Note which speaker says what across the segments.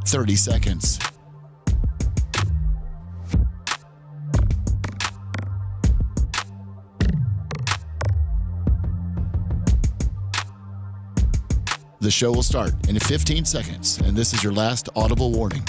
Speaker 1: 30 seconds. The show will start in 15 seconds, and this is your last audible warning.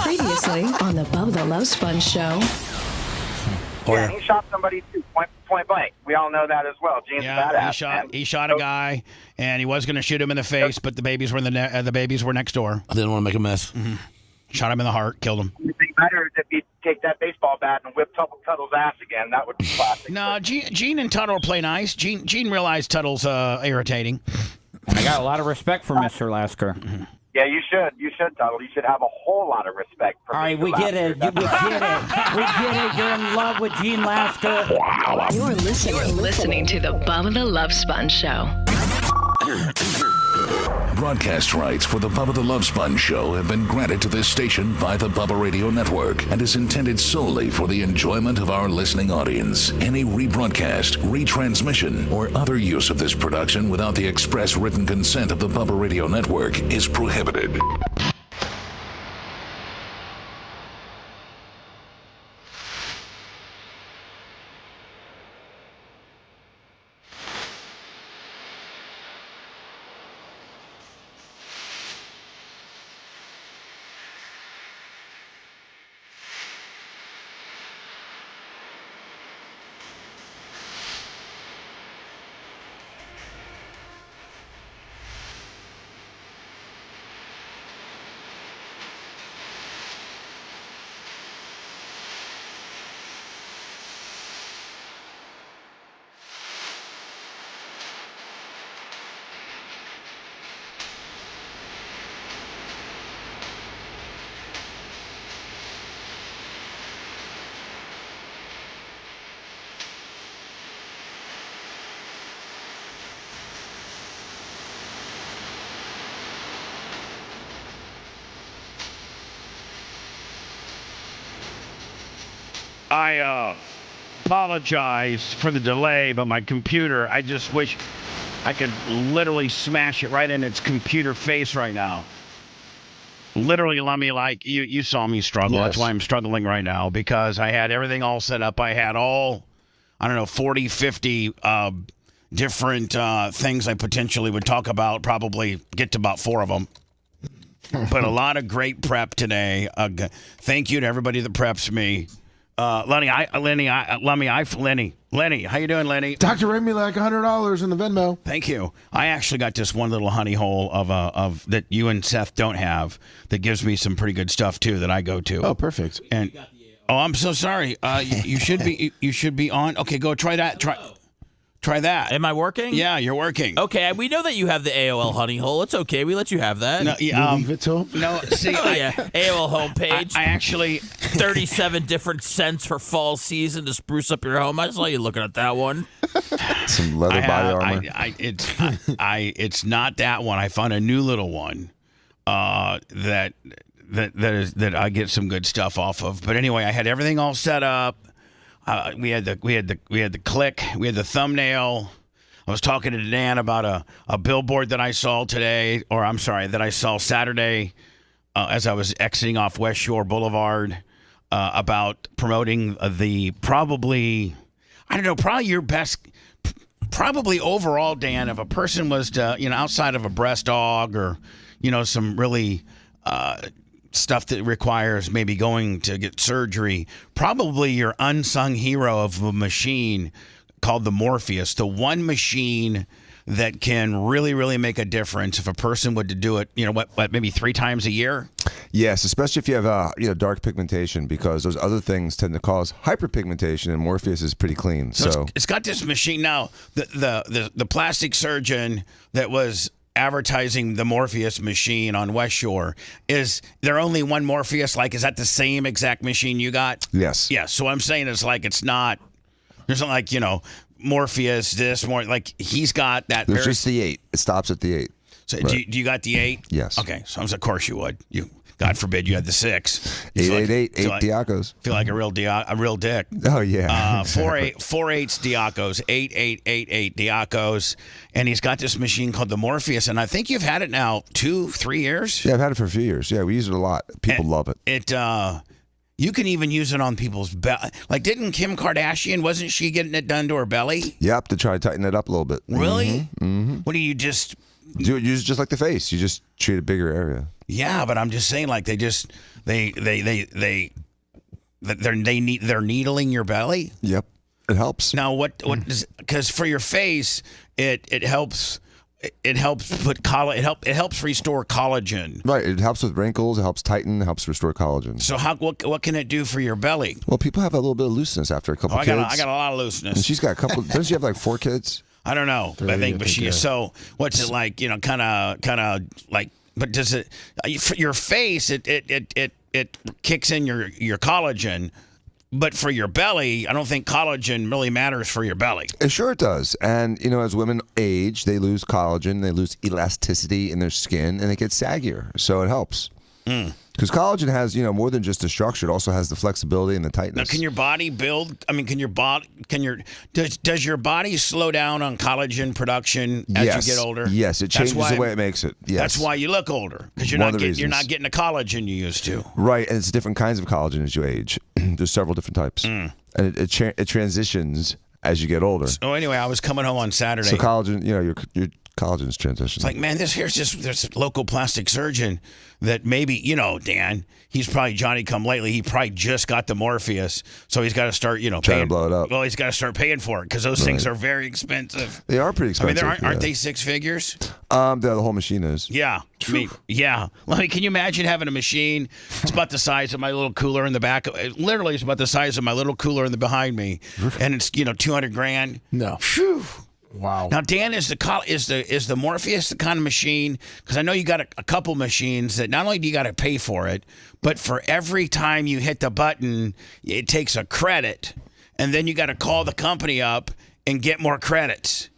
Speaker 2: Previously on the Bubba the Love Sponge show.
Speaker 3: Yeah, he shot somebody too, point blank. We all know that as well. Gene's badass.
Speaker 4: He shot a guy, and he was going to shoot him in the face, but the babies were the babies were next door.
Speaker 5: I didn't want to make a mess.
Speaker 4: Mm-hmm. Shot him in the heart, killed him.
Speaker 3: It'd be better if he'd take that baseball bat and whip Tuttle's ass again. That would be classic.
Speaker 4: No, Gene and Tuttle play nice. Gene realized Tuttle's irritating.
Speaker 6: I got a lot of respect for Mr. Lasker.
Speaker 4: Mm-hmm.
Speaker 3: Yeah, you should. You should, Tuttle. You should have a whole lot of respect for
Speaker 6: All right,
Speaker 3: Mr.
Speaker 6: we get it.
Speaker 3: Lasker.
Speaker 6: We get it. We get it. You're in love with Gene Lasker.
Speaker 2: You're listening to the Bubba the Love Sponge show.
Speaker 7: Broadcast rights for the Bubba the Love Sponge show have been granted to this station by the Bubba Radio Network and is intended solely for the enjoyment of our listening audience. Any rebroadcast, retransmission, or other use of this production without the express written consent of the Bubba Radio Network is prohibited.
Speaker 4: I apologize for the delay, but my computer, I just wish I could literally smash it right in its computer face right now. Literally, let me you saw me struggle.
Speaker 5: Yes.
Speaker 4: That's why I'm struggling right now, because I had everything all set up. I had all, 40, 50 different things I potentially would talk about, probably get to about 4 of them. But a lot of great prep today. Thank you to everybody that preps me. Lenny, how you doing, Lenny?
Speaker 8: Doctor wrote me like $100 in the Venmo.
Speaker 4: Thank you. I actually got this one little honey hole of that you and Seth don't have that gives me some pretty good stuff too that I go to.
Speaker 8: Oh, perfect.
Speaker 4: And I'm so sorry. You should be on. Okay, go try that. Try that.
Speaker 5: Am I working?
Speaker 4: Yeah, you're working.
Speaker 5: Okay, we know that you have the AOL honey hole. It's okay. We let you have that.
Speaker 4: No,
Speaker 8: Leave it to him?
Speaker 4: no. See,
Speaker 5: Yeah, AOL homepage.
Speaker 4: I actually
Speaker 5: 37 different scents for fall season to spruce up your home. I saw you looking at that one.
Speaker 9: Some leather body armor.
Speaker 4: It's not that one. I found a new little one that I get some good stuff off of. But anyway, I had everything all set up. We had the click, we had the thumbnail. I was talking to Dan about a billboard that I saw today, that I saw Saturday as I was exiting off West Shore Boulevard about promoting probably your best, probably overall, Dan, if a person was to, outside of a breast dog or, some really stuff that requires maybe going to get surgery, probably your unsung hero of a machine called the Morpheus, the one machine that can really, really make a difference if a person would to do it, maybe 3 times a year?
Speaker 9: Yes, especially if you have dark pigmentation, because those other things tend to cause hyperpigmentation, and Morpheus is pretty clean. So
Speaker 4: it's got this machine now. The plastic surgeon that was advertising the Morpheus machine on West Shore. Is there only one Morpheus? Like, is that the same exact machine you got?
Speaker 9: Yes.
Speaker 4: Yes. So I'm saying it's like it's not. There's not like Morpheus this more like he's got that.
Speaker 9: There's just the 8. It stops at the 8.
Speaker 4: So do you got the 8?
Speaker 9: Yes.
Speaker 4: Okay. So of course you would. God forbid you had the 6.
Speaker 9: 888 Diacos.
Speaker 4: Feel like a real dick.
Speaker 9: Oh yeah.
Speaker 4: 48 Diacos, 8888 Diacos, and he's got this machine called the Morpheus, and I think you've had it now 2-3 years.
Speaker 9: Yeah, I've had it for a few years. Yeah, we use it a lot. People love it.
Speaker 4: You can even use it on people's belly. Like, didn't Kim Kardashian? Wasn't she getting it done to her belly?
Speaker 9: Yep, to try to tighten it up a little bit.
Speaker 4: Really? Mm-hmm. What do you just?
Speaker 9: Use it just like the face. You just treat a bigger area.
Speaker 4: Yeah, but I'm just saying, like they're needling your belly.
Speaker 9: Yep, it helps.
Speaker 4: Now, what does? Because for your face, it helps. It helps put it helps restore collagen.
Speaker 9: Right, it helps with wrinkles. It helps tighten. It helps restore collagen.
Speaker 4: So what can it do for your belly?
Speaker 9: Well, people have a little bit of looseness after a couple kids.
Speaker 4: I got a lot of looseness.
Speaker 9: And she's got a couple. Doesn't she have like 4 kids?
Speaker 4: I don't know. I think, but she is. So what's it like? Kind of like. But does it for your face? It kicks in your collagen, but for your belly, I don't think collagen really matters for your belly.
Speaker 9: Sure, it does. And as women age, they lose collagen, they lose elasticity in their skin, and it gets saggier. So it helps. Because collagen has, more than just the structure. It also has the flexibility and the tightness.
Speaker 4: Now, can your body build? I mean, does your body slow down on collagen production as you get older?
Speaker 9: Yes, it changes the way it makes it. Yes.
Speaker 4: That's why you look older, because you're not getting the collagen you used to.
Speaker 9: Right, and it's different kinds of collagen as you age. There's several different types, and it transitions as you get older.
Speaker 4: So anyway, I was coming home on Saturday.
Speaker 9: So collagen, your collagen's transition.
Speaker 4: It's like, man, here's this local plastic surgeon that maybe, Dan, he's probably Johnny come lately. He probably just got the Morpheus. So he's got to start,
Speaker 9: trying
Speaker 4: paying,
Speaker 9: to blow it up.
Speaker 4: Well, he's got to start paying for it because those things are very expensive.
Speaker 9: They are pretty expensive.
Speaker 4: I mean, aren't they 6 figures?
Speaker 9: The whole machine is.
Speaker 4: Yeah. I mean, yeah. Like, can you imagine having a machine? It's about the size of my little cooler in the back. Literally, it's about the size of my little cooler in the behind me. And it's, $200,000.
Speaker 8: No.
Speaker 4: Phew.
Speaker 8: Wow.
Speaker 4: Now, Dan, is the Morpheus the kind of machine? Because I know you got a couple machines that not only do you got to pay for it, but for every time you hit the button, it takes a credit, and then you got to call the company up and get more credits.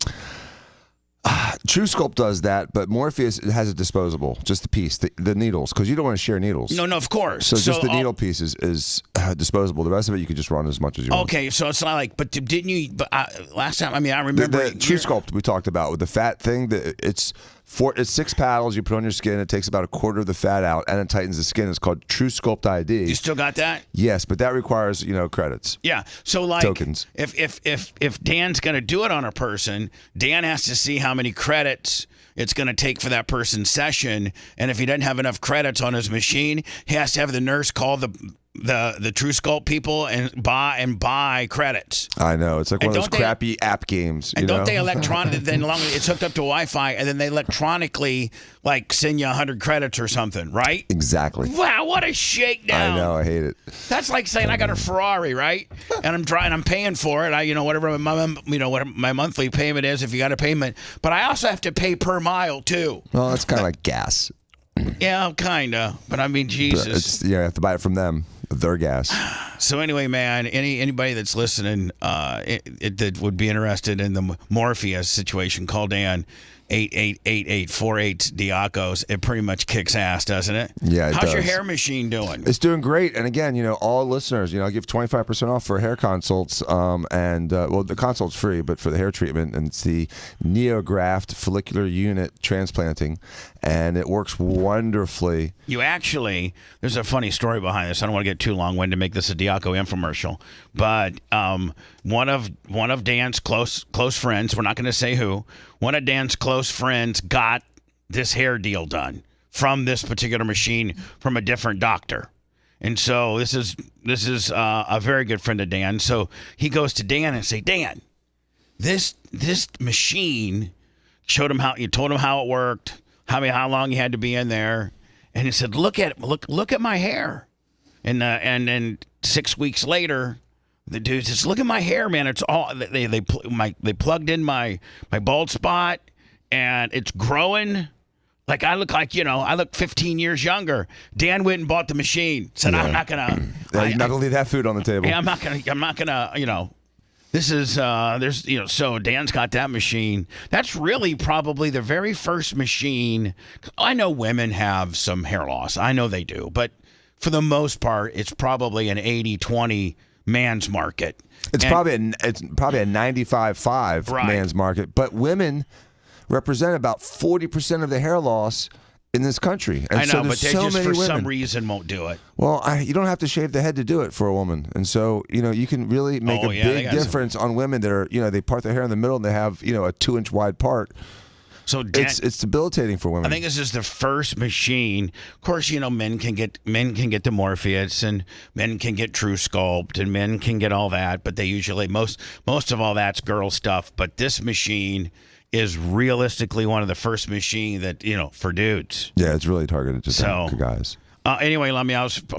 Speaker 9: True Sculpt does that, but Morpheus has a disposable, just the piece, the needles, because you don't want to share needles.
Speaker 4: No, of course.
Speaker 9: So just the needle piece is disposable. The rest of it you can just run as much as you want.
Speaker 4: Okay, so it's not like, but didn't you? But last time, I mean, I remember
Speaker 9: the True Sculpt we talked about with the fat thing. It's 6 paddles you put on your skin. It takes about a quarter of the fat out, and it tightens the skin. It's called True Sculpt ID.
Speaker 4: You still got that?
Speaker 9: Yes, but that requires credits.
Speaker 4: Yeah. So like
Speaker 9: tokens.
Speaker 4: If Dan's going to do it on a person, Dan has to see how many credits it's going to take for that person's session, and if he doesn't have enough credits on his machine, he has to have the nurse call the True Sculpt people and buy credits.
Speaker 9: I know, it's like one of those crappy app games.
Speaker 4: And don't they electronically? Then it's hooked up to Wi-Fi, and then they electronically send you 100 credits or something, right?
Speaker 9: Exactly.
Speaker 4: Wow, what a shakedown!
Speaker 9: I know, I hate it.
Speaker 4: That's like saying I got a Ferrari, right? And I'm paying for it. Whatever my monthly payment is, if you got a payment, but I also have to pay per mile too.
Speaker 9: Well, that's kind of like gas.
Speaker 4: Yeah, kinda. But I mean, Jesus.
Speaker 9: You have to buy it from them. Their gas.
Speaker 4: So anyway, man, anybody that's listening that would be interested in the Morpheus situation, call Dan. 888848 Diacos. It pretty much kicks ass, doesn't it?
Speaker 9: Yeah, it
Speaker 4: How's
Speaker 9: does.
Speaker 4: your hair machine doing?
Speaker 9: It's doing great. And again, all listeners, I give 25% off for hair consults. The consult's free, but for the hair treatment, and it's the NeoGraft follicular unit transplanting, and it works wonderfully.
Speaker 4: There's a funny story behind this. I don't want to get too long-winded to make this a Diaco infomercial, but one of Dan's close friends, we're not going to say who, one of Dan's close friends got this hair deal done from this particular machine from a different doctor. And so this is a very good friend of Dan. So he goes to Dan and say, Dan, this machine told him how it worked, how long he had to be in there. And he said, look at my hair. And then 6 weeks later, the dude says, "Look at my hair, man. It's all they plugged in my bald spot, and it's growing. Like I look 15 years younger. Dan went and bought the machine. Said I'm not gonna.
Speaker 9: You're not gonna leave that food on the table.
Speaker 4: I'm not gonna. This is So Dan's got that machine. That's really probably the very first machine. I know women have some hair loss. I know they do, but for the most part, it's probably an 80-20 man's market.
Speaker 9: It's probably a 95-5 man's market, but women represent about 40% of the hair loss in this country. And
Speaker 4: I know,
Speaker 9: so
Speaker 4: but they
Speaker 9: so
Speaker 4: just
Speaker 9: many
Speaker 4: for
Speaker 9: women.
Speaker 4: some reason won't do it.
Speaker 9: Well, you don't have to shave the head to do it for a woman. And so, you can really make a big difference on women that are, they part their hair in the middle and they have, a 2-inch wide part. So it's debilitating for women.
Speaker 4: I think this is the first machine. Of course, men can get the Morpheus and men can get True Sculpt and men can get all that, but they usually most of all that's girl stuff. But this machine is realistically one of the first machine that for dudes.
Speaker 9: Yeah, it's really targeted to guys.
Speaker 4: Anyway, I'm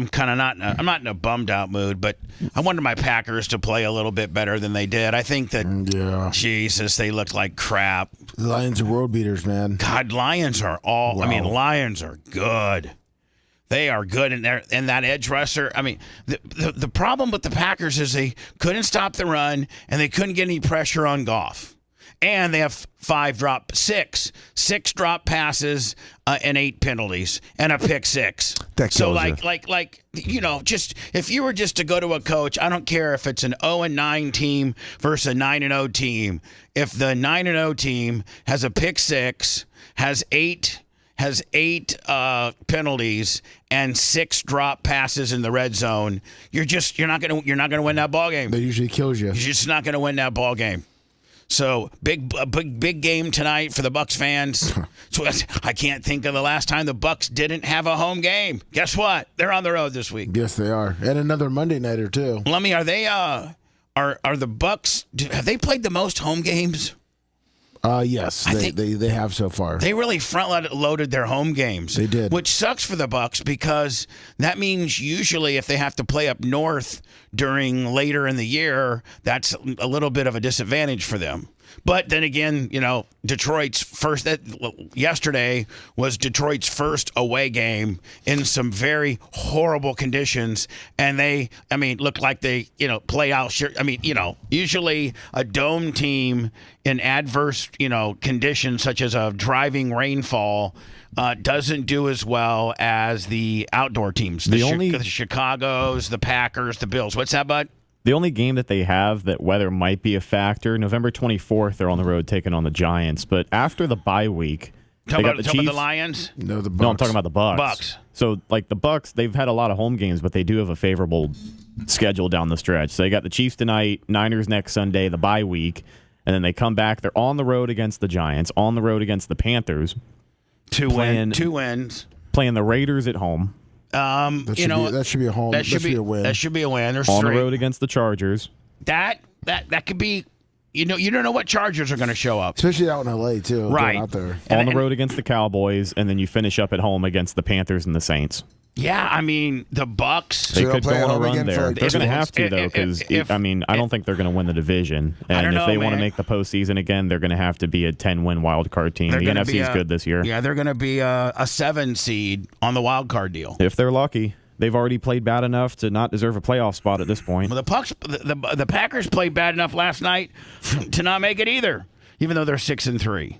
Speaker 4: kind of not in a bummed out mood, but I wanted my Packers to play a little bit better than they did. I think that Jesus, they looked like crap.
Speaker 8: The Lions are world beaters, man.
Speaker 4: God, Lions are all. Wow. I mean, Lions are good. They are good, and that edge rusher. I mean, the problem with the Packers is they couldn't stop the run and they couldn't get any pressure on Goff. And they have 6 drop passes and 8 penalties and a pick 6. So just if you were just to go to a coach, I don't care if it's an 0-9 team versus a 9-0 team. If the 9-0 team has a pick 6, has eight penalties and 6 drop passes in the red zone, you're not gonna win that ball game.
Speaker 8: That usually kills you.
Speaker 4: You're just not gonna win that ball game. So big game tonight for the Bucs fans. So I can't think of the last time the Bucs didn't have a home game. Guess what? They're on the road this week.
Speaker 8: Yes, they are, and another Monday nighter too.
Speaker 4: Lummy, are they? Are the Bucs? Have they played the most home games?
Speaker 8: Yes, they have so far.
Speaker 4: They really front-loaded their home games.
Speaker 8: They did.
Speaker 4: Which sucks for the Bucs because that means usually if they have to play up north during later in the year, that's a little bit of a disadvantage for them. But then again, Detroit's first yesterday was Detroit's first away game in some very horrible conditions, and they looked like they played out. Usually a dome team in adverse conditions such as a driving rainfall doesn't do as well as the outdoor teams. The Chicagos, the Packers, the Bills. What's that, bud?
Speaker 10: The only game that they have that weather might be a factor, November 24th, they're on the road taking on the Giants. But after the bye week, they got the Chiefs.
Speaker 4: About the Lions?
Speaker 8: No, the Bucs.
Speaker 10: No, I'm talking about the Bucs. So, the Bucs, they've had a lot of home games, but they do have a favorable schedule down the stretch. So they got the Chiefs tonight, Niners next Sunday, the bye week, and then they come back. They're on the road against the Giants, on the road against the Panthers.
Speaker 4: Two wins.
Speaker 10: Playing the Raiders at home.
Speaker 8: That should be a home. That should be a win.
Speaker 4: That should be a win. There's
Speaker 10: on
Speaker 4: 3.
Speaker 10: the road against the Chargers.
Speaker 4: That could be. You don't know what Chargers are going to show up,
Speaker 8: especially out in LA too.
Speaker 4: Right
Speaker 8: out there
Speaker 10: on the road against the Cowboys, and then you finish up at home against the Panthers and the Saints.
Speaker 4: Yeah, the Bucs.
Speaker 10: They could go on a run there. They're going to have to, though, because, I don't think they're going to win the division. And if they want to make the postseason again, they're going to have to be a 10-win wild card team. The NFC is good this year.
Speaker 4: Yeah, they're going to be a 7 seed on the wild card deal.
Speaker 10: If they're lucky. They've already played bad enough to not deserve a playoff spot at this point.
Speaker 4: Well, the Packers played bad enough last night to not make it either, even though they're 6-3.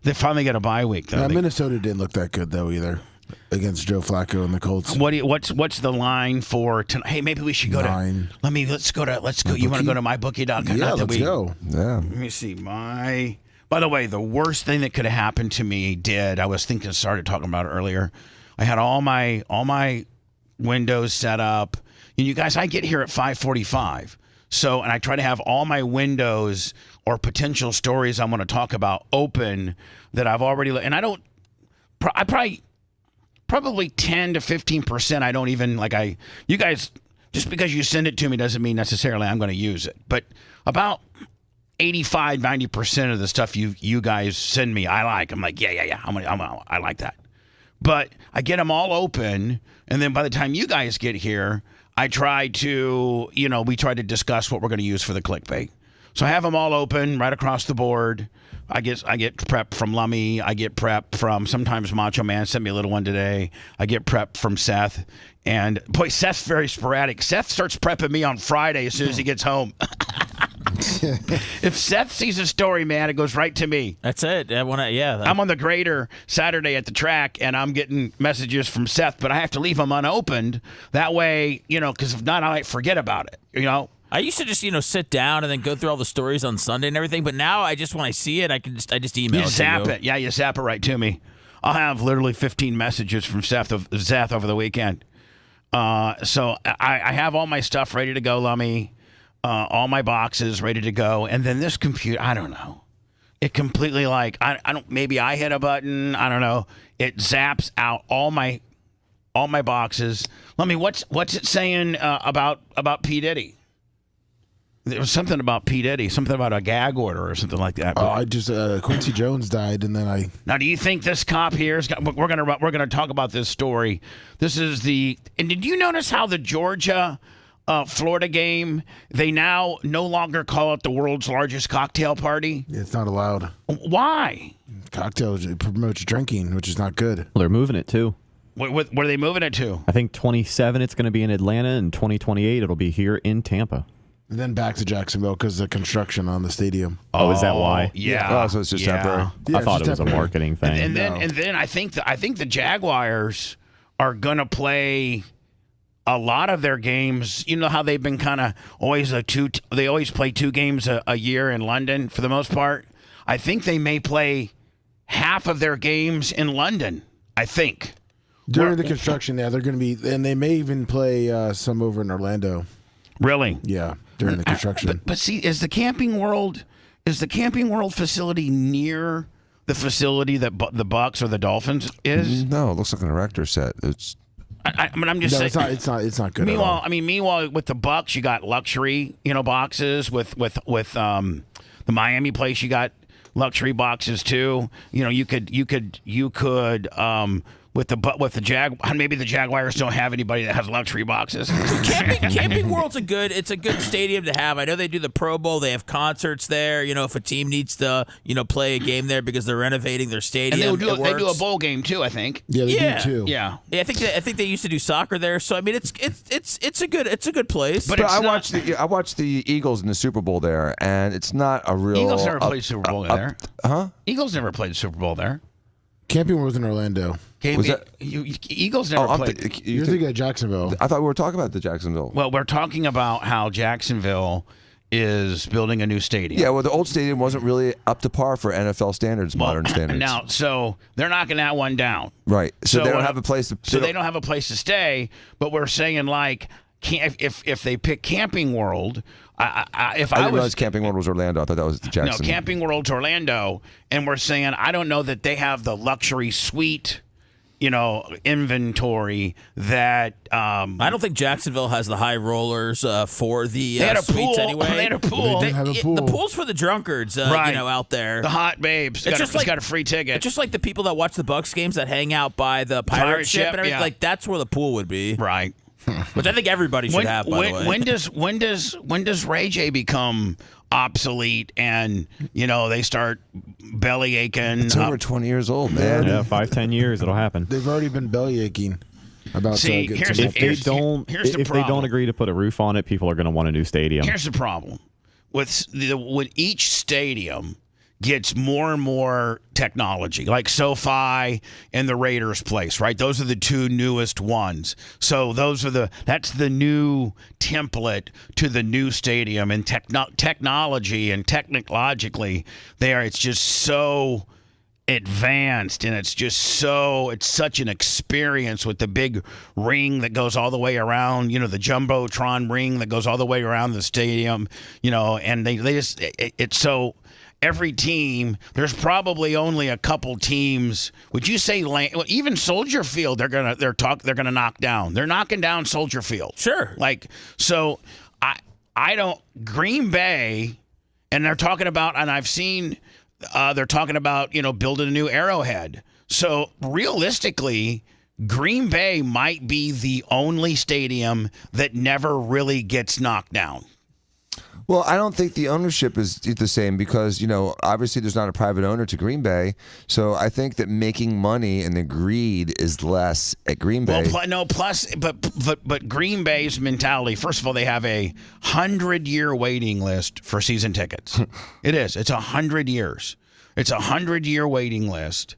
Speaker 4: They finally get a bye week, though.
Speaker 8: Minnesota didn't look that good, though, either. Against Joe Flacco and the Colts.
Speaker 4: What's the line for tonight? Hey, maybe we should go
Speaker 8: 9.
Speaker 4: Let's go. You want to go to mybookie.com?
Speaker 8: Yeah, let's go.
Speaker 9: Yeah.
Speaker 4: Let me see By the way, the worst thing that could have happened to me I was started talking about it earlier. I had all my windows set up. You guys, I get here at 5:45. So, and I try to have all my windows or potential stories I'm going to talk about open that I've already, and probably 10 to 15%. I don't even you guys, just because you send it to me doesn't mean necessarily I'm going to use it. But about 85-90% of the stuff you guys send me, I like. I'm like, yeah. I like that. But I get them all open, and then by the time you guys get here, I try to, we try to discuss what we're going to use for the clickbait. So I have them all open right across the board. I get prep from Lummy. I get prep from sometimes Macho Man sent me a little one today. I get prep from Seth. And boy, Seth's very sporadic. Seth starts prepping me on Friday as soon as he gets home. If Seth sees a story, man, it goes right to me.
Speaker 5: That's it. I'm
Speaker 4: on the grader Saturday at the track, and I'm getting messages from Seth, but I have to leave them unopened. That way, because if not, I might forget about it,
Speaker 5: I used to just, sit down and then go through all the stories on Sunday and everything. But now when I see it, I just email it.
Speaker 4: You zap it. Yeah, you zap it right to me. I'll have literally 15 messages from Seth over the weekend. So I have all my stuff ready to go, Lummy. All my boxes ready to go. And then this computer, I don't know. It completely maybe I hit a button. I don't know. It zaps out all my boxes. Lummy, what's it saying about P. Diddy? There was something about P. Diddy, something about a gag order or something like that.
Speaker 8: I just Quincy Jones died, and then
Speaker 4: Now, do you think this cop here is? We're gonna talk about this story. This is and did you notice how the Georgia, Florida game, they now no longer call it the world's largest cocktail party?
Speaker 8: It's not allowed.
Speaker 4: Why?
Speaker 8: Cocktails, it promotes drinking, which is not good.
Speaker 10: Well, they're moving it too.
Speaker 4: Where are they moving it to?
Speaker 10: I think 27 it's going to be in Atlanta, and 2028 it'll be here in Tampa.
Speaker 8: And then back to Jacksonville because of the construction on the stadium.
Speaker 10: Oh, is that why?
Speaker 4: Yeah.
Speaker 9: Oh, so it's just temporary.
Speaker 8: Yeah,
Speaker 10: I thought it was
Speaker 8: temporary.
Speaker 10: a marketing thing.
Speaker 4: And then I think the Jaguars are gonna play a lot of their games. You know how they've been kind of always they always play 2 games a year in London for the most part. I think they may play half of their games in London. I think
Speaker 8: During the construction, they're going to be, and they may even play some over in Orlando.
Speaker 4: Really?
Speaker 8: Yeah, during the construction.
Speaker 4: But see, is the Camping World facility near the facility that the Bucks or the Dolphins is?
Speaker 9: No, it looks like an erector set. It's.
Speaker 4: I'm just saying.
Speaker 8: It's not good.
Speaker 4: Meanwhile, meanwhile, with the Bucks, you got luxury, boxes. With the Miami place, you got luxury boxes too. You could with the maybe the Jaguars don't have anybody that has luxury boxes.
Speaker 5: Camping World's a good stadium to have. I know they do the Pro Bowl. They have concerts there. If a team needs to, play a game there because they're renovating their stadium.
Speaker 4: And they do a bowl game too, I think.
Speaker 8: Yeah, they do too.
Speaker 4: Yeah.
Speaker 5: I think they used to do soccer there. So I mean, it's a good place.
Speaker 9: But I watched the Eagles in the Super Bowl there, and it's not a real.
Speaker 4: Eagles never played Super Bowl there.
Speaker 9: Huh?
Speaker 4: Eagles never played Super Bowl there.
Speaker 8: Camping World in Orlando.
Speaker 4: Eagles never played.
Speaker 8: You're thinking of Jacksonville.
Speaker 9: I thought we were talking about the Jacksonville.
Speaker 4: Well, we're talking about how Jacksonville is building a new stadium.
Speaker 9: Yeah, well, the old stadium wasn't really up to par for NFL standards, modern standards.
Speaker 4: Now, so they're knocking that one down.
Speaker 9: Right. So they don't have a place to.
Speaker 4: So they don't have a place to stay. But we're saying if they pick Camping World. I
Speaker 9: didn't realize Camping World was Orlando. I thought that was Jackson.
Speaker 4: No, Camping World's Orlando, and we're saying I don't know that they have the luxury suite, inventory that.
Speaker 5: I don't think Jacksonville has the high rollers for the
Speaker 4: they had a
Speaker 5: suites
Speaker 4: pool.
Speaker 5: anyway.
Speaker 4: They had a pool.
Speaker 8: They have a pool.
Speaker 5: The pool's for the drunkards,
Speaker 4: right.
Speaker 5: Out there.
Speaker 4: The hot babes. It's got a free ticket.
Speaker 5: It's just like the people that watch the Bucks games that hang out by the pirate ship and everything.
Speaker 4: Yeah.
Speaker 5: Like that's where the pool would be.
Speaker 4: Right.
Speaker 5: Which I think everybody should have, by the way.
Speaker 4: When does Ray J become obsolete and they start belly aching?
Speaker 9: It's over 20 years old, man.
Speaker 10: Yeah, 5-10 years it'll happen.
Speaker 8: They've already been belly aching about.
Speaker 10: If they don't agree to put a roof on it, people are going to want a new stadium.
Speaker 4: Here's the problem with each stadium gets more and more technology, like SoFi and the Raiders place, right? Those are the 2 newest ones. So that's the new template to the new stadium, and technology and technologically it's just so advanced, and it's such an experience with the big ring that goes all the way around, the Jumbotron ring that goes all the way around the stadium, and they just it's so. Every team, there's probably only a couple teams. Would you say even Soldier Field? They're gonna knock down. They're knocking down Soldier Field.
Speaker 5: Sure.
Speaker 4: I don't. Green Bay, and they're talking about, and I've seen, they're talking about building a new Arrowhead. So realistically, Green Bay might be the only stadium that never really gets knocked down.
Speaker 9: Well, I don't think the ownership is the same because, obviously there's not a private owner to Green Bay. So I think that making money and the greed is less at Green Bay.
Speaker 4: Well, but Green Bay's mentality, first of all, they have a 100-year waiting list for season tickets. It is. It's 100 years. It's a 100-year waiting list.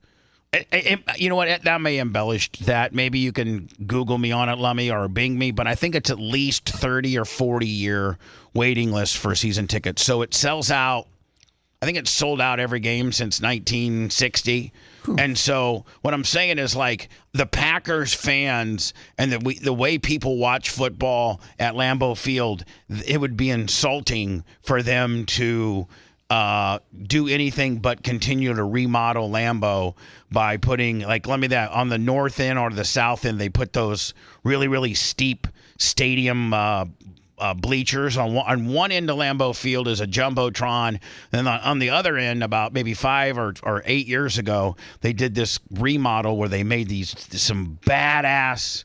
Speaker 4: You know what? That may embellish that. Maybe you can Google me on it, Lummy, or Bing me, but I think it's at least 30 or 40-year waiting list for season tickets. So it sells out. I think it's sold out every game since 1960. And so what I'm saying is, like, the Packers fans and the way people watch football at Lambeau Field, it would be insulting for them to do anything but continue to remodel Lambeau by putting, like, on the north end or the south end, they put those really, really steep stadium bleachers. On one end of Lambeau Field is a jumbotron, and on the other end, about maybe 5 or 8 years ago, they did this remodel where they made some badass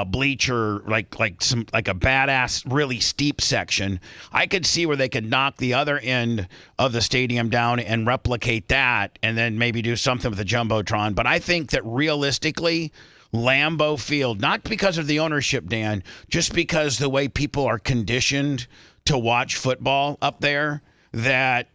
Speaker 4: bleacher, like a badass, really steep section. I could see where they could knock the other end of the stadium down and replicate that, and then maybe do something with the jumbotron. But I think that realistically, Lambeau Field, not because of the ownership, Dan, just because the way people are conditioned to watch football up there, that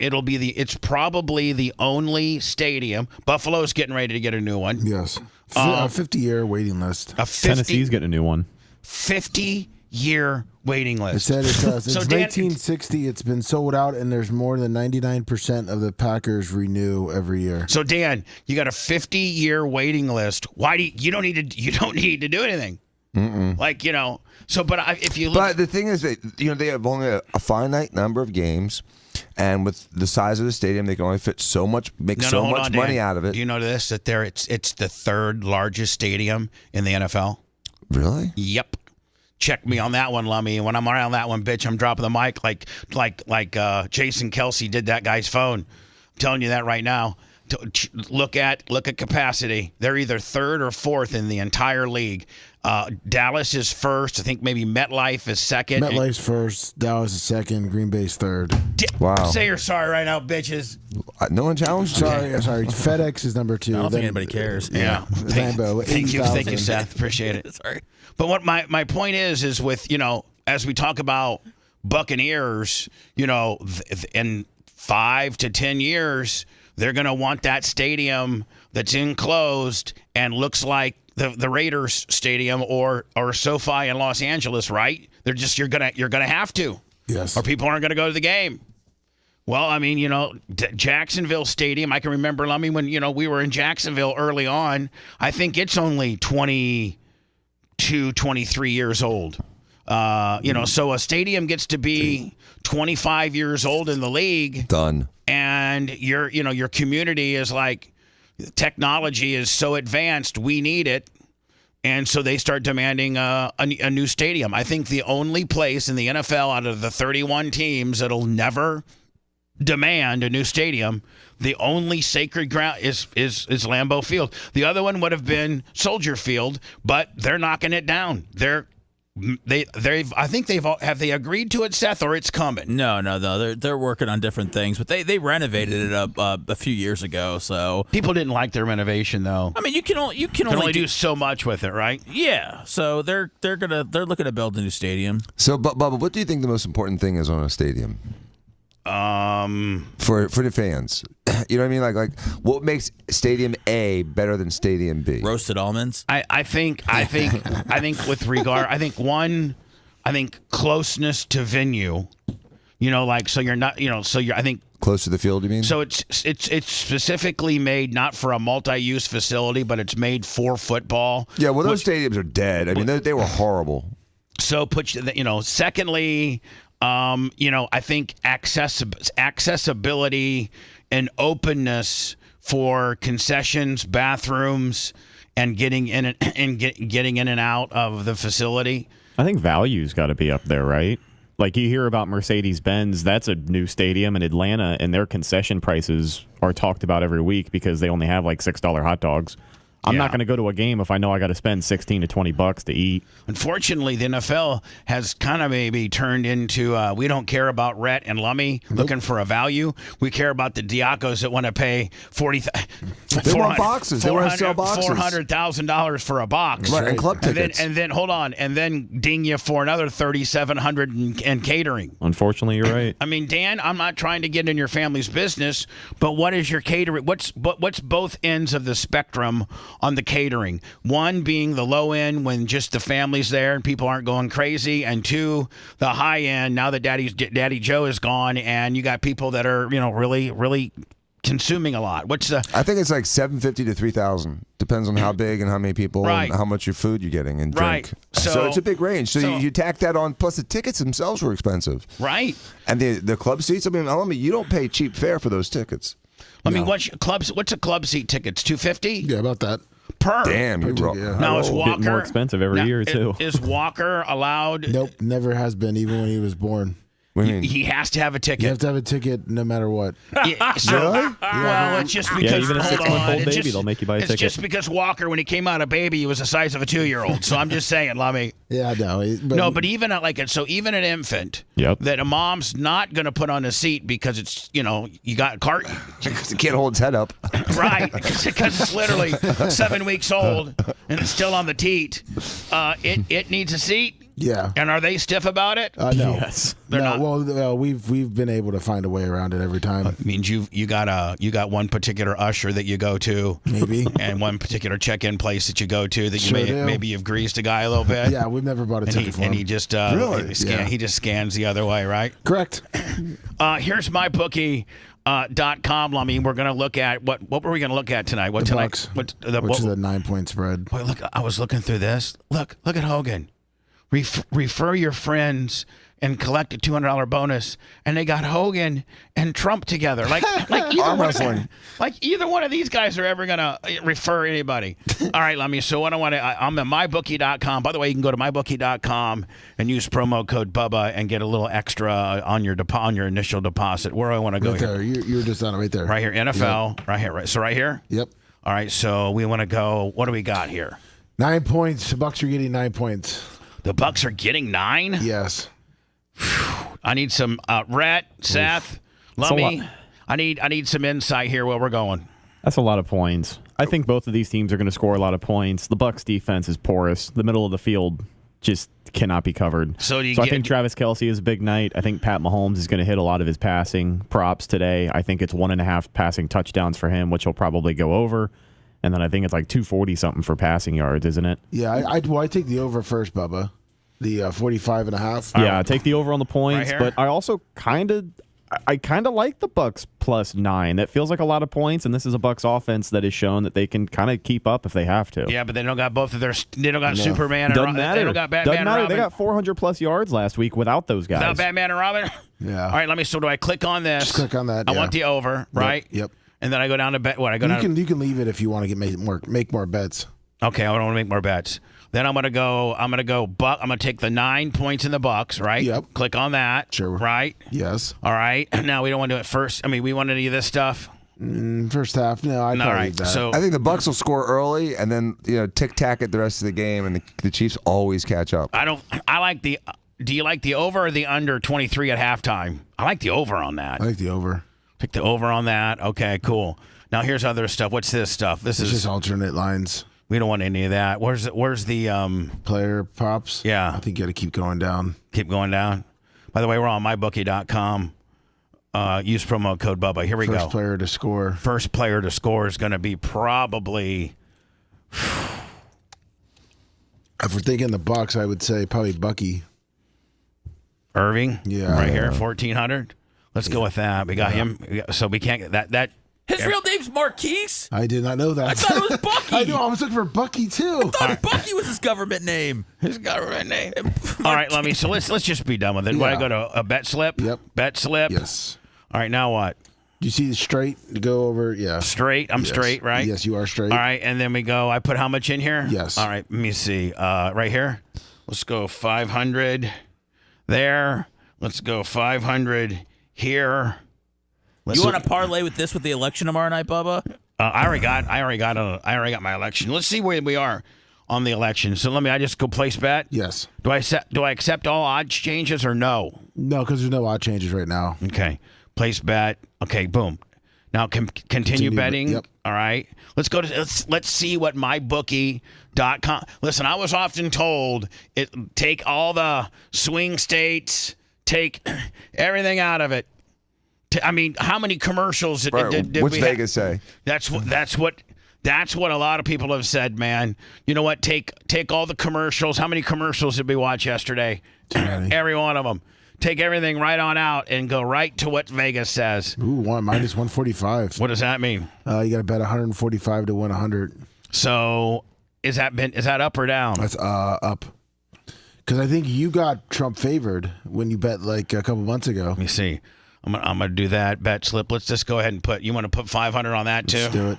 Speaker 4: it's probably the only stadium. Buffalo's getting ready to get a new one.
Speaker 8: Yes. A 50-year waiting list.
Speaker 10: Tennessee's getting a new one.
Speaker 4: 50-year waiting list.
Speaker 8: It said it does. Since
Speaker 4: Dan,
Speaker 8: 1960, it's been sold out, and there's more than 99% of the Packers renew every year.
Speaker 4: So Dan, you got a 50-year waiting list. Why do you don't need to do anything? Like, So, but if you look,
Speaker 9: but the thing is that they have only a finite number of games, and with the size of the stadium, they can only fit so much, money out of it.
Speaker 4: Do you know this? That it's the third largest stadium in the NFL.
Speaker 9: Really?
Speaker 4: Yep. Check me on that one, Lummy. When I'm around that one, bitch, I'm dropping the mic like Jason Kelce did that guy's phone. I'm telling you that right now. Look at capacity. They're either third or fourth in the entire league. Dallas is first. I think maybe MetLife is second.
Speaker 8: MetLife's first. Dallas is second. Green Bay's third.
Speaker 9: Wow.
Speaker 4: Say you're sorry right now, bitches.
Speaker 9: No one challenged you?
Speaker 8: Sorry. FedEx is number 2.
Speaker 5: I don't think anybody cares.
Speaker 4: Yeah.
Speaker 8: Lambeau,
Speaker 4: Thank you, Seth. Appreciate it.
Speaker 5: Sorry.
Speaker 4: But what my point is with, as we talk about Buccaneers, in 5 to 10 years, they're going to want that stadium that's enclosed and looks like the Raiders stadium or SoFi in Los Angeles, right? You're gonna have to.
Speaker 8: Yes.
Speaker 4: Or people aren't gonna go to the game. Well, I mean, Jacksonville Stadium, I can remember, Lummy, when, we were in Jacksonville early on. I think it's only 22, 23 years old. So a stadium gets to be 25 years old in the league.
Speaker 9: Done.
Speaker 4: And your community is like, technology is so advanced, we need it. And so they start demanding a new stadium. I think the only place in the NFL out of the 31 teams that'll never demand a new stadium, the only sacred ground is Lambeau Field. The other one would have been Soldier Field, but they're knocking it down. Have they agreed to it, Seth, or it's coming?
Speaker 5: No. They're working on different things, but they renovated it a few years ago. So
Speaker 4: people didn't like their renovation, though.
Speaker 5: I mean, you can only
Speaker 4: do so much with it, right?
Speaker 5: Yeah. So they're looking to build a new stadium.
Speaker 9: So, Bubba, what do you think the most important thing is on a stadium? For the fans, you know what I mean? Like what makes Stadium A better than Stadium B?
Speaker 5: Roasted almonds.
Speaker 4: I think with regard, I think closeness to venue. So you're not, I think
Speaker 9: close to the field. You mean?
Speaker 4: So it's specifically made not for a multi-use facility, but it's made for football.
Speaker 9: Yeah. Well, those stadiums are dead. I mean, they were horrible.
Speaker 4: So secondly. I think accessibility and openness for concessions, bathrooms, and getting in and out of the facility.
Speaker 10: I think value's got to be up there, right? Like you hear about Mercedes-Benz, that's a new stadium in Atlanta, and their concession prices are talked about every week because they only have like $6 hot dogs. I'm not going to go to a game if I know I got to spend $16 to $20 to eat.
Speaker 4: Unfortunately, the NFL has kind of maybe turned into we don't care about Rhett and Lummy looking for a value. We care about the Diacos that want to pay
Speaker 9: They want boxes. They want to sell boxes.
Speaker 4: $400,000 for a box.
Speaker 9: Right, and club tickets.
Speaker 4: And then hold on, and then ding you for another $3,700 in catering.
Speaker 10: Unfortunately, you're right.
Speaker 4: I mean, Dan, I'm not trying to get in your family's business, but what is your catering? What's both ends of the spectrum on the catering? One being the low end when just the family's there and people aren't going crazy, and two, the high end now that Daddy Joe is gone and you got people that are really consuming a lot.
Speaker 9: I think it's like $750 to $3,000. Depends on how big and how many people and how much your food you're getting and drink.
Speaker 4: Right.
Speaker 9: So it's a big range. So you tack that on. Plus the tickets themselves were expensive.
Speaker 4: Right.
Speaker 9: And the club seats. I mean, you don't pay cheap fare for those tickets.
Speaker 4: I mean, what's a club seat ticket? $250?
Speaker 8: Yeah, about that.
Speaker 4: Per.
Speaker 9: Damn, you're wrong.
Speaker 8: Yeah.
Speaker 4: Now is
Speaker 10: A
Speaker 4: Walker
Speaker 10: bit more expensive every year too.
Speaker 4: Is Walker allowed?
Speaker 8: Nope, never has been, even when he was born.
Speaker 9: What do you mean?
Speaker 4: He has to have a ticket.
Speaker 8: You have to have a ticket no matter what.
Speaker 4: Yeah, so, well, it's just because
Speaker 10: even a
Speaker 4: hold
Speaker 10: 6-month-old
Speaker 4: on,
Speaker 10: baby, they'll make you buy a
Speaker 4: it's
Speaker 10: ticket.
Speaker 4: just because Walker, when he came out a baby, he was the size of a 2-year-old. So I'm just saying, Lummy.
Speaker 8: Yeah, no.
Speaker 4: But even even an infant, that a mom's not going to put on a seat because it's you got a cart.
Speaker 9: Because he can't hold his head up.
Speaker 4: Right, because it's literally 7 weeks old and it's still on the teat. It needs a seat.
Speaker 8: Yeah.
Speaker 4: And are they stiff about it?
Speaker 8: No.
Speaker 10: Yes.
Speaker 4: They're not.
Speaker 8: Well, we've been able to find a way around it every time.
Speaker 4: Means you got one particular usher that you go to,
Speaker 8: maybe,
Speaker 4: and one particular check-in place that you go to that maybe you've greased a guy a little bit.
Speaker 8: Yeah, we've never bought a ticket for him.
Speaker 4: And he just
Speaker 8: really?
Speaker 4: He just scans the other way, right?
Speaker 8: Correct.
Speaker 4: Here's mybookie.com, Lummy. We're going to look at what were we going to look at tonight? What
Speaker 8: the
Speaker 4: tonight?
Speaker 8: Bucks, which is a 9-point spread.
Speaker 4: Boy, look, I was looking through this. Look at Hogan. Refer your friends and collect a $200 bonus, and they got Hogan and Trump together. Like either one of these guys are ever gonna refer anybody. All right, Lummy. So what I'm at mybookie.com. By the way, you can go to mybookie.com and use promo code Bubba and get a little extra on your initial deposit. Where do I want to go
Speaker 8: right
Speaker 4: here?
Speaker 8: There. You're just on it right there.
Speaker 4: Right here, NFL.
Speaker 8: Yep.
Speaker 4: Right here. Right. So right here.
Speaker 8: Yep.
Speaker 4: All right. So we want to go. What do we got here?
Speaker 8: 9 points. The Bucks are getting 9 points.
Speaker 4: The Bucks are getting 9?
Speaker 8: Yes.
Speaker 4: I need some Rhett, Seth, Lummy. I need some insight here where we're going.
Speaker 10: That's a lot of points. I think both of these teams are going to score a lot of points. The Bucks defense is porous. The middle of the field just cannot be covered.
Speaker 4: So I
Speaker 10: think Travis Kelce is a big night. I think Pat Mahomes is going to hit a lot of his passing props today. I think it's 1.5 passing touchdowns for him, which he'll probably go over. And then I think it's like 240 something for passing yards, isn't it?
Speaker 8: Yeah, I take the over first, Bubba. The 45.5.
Speaker 10: Yeah, take the over on the points,
Speaker 4: right,
Speaker 10: but I also kind of like the Bucks plus 9. That feels like a lot of points, and this is a Bucks offense that has shown that they can kind of keep up if they have to.
Speaker 4: Yeah, but they don't got both of their. They don't got Superman.
Speaker 10: Doesn't
Speaker 4: and
Speaker 10: matter.
Speaker 4: They don't got Batman.
Speaker 10: Doesn't matter.
Speaker 4: And Robin.
Speaker 10: They got 400 plus yards last week without those guys.
Speaker 4: Without Batman and Robin.
Speaker 8: Yeah.
Speaker 4: All right, so do I click on this?
Speaker 8: Just click on that.
Speaker 4: I want the over, right?
Speaker 8: Yep.
Speaker 4: And then I go down to bet. What I go
Speaker 8: down.
Speaker 4: You
Speaker 8: can leave it if you want to make more bets.
Speaker 4: Okay, I don't want to make more bets. Then I'm gonna go. I'm gonna take the 9 points in the Bucks, right?
Speaker 8: Yep.
Speaker 4: Click on that.
Speaker 8: Sure.
Speaker 4: Right.
Speaker 8: Yes.
Speaker 4: All right. Now we don't want to do it first. I mean, we want to do this stuff.
Speaker 8: First half. No, I'd probably leave that.
Speaker 4: So
Speaker 9: I think the Bucks will score early and then tick tack it the rest of the game, and the Chiefs always catch up.
Speaker 4: I like the. Do you like the over or the under 23 at halftime? I like the over on that.
Speaker 8: I like the over.
Speaker 4: Pick the over on that. Okay, cool. Now here's other stuff. What's this stuff? This is
Speaker 8: just alternate lines.
Speaker 4: We don't want any of that. Where's the
Speaker 8: player props?
Speaker 4: Yeah.
Speaker 8: I think you got to keep going down.
Speaker 4: Keep going down. By the way, we're on mybookie.com. Use promo code Bubba. Here we go.
Speaker 8: First player to score.
Speaker 4: First player to score is going to be probably.
Speaker 8: If we're thinking the Bucks, I would say probably Bucky.
Speaker 4: Irving.
Speaker 8: Yeah.
Speaker 4: Right here, 1,400. Let's go with that. We got him. So we can't get that.
Speaker 5: His real name's Marquise?
Speaker 8: I did not know that.
Speaker 5: I thought it was Bucky.
Speaker 8: I know. I was looking for Bucky too.
Speaker 5: I thought Bucky was his government name.
Speaker 4: His government name. All right, let me. So let's just be done with it. Why go to a bet slip?
Speaker 8: Yep.
Speaker 4: Bet slip.
Speaker 8: Yes.
Speaker 4: All right. Now what?
Speaker 8: Do you see the straight to go over? Yeah.
Speaker 4: Straight. I'm straight, right?
Speaker 8: Yes, you are straight.
Speaker 4: All right, and then we go. I put how much in here?
Speaker 8: Yes.
Speaker 4: All right. Let me see. Right here. Let's go 500 there. Let's go 500 here.
Speaker 5: You want to parlay with this with the election tomorrow night, Bubba?
Speaker 4: I already got my election. Let's see where we are on the election. So I just go place bet.
Speaker 8: Yes.
Speaker 4: Do I accept all odds changes or no?
Speaker 8: No, because there's no odd changes right now.
Speaker 4: Okay. Place bet. Okay. Boom. Now continue betting.
Speaker 8: Yep.
Speaker 4: All right. Let's go to let's see what mybookie.com. Listen, I was often told take all the swing states, take everything out of it. I mean, how many commercials did
Speaker 9: What's
Speaker 4: we
Speaker 9: Vegas say?
Speaker 4: That's what a lot of people have said, man. You know what? Take all the commercials. How many commercials did we watch yesterday? Every one of them. Take everything right on out and go right to what Vegas says.
Speaker 8: Ooh, minus 145.
Speaker 4: What does that mean?
Speaker 8: You got to bet 145 to win 100.
Speaker 4: So is that up or down?
Speaker 8: That's up. Because I think you got Trump favored when you bet like a couple months ago.
Speaker 4: Let me see. I'm gonna do that bet slip. Let's just go ahead and put. You want to put 500 on that too?
Speaker 8: Let's do it.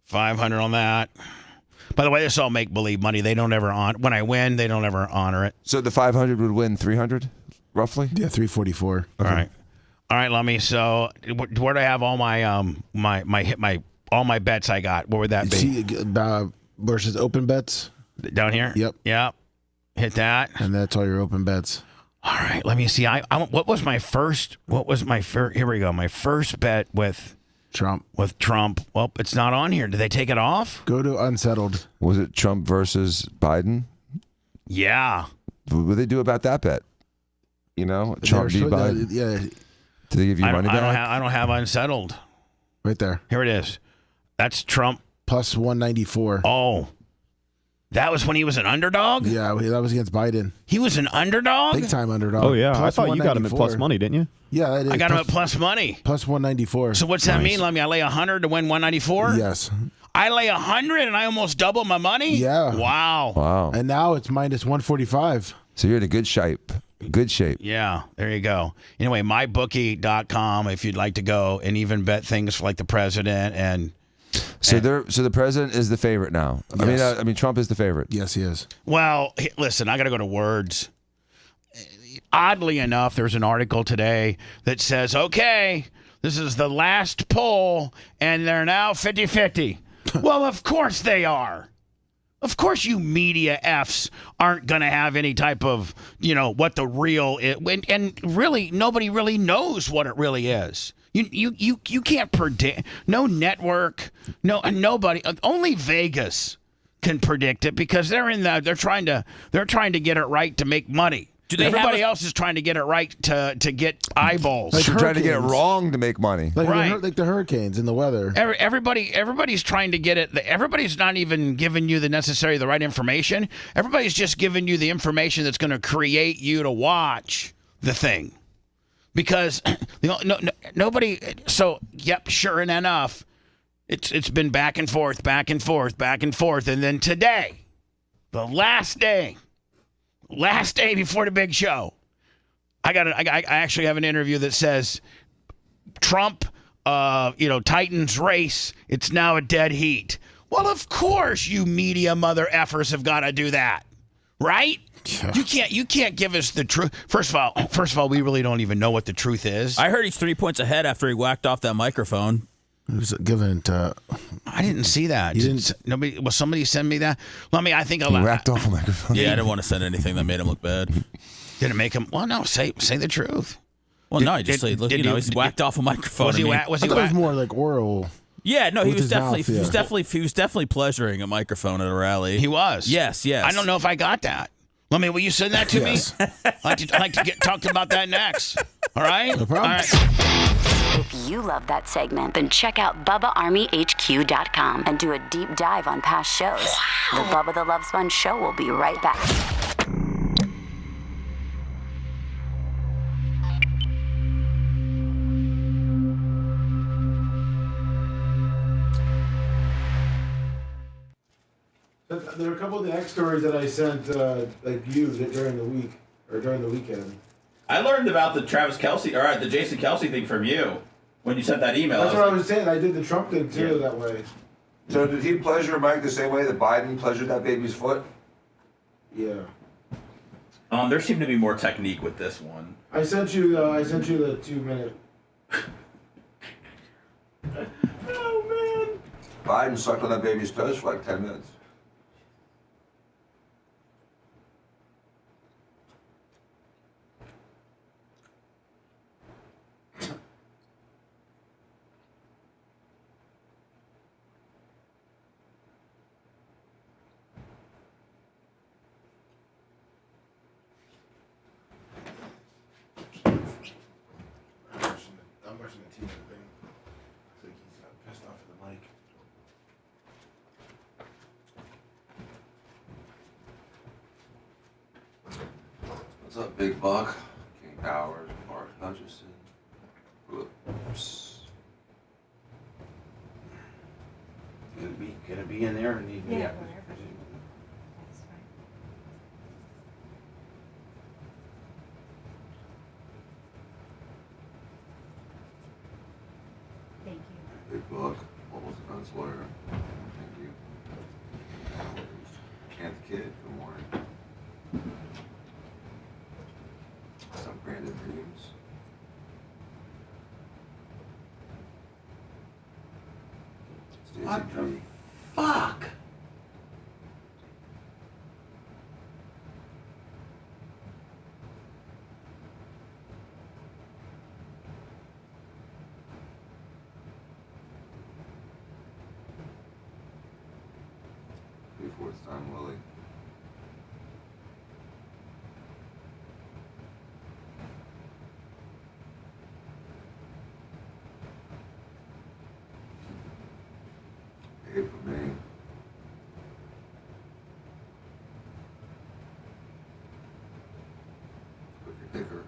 Speaker 4: 500 on that. By the way, this is all make believe money. They don't ever when I win, they don't ever honor it.
Speaker 9: So the 500 would win 300, roughly.
Speaker 8: Yeah, 344.
Speaker 4: Okay. All right, Lummy. So where do I have all my all my bets I got? What would that be?
Speaker 8: See, versus open bets
Speaker 4: down here.
Speaker 8: Yep.
Speaker 4: Hit that.
Speaker 8: And that's all your open bets.
Speaker 4: All right, let me see. What was my first? Here we go. My first bet with
Speaker 8: Trump.
Speaker 4: Well, it's not on here. Did they take it off?
Speaker 8: Go to unsettled.
Speaker 9: Was it Trump versus Biden?
Speaker 4: Yeah.
Speaker 9: What did they do about that bet? Trump v. Biden.
Speaker 8: Yeah.
Speaker 9: Did they give you money back?
Speaker 4: I don't have unsettled.
Speaker 8: Right there.
Speaker 4: Here it is. That's Trump
Speaker 8: plus 194.
Speaker 4: Oh. That was when he was an underdog?
Speaker 8: Yeah, that was against Biden.
Speaker 4: He was an underdog?
Speaker 8: Big time underdog.
Speaker 10: Oh, yeah. I thought you got him at plus money, didn't you?
Speaker 8: Yeah, that is.
Speaker 4: I got him at plus money.
Speaker 8: Plus 194.
Speaker 4: So what's that mean? Let me. I lay 100 to win 194?
Speaker 8: Yes.
Speaker 4: I lay 100 and I almost double my money?
Speaker 8: Yeah.
Speaker 4: Wow.
Speaker 8: And now it's minus 145.
Speaker 9: So you're in a good shape. Good shape.
Speaker 4: Yeah, there you go. Anyway, mybookie.com if you'd like to go and even bet things for like the president and...
Speaker 9: So the president is the favorite now.
Speaker 8: Yes.
Speaker 9: I mean, Trump is the favorite.
Speaker 8: Yes, he is.
Speaker 4: Well, listen, I got to go to words. Oddly enough, there's an article today that says, okay, this is the last poll, and they're now 50-50. Well, of course they are. Of course you media Fs aren't going to have any type of, what the real is. And really, nobody really knows what it really is. You can't predict. No network, nobody. Only Vegas can predict it because they're trying to get it right to make money. Everybody else is trying to get it right to get eyeballs.
Speaker 9: Like trying to get it wrong to make money.
Speaker 8: Like the hurricanes and the weather.
Speaker 4: Everybody's trying to get it. Everybody's not even giving you the right information. Everybody's just giving you the information that's going to create you to watch the thing. Because nobody. So sure enough, it's been back and forth, and then today, the last day before the big show, I actually have an interview that says Trump, Titans race. It's now a dead heat. Well, of course, you media mother effers have got to do that, right? Yeah. You can't give us the truth. First of all, we really don't even know what the truth is.
Speaker 5: I heard he's 3 points ahead after he whacked off that microphone.
Speaker 8: It was given to.
Speaker 4: I didn't see that. Nobody. Will somebody send me that? I think
Speaker 9: he whacked off a microphone.
Speaker 5: Yeah, I didn't want to send anything that made him look bad.
Speaker 4: Did it make him? Well, no. Say the truth.
Speaker 5: Well, no. He's whacked off a microphone.
Speaker 8: Was he more like oral?
Speaker 5: Yeah, no, he was definitely pleasuring a microphone at a rally.
Speaker 4: He was.
Speaker 5: Yes.
Speaker 4: I don't know if I got that. Will you send that to me? I'd like to get talked about that next. All right?
Speaker 8: No problem.
Speaker 4: All right.
Speaker 11: If you love that segment, then check out BubbaArmyHQ.com and do a deep dive on past shows. The Bubba the Love Sponge Show will be right back.
Speaker 8: There are a couple of the X stories that I sent you during the week or during the weekend.
Speaker 5: I learned about the Travis Kelce or the Jason Kelce thing from you when you sent that email.
Speaker 8: That's what I was saying. I did the Trump thing too that way.
Speaker 9: So did he pleasure Mike the same way that Biden pleasured that baby's foot?
Speaker 8: Yeah.
Speaker 5: There seemed to be more technique with this one.
Speaker 8: I sent you the 2 minute.
Speaker 5: Oh man.
Speaker 9: Biden sucked on that baby's toes for like 10 minutes.
Speaker 8: I'm watching the TV thing. It's like he's pissed off at the mic.
Speaker 9: What's up, Big Buck? King Powers, Mark Hutchison. Whoops.
Speaker 4: Gonna be in there or need me?
Speaker 12: Yeah. Thank you.
Speaker 9: Big Buck, almost defense lawyer. Thank you. Can't the Kid, good morning. What's up, Brandon Reeves?
Speaker 4: What the fuck?
Speaker 9: Before it's time, Willie. Hey, for me. Cookie picker.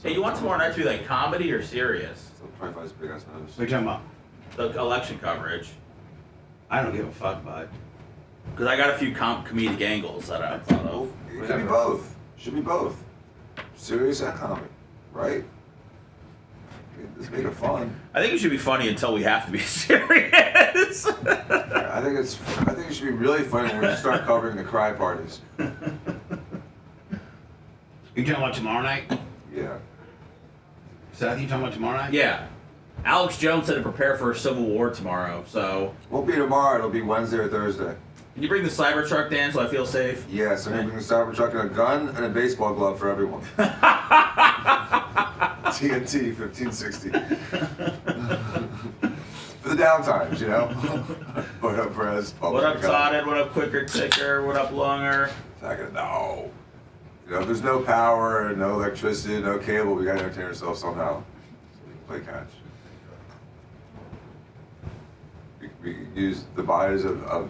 Speaker 5: Hey, you want tomorrow night to be like comedy or serious?
Speaker 9: So 25's big ass nose.
Speaker 4: What are you talking about?
Speaker 5: The election coverage.
Speaker 4: I don't give a fuck, bud.
Speaker 5: Because I got a few comedic angles that I thought of.
Speaker 9: It should be both. Should be both. Serious and comedy, right? Let's make it fun.
Speaker 5: I think it should be funny until we have to be serious.
Speaker 9: I think it should be really funny when we start covering the cry parties.
Speaker 4: You talking about tomorrow night?
Speaker 9: Yeah.
Speaker 4: Seth, you talking about tomorrow night?
Speaker 5: Yeah. Alex Jones said to prepare for a civil war tomorrow, so...
Speaker 9: Won't be tomorrow, it'll be Wednesday or Thursday.
Speaker 5: Can you bring the Cybertruck, Dan, so I feel safe?
Speaker 9: Yes, I'm gonna bring the Cybertruck and a gun and a baseball glove for everyone. TNT 1560. For the downtimes, you know? What up, Perez? Oh,
Speaker 5: What up, Todded? What up, Quicker Ticker? What up, Lunger?
Speaker 9: No. You know, if there's no power, no electricity, no cable, we gotta entertain ourselves somehow. So we can play catch. We can use the bodies of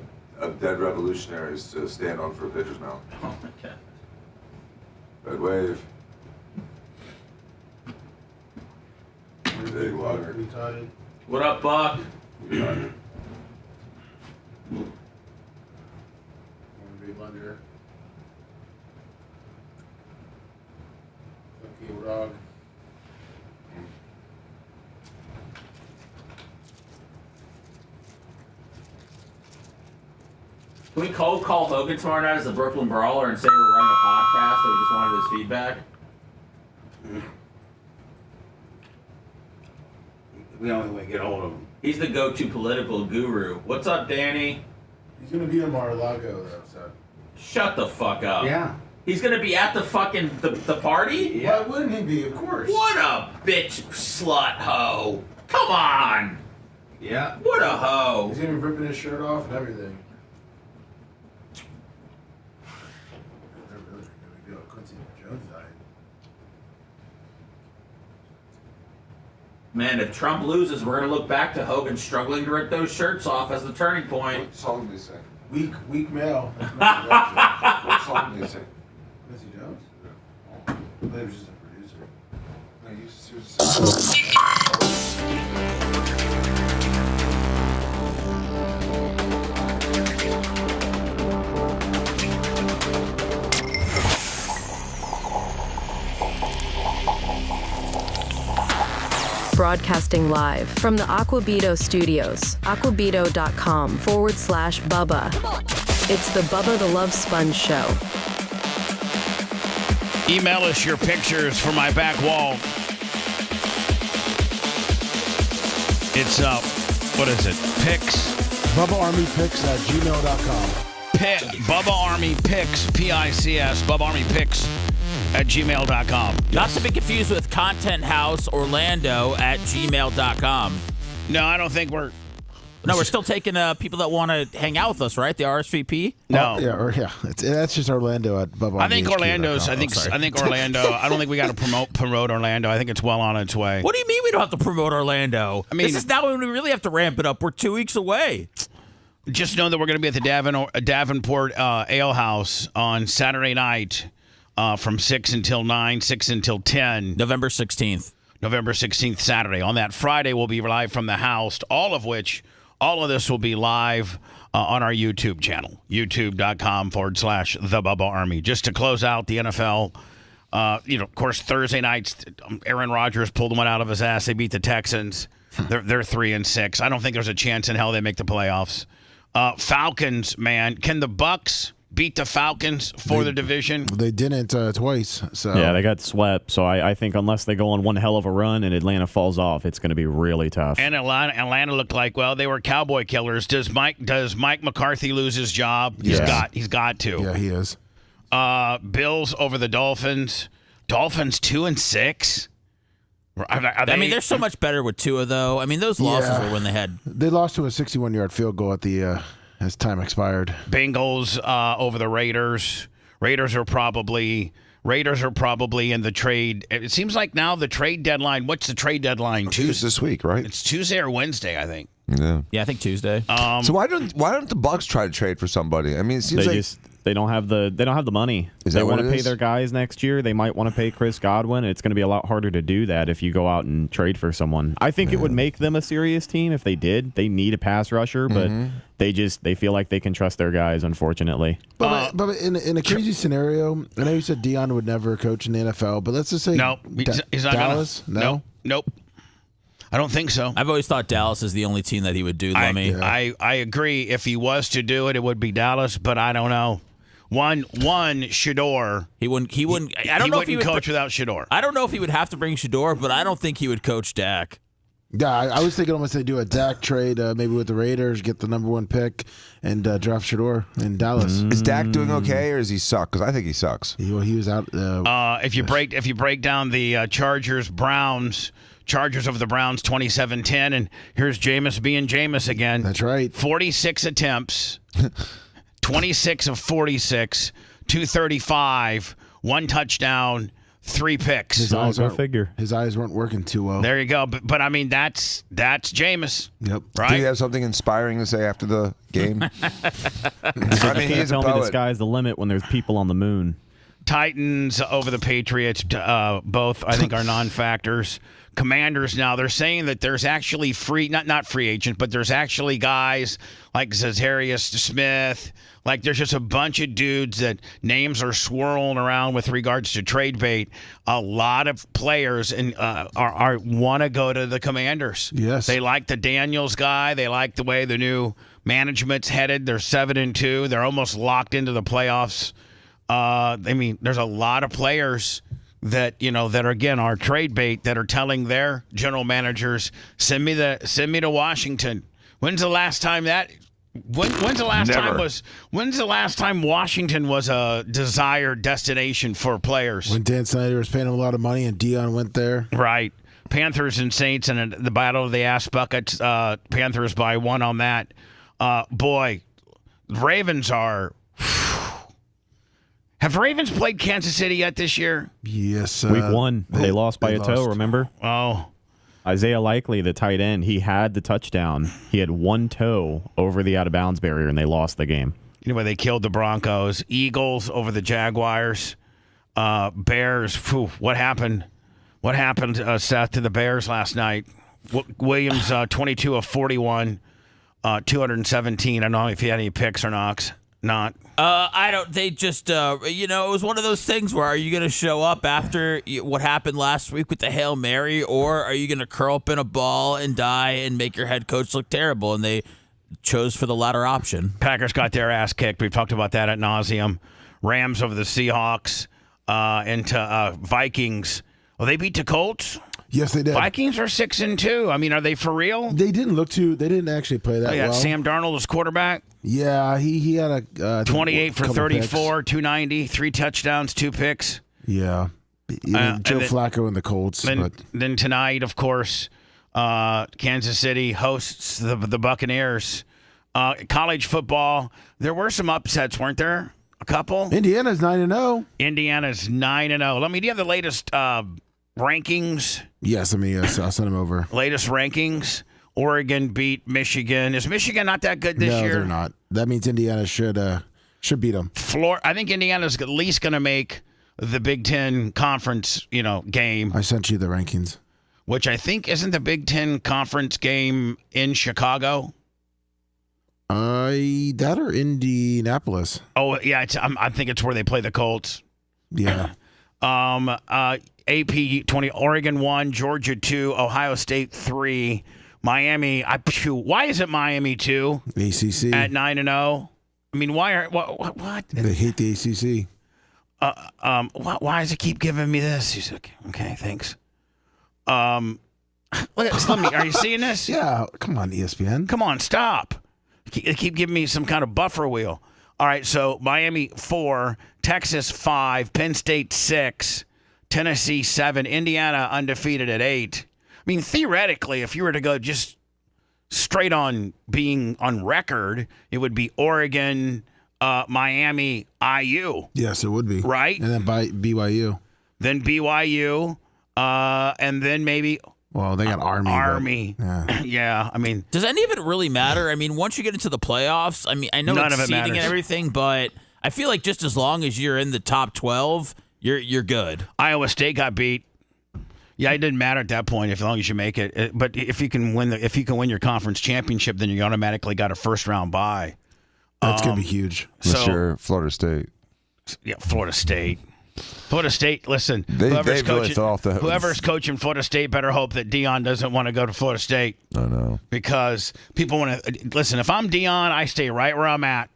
Speaker 9: dead revolutionaries to stand on for a pitcher's mound.
Speaker 5: Oh my god.
Speaker 9: Red wave. Big water.
Speaker 5: What up, Buck?
Speaker 8: Big blender. Funky dog.
Speaker 5: Can we cold call Hogan tomorrow night as the Brooklyn Brawler and say we're running a podcast and we just wanted his feedback?
Speaker 4: We only way to get hold of him.
Speaker 5: He's the go-to political guru. What's up, Danny?
Speaker 8: He's gonna be in Mar-a-Lago though, so.
Speaker 5: Shut the fuck up.
Speaker 4: Yeah.
Speaker 5: He's gonna be at the fucking the party?
Speaker 8: Yeah. Why wouldn't he be? Of course.
Speaker 5: What a bitch slut hoe. Come on.
Speaker 4: Yeah.
Speaker 5: What a hoe.
Speaker 8: He's gonna be ripping his shirt off and everything. They're really gonna go. Quincy Jones died.
Speaker 5: Man, if Trump loses, we're gonna look back to Hogan struggling to rip those shirts off as the turning point.
Speaker 9: What song do you sing?
Speaker 8: Weak male.
Speaker 9: What song do you sing?
Speaker 8: Quincy Jones? Yeah. Maybe he was just a producer.
Speaker 9: No, he was
Speaker 13: Broadcasting live from the Aquabito studios, aquabito.com/Bubba. It's the Bubba the Love Sponge Show.
Speaker 4: Email us your pictures for my back wall. It's what is it? Picks.
Speaker 8: BubbaArmyPicks@gmail.com.
Speaker 4: Bubba Army Picks, P-I-C-S, Bubba Army Picks @gmail.com.
Speaker 5: Not to be confused with Content House Orlando @gmail.com.
Speaker 4: No, I don't think we're.
Speaker 5: No, we're still taking people that want to hang out with us, right? The RSVP.
Speaker 4: No,
Speaker 8: That's just Orlando at Bubba.
Speaker 4: I think Orlando's. I think Orlando. I don't think we got to promote Orlando. I think it's well on its way.
Speaker 5: What do you mean we don't have to promote Orlando?
Speaker 4: I mean,
Speaker 5: this is now when we really have to ramp it up. We're 2 weeks away.
Speaker 4: Just know that we're going to be at the Davenport Ale House on Saturday night from 6 until 9, 6 until 10.
Speaker 5: November 16th.
Speaker 4: November 16th, Saturday. On that Friday, we'll be live from the house, all of this will be live on our YouTube channel, youtube.com/The Bubba Army. Just to close out the NFL, of course, Thursday nights, Aaron Rodgers pulled one out of his ass. They beat the Texans. They're 3-6. I don't think there's a chance in hell they make the playoffs. Falcons, man. Can the Bucks beat the Falcons for the division?
Speaker 8: They didn't twice. So
Speaker 10: yeah, they got swept. So I think unless they go on one hell of a run and Atlanta falls off, it's going to be really tough.
Speaker 4: And Atlanta looked like, well, they were cowboy killers. Does Mike McCarthy lose his job?
Speaker 8: Yeah.
Speaker 4: He's got to.
Speaker 8: Yeah, he is.
Speaker 4: Bills over the Dolphins. Dolphins 2-6.
Speaker 5: I mean, they're so much better with Tua, though. I mean, those losses were when they had.
Speaker 8: They lost to a 61-yard field goal at the as time expired.
Speaker 4: Bengals over the Raiders. Raiders are probably in the trade. It seems like now the trade deadline. What's the trade deadline?
Speaker 9: Tuesday this week, right?
Speaker 4: It's Tuesday or Wednesday, I think.
Speaker 5: Yeah, I think Tuesday.
Speaker 9: So why don't the Bucks try to trade for somebody? I mean, it seems
Speaker 10: they don't have the money.
Speaker 9: Is
Speaker 10: they
Speaker 9: that
Speaker 10: want
Speaker 9: what
Speaker 10: to
Speaker 9: it
Speaker 10: pay
Speaker 9: is?
Speaker 10: their guys next year. They might want to pay Chris Godwin. It's going to be a lot harder to do that if you go out and trade for someone. I think it would make them a serious team if they did. They need a pass rusher, but they feel like they can trust their guys, unfortunately.
Speaker 8: But in a crazy scenario, I know you said Dion would never coach in the NFL, but let's just say
Speaker 4: no, he's not
Speaker 8: Dallas.
Speaker 4: Gonna, nope. I don't think so.
Speaker 5: I've always thought Dallas is the only team that he would do.
Speaker 4: I agree. If he was to do it, it would be Dallas, but I don't know. One Shador.
Speaker 5: He wouldn't. I don't know if he would
Speaker 4: coach without Shador.
Speaker 5: I don't know if he would have to bring Shador, but I don't think he would coach Dak.
Speaker 8: Yeah, I was thinking almost they do a Dak trade, maybe with the Raiders, get the number 1 pick, and draft Shador in Dallas.
Speaker 9: Is Dak doing okay, or does he suck? Because I think he sucks.
Speaker 8: He was out.
Speaker 4: If you break down the Chargers over the Browns 27-10, and here's Jameis being Jameis again.
Speaker 8: That's right.
Speaker 4: 46 attempts, 26 of 46, 235, 1 touchdown, 3 picks.
Speaker 8: His eyes
Speaker 10: weren't
Speaker 8: working too well.
Speaker 4: There you go. But I mean, that's Jameis.
Speaker 8: Yep.
Speaker 4: Right?
Speaker 9: Do you have something inspiring to say after the game? I mean, he's a
Speaker 10: tell me the
Speaker 9: poet.
Speaker 10: sky's the limit when there's people on the moon.
Speaker 4: Titans over the Patriots, both I think are non-factors. Commanders now, they're saying that there's actually not free agents, but there's actually guys like Za'Darius Smith. Like there's just a bunch of dudes that names are swirling around with regards to trade bait. A lot of players want to go to the Commanders.
Speaker 8: Yes,
Speaker 4: they like the Daniels guy. They like the way the new management's headed. They're 7-2. They're almost locked into the playoffs. I mean, there's a lot of players that that are again our trade bait that are telling their general managers, send me to Washington. When's the last time Washington was a desired destination for players?
Speaker 8: When Dan Snyder was paying him a lot of money and Dion went there.
Speaker 4: Right. Panthers and Saints and the battle of the ass buckets. Panthers by 1 on that. Boy, Ravens are. Have Ravens played Kansas City yet this year?
Speaker 8: Yes.
Speaker 10: Week 1, they lost by a toe, remember?
Speaker 4: Oh.
Speaker 10: Isaiah Likely, the tight end, he had the touchdown. He had 1 toe over the out-of-bounds barrier, and they lost the game.
Speaker 4: Anyway, they killed the Broncos. Eagles over the Jaguars. Bears, what happened? What happened, Seth, to the Bears last night? Williams, 22 of 41, 217. I don't know if he had any picks or not.
Speaker 5: I don't. They just, it was one of those things where are you going to show up after what happened last week with the Hail Mary, or are you going to curl up in a ball and die and make your head coach look terrible? And they chose for the latter option.
Speaker 4: Packers got their ass kicked. We've talked about that ad nauseum. Rams over the Seahawks into Vikings. Well, they beat the Colts.
Speaker 8: Yes, they did.
Speaker 4: Vikings are 6-2. I mean, are they for real?
Speaker 8: They didn't look too. They didn't actually play that well.
Speaker 4: Sam Darnold was quarterback.
Speaker 8: Yeah, he had a
Speaker 4: 28 for 34, 290, 3 touchdowns, 2 picks.
Speaker 8: Yeah. Joe Flacco and the Colts.
Speaker 4: Then tonight, of course, Kansas City hosts the Buccaneers. College football, there were some upsets, weren't there? A couple?
Speaker 8: Indiana's 9-0.
Speaker 4: Indiana's 9-0. Do you have the latest rankings?
Speaker 8: Yes, I'll send them over.
Speaker 4: Latest rankings. Oregon beat Michigan. Is Michigan not that good this year?
Speaker 8: No, they're not. That means Indiana should beat them.
Speaker 4: I think Indiana's at least going to make the Big Ten conference, game.
Speaker 8: I sent you the rankings.
Speaker 4: Which I think isn't the Big Ten conference game in Chicago.
Speaker 8: That or Indianapolis.
Speaker 4: Oh yeah, I think it's where they play the Colts.
Speaker 8: Yeah.
Speaker 4: AP 20. Oregon 1, Georgia 2, Ohio State 3, Miami. Why is it Miami 2?
Speaker 8: ACC
Speaker 4: at 9-0. I mean, why? What?
Speaker 8: They hate the ACC.
Speaker 4: Why does it keep giving me this? He's like, okay, thanks. Look at Slimmy. Are you seeing this?
Speaker 8: Yeah. Come on, ESPN.
Speaker 4: Come on, stop. They keep giving me some kind of buffer wheel. All right, so Miami 4, Texas 5, Penn State 6, Tennessee 7, Indiana undefeated at 8. I mean, theoretically, if you were to go just straight on being on record, it would be Oregon, Miami, IU.
Speaker 8: Yes, it would be.
Speaker 4: Right?
Speaker 8: And then BYU.
Speaker 4: Then BYU, and then maybe...
Speaker 8: Well, they got Army.
Speaker 4: Yeah, I mean...
Speaker 5: Does any of it really matter? I mean, once you get into the playoffs, I know it's seeding and everything, but I feel like just as long as you're in the top 12, you're good.
Speaker 4: Iowa State got beat. Yeah, it didn't matter at that point as long as you make it. But if you can win your conference championship, then you automatically got a first round bye.
Speaker 8: That's gonna be huge.
Speaker 9: Sure, Florida State.
Speaker 4: Yeah, Florida State. Florida State, listen,
Speaker 9: whoever's
Speaker 4: coaching Florida State better hope that Dion doesn't want to go to Florida State.
Speaker 9: I know.
Speaker 4: Because people want to listen, if I'm Dion, I stay right where I'm at.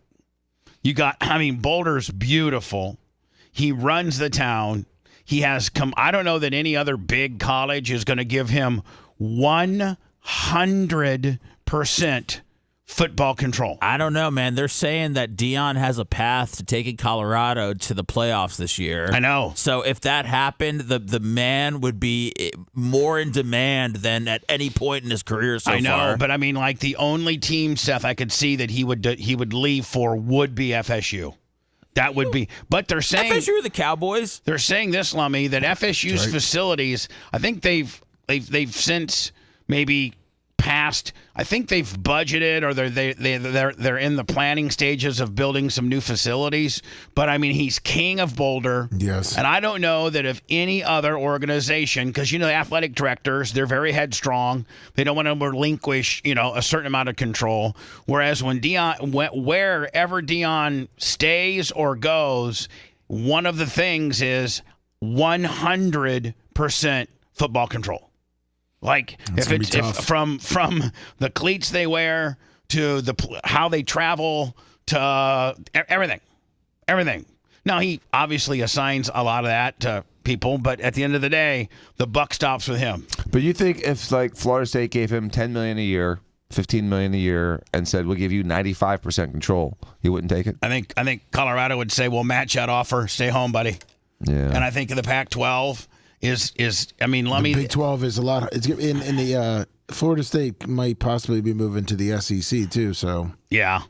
Speaker 4: Boulder's beautiful. He runs the town. He has I don't know that any other big college is going to give him 100% football control.
Speaker 5: I don't know, man. They're saying that Dion has a path to taking Colorado to the playoffs this year.
Speaker 4: I know.
Speaker 5: So if that happened, the man would be more in demand than at any point in his career so far.
Speaker 4: I know, but the only team, Seth, I could see that he would leave for would be FSU. That would be, but they're saying
Speaker 5: FSU or the Cowboys.
Speaker 4: They're saying this, Lummy, that FSU's facilities. I think they've since maybe passed. I think they've budgeted or they're in the planning stages of building some new facilities. But he's king of Boulder.
Speaker 8: Yes,
Speaker 4: and I don't know that if any other organization, because the athletic directors, they're very headstrong. They don't want to relinquish a certain amount of control. Whereas when wherever Dion stays or goes, one of the things is 100% football control. If from the cleats they wear to how they travel to everything. Now he obviously assigns a lot of that to people, but at the end of the day, the buck stops with him.
Speaker 9: But you think if Florida State gave him $10 million a year, $15 million a year, and said we'll give you 95% control, he wouldn't take it?
Speaker 4: I think Colorado would say we'll match that offer. Stay home, buddy.
Speaker 9: Yeah.
Speaker 4: And I think the Pac-12. The
Speaker 8: Big 12 is a lot. It's in the Florida State might possibly be moving to the SEC too. So
Speaker 4: yeah.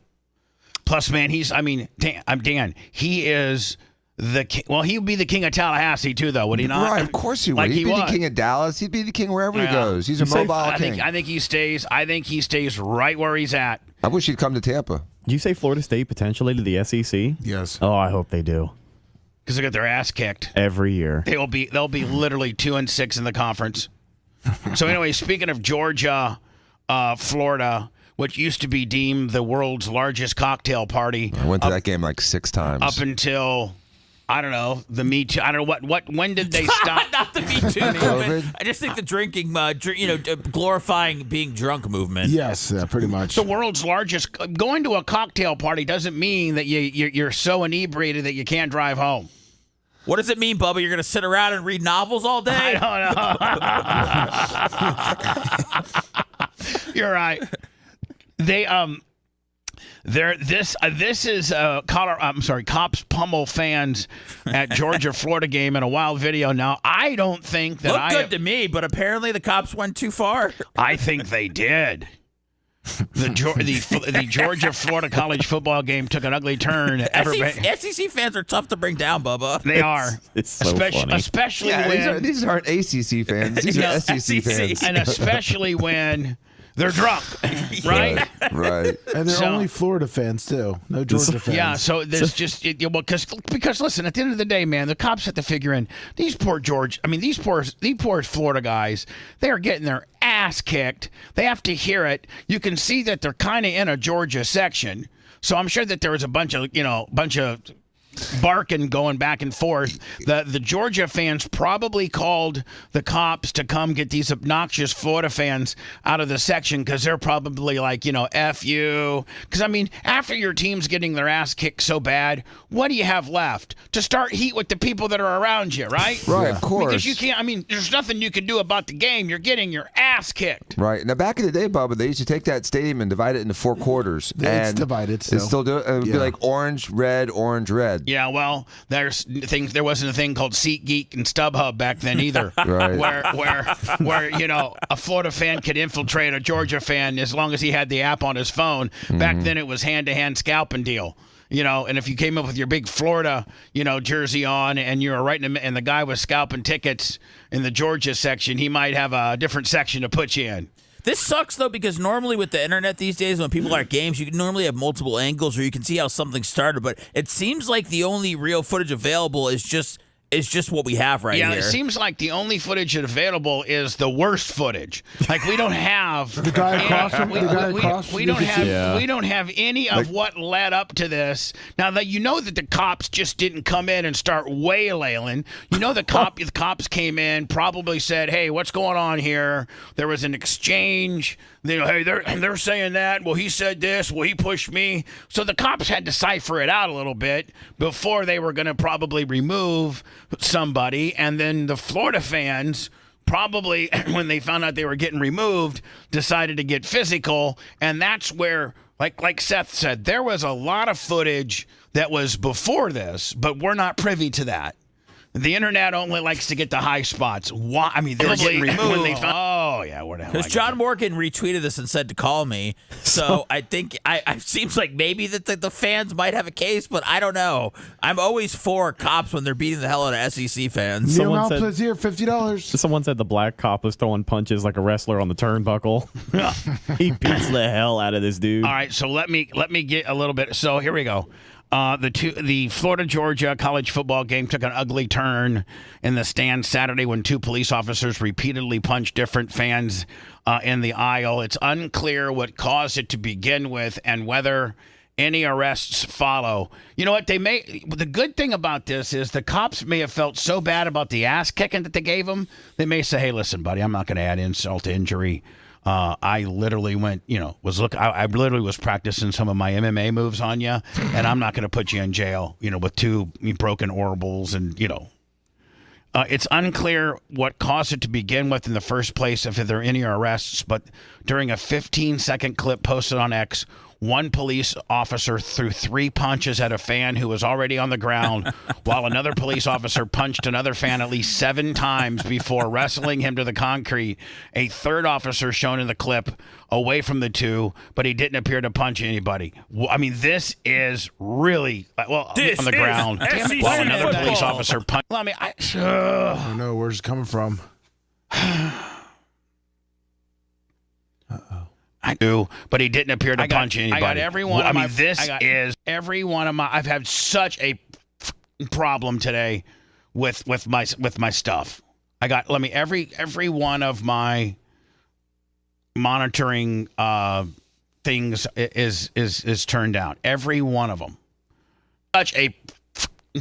Speaker 4: Plus, man, Dan. He is the king. Well, he would be the king of Tallahassee too, though, would he not?
Speaker 9: Right, of course he would. He'd be the king of Dallas. He'd be the king wherever he goes. He's a mobile king.
Speaker 4: I think he stays. I think he stays right where he's at.
Speaker 9: I wish he'd come to Tampa.
Speaker 10: Did you say Florida State potentially to the SEC?
Speaker 8: Yes.
Speaker 10: Oh, I hope they do.
Speaker 4: Because they get their ass kicked
Speaker 10: every year.
Speaker 4: They'll be literally 2-6 in the conference. So anyway, speaking of Georgia, Florida, which used to be deemed the world's largest cocktail party,
Speaker 9: I went to that game 6 times.
Speaker 4: Up until I don't know the Me Too. I don't know what. When did they stop?
Speaker 5: Not the Me Too movement. I just think the drinking, glorifying being drunk movement.
Speaker 8: Yes, pretty much.
Speaker 4: The world's largest. Going to a cocktail party doesn't mean that you're so inebriated that you can't drive home.
Speaker 5: What does it mean, Bubba? You're going to sit around and read novels all day?
Speaker 4: I don't know. You're right. They this is cops pummel fans at Georgia Florida game in a wild video. Now I don't think that
Speaker 5: Looked good to me, but apparently the cops went too far.
Speaker 4: I think they did. The Georgia Florida college football game took an ugly turn.
Speaker 5: SEC fans are tough to bring down, Bubba.
Speaker 4: They are.
Speaker 10: It's so funny.
Speaker 4: Especially when
Speaker 9: these aren't ACC fans. These are SEC fans.
Speaker 4: And especially when they're drunk, right?
Speaker 9: Right.
Speaker 8: And they're only Florida fans, too. No Georgia fans.
Speaker 4: Yeah, so there's because listen, at the end of the day, man, the cops have to figure in these poor Florida guys, they are getting their ass kicked. They have to hear it. You can see that they're kind of in a Georgia section. So I'm sure that there was a bunch of barking going back and forth. The Georgia fans probably called the cops to come get these obnoxious Florida fans out of the section because they're probably like, F you. Because, I mean, after your team's getting their ass kicked so bad, what do you have left? To start heat with the people that are around you, right?
Speaker 9: Right, of course.
Speaker 4: Because you can't, there's nothing you can do about the game. You're getting your ass kicked.
Speaker 9: Right. Now, back in the day, Bubba, they used to take that stadium and divide it into 4 quarters.
Speaker 8: It's divided still.
Speaker 9: It's still doing it. It would be like orange, red, orange, red.
Speaker 4: Yeah, well, there wasn't a thing called SeatGeek and StubHub back then either.
Speaker 9: Right.
Speaker 4: Where a Florida fan could infiltrate a Georgia fan as long as he had the app on his phone. Back then it was hand-to-hand scalping deal. And if you came up with your big Florida, jersey on and you were right and the guy was scalping tickets in the Georgia section, he might have a different section to put you in.
Speaker 5: This sucks, though, because normally with the internet these days, when people are at games, you can normally have multiple angles or you can see how something started. But it seems like the only real footage available is just what we have right here.
Speaker 4: Yeah, it seems like the only footage available is the worst footage. Like we don't have
Speaker 8: the guy across from
Speaker 4: we don't have any of what led up to this. Now that that the cops just didn't come in and start waylaying. The cops came in, probably said, "Hey, what's going on here?" There was an exchange. Hey, they're saying that. Well, he said this. Well, he pushed me. So the cops had to cipher it out a little bit before they were going to probably remove somebody. And then the Florida fans probably, when they found out they were getting removed, decided to get physical. And that's where, like Seth said, there was a lot of footage that was before this, but we're not privy to that. The internet only likes to get the high spots. Why? I mean, they were getting removed. When they found, where the hell?
Speaker 5: Because John Morgan retweeted this and said to call me. So I think it seems like maybe that the fans might have a case, but I don't know. I'm always for cops when they're beating the hell out of SEC fans.
Speaker 8: Neil Malpla's here, $50.
Speaker 10: Someone said the black cop was throwing punches like a wrestler on the turnbuckle. He beats the hell out of this dude.
Speaker 4: All right, so let me get a little bit. So here we go. The Florida-Georgia college football game took an ugly turn in the stands Saturday when 2 police officers repeatedly punched different fans in the aisle. It's unclear what caused it to begin with and whether any arrests follow. You know what? The good thing about this is the cops may have felt so bad about the ass kicking that they gave them. They may say, "Hey, listen, buddy, I'm not going to add insult to injury. I literally went, I literally was practicing some of my MMA moves on you, and I'm not going to put you in jail, with 2 broken orbals and, It's unclear what caused it to begin with in the first place, if there are any arrests, but during a 15-second clip posted on X, one police officer threw 3 punches at a fan who was already on the ground, while another police officer punched another fan at least 7 times before wrestling him to the concrete. A third officer shown in the clip away from the 2, but he didn't appear to punch anybody. I mean, this is really on the ground. While another police officer punched. Well, I
Speaker 8: don't know where's it coming from.
Speaker 4: I do, but he didn't appear to punch anybody. I got every one of my. Every one of my. I've had such a problem today with my stuff. I got. Every one of my monitoring things is turned down. Every one of them. Such a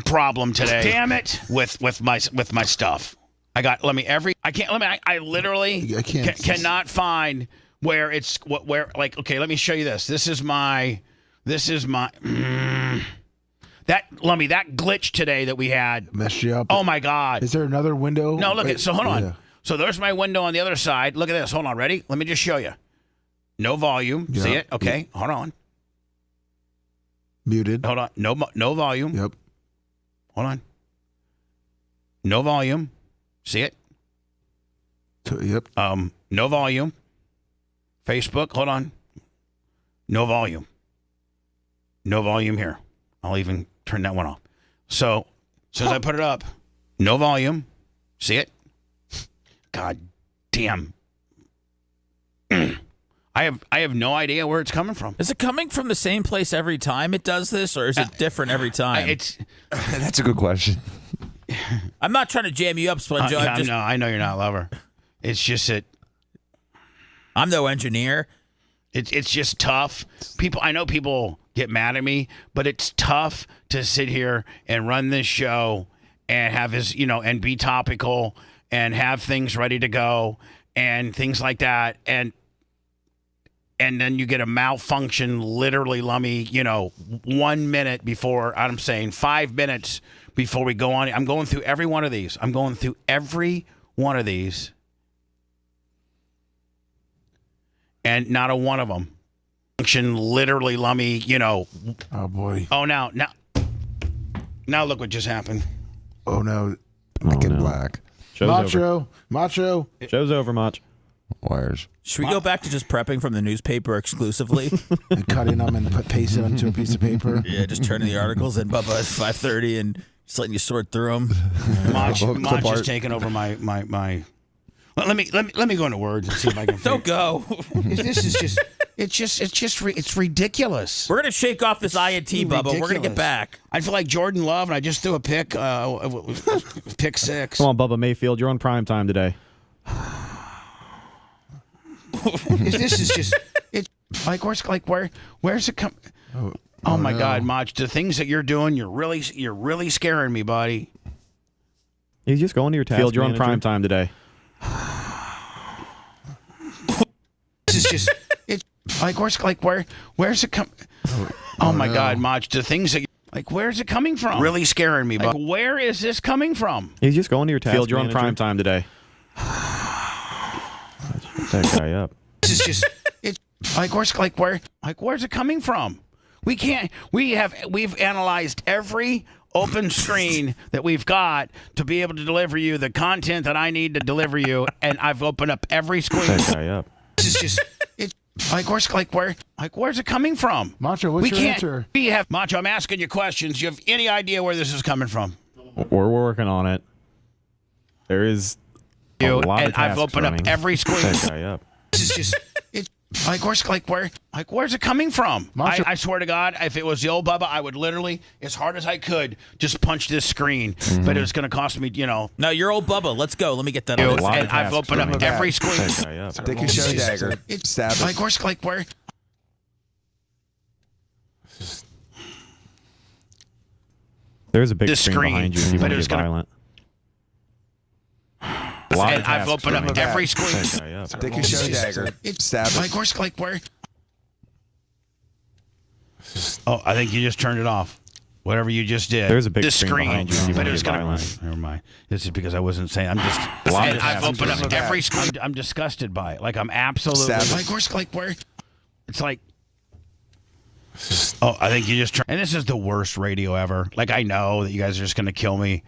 Speaker 4: problem today. Damn it! With my stuff. I got. I literally cannot find. Where it's okay, let me show you this. This is my that glitch today that we had
Speaker 8: messed you up.
Speaker 4: Oh my God!
Speaker 8: Is there another window?
Speaker 4: No, look at. So hold on.
Speaker 8: Yeah.
Speaker 4: So there's my window on the other side. Look at this. Hold on. Ready? Let me just show you. No volume.
Speaker 8: Yeah.
Speaker 4: See it? Okay. Hold on.
Speaker 8: Muted.
Speaker 4: Hold on. No volume.
Speaker 8: Yep.
Speaker 4: Hold on. No volume. See it?
Speaker 8: Yep.
Speaker 4: No volume. Facebook. Hold on. No volume. No volume here. I'll even turn that one off. So, as soon as I put it up, no volume. See it? God damn. I have no idea where it's coming from.
Speaker 5: Is it coming from the same place every time it does this, or is it different every time?
Speaker 9: That's a good question.
Speaker 5: I'm not trying to jam you up, Sponge.
Speaker 4: No, I know you're not a lover. It's just that
Speaker 5: I'm no engineer.
Speaker 4: It's just tough. I know people get mad at me, but it's tough to sit here and run this show and have and be topical and have things ready to go and things like that. And then you get a malfunction literally, Lummy, 1 minute before, I'm saying 5 minutes before we go on. I'm going through every one of these. And not a one of them. Function literally, Lummy,
Speaker 8: Oh, boy.
Speaker 4: Oh, now look what just happened.
Speaker 8: Oh, no.
Speaker 9: Black.
Speaker 10: Show's
Speaker 8: Macho.
Speaker 10: Show's over, Mach.
Speaker 9: Wires.
Speaker 5: Should we go back to just prepping from the newspaper exclusively?
Speaker 8: And cutting them and paste it onto a piece of paper.
Speaker 5: Yeah, just turning the articles in Bubba at 5:30 and just letting you sort through them.
Speaker 4: Mach is taking over my. Let me go into words and see if I can.
Speaker 5: Don't go.
Speaker 4: This is just. It's ridiculous.
Speaker 5: We're gonna shake off this INT, Bubba. We're gonna get back.
Speaker 4: I feel like Jordan Love, and I just threw a pick, pick 6.
Speaker 10: Come on, Bubba Mayfield. You're on prime time today.
Speaker 4: This is just. It's where's it come? Oh my God, Mach! The things that you're doing, you're really scaring me, buddy.
Speaker 10: You just go into your task
Speaker 4: Field, you're
Speaker 10: manager.
Speaker 4: on
Speaker 10: prime time today.
Speaker 4: This is just. Where's it come? Oh my God, Mach! The things that where's it coming from? Really scaring me, but where is this coming from?
Speaker 10: You just go into your task Field, you're on manager.
Speaker 4: prime
Speaker 10: time today. That guy up.
Speaker 4: This is just. It's where's it coming from? We've analyzed every open screen that we've got to be able to deliver you the content that I need to deliver you, and I've opened up every screen.
Speaker 10: That guy up.
Speaker 4: This is just. It's where's it coming from?
Speaker 8: Macho, what's your answer?
Speaker 4: Macho, I'm asking you questions. Do you have any idea where this is coming from?
Speaker 10: We're working on it. There is a lot of
Speaker 4: and I've
Speaker 10: tasks
Speaker 4: opened
Speaker 10: running.
Speaker 4: up every screen.
Speaker 10: That guy up.
Speaker 4: This is just. It's where's it coming from? I swear to God, if it was the old Bubba, I would literally, as hard as I could, just punch this screen. But it was going to cost me,
Speaker 5: No, you're old Bubba. Let's go. Let me get that
Speaker 10: A
Speaker 5: on.
Speaker 10: lot
Speaker 4: And
Speaker 10: of
Speaker 4: I've
Speaker 10: tasks
Speaker 4: opened up
Speaker 10: running.
Speaker 4: every screen.
Speaker 10: That guy up.
Speaker 9: Take your show dagger.
Speaker 4: It's
Speaker 9: Stab it.
Speaker 4: where.
Speaker 10: There's a big
Speaker 4: This
Speaker 10: screen
Speaker 4: screen,
Speaker 10: behind you if you
Speaker 4: but
Speaker 10: want
Speaker 4: it
Speaker 10: to
Speaker 4: was
Speaker 10: get
Speaker 4: gonna-
Speaker 10: violent. A lot
Speaker 4: And
Speaker 10: of
Speaker 4: I've
Speaker 10: tasks
Speaker 4: opened up
Speaker 10: running.
Speaker 4: every screen.
Speaker 10: That guy up.
Speaker 9: Take your show dagger.
Speaker 4: It's
Speaker 9: Stab it.
Speaker 4: where. Oh, I think you just turned it off. Whatever you just did.
Speaker 10: There's a big
Speaker 4: this
Speaker 10: screen behind you if you
Speaker 4: but
Speaker 10: want
Speaker 4: it
Speaker 10: to
Speaker 4: was
Speaker 10: get
Speaker 4: gonna.
Speaker 10: violent.
Speaker 4: Never mind. This is because I wasn't saying. I'm just.
Speaker 10: A lot
Speaker 4: And
Speaker 10: of
Speaker 4: I've
Speaker 10: tasks
Speaker 4: opened up
Speaker 10: running.
Speaker 4: every screen. I'm disgusted by it. Like I'm absolutely.
Speaker 9: Stab it.
Speaker 4: where. It's like. Oh, I think you just turned. And this is the worst radio ever. Like I know that you guys are just gonna kill me.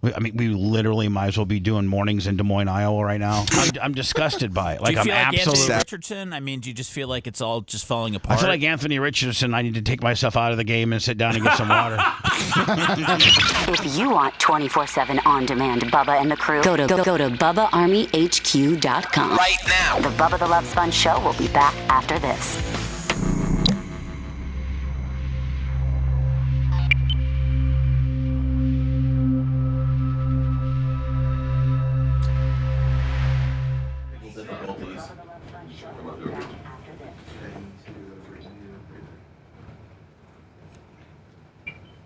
Speaker 4: I mean, we literally might as well be doing mornings in Des Moines, Iowa right now. I'm disgusted by it. Like,
Speaker 5: do you
Speaker 4: I'm
Speaker 5: feel like
Speaker 4: absolutely.
Speaker 5: Anthony Richardson? I mean, do you just feel like it's all just falling apart?
Speaker 4: I feel like Anthony Richardson. I need to take myself out of the game and sit down and get some water.
Speaker 11: If you want 24/7 on-demand Bubba and the crew, go to BubbaArmyHQ.com.
Speaker 12: Right now.
Speaker 11: The Bubba the Love Sponge show will be back after this.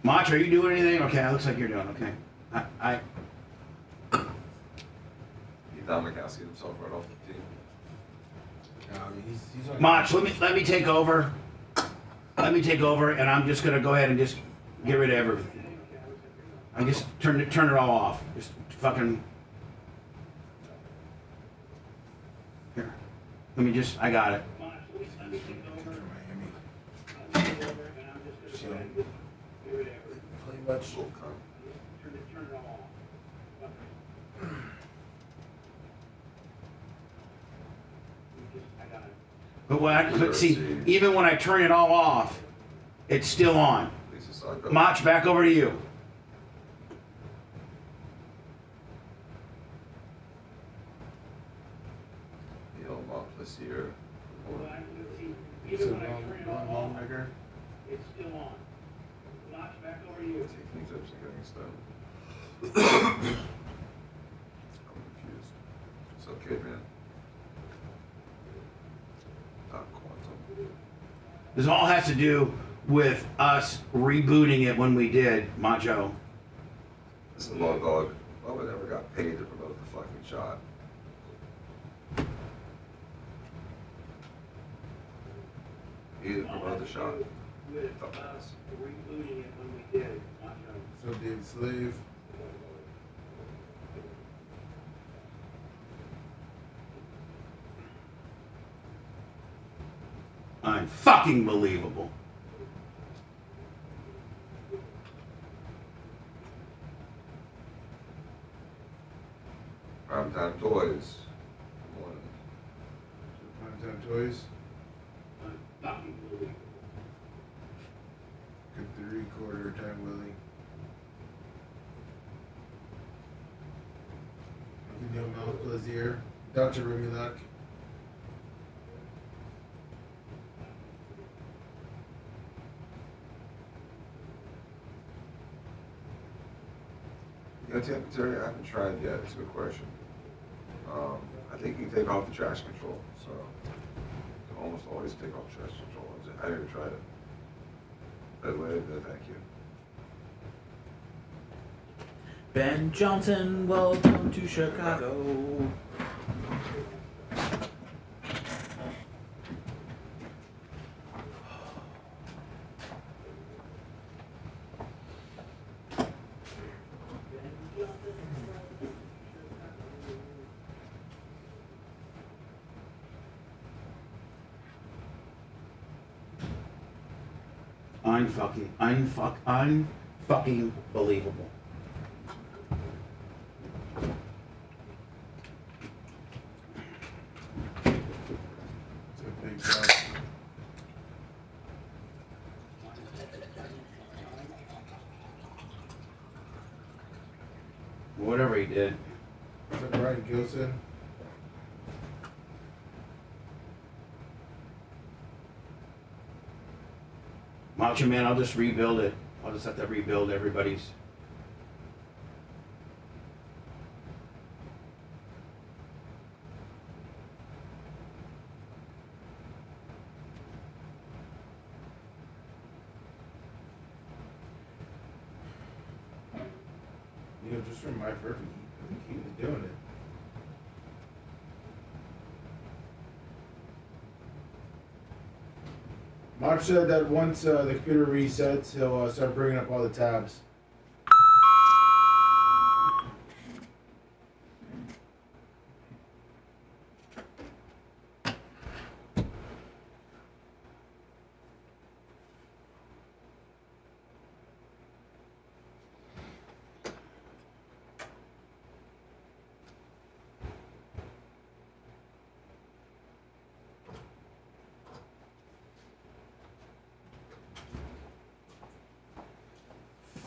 Speaker 4: Mach, are you doing anything? Okay, it looks like you're doing okay.
Speaker 14: Don McCaskey himself right off the team.
Speaker 4: Mach, let me take over. Let me take over, and I'm just gonna go ahead and just Get rid of everything. I just turn it all off. Just fucking. Here. Let me just. I got it.
Speaker 8: Pretty much.
Speaker 4: But see, even when I turn it all off, it's still on. Mach, back over to you.
Speaker 14: This year.
Speaker 8: It's still on.
Speaker 14: Mach, back over to you. Take things up to getting stuff. I'm confused. It's okay, man.
Speaker 4: This all has to do with us rebooting it when we did, Macho.
Speaker 14: Listen, Law Dog, Bubba never got paid to promote the fucking shot. He didn't promote the shot. Dumbass.
Speaker 4: Rebooting it when we did, Macho.
Speaker 8: So David Slave.
Speaker 4: Unfucking believable.
Speaker 14: Primetime Toys.
Speaker 8: Primetime Toys.
Speaker 4: Unfucking believable.
Speaker 8: Good 3/4 time Willie. Neil Mount Blazier. Dr. Remy Luck.
Speaker 14: You know, Temperature, I haven't tried yet. It's a good question. I think you can take off the traction control. So you can almost always take off traction control. I never tried it. By the way, thank you.
Speaker 5: Ben Johnson, welcome to Chicago.
Speaker 4: Unfucking believable.
Speaker 8: It's a big job.
Speaker 4: Whatever he did.
Speaker 8: Is that Brian Gilson?
Speaker 4: Macho Man, I'll just rebuild it. I'll just have to rebuild everybody's.
Speaker 8: You know, just from my first, I think he was doing it. Mark said that once the computer resets, he'll start bringing up all the tabs.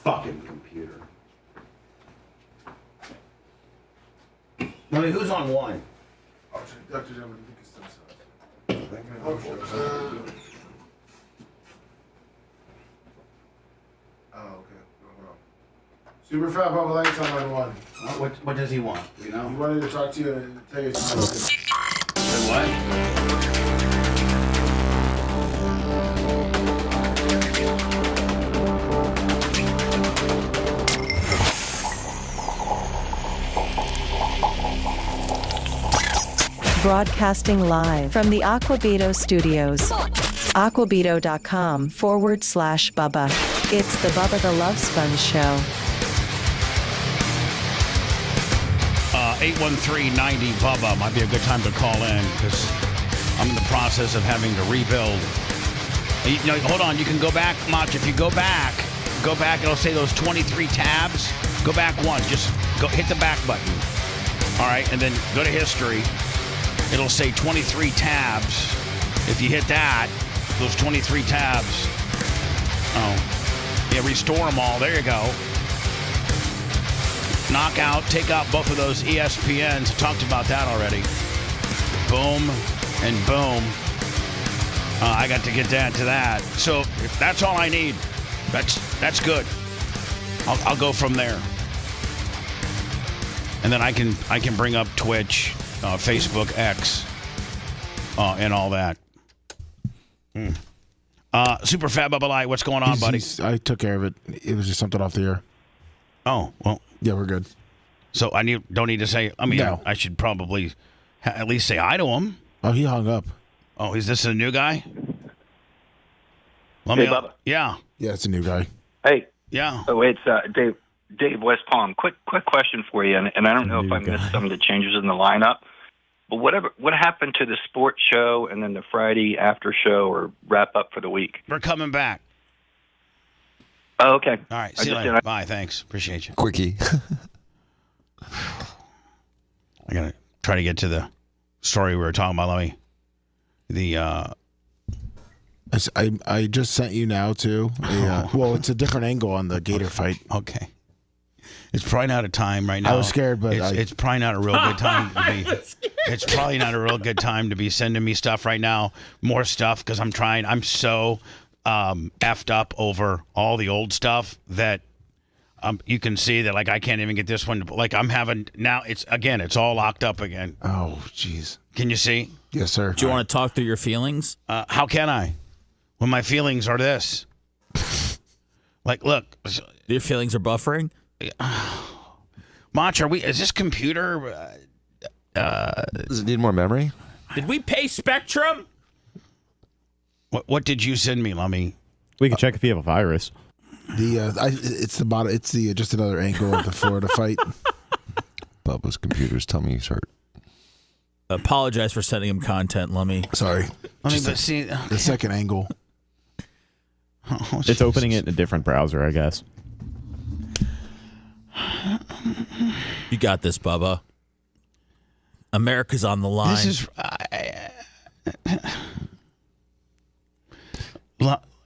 Speaker 4: Fucking computer. I mean, who's on one?
Speaker 8: Oh, Dr. Dominic Lucas. Oh, okay. Super Fat Bubba Lights on line one.
Speaker 4: What does he want? You know?
Speaker 8: He wanted to talk to you and tell you something.
Speaker 4: What?
Speaker 12: Broadcasting live from the Aquabito studios. Aquabito.com/Bubba. It's the Bubba the Love Sponge Show.
Speaker 4: 813-90-BUBBA might be a good time to call in because I'm in the process of having to rebuild. Hold on. You can go back, Mach. If you go back, it'll say those 23 tabs. Go back one. Just go hit the back button. All right, and then go to history. It'll say 23 tabs. If you hit that, those 23 tabs. Oh, yeah, restore them all. There you go. Knock out, take out both of those ESPNs. I talked about that already. Boom and boom. I got to get down to that. So if that's all I need, that's good. I'll go from there. And then I can bring up Twitch, Facebook, X, and all that. Super Fat Bubba Light, what's going on, buddy?
Speaker 8: I took care of it. It was just something off the air.
Speaker 4: Oh, well.
Speaker 8: Yeah, we're good.
Speaker 4: So I don't need to say,
Speaker 8: no.
Speaker 4: I should probably at least say hi to him.
Speaker 8: Oh, he hung up.
Speaker 4: Oh, is this a new guy?
Speaker 15: Hey, Bubba.
Speaker 4: Yeah.
Speaker 8: Yeah, it's a new guy.
Speaker 15: Hey.
Speaker 4: Yeah.
Speaker 15: Oh, it's Dave West Palm. Quick question for you, and I don't know if I missed some of the changes in the lineup, but what happened to the sports show and then the Friday after show or wrap up for the week?
Speaker 4: We're coming back.
Speaker 15: Oh, okay.
Speaker 4: All right. See you later. Bye. Thanks. Appreciate you.
Speaker 9: Quickie.
Speaker 4: I got to try to get to the story we were talking about.
Speaker 8: I just sent you now, too. Well, it's a different angle on the Gator fight.
Speaker 4: Okay. It's probably not a time right now.
Speaker 8: I was scared, but
Speaker 4: it's probably not a real good time to be. It's probably not a real good time to be sending me stuff right now. More stuff because I'm so effed up over all the old stuff that you can see that I can't even get this one. I'm having now. It's all locked up again.
Speaker 8: Oh, jeez.
Speaker 4: Can you see?
Speaker 8: Yes, sir.
Speaker 5: Do you want to talk through your feelings?
Speaker 4: How can I? When my feelings are this. Look.
Speaker 5: Your feelings are buffering?
Speaker 4: Mach, is this computer?
Speaker 9: Does it need more memory?
Speaker 5: Did we pay Spectrum?
Speaker 4: What did you send me, Lummy?
Speaker 10: We can check if you have a virus.
Speaker 8: It's just another angle of the Florida fight.
Speaker 9: Bubba's computer's tummy's hurt.
Speaker 5: Apologize for sending him content, Lummy.
Speaker 8: Sorry.
Speaker 4: See
Speaker 8: the second angle.
Speaker 4: Oh,
Speaker 10: it's opening it in a different browser, I guess.
Speaker 5: You got this, Bubba. America's on the line.
Speaker 4: This is.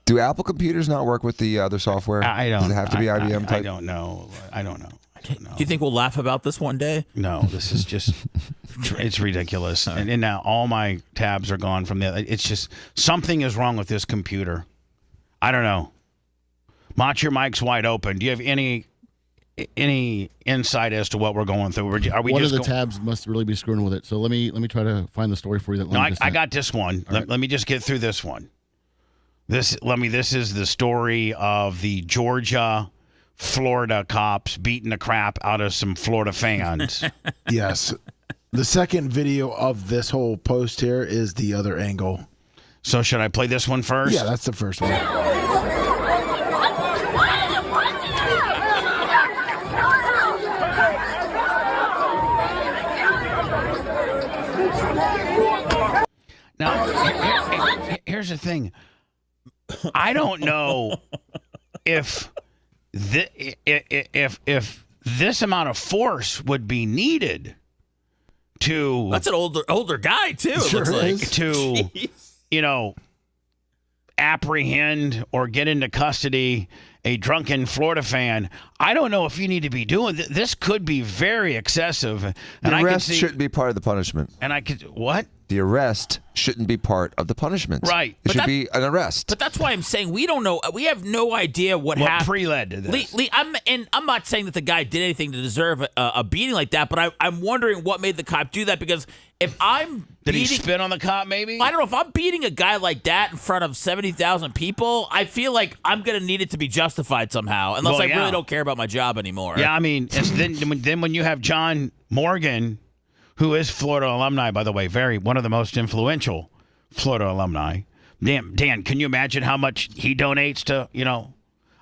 Speaker 9: Do Apple computers not work with the other software?
Speaker 4: I don't.
Speaker 9: Does it have to be IBM type?
Speaker 4: I don't know.
Speaker 5: Do you think we'll laugh about this one day?
Speaker 4: No, this is just. It's ridiculous. Right. And now all my tabs are gone from the. It's just something is wrong with this computer. I don't know. Mach, your mic's wide open. Do you have any insight as to what we're going through? Are we
Speaker 1: one
Speaker 4: just
Speaker 1: of the tabs must really be screwing with it. So let me try to find the story for you.
Speaker 4: I got this one. Let me just get through this one. This is the story of the Georgia, Florida cops beating the crap out of some Florida fans.
Speaker 8: Yes. The second video of this whole post here is the other angle.
Speaker 4: So should I play this one first?
Speaker 8: Yeah, that's the first one.
Speaker 4: Now, here's the thing. I don't know if this amount of force would be needed to.
Speaker 5: That's an older guy too. It
Speaker 8: sure
Speaker 5: looks like
Speaker 4: to, apprehend or get into custody a drunken Florida fan. I don't know if you need to be doing this. Could be very excessive. And
Speaker 9: the arrest shouldn't be part of the punishment.
Speaker 4: And I could what?
Speaker 9: The arrest shouldn't be part of the punishment.
Speaker 4: Right.
Speaker 9: It should be an arrest.
Speaker 5: But that's why I'm saying we don't know. We have no idea what happened.
Speaker 4: Pre-led to this.
Speaker 5: I'm not saying that the guy did anything to deserve a beating like that, but I'm wondering what made the cop do that, because if I'm
Speaker 4: Did he spit on the cop, maybe?
Speaker 5: I don't know. If I'm beating a guy like that in front of 70,000 people, I feel like I'm going to need it to be justified somehow, unless I really don't care about my job anymore.
Speaker 4: Yeah, I mean, then when you have John Morgan, who is Florida alumni, by the way, one of the most influential Florida alumni. Dan, can you imagine how much he donates to,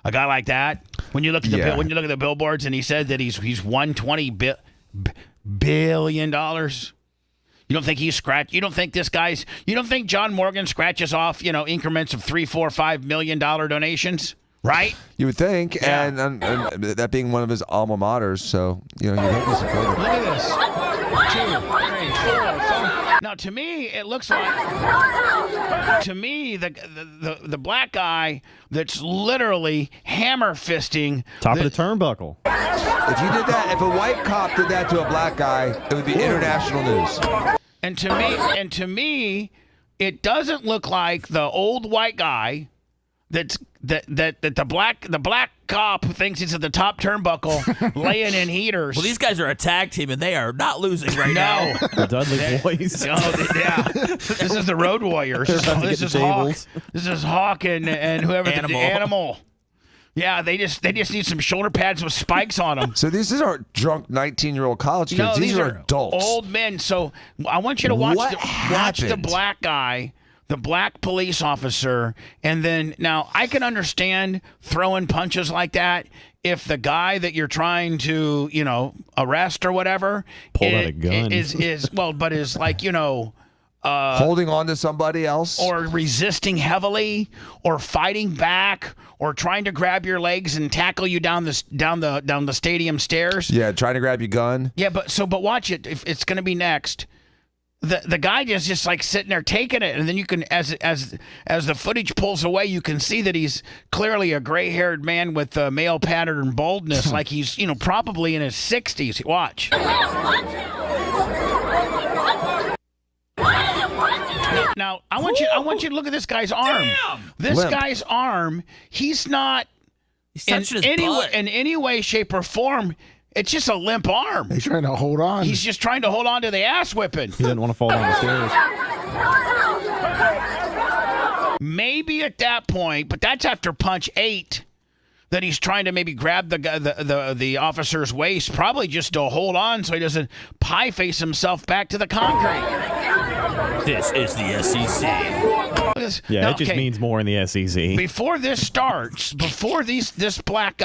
Speaker 4: A guy like that. When you look at the billboards, and he said that he's $120 billion. You don't think he's scratched? You don't think this guy's? You don't think John Morgan scratches off increments of $3, $4, $5 million donations? Right?
Speaker 9: You would think, and that being one of his alma maters, so you hope he's supported.
Speaker 4: Look at this. 2, 3, 4, 5. Now, to me, it looks like the black guy that's literally hammer fisting
Speaker 10: top of the turnbuckle.
Speaker 9: If you did that, if a white cop did that to a black guy, it would be international news.
Speaker 4: And to me, it doesn't look like the old white guy that the black cop thinks he's at the top turnbuckle laying in heaters.
Speaker 5: Well, these guys are a tag team, and they are not losing right now.
Speaker 10: The Dudley Boys.
Speaker 4: Yeah. This is the Road Warriors. This is Hawk. This is Hawk and whoever the animal. Yeah, they just need some shoulder pads with spikes on them.
Speaker 9: So these aren't drunk 19-year-old college kids. These are adults.
Speaker 4: Old men. So I want you to watch the black guy, the black police officer, and then now I can understand throwing punches like that if the guy that you're trying to, arrest or whatever
Speaker 10: pulled out a gun
Speaker 4: is like,
Speaker 9: holding on to somebody else,
Speaker 4: or resisting heavily, or fighting back, or trying to grab your legs and tackle you down the stadium stairs.
Speaker 9: Yeah, trying to grab your gun.
Speaker 4: Yeah, but watch it. If it's going to be next. The guy is just like sitting there taking it, and then you can, as the footage pulls away, you can see that he's clearly a gray-haired man with male pattern baldness, like he's probably in his 60s. Watch. Now I want you to look at this guy's arm.
Speaker 5: Damn!
Speaker 4: This guy's arm. He's not in any way, shape, or form. It's just a limp arm.
Speaker 8: He's trying to hold on.
Speaker 4: He's just trying to hold on to the ass whipping.
Speaker 10: He didn't want to fall down the stairs.
Speaker 4: Maybe at that point, but that's after punch 8, that he's trying to maybe grab the officer's waist, probably just to hold on so he doesn't pie face himself back to the concrete.
Speaker 5: This is the SEC.
Speaker 10: Yeah, it just means more in the SEC.
Speaker 4: Before this starts, this black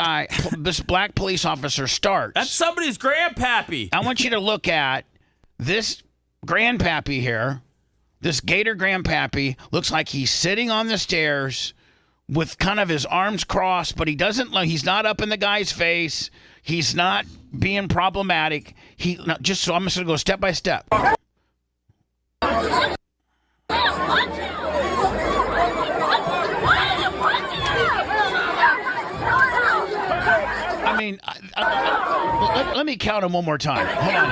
Speaker 4: police officer starts.
Speaker 5: That's somebody's grandpappy.
Speaker 4: I want you to look at this grandpappy here. This Gator grandpappy looks like he's sitting on the stairs with kind of his arms crossed, but he's not up in the guy's face. He's not being problematic. I'm just going to go step by step. I mean, let me count him one more time. Hold on.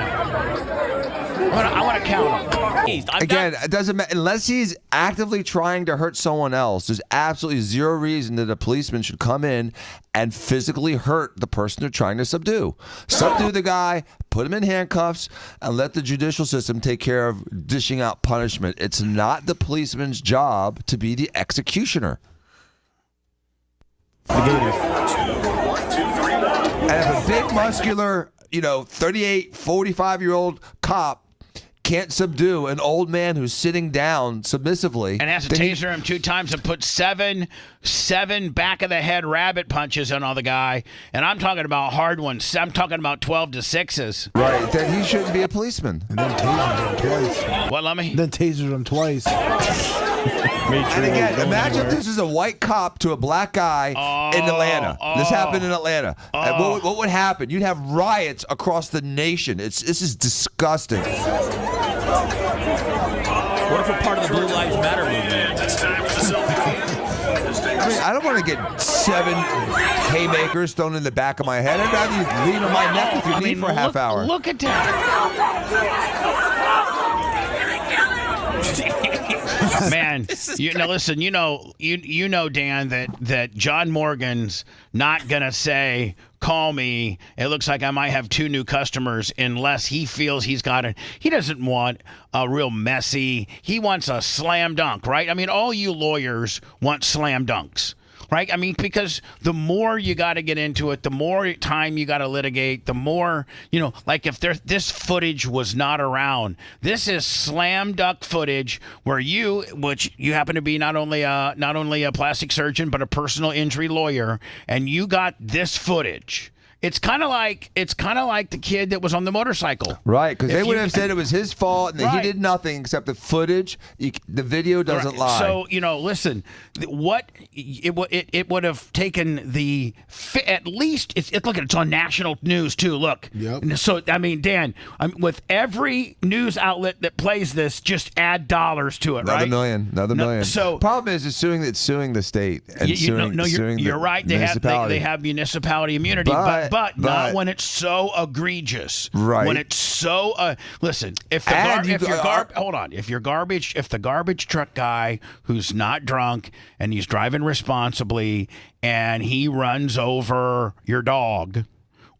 Speaker 4: I want to count him.
Speaker 9: Again, it doesn't matter unless he's actively trying to hurt someone else. There's absolutely zero reason that a policeman should come in and physically hurt the person they're trying to subdue. Subdue the guy, put him in handcuffs, and let the judicial system take care of dishing out punishment. It's not the policeman's job to be the executioner. And if a big, muscular, 38, 45-year-old cop can't subdue an old man who's sitting down submissively,
Speaker 4: and has to taser him 2 times and put seven back of the head rabbit punches on the guy, and I'm talking about hard ones. I'm talking about 12 to 6s.
Speaker 9: Right, then he shouldn't be a policeman.
Speaker 8: And then tasers him twice.
Speaker 4: What, Lummy?
Speaker 8: Then tasers him twice.
Speaker 9: And again, imagine if this is a white cop to a black guy in Atlanta. This happened in Atlanta. What would happen? You'd have riots across the nation. This is disgusting.
Speaker 5: What if we're part of the Blue Lives Matter movement?
Speaker 9: I mean, I don't want to get 7 haymakers thrown in the back of my head. I'd rather you lean on my neck with your knee for a half hour.
Speaker 4: Look at that. Man, listen. You know, Dan, that John Morgan's not gonna say, "Call me." It looks like I might have 2 new customers, unless he feels he's got it. He doesn't want a real messy. He wants a slam dunk, right? I mean, all you lawyers want slam dunks. right? I mean, because the more you got to get into it, the more time you got to litigate, the more, like if this footage was not around, this is slam dunk footage where which you happen to be not only a plastic surgeon, but a personal injury lawyer, and you got this footage. It's kind of like the kid that was on the motorcycle,
Speaker 9: right? Because they would have said it was his fault and that he did nothing except the footage. The video doesn't lie.
Speaker 4: So listen, what it would have taken at least look, it's on national news too. Look,
Speaker 8: yep.
Speaker 4: So I mean, Dan, with every news outlet that plays this, just add dollars to it,
Speaker 9: another
Speaker 4: right?
Speaker 9: Another million.
Speaker 4: So
Speaker 9: problem is suing the state and
Speaker 4: you're right. They have municipality immunity, but not when it's so egregious.
Speaker 9: Right.
Speaker 4: When it's so listen, if the garbage truck guy who's not drunk and he's driving responsibly and he runs over your dog,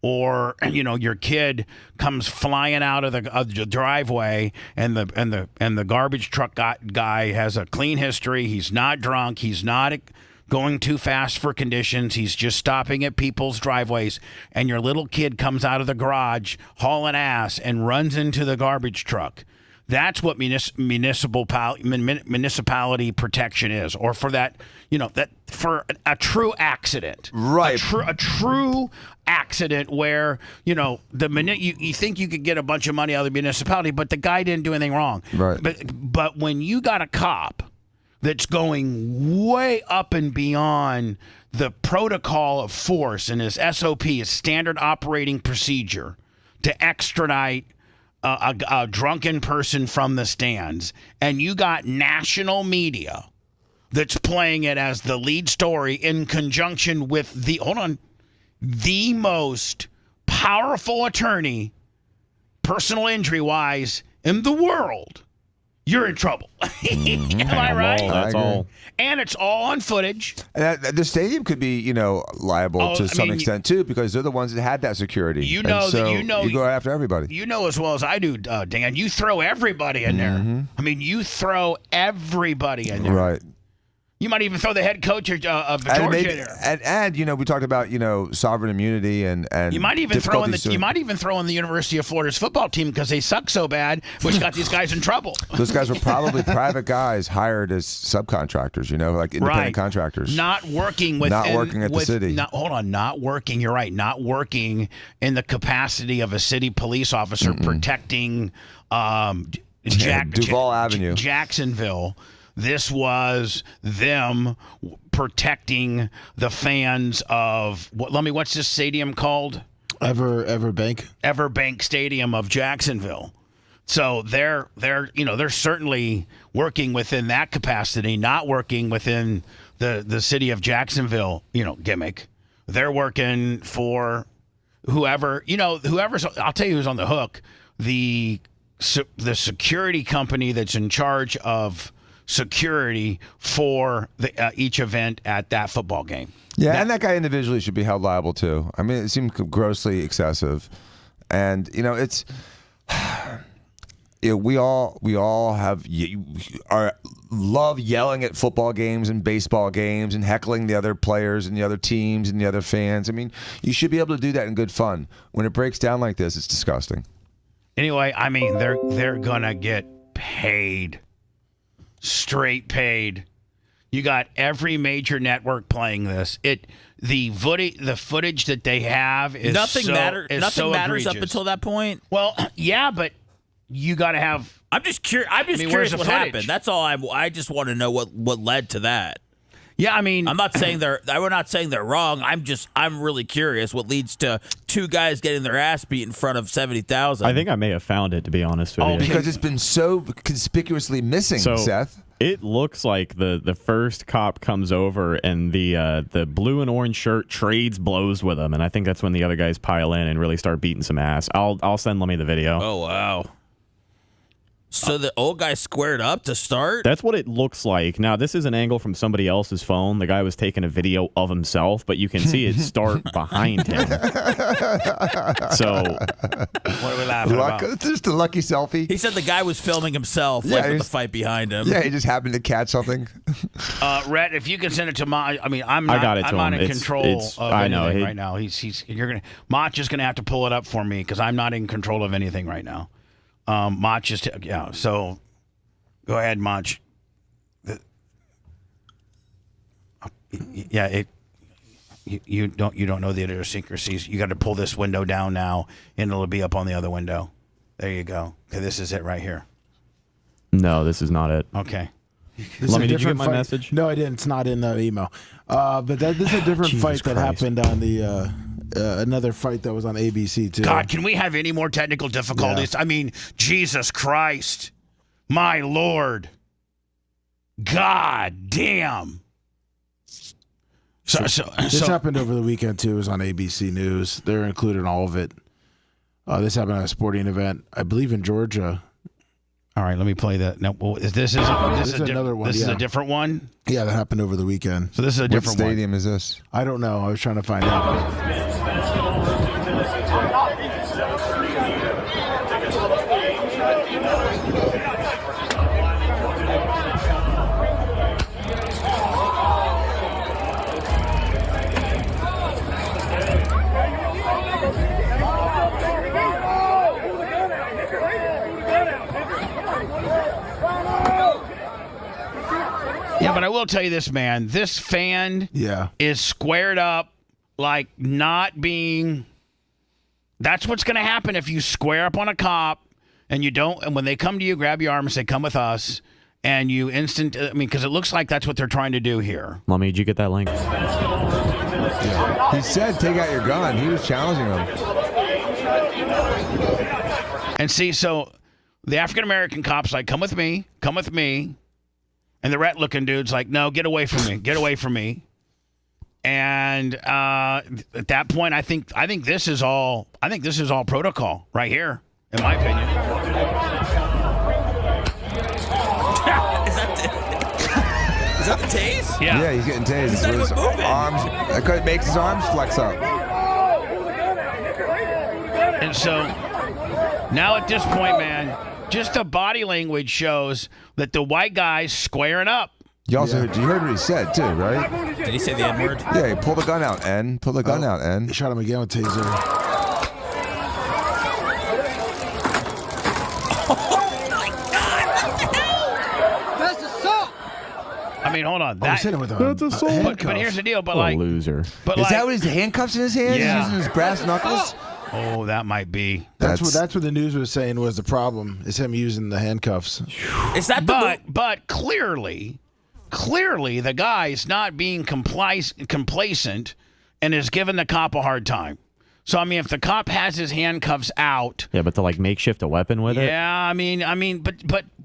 Speaker 4: or your kid comes flying out of the driveway, and the garbage truck guy has a clean history. He's not drunk. He's not going too fast for conditions. He's just stopping at people's driveways, and your little kid comes out of the garage hauling ass and runs into the garbage truck. That's what municipality protection is, or for that, that for a true accident,
Speaker 9: right?
Speaker 4: A true accident where the minute you think you could get a bunch of money out of the municipality, but the guy didn't do anything wrong,
Speaker 9: right?
Speaker 4: But when you got a cop that's going way up and beyond the protocol of force and his SOP, his standard operating procedure, to extradite a drunken person from the stands, and you got national media that's playing it as the lead story in conjunction with the most powerful attorney, personal injury-wise, in the world, you're in trouble. Am I right?
Speaker 10: That's all.
Speaker 4: And it's all on footage.
Speaker 9: And the stadium could be, liable to some extent too, because they're the ones that had that security. You go after everybody.
Speaker 4: You know as well as I do, Dan. You throw everybody in there. I mean, you throw everybody in there.
Speaker 9: Right.
Speaker 4: You might even throw the head coach of Georgia in there.
Speaker 9: And we talked about sovereign immunity and
Speaker 4: you might even throw in the University of Florida's football team because they suck so bad, which got these guys in trouble.
Speaker 9: Those guys were probably private guys hired as subcontractors, like independent contractors,
Speaker 4: not working at
Speaker 9: the city.
Speaker 4: Not working. You're right. Not working in the capacity of a city police officer protecting
Speaker 9: Duval Avenue,
Speaker 4: Jacksonville. This was them protecting the fans of what's this stadium called? Everbank Stadium of Jacksonville. So they're certainly working within that capacity, not working within the city of Jacksonville, gimmick. They're working for whoever's I'll tell you who's on the hook. The security company that's in charge of security for each event at that football game.
Speaker 9: Yeah, and that guy individually should be held liable too. I mean, it seemed grossly excessive, and it's we all have love yelling at football games and baseball games and heckling the other players and the other teams and the other fans. I mean, you should be able to do that in good fun. When it breaks down like this, it's disgusting. Anyway,
Speaker 4: I mean, they're gonna get paid. Straight paid. You got every major network playing this. The footage that they have is
Speaker 5: nothing matters
Speaker 4: egregious.
Speaker 5: up until that point.
Speaker 4: Well, yeah, but you got to have.
Speaker 5: I'm just curious. Curious what happened. That's all. I just want to know what led to that.
Speaker 4: Yeah, I mean,
Speaker 5: I'm not saying we're not saying they're wrong. I'm really curious what leads to two guys getting their ass beat in front of 70,000.
Speaker 10: I think I may have found it, to be honest with you.
Speaker 9: Because it's been so conspicuously missing, Seth.
Speaker 10: It looks like the first cop comes over and the blue and orange shirt trades blows with him, and I think that's when the other guys pile in and really start beating some ass. I'll send Lemmy the video.
Speaker 5: Oh wow. So the old guy squared up to start?
Speaker 10: That's what it looks like. Now, this is an angle from somebody else's phone. The guy was taking a video of himself, but you can see it start behind him. So,
Speaker 4: what are we laughing about?
Speaker 9: Just a lucky selfie.
Speaker 5: He said the guy was filming himself with the fight behind him.
Speaker 9: Yeah, he just happened to catch something.
Speaker 4: Rhett, if you can send it to Mach, I mean, I'm not in control of anything right now. Mach is gonna have to pull it up for me because I'm not in control of anything right now. Mach is so go ahead, Mach. You don't know the idiosyncrasies. You got to pull this window down now, and it'll be up on the other window. There you go. Okay, this is it right here.
Speaker 10: No, this is not it.
Speaker 4: Okay.
Speaker 10: Did you get my message?
Speaker 8: No, I didn't. It's not in the email. But this is a different fight that happened on the another fight that was on ABC too.
Speaker 4: God, can we have any more technical difficulties? Yeah. I mean, Jesus Christ, my Lord, God damn.
Speaker 8: This happened over the weekend too. It was on ABC News. They're including all of it. This happened at a sporting event, I believe, in Georgia.
Speaker 4: All right, let me play that. No, this is another one. This is a different one.
Speaker 8: Yeah, that happened over the weekend.
Speaker 4: So this is a different
Speaker 9: one. What stadium is this?
Speaker 8: I don't know. I was trying to find out.
Speaker 4: Yeah, but I will tell you this, man. This fan is squared up like not being... That's what's going to happen if you square up on a cop and you don't... And when they come to you, grab your arm and say, come with us, and you because it looks like that's what they're trying to do here.
Speaker 10: Mommy, did you get that link?
Speaker 9: He said, take out your gun. He was challenging him.
Speaker 4: And see, so the African-American cop's like, come with me. And the rat-looking dude's like, no, get away from me. And at that point, I think this is all protocol right here, in my opinion.
Speaker 5: Is that the tase?
Speaker 4: Yeah.
Speaker 9: Yeah, he's getting tased.
Speaker 5: He's not even moving.
Speaker 9: That makes his arms flex up.
Speaker 4: And so now at this point, man, just the body language shows that the white guy's squaring up.
Speaker 9: You heard what he said too, right?
Speaker 5: Did he say the N-word?
Speaker 9: Yeah, he pulled the gun out, N. Pull the gun out, N.
Speaker 8: He shot him again with taser.
Speaker 5: Oh my God! What the hell? That's assault.
Speaker 4: I mean, hold on.
Speaker 8: That's assault.
Speaker 4: But here's the deal. But
Speaker 10: what a loser.
Speaker 4: But
Speaker 9: is that what his handcuffs in his hands?
Speaker 4: Yeah.
Speaker 9: He's using his brass knuckles.
Speaker 4: Oh, that might be.
Speaker 8: That's what the news was saying was the problem, is him using the handcuffs.
Speaker 5: Is that
Speaker 4: but clearly the guy's not being complacent and is giving the cop a hard time. So I mean, if the cop has his handcuffs out,
Speaker 10: but to like makeshift a weapon with it.
Speaker 4: Yeah, I mean, but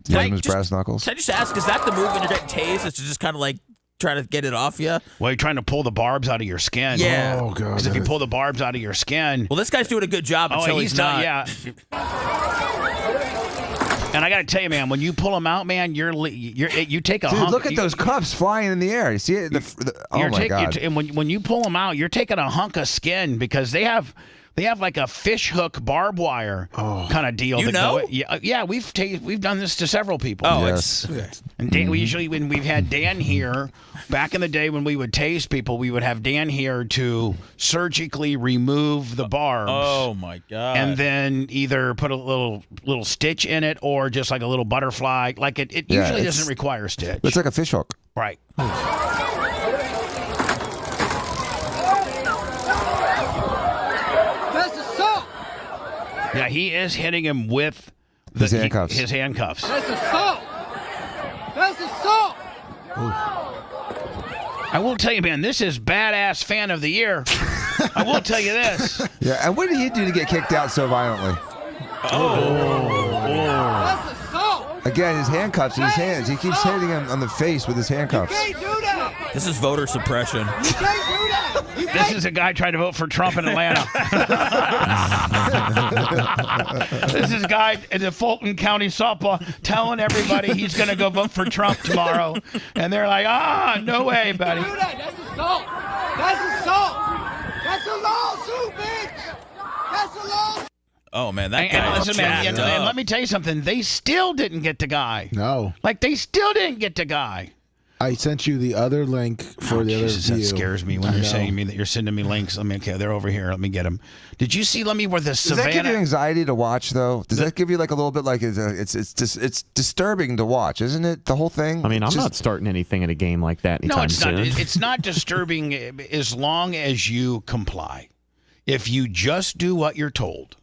Speaker 9: his brass knuckles.
Speaker 5: Can I just ask, is that the move when you're getting tased? It's to just kind of like try to get it off you?
Speaker 4: Well, you're trying to pull the barbs out of your skin.
Speaker 5: Yeah.
Speaker 8: Oh, God.
Speaker 4: Because if you pull the barbs out of your skin...
Speaker 5: Well, this guy's doing a good job until he's not.
Speaker 4: Yeah. And I got to tell you, man, when you pull them out, man, you take a hunk...
Speaker 9: Look at those cuffs flying in the air. You see it? Oh, my God.
Speaker 4: And when you pull them out, you're taking a hunk of skin because they have like a fish hook barbed wire kind of deal.
Speaker 5: You know?
Speaker 4: Yeah, we've done this to several people.
Speaker 5: Oh,
Speaker 9: yes.
Speaker 4: And Dan, we usually, when we've had Dan here, back in the day when we would tase people, we would have Dan here to surgically remove the barbs.
Speaker 5: Oh, my God.
Speaker 4: And then either put a little stitch in it or just like a little butterfly. Like it usually doesn't require a stitch.
Speaker 9: It's like a fish hook.
Speaker 4: Right. Yeah, he is hitting him with
Speaker 9: his handcuffs.
Speaker 4: His handcuffs.
Speaker 5: That's assault. That's assault.
Speaker 4: I will tell you, man, this is badass fan of the year. I will tell you this.
Speaker 9: Yeah, and what did he do to get kicked out so violently?
Speaker 5: That's assault.
Speaker 9: Again, his handcuffs in his hands. He keeps hitting him on the face with his handcuffs.
Speaker 5: You can't do that. This is voter suppression. You can't do that.
Speaker 4: This is a guy trying to vote for Trump in Atlanta. This is a guy in the Fulton County softball telling everybody he's going to go vote for Trump tomorrow. And they're like, no way, buddy.
Speaker 16: That's assault. That's assault. That's a lawsuit, bitch. That's a lawsuit.
Speaker 5: Oh, man, that guy is
Speaker 4: and let me tell you something. They still didn't get to Guy.
Speaker 8: No.
Speaker 4: Like, they still didn't get to Guy.
Speaker 8: I sent you the other link for the
Speaker 4: Jesus,
Speaker 8: other view.
Speaker 4: That scares me when you're saying me that you're sending me links. Okay, they're over here. Let me get them. Did you see? Let me where the Savannah.
Speaker 9: Does that give you anxiety to watch, though? Does that give you like a little bit like it's disturbing to watch, isn't it? The whole thing.
Speaker 10: I mean, I'm not starting anything in a game like that anytime soon.
Speaker 4: No, it's not. It's not disturbing as long as you comply. If you just do what you're told,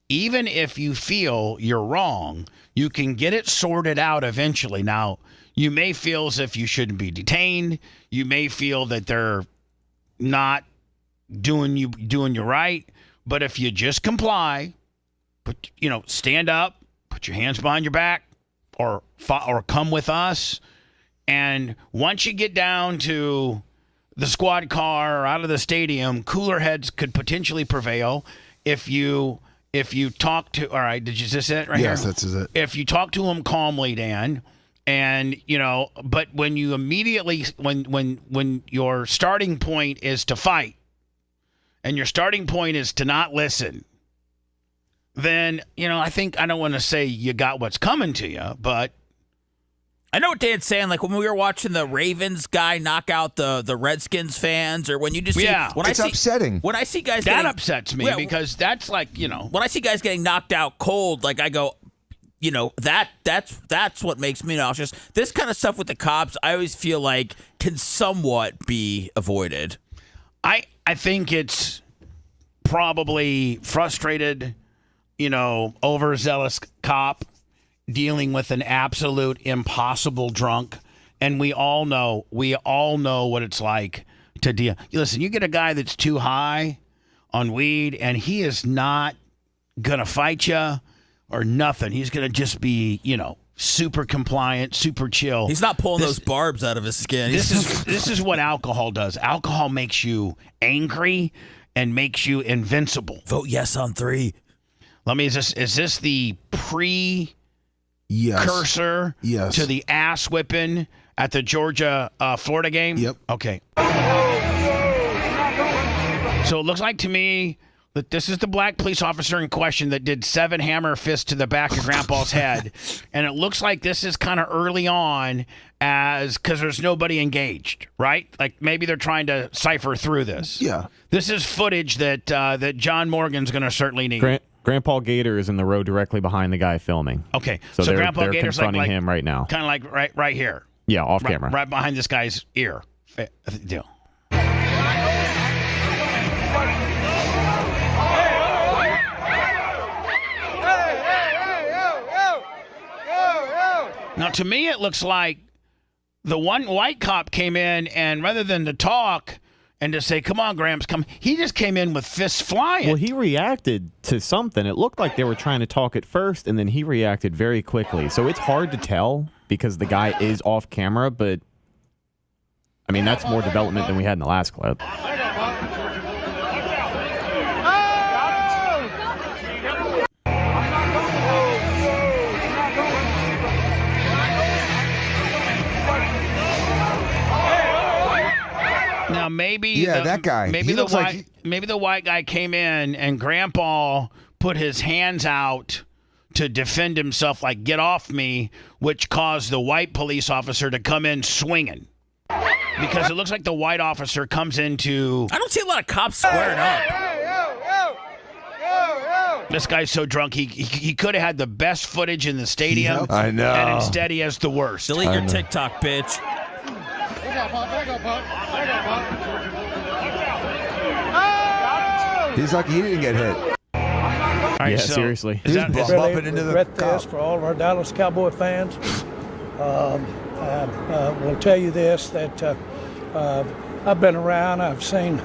Speaker 4: even if you feel you're wrong, you can get it sorted out eventually. Now. You may feel as if you shouldn't be detained. You may feel that they're not doing you right. But if you just comply, stand up, put your hands behind your back, or come with us. And once you get down to the squad car or out of the stadium, cooler heads could potentially prevail if you talk to. All right, did you just say it right here?
Speaker 8: Yes, that's it.
Speaker 4: If you talk to them calmly, Dan. And, but when you immediately, when your starting point is to fight and your starting point is to not listen, then, I don't want to say you got what's coming to you, but.
Speaker 5: I know what Dan's saying. Like when we were watching the Ravens guy knock out the Redskins fans, or when you just see,
Speaker 9: it's upsetting.
Speaker 5: When I see guys
Speaker 4: upsets me because that's like,
Speaker 5: when I see guys getting knocked out cold, like I go, that's what makes me nauseous. This kind of stuff with the cops, I always feel like can somewhat be avoided.
Speaker 4: I think it's probably frustrated, overzealous cop dealing with an absolute impossible drunk, and we all know what it's like to deal. Listen, you get a guy that's too high on weed, and he is not gonna fight you. Or nothing. He's going to just be, super compliant, super chill.
Speaker 5: He's not pulling those barbs out of his skin.
Speaker 4: This is what alcohol does. Alcohol makes you angry and makes you invincible.
Speaker 5: Vote yes on 3.
Speaker 4: Is this the precursor to the ass whipping at the Georgia Florida game?
Speaker 8: Yep.
Speaker 4: Okay. So it looks like to me that this is the black police officer in question that did 7 hammer fists to the back of Grandpa's head. And it looks like this is kind of early on because there's nobody engaged, right? Like maybe they're trying to cipher through this.
Speaker 8: Yeah.
Speaker 4: This is footage that John Morgan's going to certainly need.
Speaker 10: Grandpa Gator is in the row directly behind the guy filming.
Speaker 4: Okay.
Speaker 10: So they're
Speaker 4: Gator's
Speaker 10: confronting him right now.
Speaker 4: Kind of like right here.
Speaker 10: Yeah, off camera.
Speaker 4: Right behind this guy's ear. Deal. Now, to me, it looks like the one white cop came in, and rather than to talk and to say, come on, Gramps, come, he just came in with fists flying.
Speaker 10: Well, he reacted to something. It looked like they were trying to talk at first, and then he reacted very quickly. So it's hard to tell because the guy is off camera, but, I mean, that's more development than we had in the last clip.
Speaker 4: Now maybe
Speaker 9: that guy.
Speaker 4: Maybe the white guy came in and Grandpa put his hands out to defend himself, like get off me, which caused the white police officer to come in swinging. Because it looks like the white officer comes into.
Speaker 5: I don't see a lot of cops squaring up.
Speaker 4: This guy's so drunk he could have had the best footage in the stadium.
Speaker 9: Yep. I know.
Speaker 4: And instead he has the worst.
Speaker 5: Delete your TikTok, bitch.
Speaker 9: He's lucky he didn't get hit.
Speaker 10: Right, seriously.
Speaker 9: He's bumping into the cop.
Speaker 17: For all of our Dallas Cowboy fans. I will tell you this, that I've been around, I've seen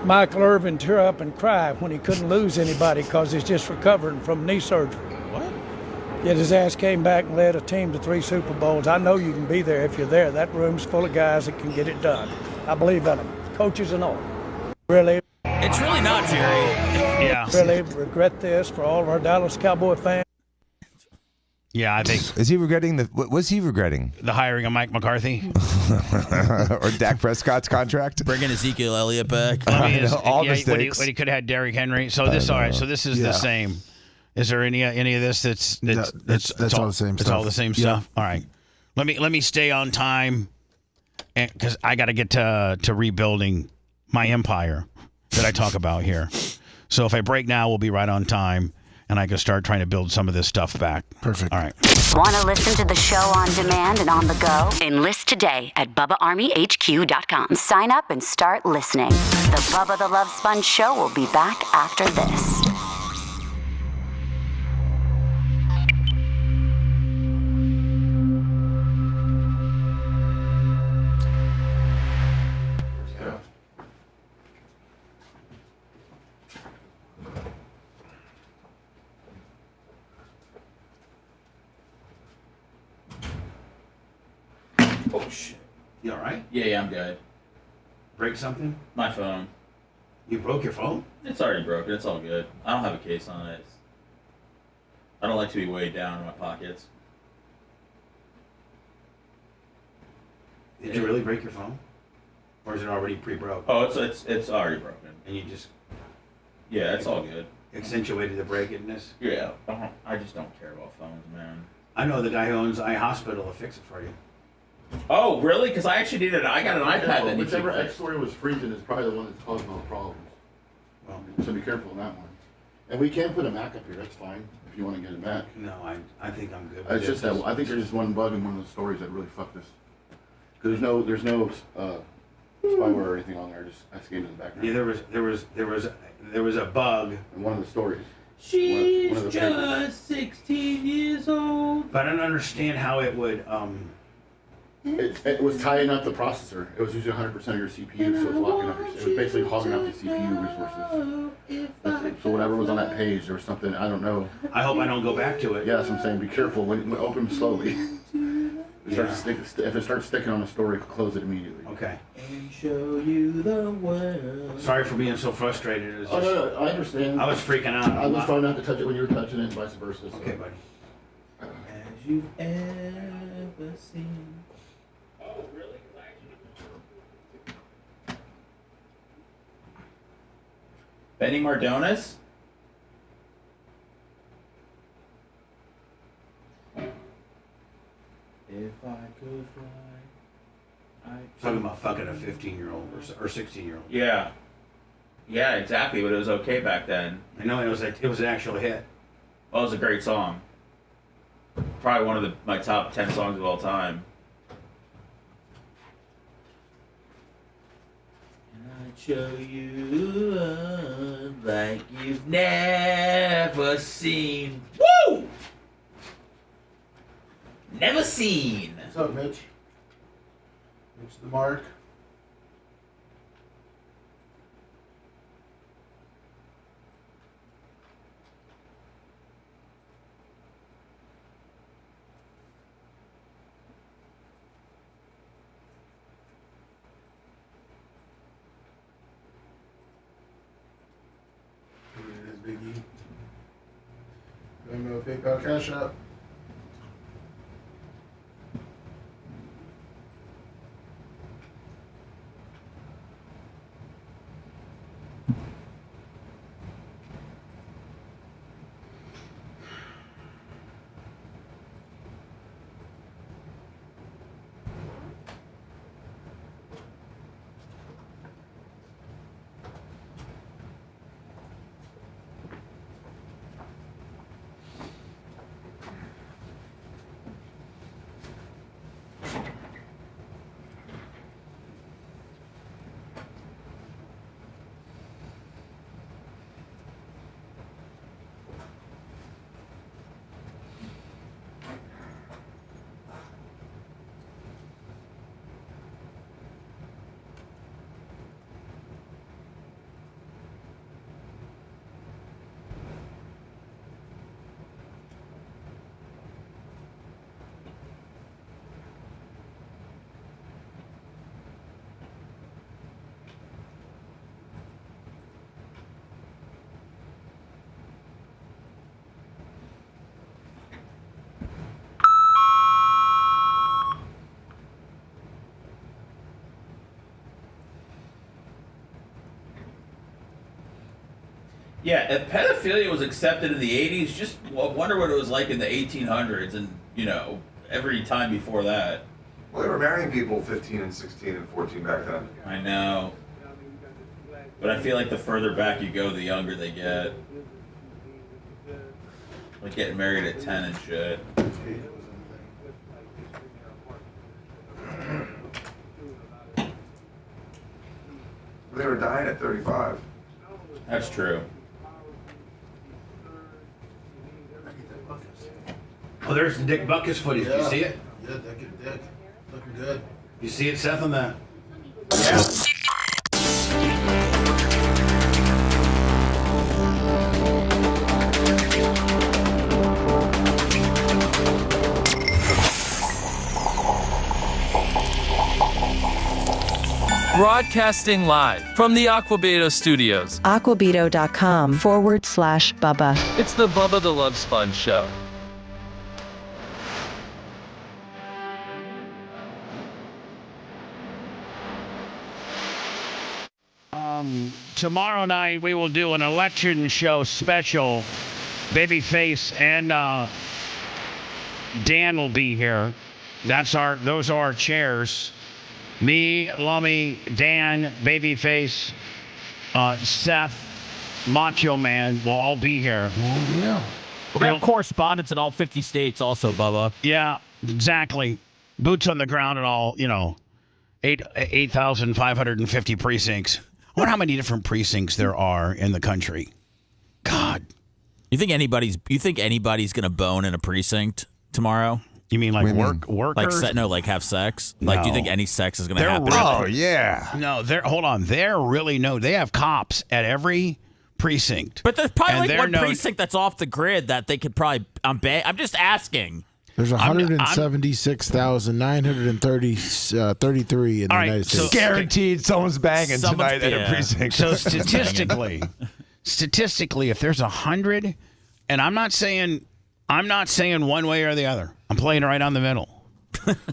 Speaker 17: Michael Irvin tear up and cry when he couldn't lose anybody because he's just recovering from knee surgery.
Speaker 5: What?
Speaker 17: Yet his ass came back and led a team to 3 Super Bowls. I know you can be there if you're there. That room's full of guys that can get it done. I believe in them, coaches and all. Really.
Speaker 5: It's really not, Jerry.
Speaker 4: Yeah.
Speaker 17: Really regret this for all of our Dallas Cowboy fans.
Speaker 4: Yeah, I think.
Speaker 9: Is he regretting what was he regretting?
Speaker 4: The hiring of Mike McCarthy?
Speaker 9: Or Dak Prescott's contract?
Speaker 5: Bringing Ezekiel Elliott back.
Speaker 9: All
Speaker 4: yeah,
Speaker 9: mistakes.
Speaker 4: When he could have had Derrick Henry. So this, all right. So this is the same. Is there any of this that's
Speaker 8: all the same
Speaker 4: It's
Speaker 8: stuff.
Speaker 4: all the same stuff. All right. Let me stay on time, because I got to get to rebuilding my empire that I talk about here. So if I break now, we'll be right on time, and I can start trying to build some of this stuff back.
Speaker 8: Perfect.
Speaker 4: All right.
Speaker 11: Want to listen to the show on demand and on the go? Enlist today at BubbaArmyHQ.com. Sign up and start listening. The Bubba the Love Sponge Show will be back after this.
Speaker 4: Oh, shit. You all right?
Speaker 5: Yeah, I'm good.
Speaker 4: Break something?
Speaker 5: My phone.
Speaker 4: You broke your phone?
Speaker 5: It's already broken. It's all good. I don't have a case on it. I don't like to be weighed down in my pockets.
Speaker 4: Did you really break your phone? Or is it already pre-broke?
Speaker 5: Oh, it's already broken.
Speaker 4: And you just...
Speaker 5: Yeah, it's all good.
Speaker 4: Accentuated the breakedness?
Speaker 5: Yeah. I just don't care about phones, man.
Speaker 4: I know the guy who owns iHospital will fix it for you.
Speaker 5: Oh, really? Because I actually did it. I got an iPad that needs to be
Speaker 18: Whichever
Speaker 5: fixed.
Speaker 18: X-story was freezing is probably the one that's causing all the problems. Well, so be careful on that one. And we can put a Mac up here. That's fine if you want to get a Mac.
Speaker 4: No, I think I'm good.
Speaker 18: It's just that I think there's just one bug in one of the stories that really fucked us. Because there's no spyware or anything on there. Just escaped in the background.
Speaker 4: Yeah, there was a bug
Speaker 18: in one of the stories.
Speaker 5: She's
Speaker 18: one of the
Speaker 5: just 16 years old.
Speaker 4: But I don't understand how it would.
Speaker 18: It was tying up the processor. It was using 100% of your CPU, so it was locking up. It was basically hogging up the CPU resources. So whatever was on that page, there was something I don't know.
Speaker 4: I hope I don't go back to it.
Speaker 18: Yeah, that's what I'm saying. Be careful when open slowly. If it starts sticking on the story, close it immediately.
Speaker 4: Okay.
Speaker 5: And show you the world.
Speaker 4: Sorry for being so frustrated. It was
Speaker 18: Oh,
Speaker 4: just,
Speaker 18: no, I understand.
Speaker 4: I was freaking out.
Speaker 18: I was trying not to touch it when you were touching it, and vice versa. So.
Speaker 4: Okay, buddy.
Speaker 5: As you've ever seen. Benny Mardones? If I could fly,
Speaker 4: Talking about fucking a 15-year-old or 16-year-old.
Speaker 5: Yeah. Yeah, exactly, but it was okay back then.
Speaker 4: I know it was an actual hit.
Speaker 5: Well, it was a great song. Probably one of my top 10 songs of all time. And I'd show you love like you've never seen. Woo! Never seen.
Speaker 18: What's up, Mitch? Mitch the Mark. Biggie. Venmo, PayPal, Cash App.
Speaker 5: Yeah, if pedophilia was accepted in the 80s, just wonder what it was like in the 1800s and, every time before that.
Speaker 14: Well, they were marrying people 15 and 16 and 14 back then.
Speaker 5: I know. But I feel like the further back you go, the younger they get. Like getting married at 10 and shit.
Speaker 14: They were dying at 35.
Speaker 5: That's true.
Speaker 4: Oh, there's the Dick Buckus footage.
Speaker 8: Yeah.
Speaker 4: You see it?
Speaker 8: Yeah, Dick. Looking good.
Speaker 4: You see it, Seth, on that?
Speaker 19: Broadcasting live from the Aquabeto Studios.
Speaker 12: Aquabeto.com/Bubba.
Speaker 19: It's the Bubba the Love Sponge Show.
Speaker 4: Tomorrow night we will do an election show special. Babyface and Dan will be here. Those are our chairs. Me, Lummy, Dan, Babyface, Seth, Macho Man will all be here.
Speaker 8: Oh, yeah.
Speaker 5: We have correspondents in all 50 states also, Bubba.
Speaker 4: Yeah, exactly. Boots on the ground and all, 8,550 precincts. I wonder how many different precincts there are in the country. God.
Speaker 5: You think anybody's gonna bone in a precinct tomorrow?
Speaker 4: You mean like workers?
Speaker 5: Like have sex? Like, do you think any sex is gonna happen?
Speaker 9: Oh yeah.
Speaker 4: No, hold on. They have cops at every precinct.
Speaker 5: But there's probably one precinct that's off the grid that they could probably. I'm just asking.
Speaker 8: There's 176,933 in the United States.
Speaker 9: Guaranteed someone's banging tonight at a precinct.
Speaker 4: So statistically, if there's 100, and I'm not saying one way or the other. I'm playing right on the middle.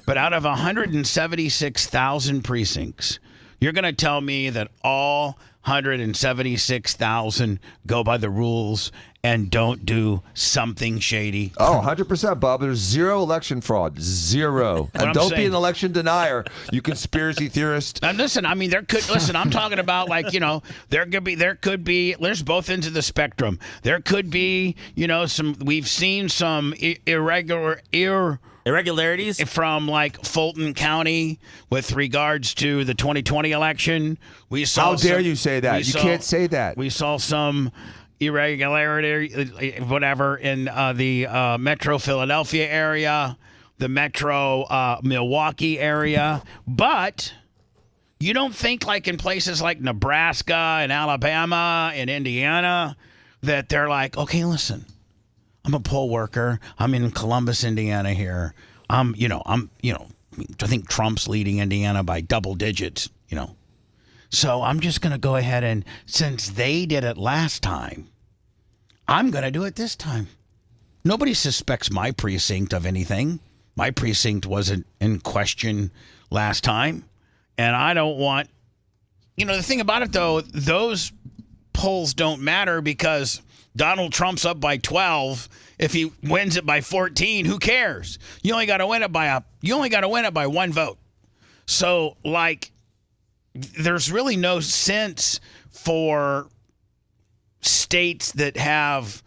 Speaker 4: But out of 176,000 precincts, you're going to tell me that all 176,000 go by the rules and don't do something shady?
Speaker 9: Oh, 100%, Bob. There's zero election fraud. Zero. And don't be an election denier, you conspiracy theorist.
Speaker 4: And listen, I'm talking about there's both ends of the spectrum. There could be, we've seen some irregularities from like Fulton County with regards to the 2020 election.
Speaker 9: How dare you say that? You can't say that.
Speaker 4: We saw some irregularity, whatever, in the Metro Philadelphia area, the Metro Milwaukee area. But you don't think like in places like Nebraska and Alabama and Indiana that they're like, okay, listen, I'm a poll worker. I'm in Columbus, Indiana here. I think Trump's leading Indiana by double digits, So I'm just going to go ahead and, since they did it last time, I'm going to do it this time. Nobody suspects my precinct of anything. My precinct wasn't in question last time. And I don't want, the thing about it, though, those polls don't matter because Donald Trump's up by 12. If he wins it by 14, who cares? You only got to win it by one vote. So, there's really no sense for states that have,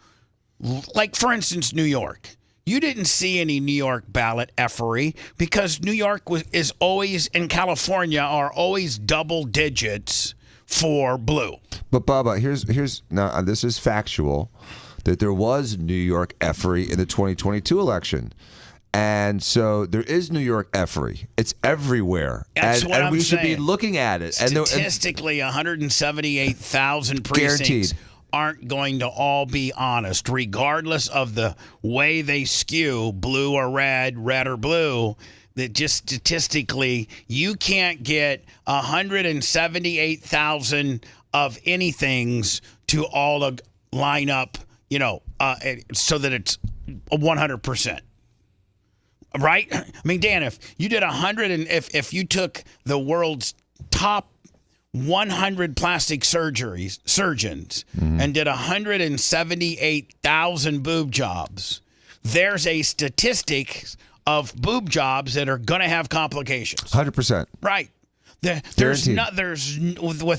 Speaker 4: for instance, New York. You didn't see any New York ballot effery because New York is always, in California, are always double digits for blue.
Speaker 9: But Bubba, here's now this is factual, that there was New York effery in the 2022 election. And so there is New York effery. It's everywhere. And we should be looking at it.
Speaker 4: Statistically, 178,000 precincts aren't going to all be honest, regardless of the way they skew, blue or red or blue. That just statistically, you can't get 178,000 of anythings to all line up, so that it's 100%. Right? I mean, Dan, if you did 100 and if you took the world's top 100 plastic surgeons and did 178,000 boob jobs. There's a statistic of boob jobs that are going to have complications.
Speaker 9: 100%.
Speaker 4: Right. With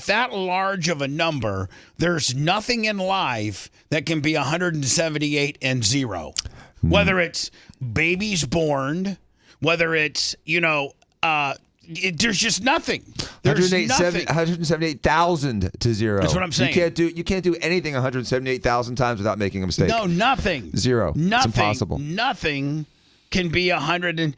Speaker 4: that large of a number, there's nothing in life that can be 178 and 0. Whether it's babies born, whether it's, there's just nothing. There's nothing.
Speaker 9: 178,000 to 0.
Speaker 4: That's what I'm saying.
Speaker 9: You can't do anything 178,000 times without making a mistake.
Speaker 4: No, nothing.
Speaker 9: 0.
Speaker 4: Nothing.
Speaker 9: It's impossible.
Speaker 4: Nothing can be 100 and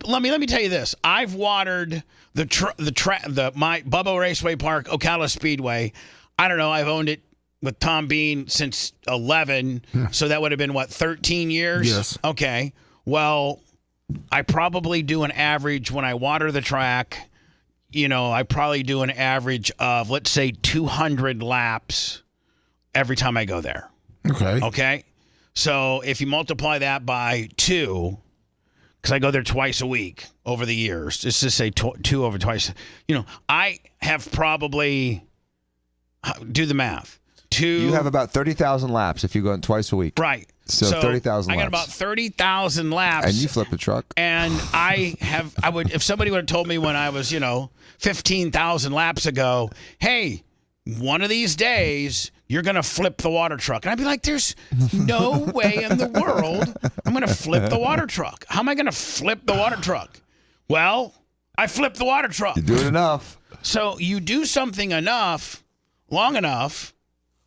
Speaker 4: let me tell you this. I've watered my Bubba Raceway Park, Ocala Speedway. I don't know. I've owned it with Tom Bean since 11, so that would have been 13 years.
Speaker 8: Yes.
Speaker 4: Okay. Well, I probably do an average when I water the track. I probably do an average of, let's say, 200 laps every time I go there.
Speaker 8: Okay.
Speaker 4: Okay. So if you multiply that by 2, because I go there twice a week over the years, let's just say 2 over twice. I have probably, do the math.
Speaker 9: You have about 30,000 laps if you go twice a week.
Speaker 4: Right.
Speaker 9: So 30,000 laps.
Speaker 4: I got about 30,000 laps.
Speaker 9: And you flip a truck.
Speaker 4: And if somebody would have told me when I was, 15,000 laps ago, hey, one of these days you're going to flip the water truck. And I'd be like, there's no way in the world I'm going to flip the water truck. How am I going to flip the water truck? Well, I flipped the water truck.
Speaker 9: You do it enough.
Speaker 4: So you do something long enough,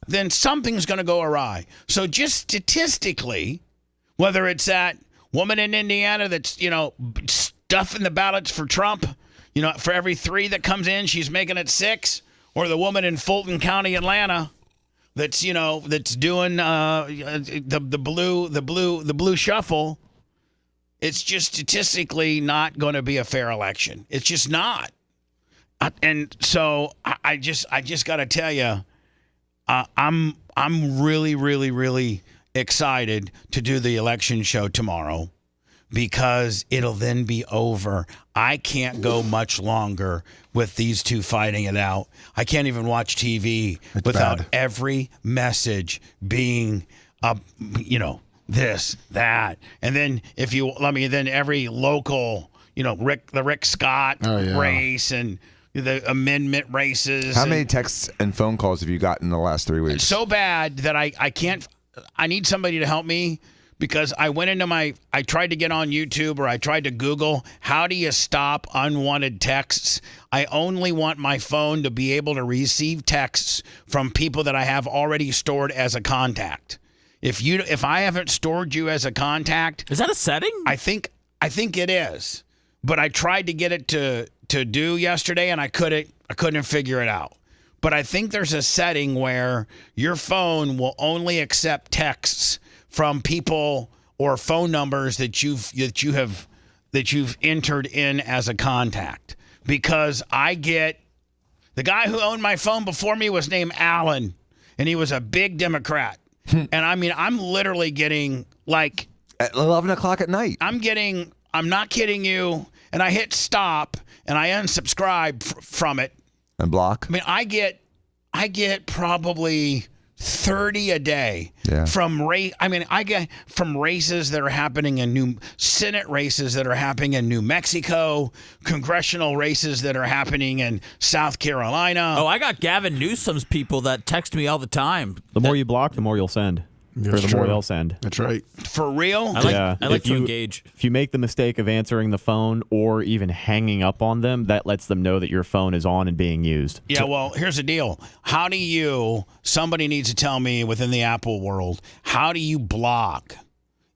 Speaker 4: then something's going to go awry. So just statistically, whether it's that woman in Indiana that's, stuffing the ballots for Trump, for every 3 that comes in, she's making it 6, or the woman in Fulton County, Atlanta, that's, that's doing the blue shuffle, it's just statistically not going to be a fair election. It's just not. And so I just got to tell you, I'm really, really, really excited to do the election show tomorrow because it'll then be over. I can't go much longer with these two fighting it out. I can't even watch TV without every message being, this, that. And then then every local, the Rick Scott race and the amendment races.
Speaker 9: How many texts and phone calls have you gotten in the last 3 weeks?
Speaker 4: So bad that I can't. I need somebody to help me because I went into I tried to get on YouTube or I tried to Google, how do you stop unwanted texts? I only want my phone to be able to receive texts from people that I have already stored as a contact. If I haven't stored you as a contact,
Speaker 5: is that a setting?
Speaker 4: I think it is. But I tried to get it to do yesterday and I couldn't figure it out. But I think there's a setting where your phone will only accept texts from people or phone numbers that you've entered in as a contact. Because the guy who owned my phone before me was named Alan, and he was a big Democrat. And I'm literally getting at
Speaker 9: 11 o'clock at night.
Speaker 4: I'm not kidding you. And I hit stop and I unsubscribe from it.
Speaker 9: And block?
Speaker 4: I get probably 30 a day from I get from races that are happening in Senate races that are happening in New Mexico, congressional races that are happening in South Carolina.
Speaker 5: Oh, I got Gavin Newsom's people that text me all the time.
Speaker 10: The more you block, the more you'll send. Or the more they'll send.
Speaker 8: That's right.
Speaker 4: For real?
Speaker 5: I like to engage.
Speaker 10: If you make the mistake of answering the phone or even hanging up on them, that lets them know that your phone is on and being used.
Speaker 4: Yeah, well, here's the deal. Somebody needs to tell me within the Apple world, how do you block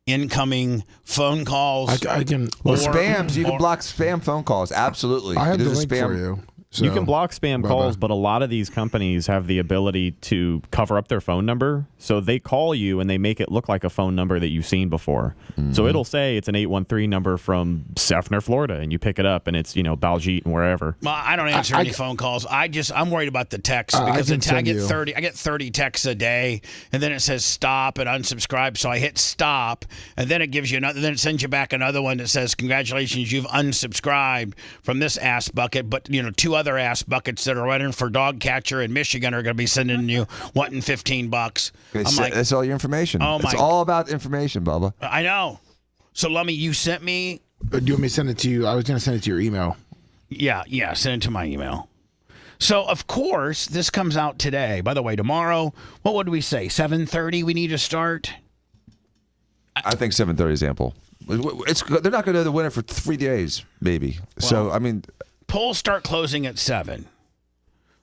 Speaker 4: incoming phone calls?
Speaker 9: I can. Well, spams. You can block spam phone calls. Absolutely.
Speaker 8: I have the link for you.
Speaker 10: So, you can block spam calls, but a lot of these companies have the ability to cover up their phone number. So they call you and they make it look like a phone number that you've seen before. Mm-hmm. So it'll say it's an 813 number from Sefner, Florida, and you pick it up and it's, Baljeet and wherever.
Speaker 4: Well, I don't answer any phone calls. I'm worried about the text because I get 30 texts a day, and then it says stop and unsubscribe. So I hit stop, and then it gives you another. Then it sends you back another one that says congratulations, you've unsubscribed from this ass bucket. But 2 other other ass buckets that are running for dog catcher in Michigan are going to be sending you wanting $15. I'm like,
Speaker 9: that's all your information. It's all about information, Bubba.
Speaker 4: I know. So, Lummy, you sent me.
Speaker 8: Do you want me to send it to you? I was going to send it to your email.
Speaker 4: Yeah, send it to my email. So, of course, this comes out today. By the way, tomorrow, what would we say? 7:30 we need to start?
Speaker 9: I think 7:30 is ample. They're not going to know the winner for 3 days, maybe.
Speaker 4: Well,
Speaker 9: So, I mean.
Speaker 4: Polls start closing at 7.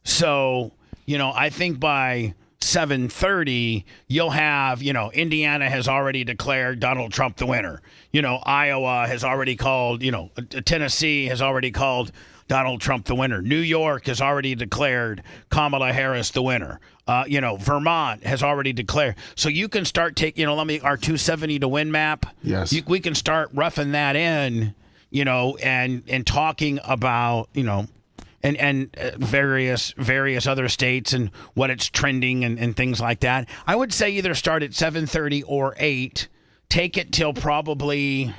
Speaker 4: So, I think by 7:30, you'll have, Indiana has already declared Donald Trump the winner. Iowa has already called, Tennessee has already called Donald Trump the winner. New York has already declared Kamala Harris the winner. Vermont has already declared. So you can start taking, our 270 to win map.
Speaker 8: Yes.
Speaker 4: We can start roughing that in, and talking about, and various other states and what it's trending and things like that. I would say either start at 7:30 or 8. Take it till probably,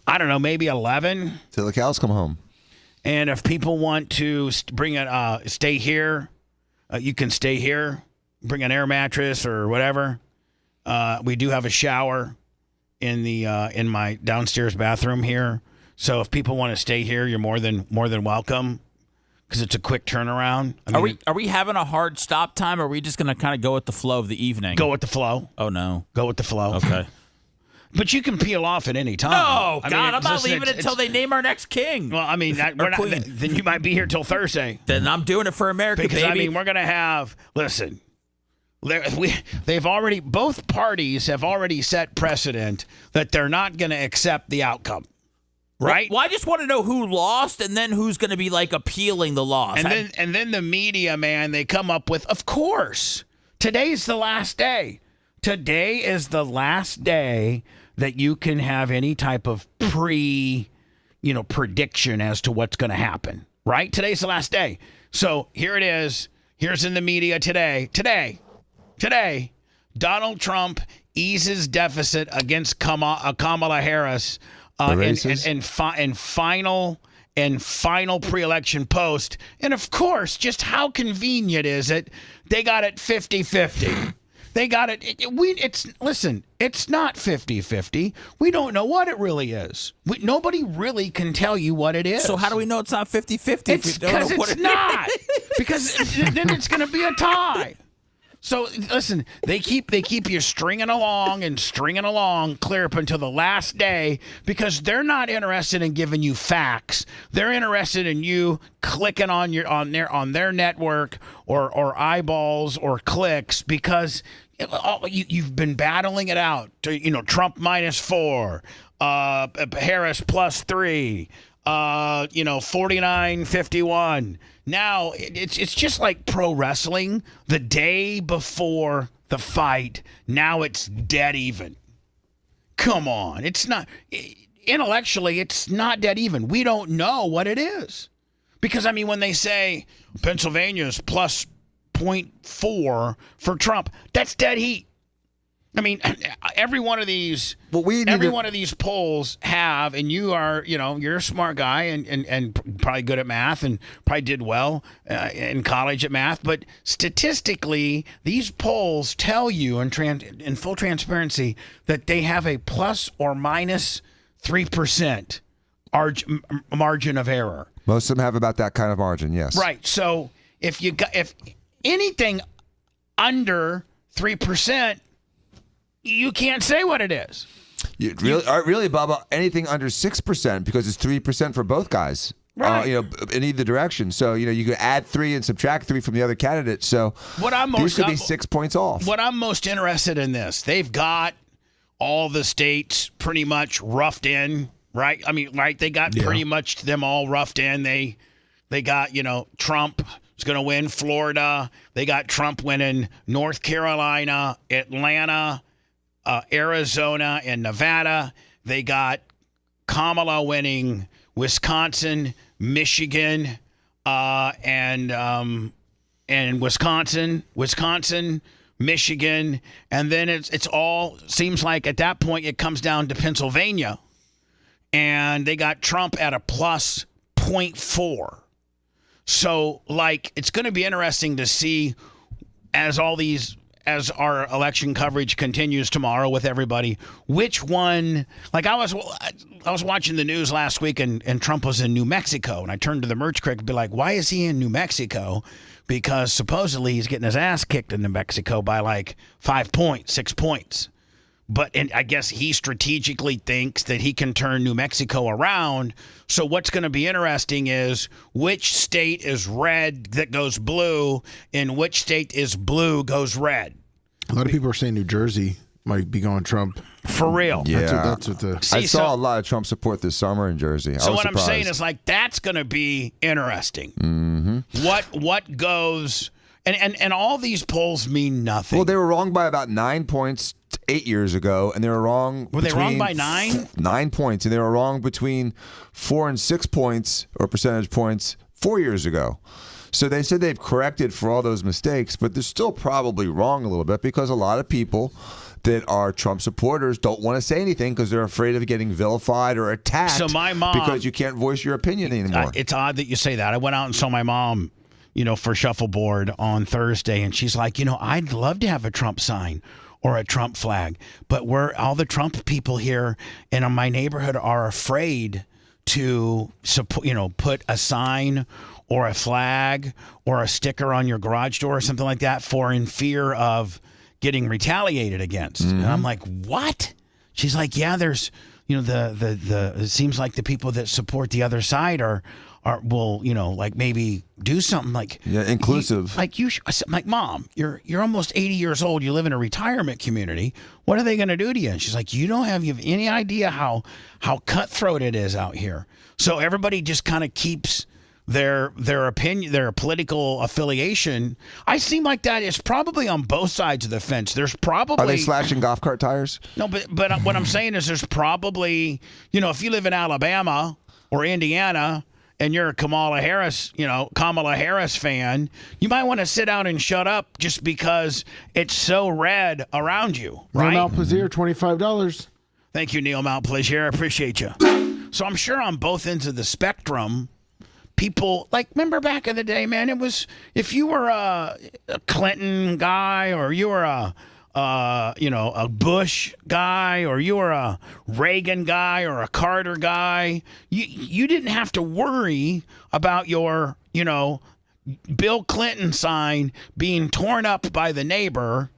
Speaker 4: I don't know, maybe 11.
Speaker 9: Till the cows come home.
Speaker 4: And if people want to bring it, stay here, you can stay here. Bring an air mattress or whatever. We do have a shower in the in my downstairs bathroom here. So if people want to stay here, you're more than welcome, because it's a quick turnaround.
Speaker 5: Are we having a hard stop time, or are we just going to kind of go with the flow of the evening?
Speaker 4: Go with the flow.
Speaker 5: Oh no.
Speaker 4: Go with the flow.
Speaker 5: Okay.
Speaker 4: But you can peel off at any time.
Speaker 5: No, God, I'm not leaving until they name our next king.
Speaker 4: Well, I mean, then you might be here till Thursday.
Speaker 5: Then I'm doing it for America,
Speaker 4: because,
Speaker 5: baby.
Speaker 4: we're going to have, listen, both parties have already set precedent that they're not going to accept the outcome. Right?
Speaker 5: Well, I just want to know who lost and then who's going to be appealing the loss.
Speaker 4: And then the media, man, they come up with, of course, today's the last day. Today is the last day that you can have any type of prediction as to what's going to happen, right? Today's the last day. So here it is. Here's in the media today. Today, Donald Trump eases deficit against Kamala Harris in final pre-election post. And of course, just how convenient is it? They got it 50-50. They got it. It's not 50-50. We don't know what it really is. Nobody really can tell you what it is.
Speaker 5: So how do we know it's not 50-50?
Speaker 4: It's because it's not. Because then it's going to be a tie. So listen, they keep you stringing along clear up until the last day, because they're not interested in giving you facts. They're interested in you clicking on their network or eyeballs or clicks, because you've been battling it out. Trump -4, Harris +3, 49-51. Now it's just like pro wrestling. The day before the fight, now it's dead even. Come on, it's not intellectually. It's not dead even. We don't know what it is, because when they say Pennsylvania's +0.4 for Trump, that's dead heat. Every one of these, one of these polls have, and you're a smart guy and probably good at math and probably did well in college at math. But statistically, these polls tell you in full transparency that they have a plus or minus 3% margin of error.
Speaker 9: Most of them have about that kind of margin, yes.
Speaker 4: Right. So if anything under 3%, you can't say what it is.
Speaker 9: Really, Bubba, anything under 6%, because it's 3% for both guys.
Speaker 4: Right.
Speaker 9: In either direction. So, you could add 3 and subtract 3 from the other candidate. So these could be 6 points off.
Speaker 4: What I'm most interested in this, they've got all the states pretty much roughed in, right? They got pretty much them all roughed in. They got, Trump is going to win Florida. They got Trump winning North Carolina, Atlanta, Arizona, and Nevada. They got Kamala winning Wisconsin, Michigan, and Wisconsin, Michigan, and then it's all seems like at that point it comes down to Pennsylvania, and they got Trump at a +0.4. So, like, it's going to be interesting to see as our election coverage continues tomorrow with everybody, which one, like I was watching the news last week and Trump was in New Mexico, and I turned to the merch critic and be like, why is he in New Mexico? Because supposedly he's getting his ass kicked in New Mexico by like 5 points, 6 points. But I guess he strategically thinks that he can turn New Mexico around. So what's going to be interesting is which state is red that goes blue and which state is blue goes red.
Speaker 8: A lot of people are saying New Jersey might be going Trump.
Speaker 4: For real.
Speaker 9: Yeah.
Speaker 8: That's what the.
Speaker 9: I saw a lot of Trump support this summer in Jersey.
Speaker 4: So
Speaker 9: I was
Speaker 4: what
Speaker 9: surprised.
Speaker 4: I'm saying is, like, that's going to be interesting.
Speaker 9: Mm-hmm.
Speaker 4: What goes... And all these polls mean nothing.
Speaker 9: Well, they were wrong by about 9 points 8 years ago, and they were wrong.
Speaker 4: Were they wrong by 9?
Speaker 9: 9 points, and they were wrong between 4 and 6 points or percentage points 4 years ago. So they said they've corrected for all those mistakes, but they're still probably wrong a little bit because a lot of people that are Trump supporters don't want to say anything because they're afraid of getting vilified or attacked.
Speaker 4: So my mom,
Speaker 9: because you can't voice your opinion anymore.
Speaker 4: It's odd that you say that. I went out and saw my mom, for shuffleboard on Thursday, and she's like, I'd love to have a Trump sign or a Trump flag, but all the Trump people here in my neighborhood are afraid to support, put a sign or a flag or a sticker on your garage door or something like that in fear of getting retaliated against.
Speaker 9: Mm-hmm.
Speaker 4: And I'm like, what? She's like, yeah, there's, it seems like the people that support the other side will like maybe do something like
Speaker 9: inclusive.
Speaker 4: Like Mom, you're almost 80 years old. You live in a retirement community. What are they going to do to you? And she's like, you don't have any idea how cutthroat it is out here. So everybody just kind of keeps their opinion, their political affiliation. I seem like that is probably on both sides of the fence. There's probably...
Speaker 9: Are they slashing golf cart tires?
Speaker 4: No, but what I'm saying is there's probably, if you live in Alabama or Indiana and you're a Kamala Harris fan, you might want to sit down and shut up just because it's so red around you, right?
Speaker 8: Neil Malplaisir, $25.
Speaker 4: Thank you, Neil Malplaisir. I appreciate you. So I'm sure on both ends of the spectrum, people, remember back in the day, man, it was, if you were a Clinton guy or you were a Bush guy or you were a Reagan guy or a Carter guy, you didn't have to worry about your, Bill Clinton sign being torn up by the neighbor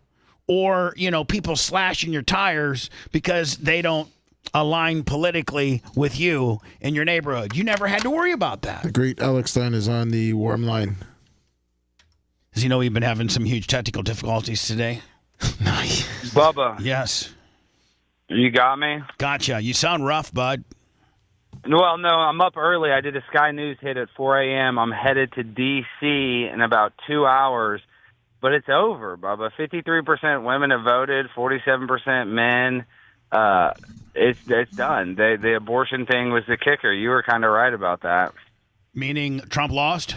Speaker 4: or, people slashing your tires because they don't align politically with you in your neighborhood. You never had to worry about that.
Speaker 8: The great Alex Stein is on the warm line.
Speaker 4: Does he know we've been having some huge technical difficulties today?
Speaker 20: Bubba.
Speaker 4: Yes.
Speaker 20: You got me?
Speaker 4: Gotcha. You sound rough, bud.
Speaker 20: Well, no, I'm up early. I did a Sky News hit at 4 a.m. I'm headed to D.C. in about 2 hours, but it's over, Bubba. 53% women have voted, 47% men. It's done. The abortion thing was the kicker. You were kind of right about that.
Speaker 4: Meaning Trump lost?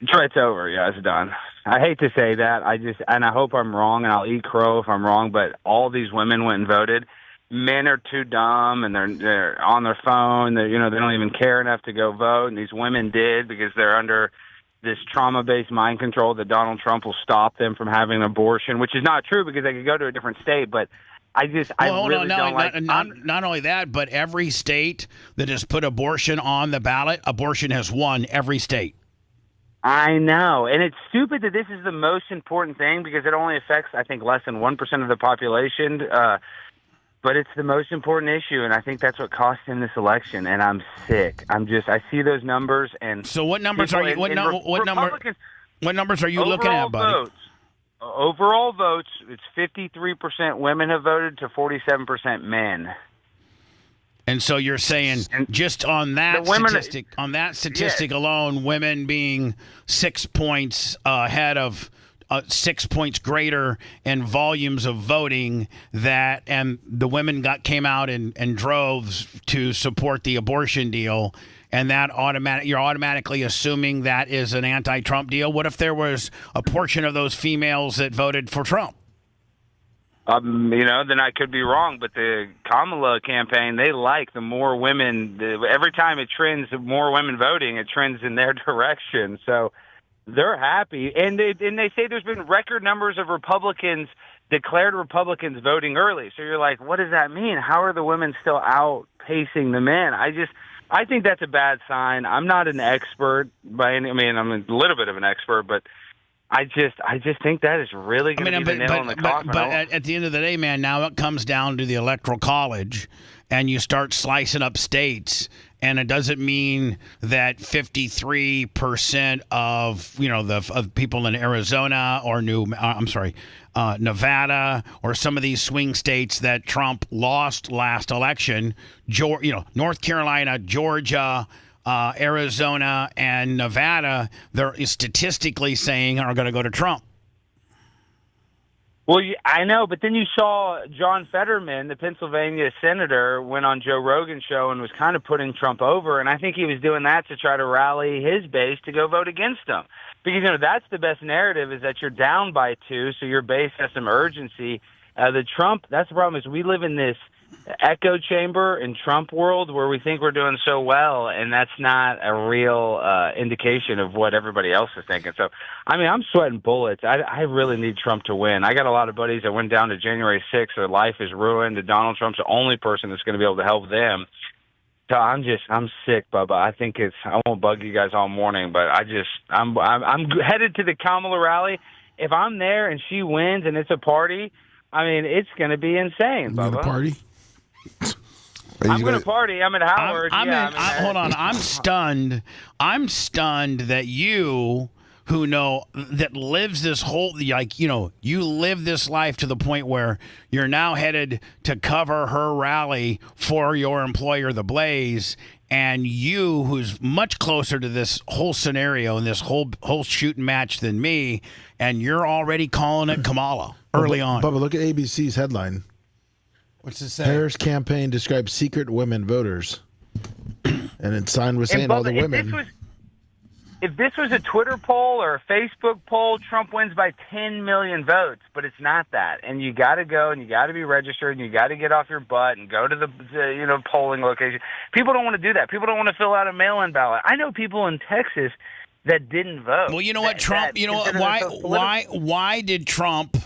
Speaker 20: It's over. Yeah, it's done. I hate to say that. I hope I'm wrong, and I'll eat crow if I'm wrong, but all these women went and voted. Men are too dumb, and they're on their phone. They don't even care enough to go vote, and these women did because they're under this trauma-based mind control that Donald Trump will stop them from having an abortion, which is not true because they could go to a different state, but I really don't like...
Speaker 4: Not only that, but every state that has put abortion on the ballot, abortion has won every state.
Speaker 20: I know, and it's stupid that this is the most important thing because it only affects, I think, less than 1% of the population, but it's the most important issue, and I think that's what cost him this election, and I'm sick. I see those numbers, and...
Speaker 4: So what numbers are you... What numbers are you looking at, buddy?
Speaker 20: Overall votes, it's 53% women have voted to 47% men.
Speaker 4: And so you're saying just on that statistic alone, women being 6 points ahead of 6 points greater in volumes of voting and the women came out in droves to support the abortion deal, and that you're automatically assuming that is an anti-Trump deal. What if there was a portion of those females that voted for Trump?
Speaker 20: then I could be wrong. But the Kamala campaign, they like the more women. Every time it trends, more women voting, it trends in their direction. So they're happy, and they say there's been record numbers of Republicans, declared Republicans, voting early. So you're like, what does that mean? How are the women still outpacing the men? I think that's a bad sign. I'm not an expert I'm a little bit of an expert, but I just think that is really going to be the nail in the coffin.
Speaker 4: But at the end of the day, man, now it comes down to the Electoral College, and you start slicing up states, and it doesn't mean that 53% of people in Arizona or Nevada or some of these swing states that Trump lost last election, North Carolina, Georgia, Arizona, and Nevada, they're statistically saying are going to go to Trump.
Speaker 20: Well, I know, but then you saw John Fetterman, the Pennsylvania senator, went on Joe Rogan's show and was kind of putting Trump over, and I think he was doing that to try to rally his base to go vote against him. Because, that's the best narrative, is that you're down by 2, so your base has some urgency. That's the problem, is we live in this echo chamber in Trump world where we think we're doing so well, and that's not a real indication of what everybody else is thinking. So, I'm sweating bullets. I really need Trump to win. I got a lot of buddies that went down to January 6th. Their life is ruined, and Donald Trump's the only person that's going to be able to help them. So I'm sick, Bubba. I won't bug you guys all morning, but I'm headed to the Kamala rally. If I'm there and she wins and it's a party, it's going to be insane, Bubba.
Speaker 8: You party?
Speaker 20: I'm going to party. I'm at Howard.
Speaker 4: Hold on. I'm stunned. I'm stunned that you, who that lives this whole, you live this life to the point where you're now headed to cover her rally for your employer, The Blaze, and you, who's much closer to this whole scenario and this whole shooting match than me, and you're already calling it Kamala early on.
Speaker 8: Bubba, look at ABC's headline.
Speaker 21: What's it say?
Speaker 8: Harris campaign describes secret women voters. And it's signed with saying all the women.
Speaker 20: If this was a Twitter poll or a Facebook poll, Trump wins by 10 million votes, but it's not that. And you got to go and you got to be registered and you got to get off your butt and go to the polling location. People don't want to do that. People don't want to fill out a mail-in ballot. I know people in Texas that didn't vote.
Speaker 4: Well, you know what, Trump? Why did Trump?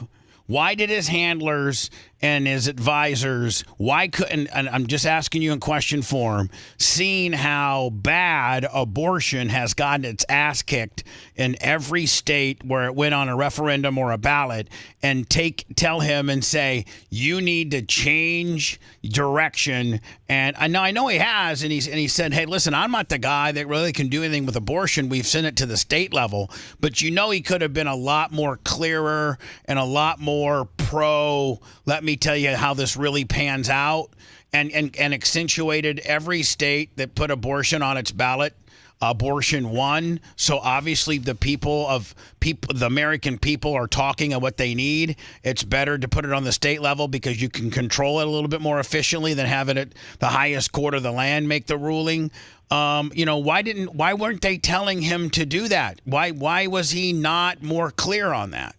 Speaker 4: Why did his handlers and his advisors, why couldn't, and I'm just asking you in question form, seeing how bad abortion has gotten its ass kicked in every state where it went on a referendum or a ballot, and tell him and say, you need to change direction. And I know he has, and he said, hey, listen, I'm not the guy that really can do anything with abortion. We've sent it to the state level. But he could have been a lot more clearer and a lot more pro, let me tell you how this really pans out, and accentuated every state that put abortion on its ballot. Abortion won. So obviously the the American people are talking of what they need. It's better to put it on the state level because you can control it a little bit more efficiently than have it at the highest court of the land make the ruling. Why weren't they telling him to do that? Why was he not more clear on that?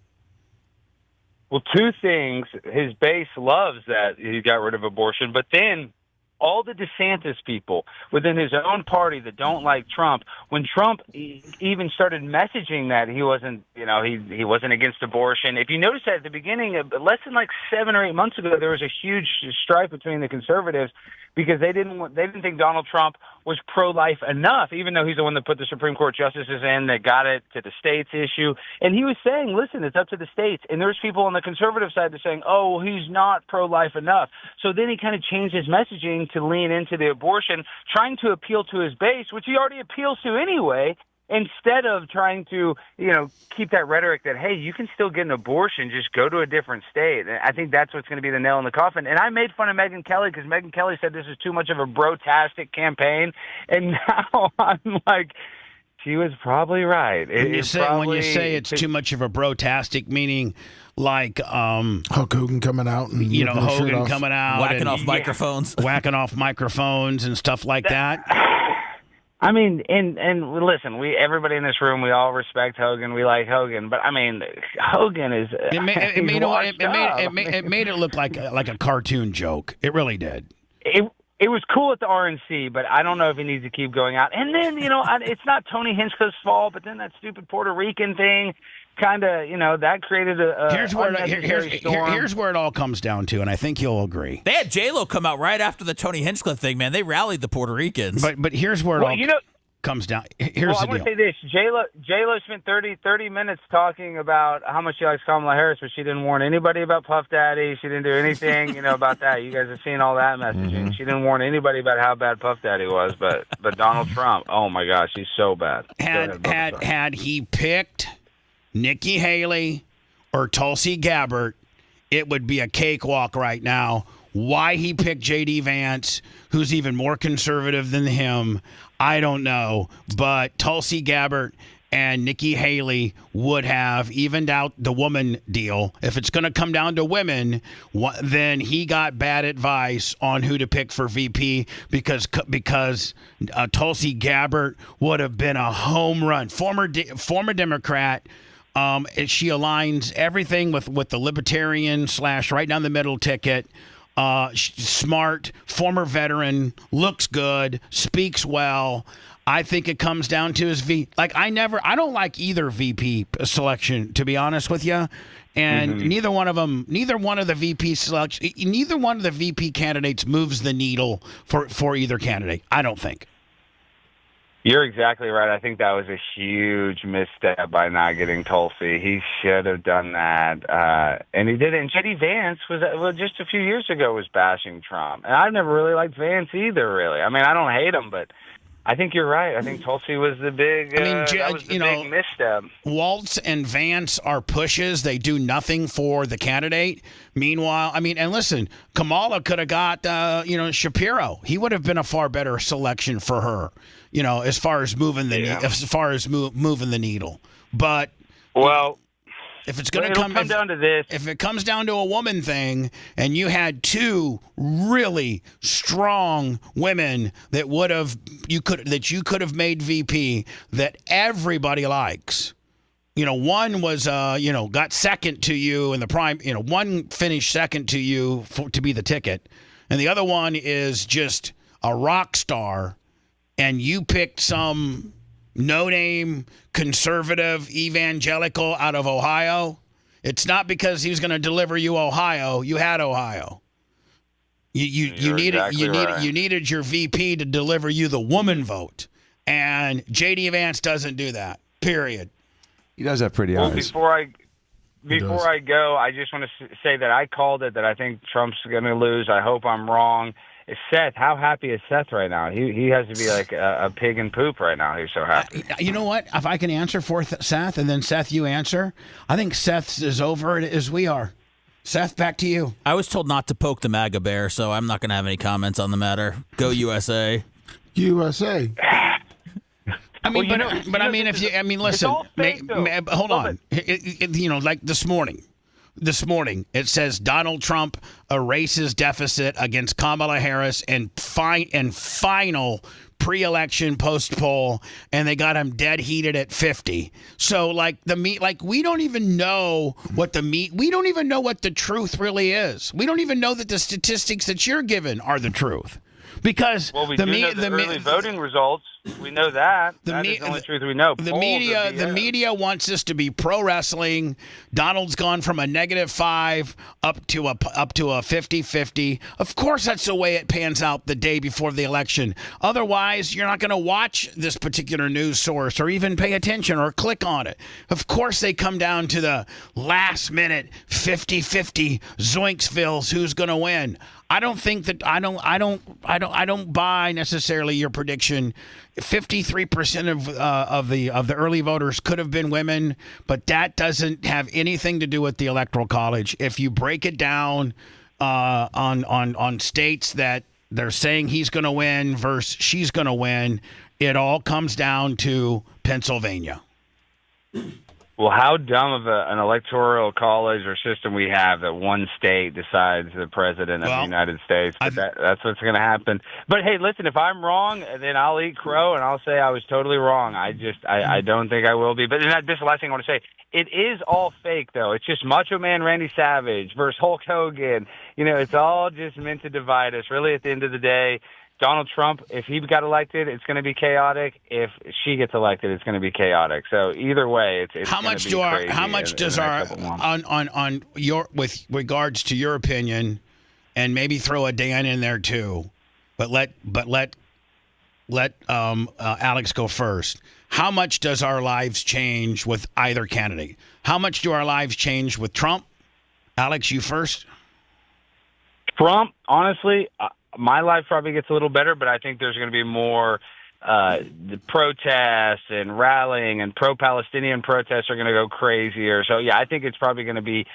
Speaker 20: Well, two things. His base loves that he got rid of abortion, but then all the DeSantis people within his own party that don't like Trump, when Trump even started messaging that he wasn't, he wasn't against abortion. If you notice that at the beginning, less than 7 or 8 months ago, there was a huge strife between the conservatives because they didn't think Donald Trump was pro-life enough, even though he's the one that put the Supreme Court justices in that got it to the states issue. And he was saying, listen, it's up to the states. And there's people on the conservative side that are saying, oh, he's not pro-life enough. So then he kind of changed his messaging to lean into the abortion, trying to appeal to his base, which he already appeals to anyway, instead of trying to, keep that rhetoric that, hey, you can still get an abortion, just go to a different state. And I think that's what's going to be the nail in the coffin. And I made fun of Megyn Kelly because Megyn Kelly said this is too much of a brotastic campaign. And now I'm like, she was probably right.
Speaker 4: When you say it's too much of a brotastic, meaning like
Speaker 8: Hulk Hogan coming out and
Speaker 4: Hogan coming out
Speaker 5: whacking off microphones
Speaker 4: and stuff like that.
Speaker 20: I mean, and listen, everybody in this room, we all respect Hogan. We like Hogan, but I mean, Hogan is.
Speaker 4: It made it look like a cartoon joke. It really did.
Speaker 20: It was cool at the RNC, but I don't know if he needs to keep going out. And then, it's not Tony Hinchcliffe's fault, but then that stupid Puerto Rican thing kind of, that created a
Speaker 4: here's where it all comes down to, and I think you'll agree.
Speaker 5: They had J-Lo come out right after the Tony Hinchcliffe thing, man. They rallied the Puerto Ricans.
Speaker 4: But here's where it all comes down. Here's the deal.
Speaker 20: I want to say this. J-Lo spent 30 minutes talking about how much she likes Kamala Harris, but she didn't warn anybody about Puff Daddy. She didn't do anything, about that. You guys have seen all that messaging.
Speaker 4: Mm-hmm.
Speaker 20: She didn't warn anybody about how bad Puff Daddy was, but Donald Trump, oh my gosh, he's so bad.
Speaker 4: Had he picked Nikki Haley or Tulsi Gabbard, it would be a cakewalk right now. Why he picked J.D. Vance, who's even more conservative than him, I don't know. But Tulsi Gabbard and Nikki Haley would have evened out the woman deal. If it's going to come down to women, then he got bad advice on who to pick for VP because Tulsi Gabbard would have been a home run. Former Democrat. She aligns everything with the libertarian / right down the middle ticket. Smart, former veteran, looks good, speaks well. I think it comes down to his I don't like either VP selection, to be honest with you. And neither one of the VP candidates moves the needle for either candidate. I don't think.
Speaker 20: You're exactly right. I think that was a huge misstep by not getting Tulsi. He should have done that, and he did it. And J.D. Vance was just a few years ago was bashing Trump, and I've never really liked Vance either. Really, I mean, I don't hate him, but I think you're right. I think Tulsi was the big. Big misstep.
Speaker 4: Waltz and Vance are pushes. They do nothing for the candidate. Meanwhile, and listen, Kamala could have got Shapiro. He would have been a far better selection for her. As far as moving the needle. But if it's going to come
Speaker 20: down to this,
Speaker 4: if it comes down to a woman thing, and you had two really strong women that you could have made VP that everybody likes. One was got second to you in the prime. One finished second to you to be the ticket, and the other one is just a rock star. And you picked some no-name conservative evangelical out of Ohio, it's not because he was going to deliver you Ohio. You had Ohio. You needed your VP to deliver you the woman vote, and J.D. Vance doesn't do that. Period.
Speaker 9: He does have pretty eyes.
Speaker 20: Before I go, I just want to say that I called it. That I think Trump's going to lose. I hope I'm wrong. Seth, how happy is Seth right now? He has to be like a pig in poop right now. He's so happy.
Speaker 4: You know what? If I can answer for Seth, and then Seth, you answer. I think Seth's as over it as we are. Seth, back to you.
Speaker 5: I was told not to poke the MAGA bear, so I'm not going to have any comments on the matter. Go USA.
Speaker 8: USA.
Speaker 4: Listen. Hold on. Like this morning. This morning, it says Donald Trump erases deficit against Kamala Harris and final pre-election post poll, and they got him dead heated at 50. So, we don't even know what we don't even know what the truth really is. We don't even know that the statistics that you're given are the truth. Because
Speaker 20: we know the early voting results. We know that. That is the only truth we know.
Speaker 4: The media wants this to be pro wrestling. Donald's gone from a -5 up to a 50-50. Of course, that's the way it pans out the day before the election. Otherwise, you're not going to watch this particular news source or even pay attention or click on it. Of course, they come down to the last minute 50-50 Zoinksvilles. Who's going to win? I don't think that I don't buy necessarily your prediction. 53% of the early voters could have been women, but that doesn't have anything to do with the Electoral College. If you break it down on states that they're saying he's going to win versus she's going to win, it all comes down to Pennsylvania.
Speaker 20: well, how dumb of an electoral college or system we have that one state decides the president of the United States. But that's what's going to happen. But hey, listen, if I'm wrong, then I'll eat crow and I'll say I was totally wrong. I don't think I will be. But this is the last thing I want to say. It is all fake, though. It's just Macho Man Randy Savage versus Hulk Hogan. It's all just meant to divide us. Really, at the end of the day, Donald Trump, if he got elected, it's going to be chaotic. If she gets elected, it's going to be chaotic. So either way, it's
Speaker 4: how much do our how much does our on your with regards to your opinion, and maybe throw a Dan in there too, but let Alex go first. How much does our lives change with either candidate? How much do our lives change with Trump? Alex, you first.
Speaker 20: Trump, honestly. My life probably gets a little better, but I think there's going to be more the protests and rallying, and pro-Palestinian protests are going to go crazier. So, yeah, I think it's probably going to be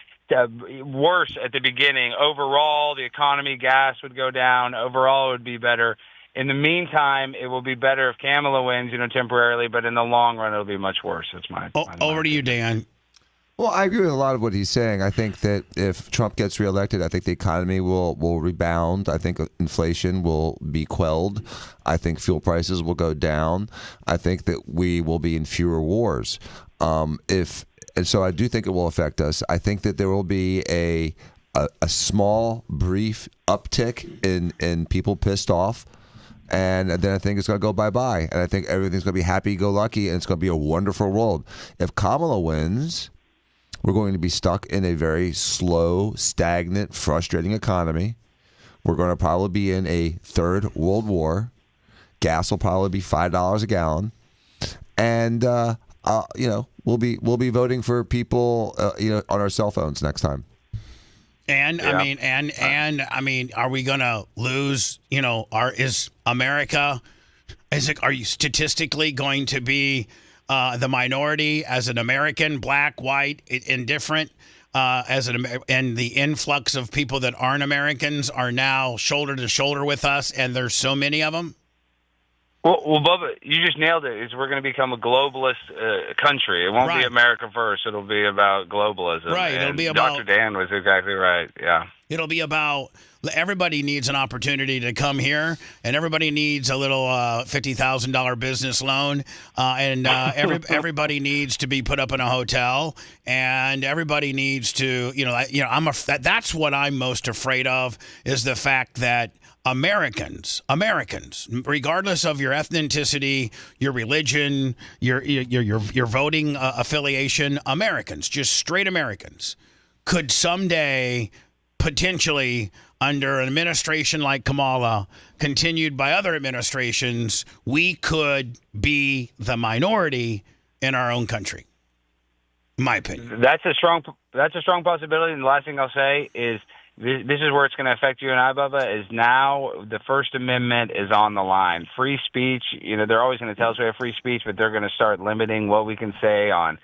Speaker 20: worse at the beginning. Overall, the economy, gas would go down. Overall, it would be better. In the meantime, it will be better if Kamala wins, temporarily, but in the long run, it'll be much worse. That's my
Speaker 4: over to you, Dan.
Speaker 9: Well, I agree with a lot of what he's saying. I think that if Trump gets reelected, I think the economy will rebound. I think inflation will be quelled. I think fuel prices will go down. I think that we will be in fewer wars. And so I do think it will affect us. I think that there will be a small, brief uptick in people pissed off. And then I think it's going to go bye-bye. And I think everything's going to be happy-go-lucky, and it's going to be a wonderful world. If Kamala wins, we're going to be stuck in a very slow, stagnant, frustrating economy. We're going to probably be in a third world war. Gas will probably be $5 a gallon, and we'll be voting for people on our cell phones next time.
Speaker 4: And
Speaker 20: yeah.
Speaker 4: I mean, are we going to lose? Is America? Are you statistically going to be the minority as an American, black, white, indifferent, and the influx of people that aren't Americans are now shoulder to shoulder with us, and there's so many of them?
Speaker 20: Well, Bubba, you just nailed it. We're going to become a globalist country. It won't be America first. It'll be about globalism.
Speaker 4: Right.
Speaker 20: And
Speaker 4: it'll be about.
Speaker 20: Dr. Dan was exactly right. Yeah.
Speaker 4: It'll be about everybody needs an opportunity to come here, and everybody needs a little $50,000 business loan, and everybody needs to be put up in a hotel, and everybody needs to, that's what I'm most afraid of, is the fact that Americans, regardless of your ethnicity, your religion, your voting affiliation, Americans, just straight Americans, could someday potentially, under an administration like Kamala, continued by other administrations, we could be the minority in our own country. In my opinion.
Speaker 20: That's a strong possibility. And the last thing I'll say is this is where it's going to affect you and I, Bubba, is now the First Amendment is on the line. Free speech, they're always going to tell us we have free speech, but they're going to start limiting what we can say on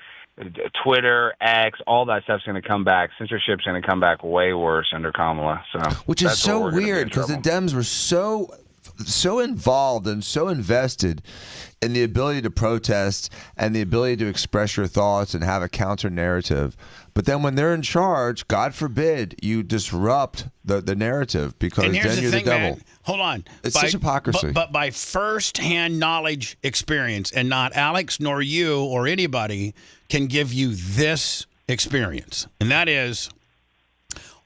Speaker 20: Twitter, X, all that stuff's going to come back. Censorship's going to come back way worse under Kamala.
Speaker 9: Which is so weird, because the Dems were so involved and so invested in the ability to protest and the ability to express your thoughts and have a counter narrative. But then when they're in charge, God forbid you disrupt the narrative, because then you're the devil.
Speaker 4: Man. Hold on.
Speaker 9: It's such hypocrisy.
Speaker 4: But by first-hand knowledge experience, and not Alex nor you or anybody can give you this experience. And that is,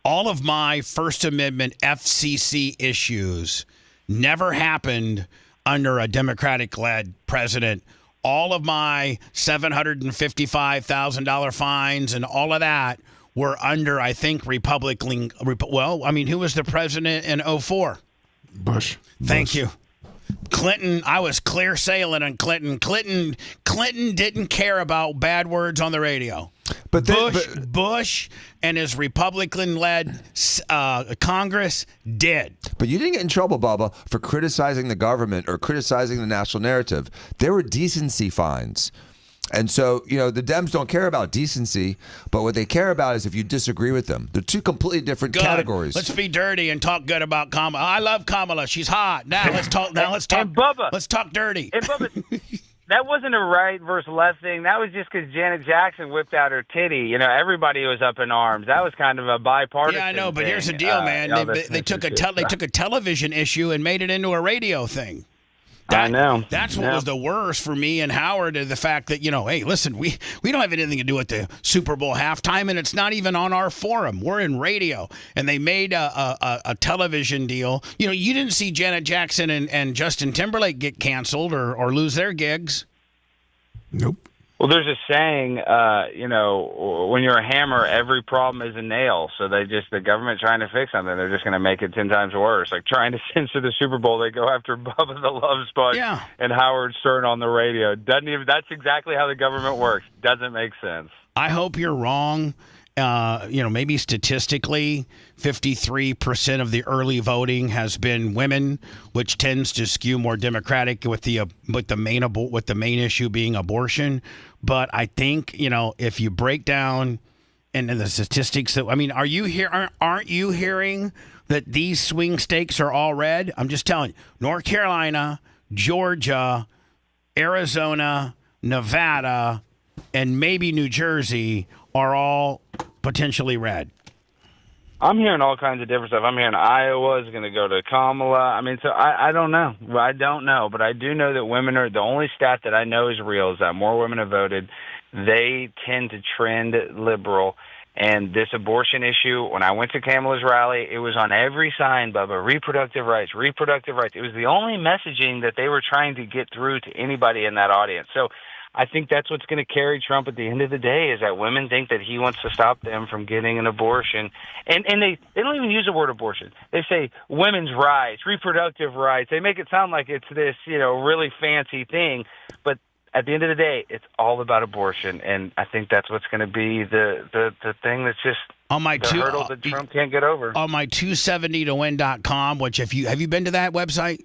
Speaker 4: all of my First Amendment FCC issues never happened under a Democratic-led president. All of my $755,000 fines and all of that were under, I think, Republican. Who was the president in 2004?
Speaker 8: Bush.
Speaker 4: Thank you. Clinton, I was clear sailing on Clinton. Clinton didn't care about bad words on the radio.
Speaker 9: But
Speaker 4: Bush and his Republican-led Congress did.
Speaker 9: But you didn't get in trouble, Bubba, for criticizing the government or criticizing the national narrative. There were decency fines. And so, the Dems don't care about decency, but what they care about is if you disagree with them. They're two completely different categories.
Speaker 4: Let's be dirty and talk good about Kamala. I love Kamala. She's hot. Now let's talk.
Speaker 20: And Bubba,
Speaker 4: let's talk dirty.
Speaker 20: And Bubba, That wasn't a right versus left thing. That was just because Janet Jackson whipped out her titty. Everybody was up in arms. That was kind of a bipartisan.
Speaker 4: Yeah, I know, but
Speaker 20: thing.
Speaker 4: here's the deal, man. They took a television issue and made it into a radio thing.
Speaker 20: I know.
Speaker 4: That's what was the worst for me and Howard, the fact that, hey, listen, we don't have anything to do with the Super Bowl halftime, and it's not even on our forum. We're in radio. And they made a television deal. You didn't see Janet Jackson and Justin Timberlake get canceled or lose their gigs.
Speaker 8: Nope.
Speaker 20: Well, there's a saying, when you're a hammer, every problem is a nail. So the government trying to fix something, they're just going to make it 10 times worse. Like trying to censor the Super Bowl, they go after Bubba the Love Sponge and Howard Stern on the radio. That's exactly how the government works. Doesn't make sense.
Speaker 4: I hope you're wrong. Maybe statistically, 53% of the early voting has been women, which tends to skew more Democratic with the main issue being abortion. But I think if you break down and the statistics aren't you hearing that these swing states are all red? I'm just telling you, North Carolina, Georgia, Arizona, Nevada, and maybe New Jersey are all potentially red.
Speaker 20: I'm hearing all kinds of different stuff. I'm hearing Iowa is going to go to Kamala. So I don't know. I don't know, but I do know that women are the only stat that I know is real is that more women have voted. They tend to trend liberal. And this abortion issue, when I went to Kamala's rally, it was on every sign, Bubba, reproductive rights, reproductive rights. It was the only messaging that they were trying to get through to anybody in that audience. So I think that's what's going to carry Trump at the end of the day is that women think that he wants to stop them from getting an abortion. And they don't even use the word abortion. They say women's rights, reproductive rights. They make it sound like it's this, really fancy thing. But at the end of the day, it's all about abortion. And I think that's what's going to be the thing that's just the hurdle that Trump can't get over.
Speaker 4: On my 270towin.com, which have you been to that website?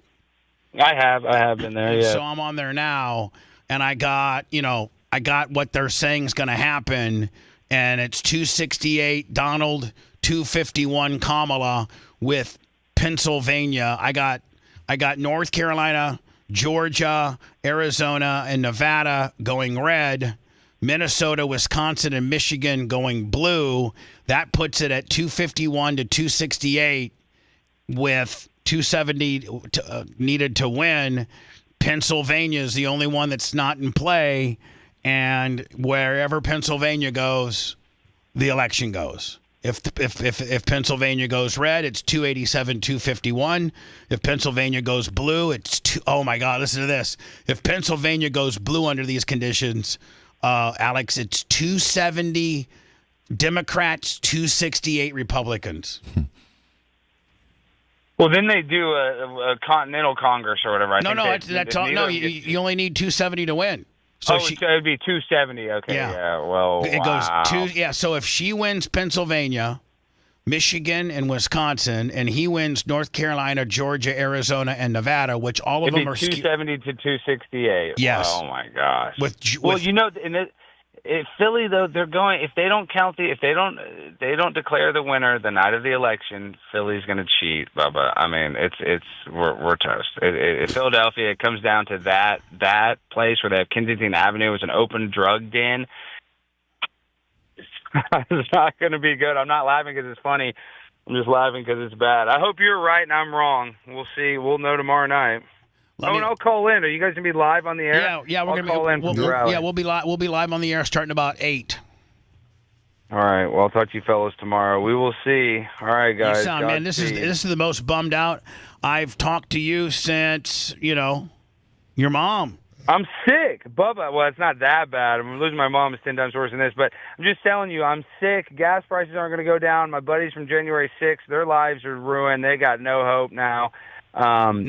Speaker 20: I have been there, yeah.
Speaker 4: So I'm on there now. And I got what they're saying is going to happen, and it's 268 Donald, 251 Kamala with Pennsylvania. I got North Carolina, Georgia, Arizona, and Nevada going red. Minnesota, Wisconsin, and Michigan going blue. That puts it at 251 to 268 with 270 needed to win. Pennsylvania is the only one that's not in play, and wherever Pennsylvania goes, the election goes. If Pennsylvania goes red, it's 287, 251. If Pennsylvania goes blue, it's oh my God, listen to this. If Pennsylvania goes blue under these conditions, Alex, it's 270 Democrats, 268 Republicans.
Speaker 20: Well, then they do a Continental Congress or whatever.
Speaker 4: You only need 270 to win. So
Speaker 20: it would be 270. Okay, yeah. Well,
Speaker 4: it goes two. Yeah. So if she wins Pennsylvania, Michigan, and Wisconsin, and he wins North Carolina, Georgia, Arizona, and Nevada, which all of them are
Speaker 20: 270 to 268.
Speaker 4: Yes.
Speaker 20: Oh my gosh. Philly though, they're going. If they don't they don't declare the winner the night of the election, Philly's going to cheat, Bubba. We're toast. Philadelphia, it comes down to that place where they have Kensington Avenue is an open drug den. It's not going to be good. I'm not laughing because it's funny. I'm just laughing because it's bad. I hope you're right and I'm wrong. We'll see. We'll know tomorrow night. And I'll call in. Are you guys gonna be live on the air?
Speaker 4: Yeah, we're gonna call in. We'll be live. We'll be live on the air starting about 8.
Speaker 20: All right. Well, I'll talk to you fellas tomorrow. We will see. All right, guys.
Speaker 4: You sound, man. This is the most bummed out I've talked to you since your mom.
Speaker 20: I'm sick, Bubba. Well, it's not that bad. I'm losing my mom is 10 times worse than this, but I'm just telling you, I'm sick. Gas prices aren't going to go down. My buddies from January 6th, their lives are ruined. They got no hope now.
Speaker 9: If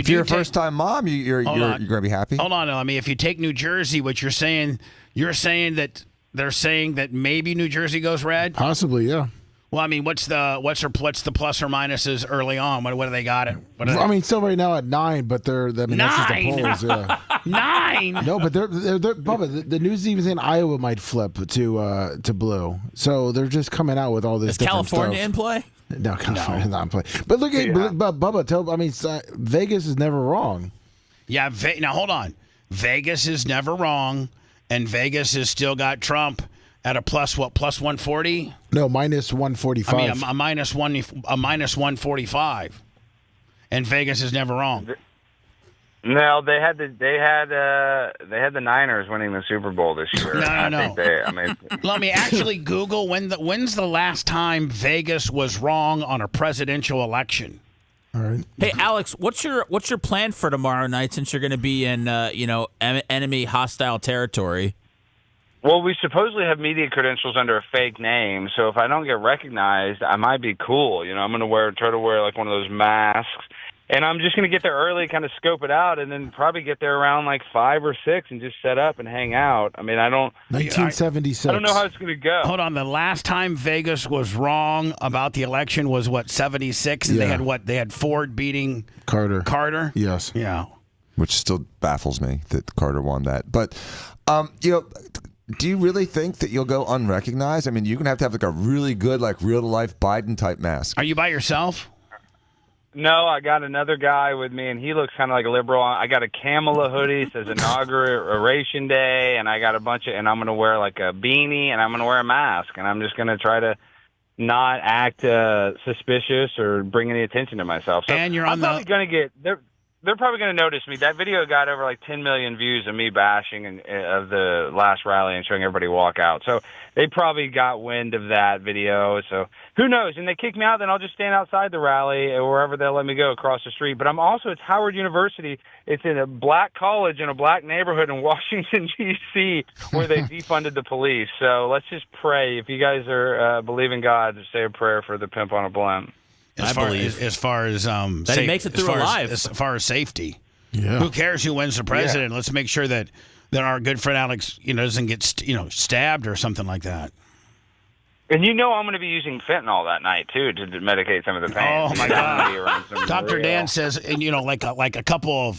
Speaker 9: you're a first-time mom, you're going to be happy.
Speaker 4: Hold on, Lemmy. If you take New Jersey, what you're saying that they're saying that maybe New Jersey goes red.
Speaker 8: Possibly, yeah.
Speaker 4: Well, I mean, what's the plus or minuses early on? What do they got it?
Speaker 8: Still right now at 9, but that's just the polls. Yeah.
Speaker 4: 9.
Speaker 8: No, but they're Bubba. The news even saying Iowa might flip to blue. So they're just coming out with all this.
Speaker 5: Is
Speaker 8: different
Speaker 5: California
Speaker 8: stuff.
Speaker 5: in play?
Speaker 8: No, California's not in play. But look at Bubba. Vegas is never wrong.
Speaker 4: Yeah, now hold on. Vegas is never wrong, and Vegas has still got Trump at a plus 140?
Speaker 8: No, minus 145.
Speaker 4: I mean, a minus 145. And Vegas is never wrong.
Speaker 20: No, they had the Niners winning the Super Bowl this year.
Speaker 4: No. Let me actually Google when's the last time Vegas was wrong on a presidential election.
Speaker 8: All right.
Speaker 5: Hey, Alex, what's your plan for tomorrow night since you're going to be in enemy hostile territory?
Speaker 20: Well, we supposedly have media credentials under a fake name, so if I don't get recognized, I might be cool. I'm going to try to wear like one of those masks, and I'm just going to get there early, kind of scope it out, and then probably get there around like 5 or 6 and just set up and hang out. I mean,
Speaker 8: 1976.
Speaker 20: I don't know how it's going to go.
Speaker 4: Hold on, the last time Vegas was wrong about the election was 76, and they had Ford beating Carter.
Speaker 8: Yes.
Speaker 4: Yeah.
Speaker 9: Which still baffles me that Carter won that, but do you really think that you'll go unrecognized? I mean, you're going to have like a really good, like real-life Biden-type mask.
Speaker 4: Are you by yourself?
Speaker 20: No, I got another guy with me, and he looks kind of like a liberal. I got a Kamala hoodie, says Inauguration Day, and I got and I'm going to wear like a beanie, and I'm going to wear a mask, and I'm just going to try to not act suspicious or bring any attention to myself. So
Speaker 4: and
Speaker 20: I'm probably going to get... They're probably going to notice me. That video got over like 10 million views of me bashing of the last rally and showing everybody walk out. So they probably got wind of that video. So who knows? And they kick me out, then I'll just stand outside the rally or wherever they'll let me go across the street. But it's Howard University. It's in a black college in a black neighborhood in Washington, D.C., where they defunded the police. So let's just pray. If you guys are believe in God, just say a prayer for the pimp on a blimp.
Speaker 4: As far as
Speaker 5: that he makes it through alive.
Speaker 4: As far as safety,
Speaker 8: yeah.
Speaker 4: Who cares who wins the president? Let's make sure that our good friend Alex, doesn't get stabbed or something like that.
Speaker 20: And I'm going to be using fentanyl that night too to medicate some of the pain.
Speaker 4: Oh my God! Dr. Dan says, and a couple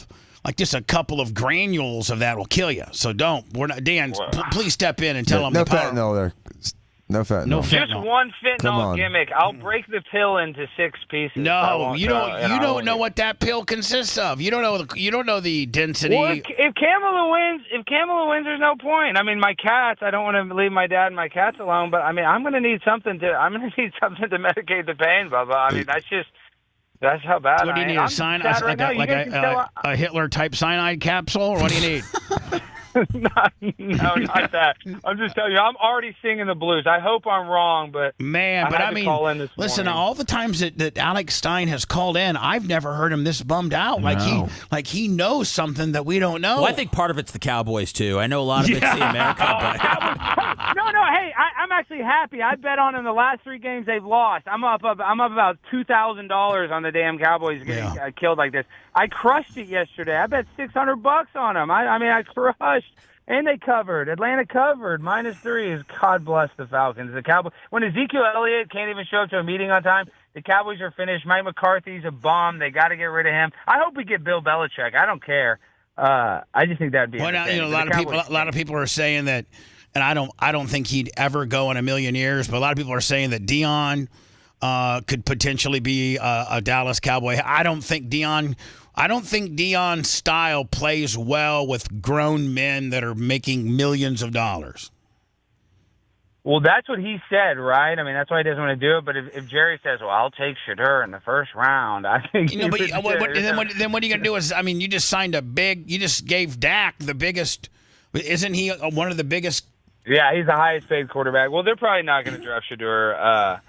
Speaker 4: of granules of that will kill you. So don't. We're not. Dan, please step in and tell them.
Speaker 9: No fentanyl there. No fentanyl.
Speaker 4: No fentanyl.
Speaker 20: Just one fentanyl gimmick. I'll break the pill into 6 pieces.
Speaker 4: No, you don't know what that pill consists of. You don't know the density.
Speaker 20: Well, if Kamala wins, there's no point. I mean, my cats. I don't want to leave my dad and my cats alone, but I mean, I'm going to need something to medicate the pain, Bubba. I mean, that's how bad.
Speaker 4: What do you need? A Hitler type cyanide capsule, or what do you need?
Speaker 20: No, not that. I'm just telling you, I'm already singing the blues. I hope I'm wrong, but
Speaker 4: listen, all the times that Alex Stein has called in, I've never heard him this bummed out.
Speaker 8: No.
Speaker 4: Like he knows something that we don't know.
Speaker 5: Well, I think part of it's the Cowboys too. I know a lot of it's the America. But...
Speaker 20: No. Hey, I'm actually happy. I bet on them the last 3 games they've lost. I'm up about $2,000 on the damn Cowboys getting killed like this. I crushed it yesterday. I bet $600 on them. I crushed. And they covered. Atlanta covered. -3 God bless the Falcons. The Cowboys. When Ezekiel Elliott can't even show up to a meeting on time, the Cowboys are finished. Mike McCarthy's a bomb. They got to get rid of him. I hope we get Bill Belichick. I don't care. I just think that'd be.
Speaker 4: Well, now, a lot of people are saying that, and I don't think he'd ever go in a million years. But a lot of people are saying that Dion could potentially be a Dallas Cowboy. I don't think Dion's style plays well with grown men that are making millions of dollars.
Speaker 20: Well, that's what he said, right? I mean, that's why he doesn't want to do it. But if Jerry says, "Well, I'll take Shedeur in the first round," I think.
Speaker 4: Then what are you going to do? You just signed you just gave Dak the biggest. Isn't he one of the biggest?
Speaker 20: Yeah, he's the highest paid quarterback. Well, they're probably not going to draft Shedeur.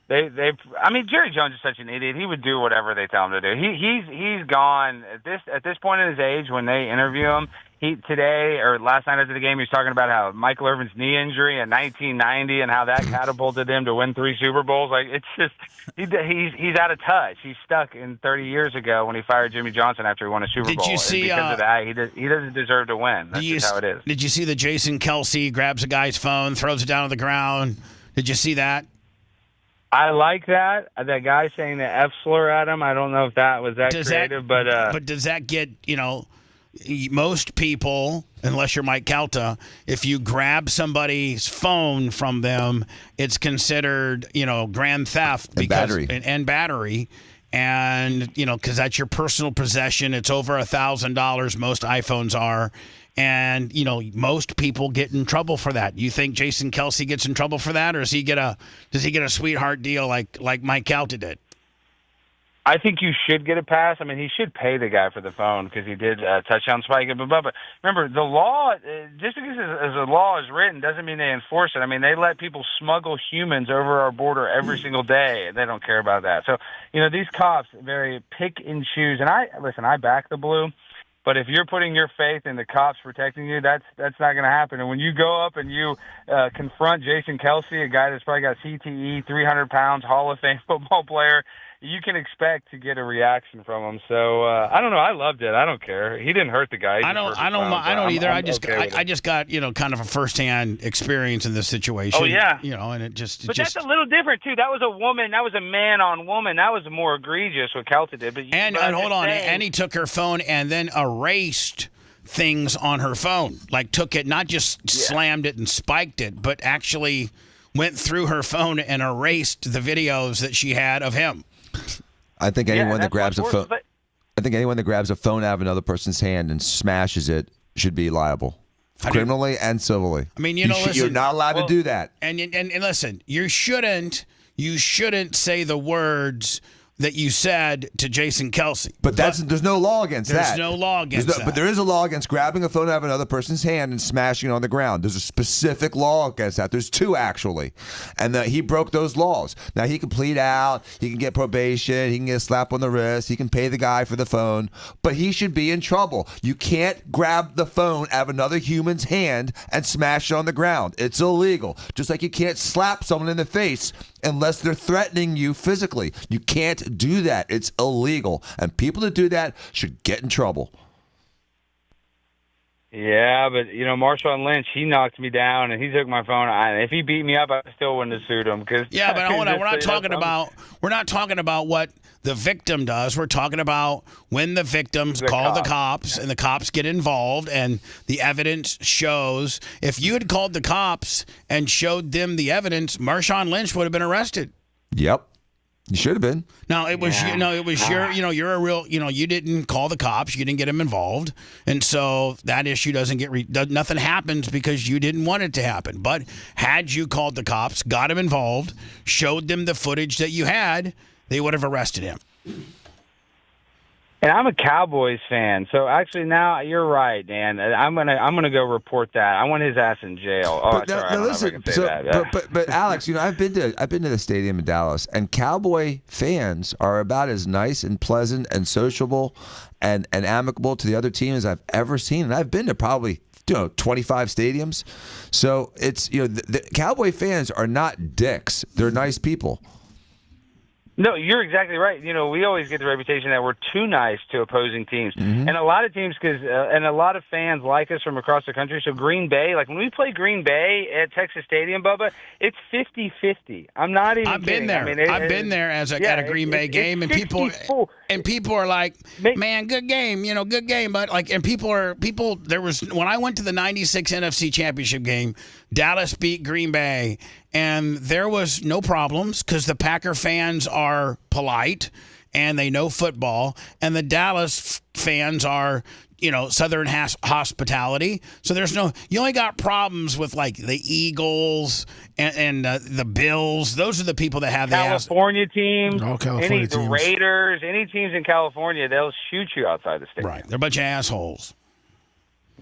Speaker 20: Jerry Jones is such an idiot. He would do whatever they tell him to do. He's gone at this point in his age. When they interview him, today or last night after the game, he was talking about how Michael Irvin's knee injury in 1990 and how that catapulted him to win 3 Super Bowls. Like, it's just he's out of touch. He's stuck in 30 years ago when he fired Jimmy Johnson after he won a Super Bowl.
Speaker 4: Did you see?
Speaker 20: Because of that, he doesn't deserve to win. That's just how it is.
Speaker 4: Did you see that Jason Kelce grabs a guy's phone, throws it down on the ground? Did you see that?
Speaker 20: I like that. That guy saying the F slur at him, I don't know if that was creative, but
Speaker 4: does that get, most people, unless you're Mike Calta, if you grab somebody's phone from them, it's considered, grand theft
Speaker 9: and battery.
Speaker 4: And battery. and because that's your personal possession. It's over $1,000. Most iPhones are. And, most people get in trouble for that. You think Jason Kelce gets in trouble for that, or does he get a sweetheart deal like Mike Calta did?
Speaker 20: I think you should get a pass. I mean, he should pay the guy for the phone because he did touchdown spike it. But remember, the law, just because as a law is written, doesn't mean they enforce it. I mean, they let people smuggle humans over our border every single day, and they don't care about that. So, these cops very pick and choose. And I back the blue. But if you're putting your faith in the cops protecting you, that's not going to happen. And when you go up and you confront Jason Kelce, a guy that's probably got CTE, 300 pounds, Hall of Fame football player, you can expect to get a reaction from him. So I don't know. I loved it. I don't care. He didn't hurt the guy. I don't
Speaker 4: either. I just got kind of a firsthand experience in this situation.
Speaker 20: Oh yeah.
Speaker 4: And it just.
Speaker 20: But that's a little different too. That was a woman. That was a man on woman. That was more egregious what Kelce did. But
Speaker 4: hold on. And he took her phone and then erased things on her phone. Like took it, not just slammed it and spiked it, but actually went through her phone and erased the videos that she had of him.
Speaker 9: I think anyone that grabs a phone, out of another person's hand and smashes it should be liable, criminally and civilly.
Speaker 4: I mean,
Speaker 9: listen, you're not allowed to do that.
Speaker 4: And listen, you shouldn't say the words that you said to Jason Kelce.
Speaker 9: But there's no law against that.
Speaker 4: There's no law against that.
Speaker 9: But there is a law against grabbing a phone out of another person's hand and smashing it on the ground. There's a specific law against that. There's two, actually. And he broke those laws. Now, he can plead out. He can get probation. He can get a slap on the wrist. He can pay the guy for the phone. But he should be in trouble. You can't grab the phone out of another human's hand and smash it on the ground. It's illegal. Just like you can't slap someone in the face unless they're threatening you physically. You can't do that. It's illegal. And people that do that should get in trouble.
Speaker 20: Yeah, but, Marshawn Lynch, he knocked me down, and he took my phone. If he beat me up, I still wouldn't have sued him. But
Speaker 4: hold on. We're not talking about what the victim does. We're talking about when the victims call the cops and the cops get involved and the evidence shows. If you had called the cops and showed them the evidence, Marshawn Lynch would have been arrested.
Speaker 9: Yep. You should have been.
Speaker 4: No, it was you're a real, you didn't call the cops, you didn't get them involved. And so that issue nothing happens because you didn't want it to happen. But had you called the cops, got them involved, showed them the footage that you had, they would have arrested him.
Speaker 20: And I'm a Cowboys fan, so actually now you're right, Dan. I'm gonna go report that. I want his ass in jail. Oh, sorry, I don't know if I can say that.
Speaker 9: But Alex, I've been to the stadium in Dallas, and Cowboy fans are about as nice and pleasant and sociable and amicable to the other team as I've ever seen. And I've been to probably 25 stadiums, so it's the Cowboy fans are not dicks. They're nice people.
Speaker 20: No, you're exactly right. We always get the reputation that we're too nice to opposing teams. Mm-hmm. And a lot of teams, and a lot of fans like us from across the country. So Green Bay, like when we play Green Bay at Texas Stadium, Bubba, it's 50-50. I'm not even
Speaker 4: I've
Speaker 20: kidding.
Speaker 4: been there. I've been there at a Green Bay game, and people are like, man, good game, good game. But when I went to the 96 NFC Championship game, Dallas beat Green Bay, and there was no problems because the Packer fans are polite and they know football, and the Dallas fans are, Southern hospitality. So you only got problems with like the Eagles and the Bills. Those are the people that have
Speaker 20: California teams.
Speaker 8: All California teams.
Speaker 20: The Raiders, any teams in California, they'll shoot you outside the stadium.
Speaker 4: Right, they're a bunch of assholes.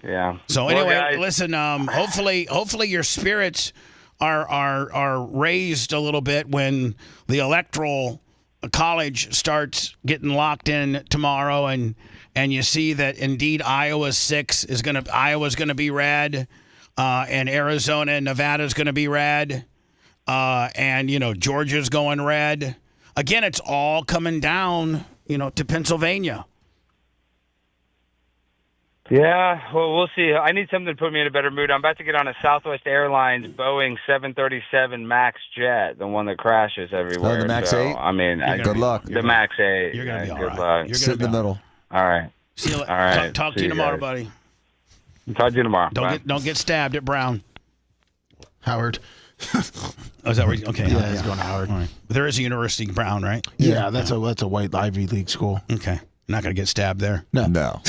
Speaker 20: Yeah.
Speaker 4: So anyway, listen. Hopefully your spirits are raised a little bit when the electoral college starts getting locked in tomorrow, and you see that indeed Iowa's going to be red, and Arizona and Nevada is going to be red, and Georgia's going red. Again, it's all coming down, to Pennsylvania.
Speaker 20: Yeah, well, we'll see. I need something to put me in a better mood. I'm about to get on a Southwest Airlines Boeing 737 MAX jet, the one that crashes everywhere.
Speaker 9: Oh, the MAX 8?
Speaker 20: I mean,
Speaker 9: good luck.
Speaker 20: The MAX 8.
Speaker 4: You're going to be all right.
Speaker 20: Luck.
Speaker 9: Sit in the middle.
Speaker 20: All right.
Speaker 4: See you later.
Speaker 20: All right.
Speaker 4: Talk to you tomorrow, buddy.
Speaker 20: Talk to you tomorrow.
Speaker 4: Don't get stabbed at Brown.
Speaker 8: Howard,
Speaker 4: Oh, is that where? Okay.
Speaker 8: Yeah, he's going to Howard.
Speaker 4: All right. There is a University of Brown, right?
Speaker 8: Yeah, that's a white Ivy League school.
Speaker 4: Okay. Not going to get stabbed there.
Speaker 9: No.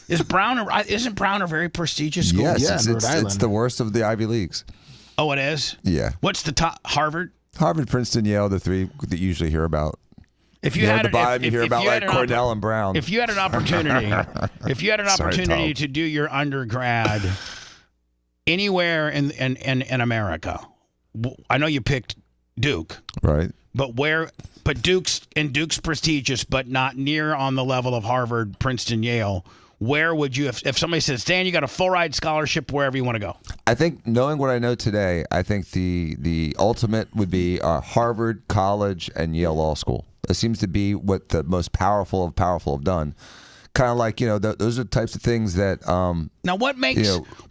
Speaker 4: Isn't Brown a very prestigious school?
Speaker 9: Yes, it's the worst of the Ivy Leagues.
Speaker 4: Oh, it is?
Speaker 9: Yeah.
Speaker 4: What's the top? Harvard?
Speaker 9: Harvard, Princeton, Yale, the three that you usually hear about.
Speaker 4: If you had
Speaker 9: at the bottom, you hear about like Cornell and Brown.
Speaker 4: If you had an opportunity,
Speaker 9: Sorry,
Speaker 4: to do your undergrad anywhere in America, I know you picked Duke,
Speaker 9: right?
Speaker 4: But Duke's prestigious, but not near on the level of Harvard, Princeton, Yale. Where would you, if somebody says, Dan, you got a full ride scholarship wherever you want to go?
Speaker 9: I think, knowing what I know today, I think the ultimate would be Harvard, college, and Yale Law School. It seems to be what the most powerful have done. Kind of like, those are the types of things that
Speaker 4: now what makes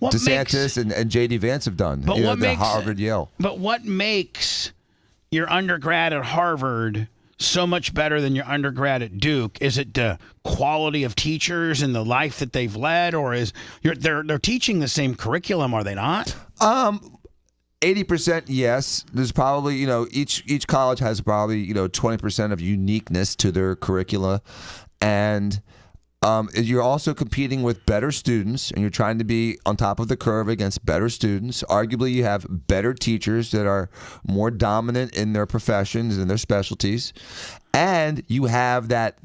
Speaker 9: DeSantis and J.D. Vance have done.
Speaker 4: But what makes
Speaker 9: Harvard, Yale.
Speaker 4: But what makes your undergrad at Harvard so much better than your undergrad at Duke? Is it the quality of teachers and the life that they've led, or they're teaching the same curriculum? Are they not?
Speaker 9: 80% yes. There's probably, each college has probably 20% of uniqueness to their curricula, and you're also competing with better students, and you're trying to be on top of the curve against better students. Arguably, you have better teachers that are more dominant in their professions and their specialties, and you have that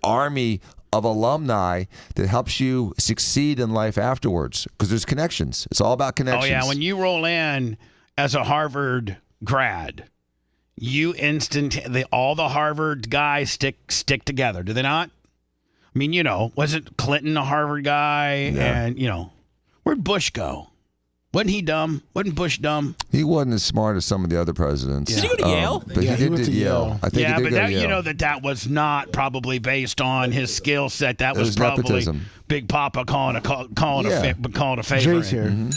Speaker 9: army of alumni that helps you succeed in life afterwards, because there's connections. It's all about connections.
Speaker 4: Oh yeah, when you roll in as a Harvard grad, you all the Harvard guys stick together, do they not? I mean, wasn't Clinton a Harvard guy?
Speaker 9: Yeah.
Speaker 4: And, where'd Bush go? Wasn't he dumb? Wasn't Bush dumb?
Speaker 9: He wasn't as smart as some of the other presidents.
Speaker 5: Did he go to Yale?
Speaker 9: But he went to Yale. I think he did go to Yale.
Speaker 4: That was not probably based on his skill set. That was
Speaker 9: was
Speaker 4: probably
Speaker 9: nepotism.
Speaker 4: Big Papa calling a favor.
Speaker 8: Jay's here.
Speaker 9: Mm-hmm.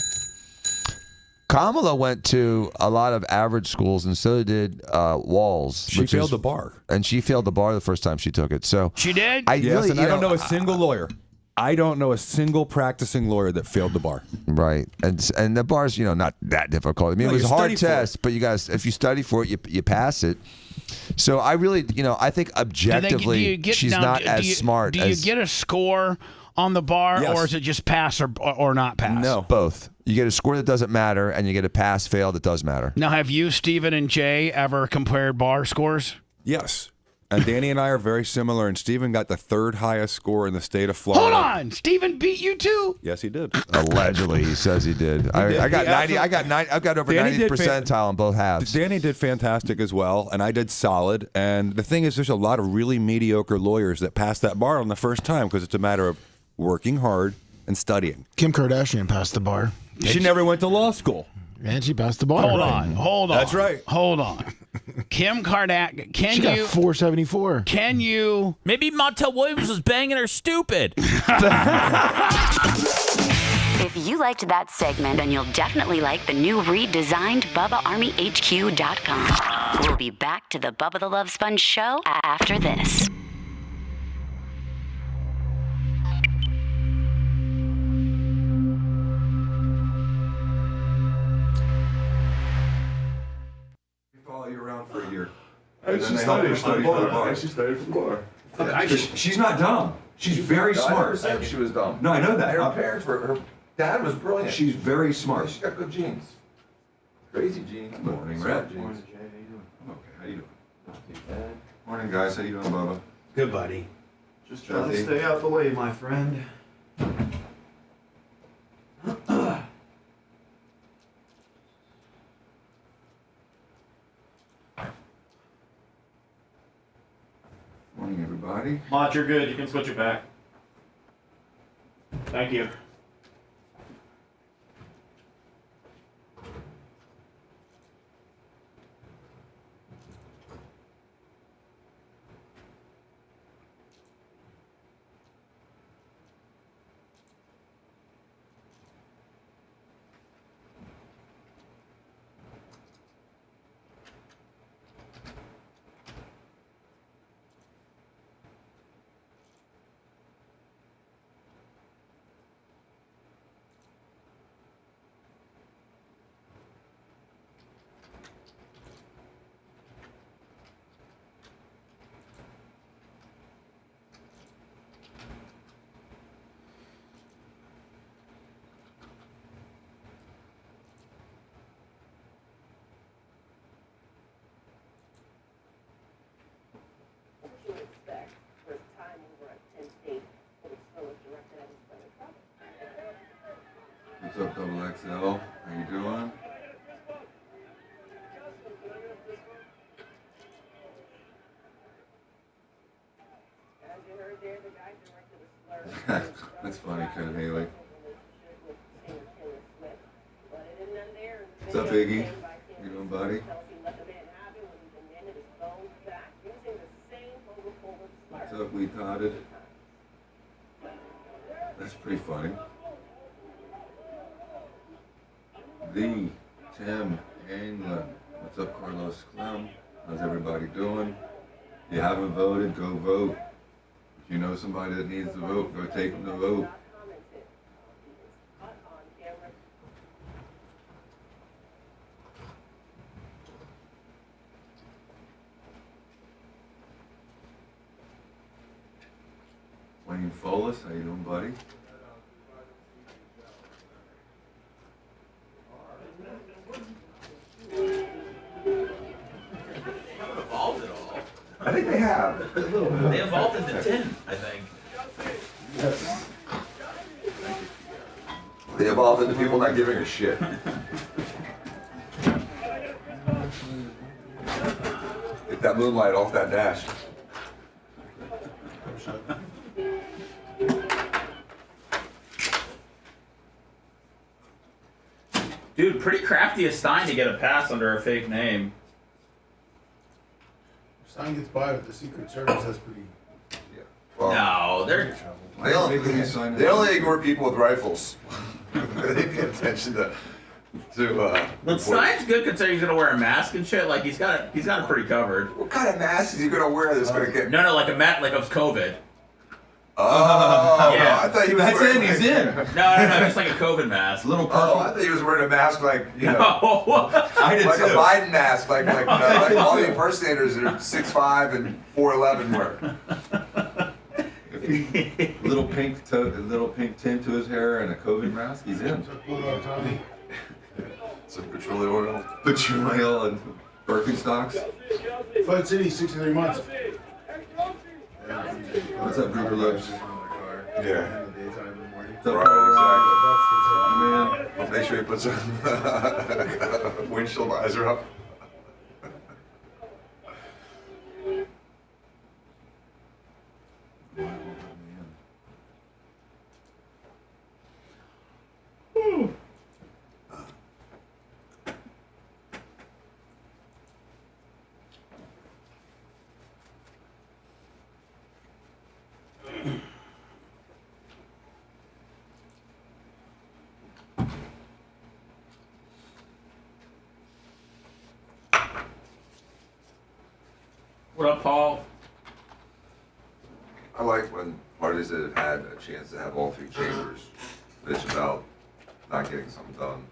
Speaker 9: Kamala went to a lot of average schools, and so did Walls.
Speaker 21: She failed the bar.
Speaker 9: And she failed the bar the first time she took it. So
Speaker 4: she did?
Speaker 21: I don't know a single lawyer. I don't know a single practicing lawyer that failed the bar.
Speaker 9: Right. And the bar's, not that difficult. I mean, it was a hard test, but you guys, if you study for it, you pass it. So I really, I think objectively, she's not as smart as...
Speaker 4: Do you get a score on the bar,
Speaker 21: Yes.
Speaker 4: or is it just pass or not pass?
Speaker 21: No.
Speaker 9: Both. You get a score that doesn't matter, and you get a pass, fail that does matter.
Speaker 4: Now, have you, Stephen and Jay, ever compared bar scores?
Speaker 21: Yes. And Danny and I are very similar, and Steven got the third highest score in the state of Florida.
Speaker 4: Hold on. Stephen beat you too?
Speaker 21: Yes, he did.
Speaker 9: Allegedly, he says he did. I got 90. I've got over 90th percentile in both halves.
Speaker 21: Danny did fantastic as well, and I did solid. And the thing is, there's a lot of really mediocre lawyers that pass that bar on the first time because it's a matter of working hard and studying.
Speaker 8: Kim Kardashian passed the bar.
Speaker 21: She never went to law school.
Speaker 8: And she passed the bar.
Speaker 4: Hold on.
Speaker 21: That's right.
Speaker 4: Hold on. Kim Kardashian,
Speaker 8: She got 474.
Speaker 4: Can you...
Speaker 5: Maybe Montel Williams was banging her stupid.
Speaker 11: If you liked that segment, then you'll definitely like the new redesigned BubbaArmyHQ.com. We'll be back to the Bubba the Love Sponge show after this.
Speaker 14: Follow you around for a year. And then they help her study for the bar. She studied for the bar.
Speaker 21: She's not dumb. She's very
Speaker 14: No, I
Speaker 21: smart.
Speaker 14: never said she was dumb.
Speaker 21: No, I know that.
Speaker 14: Her parents were. Her dad was brilliant.
Speaker 21: She's very smart.
Speaker 14: She's got good genes. Crazy genes.
Speaker 21: Morning,
Speaker 14: Smart
Speaker 21: Red.
Speaker 14: genes.
Speaker 21: Morning,
Speaker 14: Jay. How you doing?
Speaker 21: I'm okay. How you doing?
Speaker 14: Not too bad. Morning, guys. How you doing, Bubba?
Speaker 4: Good, buddy.
Speaker 14: Just trying to stay out the way, my friend. Morning, everybody.
Speaker 10: Mont, you're good. You can switch it back. Thank you.
Speaker 14: XL. How you doing? That's funny, Ken Haley. What's up, Iggy? You doing, buddy? What's up, we Totted? That's pretty funny. The Tim England. What's up, Carlos Clem? How's everybody doing? If you haven't voted, go vote. If you know somebody that needs to vote, go take them to vote. Wayne Folis, how you doing, buddy?
Speaker 5: Evolved at all.
Speaker 14: I think they have.
Speaker 5: They evolved into 10, I think.
Speaker 14: Yes. They evolved into people not giving a shit. Get that moonlight off that dash.
Speaker 5: Dude, pretty crafty of Stein to get a pass under a fake name.
Speaker 18: Stein gets by with the Secret Service. That's pretty.
Speaker 5: No, they're.
Speaker 14: They only ignore people with rifles. They pay attention to.
Speaker 5: But Stein's good considering he's gonna wear a mask and shit. Like he's got it pretty covered.
Speaker 14: What kind of mask is he gonna wear that's gonna get?
Speaker 5: No, like a mask, like of COVID.
Speaker 14: Oh,
Speaker 5: yeah.
Speaker 14: I thought he was.
Speaker 5: That's
Speaker 14: wearing,
Speaker 5: in. He's in. No, just like a COVID mask.
Speaker 14: Little purple. Oh, I thought he was wearing a mask like
Speaker 5: No.
Speaker 14: I did like too. A Biden mask, like all the impersonators that are 6'5" and 4'11" wear. little pink tint to his hair and a COVID mask. He's in. Some petroleum oil, and Birkenstocks.
Speaker 18: Flood City, 63 months.
Speaker 14: What's up, Grouper Lips? Yeah. What's up,
Speaker 18: Right,
Speaker 14: exactly. Man, make sure he puts a windshield visor up.
Speaker 5: What up, Paul?
Speaker 14: I like when parties that have had a chance to have all three chambers bitch about not getting something done.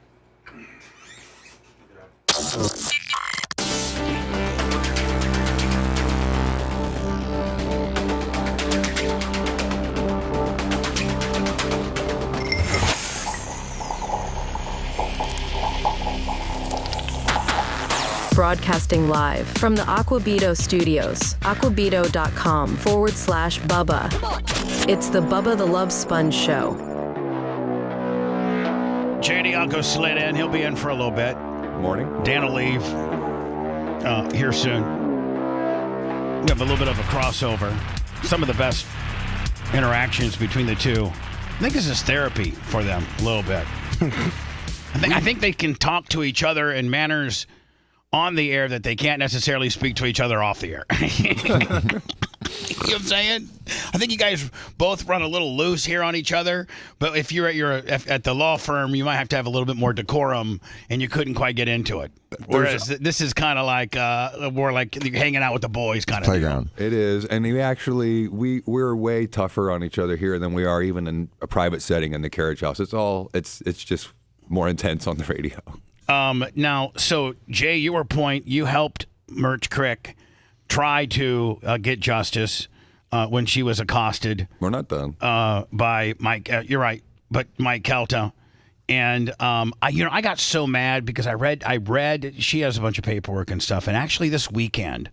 Speaker 13: Broadcasting live from the Aquabito Studios, aquabito.com/Bubba. It's the Bubba the Love Sponge Show.
Speaker 4: JD Uncle slid in. He'll be in for a little bit.
Speaker 21: Morning.
Speaker 4: Dan will leave here soon. We have a little bit of a crossover. Some of the best interactions between the two. I think this is therapy for them a little bit. I think they can talk to each other in manners on the air that they can't necessarily speak to each other off the air. You know what I'm saying? I think you guys both run a little loose here on each other, but if you're at the law firm, you might have to have a little bit more decorum, and you couldn't quite get into it. Whereas this is kind of like more like you're hanging out with the boys kind of
Speaker 21: playground. It is, and we're way tougher on each other here than we are even in a private setting in the carriage house. It's just more intense on the radio.
Speaker 4: Now, so Jay, your point, you helped Merch Crick try to get justice when she was accosted.
Speaker 21: We're not done.
Speaker 4: By Mike. You're right, but Mike Kelce. And I got so mad because I read she has a bunch of paperwork and stuff. And actually, this weekend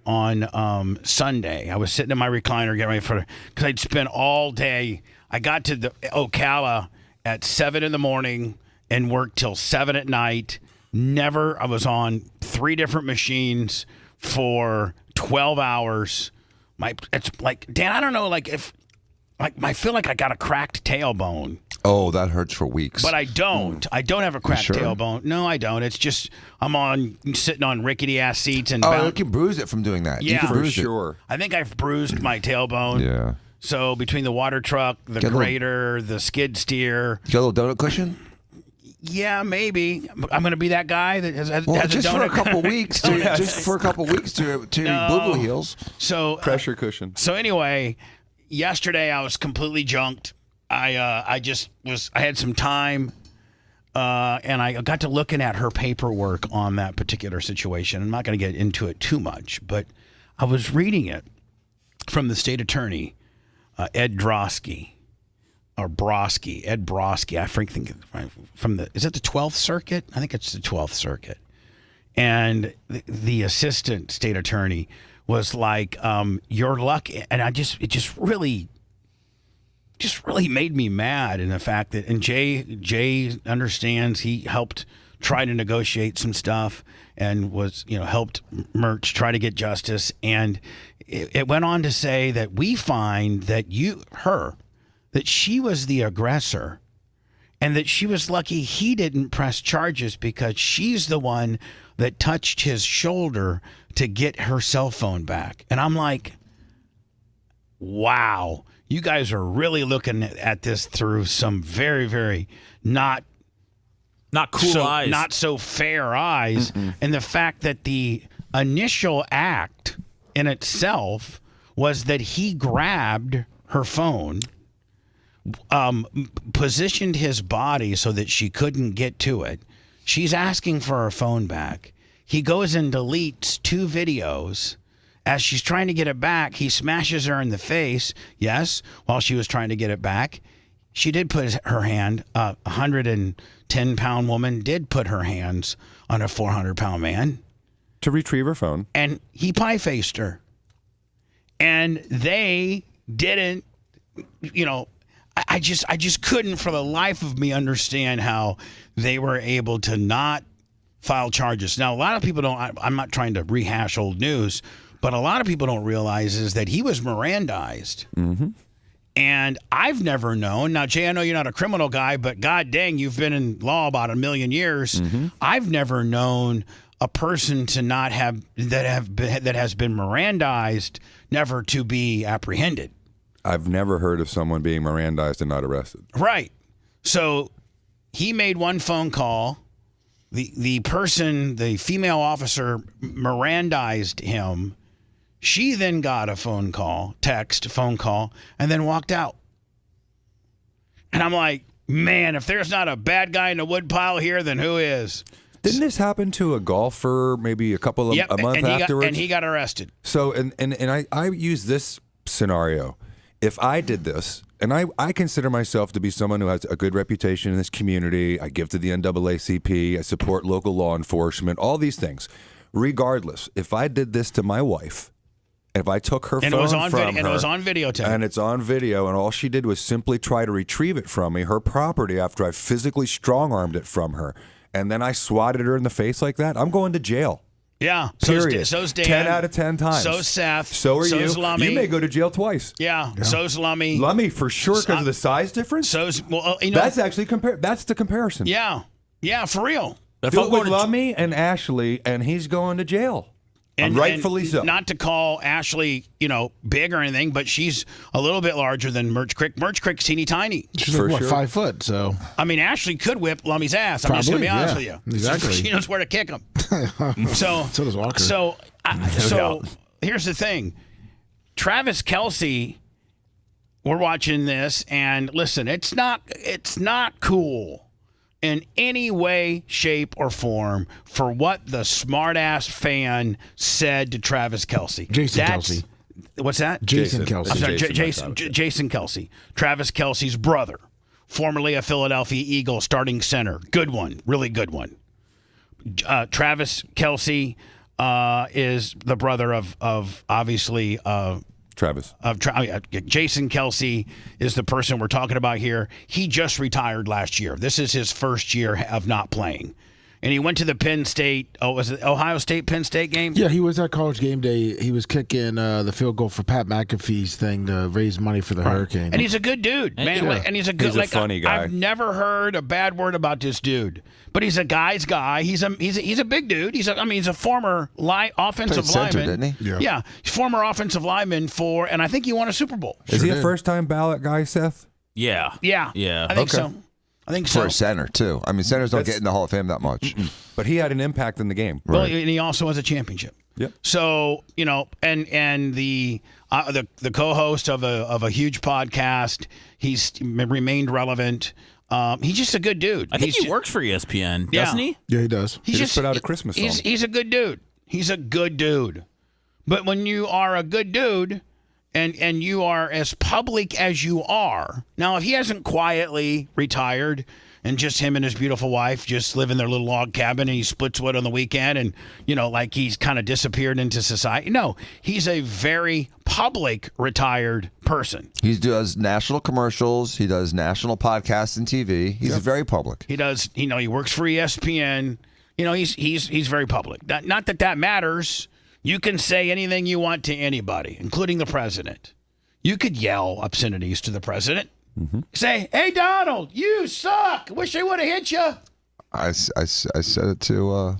Speaker 4: on Sunday, I was sitting in my recliner getting ready because I'd spent all day. I got to the Ocala at 7 in the morning. and worked till 7 at night. I was on 3 different machines for 12 hours. It's like, Dan, I don't know, I feel like I got a cracked tailbone.
Speaker 9: Oh, that hurts for weeks.
Speaker 4: But I don't. I don't have a cracked
Speaker 9: sure?
Speaker 4: tailbone. No, I don't. It's just I'm sitting on rickety ass seats and
Speaker 9: you can bruise it from doing that.
Speaker 4: Yeah,
Speaker 9: you can
Speaker 4: for
Speaker 9: bruise
Speaker 21: sure.
Speaker 4: I think I've bruised my tailbone.
Speaker 9: Yeah.
Speaker 4: So between the water truck, the grader, the skid steer.
Speaker 9: You got a little donut cushion?
Speaker 4: Yeah, maybe. I'm going to be that guy that has
Speaker 9: just
Speaker 4: a donut.
Speaker 9: for a couple weeks. Just for a couple weeks to boo-boo heels.
Speaker 4: So
Speaker 21: pressure cushion.
Speaker 4: So anyway, yesterday I was completely junked. I had some time, and I got to looking at her paperwork on that particular situation. I'm not going to get into it too much, but I was reading it from the state attorney, Ed Broski. I think is it the 12th Circuit? I think it's the 12th Circuit. And the assistant state attorney was like, "You're lucky," and it just really made me mad in the fact that, and Jay understands, he helped try to negotiate some stuff and was, helped Merch try to get justice. And it went on to say that we find that that she was the aggressor and that she was lucky he didn't press charges because she's the one that touched his shoulder to get her cell phone back. And I'm like, wow, you guys are really looking at this through some very, very not cool eyes, not so fair eyes. Mm-mm. And the fact that the initial act in itself was that he grabbed her phone, positioned his body so that she couldn't get to it. She's asking for her phone back. He goes and deletes 2 videos. As she's trying to get it back, he smashes her in the face. Yes, while she was trying to get it back. She did put her hand, a 110-pound woman did put her hands on a 400-pound man.
Speaker 21: To retrieve her phone.
Speaker 4: And he pie-faced her. And they didn't, I just couldn't for the life of me understand how they were able to not file charges. Now, a lot of people I'm not trying to rehash old news, but a lot of people don't realize is that he was Mirandized.
Speaker 21: Mm-hmm.
Speaker 4: And I've never known. Now, Jay, I know you're not a criminal guy, but God dang, you've been in law about 1 million years.
Speaker 21: Mm-hmm.
Speaker 4: I've never known a person to not have that has been Mirandized never to be apprehended.
Speaker 21: I've never heard of someone being Mirandized and not arrested.
Speaker 4: Right. So he made one phone call. The person, the female officer, Mirandized him. She then got a phone call, and then walked out. And I'm like, man, if there's not a bad guy in the woodpile here, then who is?
Speaker 21: Didn't this happen to a golfer maybe a month afterwards?
Speaker 4: And he got arrested.
Speaker 21: So, and I use this scenario. If I did this, and I consider myself to be someone who has a good reputation in this community, I give to the NAACP, I support local law enforcement, all these things. Regardless, if I did this to my wife, if I took her phone from her,
Speaker 4: and it was on videotape,
Speaker 21: and it's on video, and all she did was simply try to retrieve it from me, her property, after I physically strong-armed it from her, and then I swatted her in the face like that, I'm going to jail.
Speaker 4: Yeah.
Speaker 21: Period.
Speaker 4: So's Dan.
Speaker 21: 10 out of 10 times.
Speaker 4: So's Seth.
Speaker 21: So are
Speaker 4: so's
Speaker 21: you.
Speaker 4: Lummy.
Speaker 21: You may go to jail twice.
Speaker 4: Yeah. So's Lummy.
Speaker 21: Lummy for sure because of the size difference. That's actually that's the comparison.
Speaker 4: Yeah. Yeah, for real.
Speaker 21: Do it with Lummy and Ashley, and he's going to jail. And rightfully so.
Speaker 4: Not to call Ashley, big or anything, but she's a little bit larger than Merch Crick. Merch Crick's teeny tiny.
Speaker 8: She's like, 5 foot, so.
Speaker 4: I mean, Ashley could whip Lummy's ass. I'm just going to be honest with you.
Speaker 8: Exactly.
Speaker 4: She knows where to kick him. So
Speaker 8: does Walker.
Speaker 4: So here's the thing. Travis Kelce, we're watching this, and listen, it's not cool in any way, shape, or form for what the smartass fan said to Travis Kelce.
Speaker 8: Kelce.
Speaker 4: What's that?
Speaker 8: Jason Kelce.
Speaker 4: I'm sorry, Jason Kelce. Travis Kelce's brother, formerly a Philadelphia Eagle starting center. Good one. Really good one. Travis Kelce is the brother of obviously
Speaker 21: Travis.
Speaker 4: Jason Kelce is the person we're talking about here. He just retired last year. This is his first year of not playing. And he went to the Penn State, was it Ohio State Penn State game?
Speaker 8: Yeah, he was at College Game Day. He was kicking the field goal for Pat McAfee's thing to raise money for the Hurricane.
Speaker 4: And he's a good dude, man.
Speaker 8: Yeah.
Speaker 4: And he's a good,
Speaker 21: funny guy.
Speaker 4: I've never heard a bad word about this dude. But he's a guy's guy. He's a big dude. He's a former offensive
Speaker 9: center,
Speaker 4: lineman.
Speaker 9: didn't he?
Speaker 4: Yeah, he's former offensive lineman and I think he won a Super Bowl.
Speaker 21: Is he a first-time ballot guy, Seth?
Speaker 5: Yeah.
Speaker 4: I think so. I think so.
Speaker 9: For a center, too. I mean, centers don't get in the Hall of Fame that much.
Speaker 21: But he had an impact in the game.
Speaker 4: Well, and he also has a championship.
Speaker 21: Yep.
Speaker 4: So, and the co-host of a huge podcast, he's remained relevant. He's just a good dude.
Speaker 5: I think he works for ESPN, doesn't he?
Speaker 8: Yeah, he does.
Speaker 21: He just put out a Christmas song.
Speaker 4: He's a good dude. He's a good dude. But when you are a good dude and you are as public as you are, now if he hasn't quietly retired and just him and his beautiful wife just live in their little log cabin and he splits wood on the weekend and, like he's kind of disappeared into society. No, he's a very public retired person.
Speaker 9: He does national commercials. He does national podcasts and TV. He's very public.
Speaker 4: He does, he works for ESPN. He's very public. Not that matters. You can say anything you want to anybody, including the president. You could yell obscenities to the president.
Speaker 21: Mm-hmm.
Speaker 4: Say, hey, Donald, you suck. Wish I would have hit you.
Speaker 9: I said it to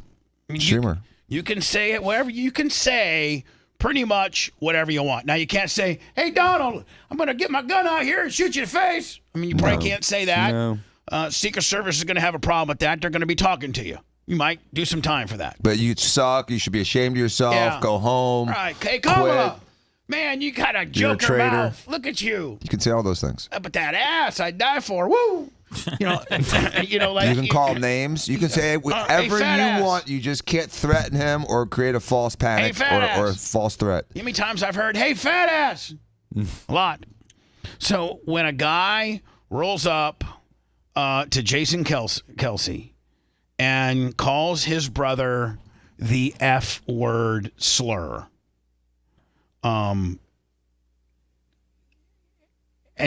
Speaker 9: Schumer.
Speaker 4: You can say it wherever. You can say pretty much whatever you want. Now, you can't say, hey, Donald, I'm going to get my gun out here and shoot you in the face. I mean, you probably can't say that.
Speaker 21: No.
Speaker 4: Secret Service is going to have a problem with that. They're going to be talking to you. You might do some time for that.
Speaker 9: But you suck. You should be ashamed of yourself.
Speaker 4: Yeah.
Speaker 9: Go home.
Speaker 4: Right. Hey, Kamala. Man, you got a
Speaker 9: You're a
Speaker 4: joker
Speaker 9: traitor.
Speaker 4: mouth. Look at you.
Speaker 9: You can say all those things.
Speaker 4: But that ass I'd die for. Woo. Like
Speaker 9: You can call names. You can say whatever
Speaker 4: fat
Speaker 9: you
Speaker 4: ass.
Speaker 9: want. You just can't threaten him or create a false panic
Speaker 4: fat
Speaker 9: or a
Speaker 4: ass.
Speaker 9: false threat.
Speaker 4: How many times I've heard, hey, fat ass? A lot. So when a guy rolls up to Jason Kelce and calls his brother the F word slur, and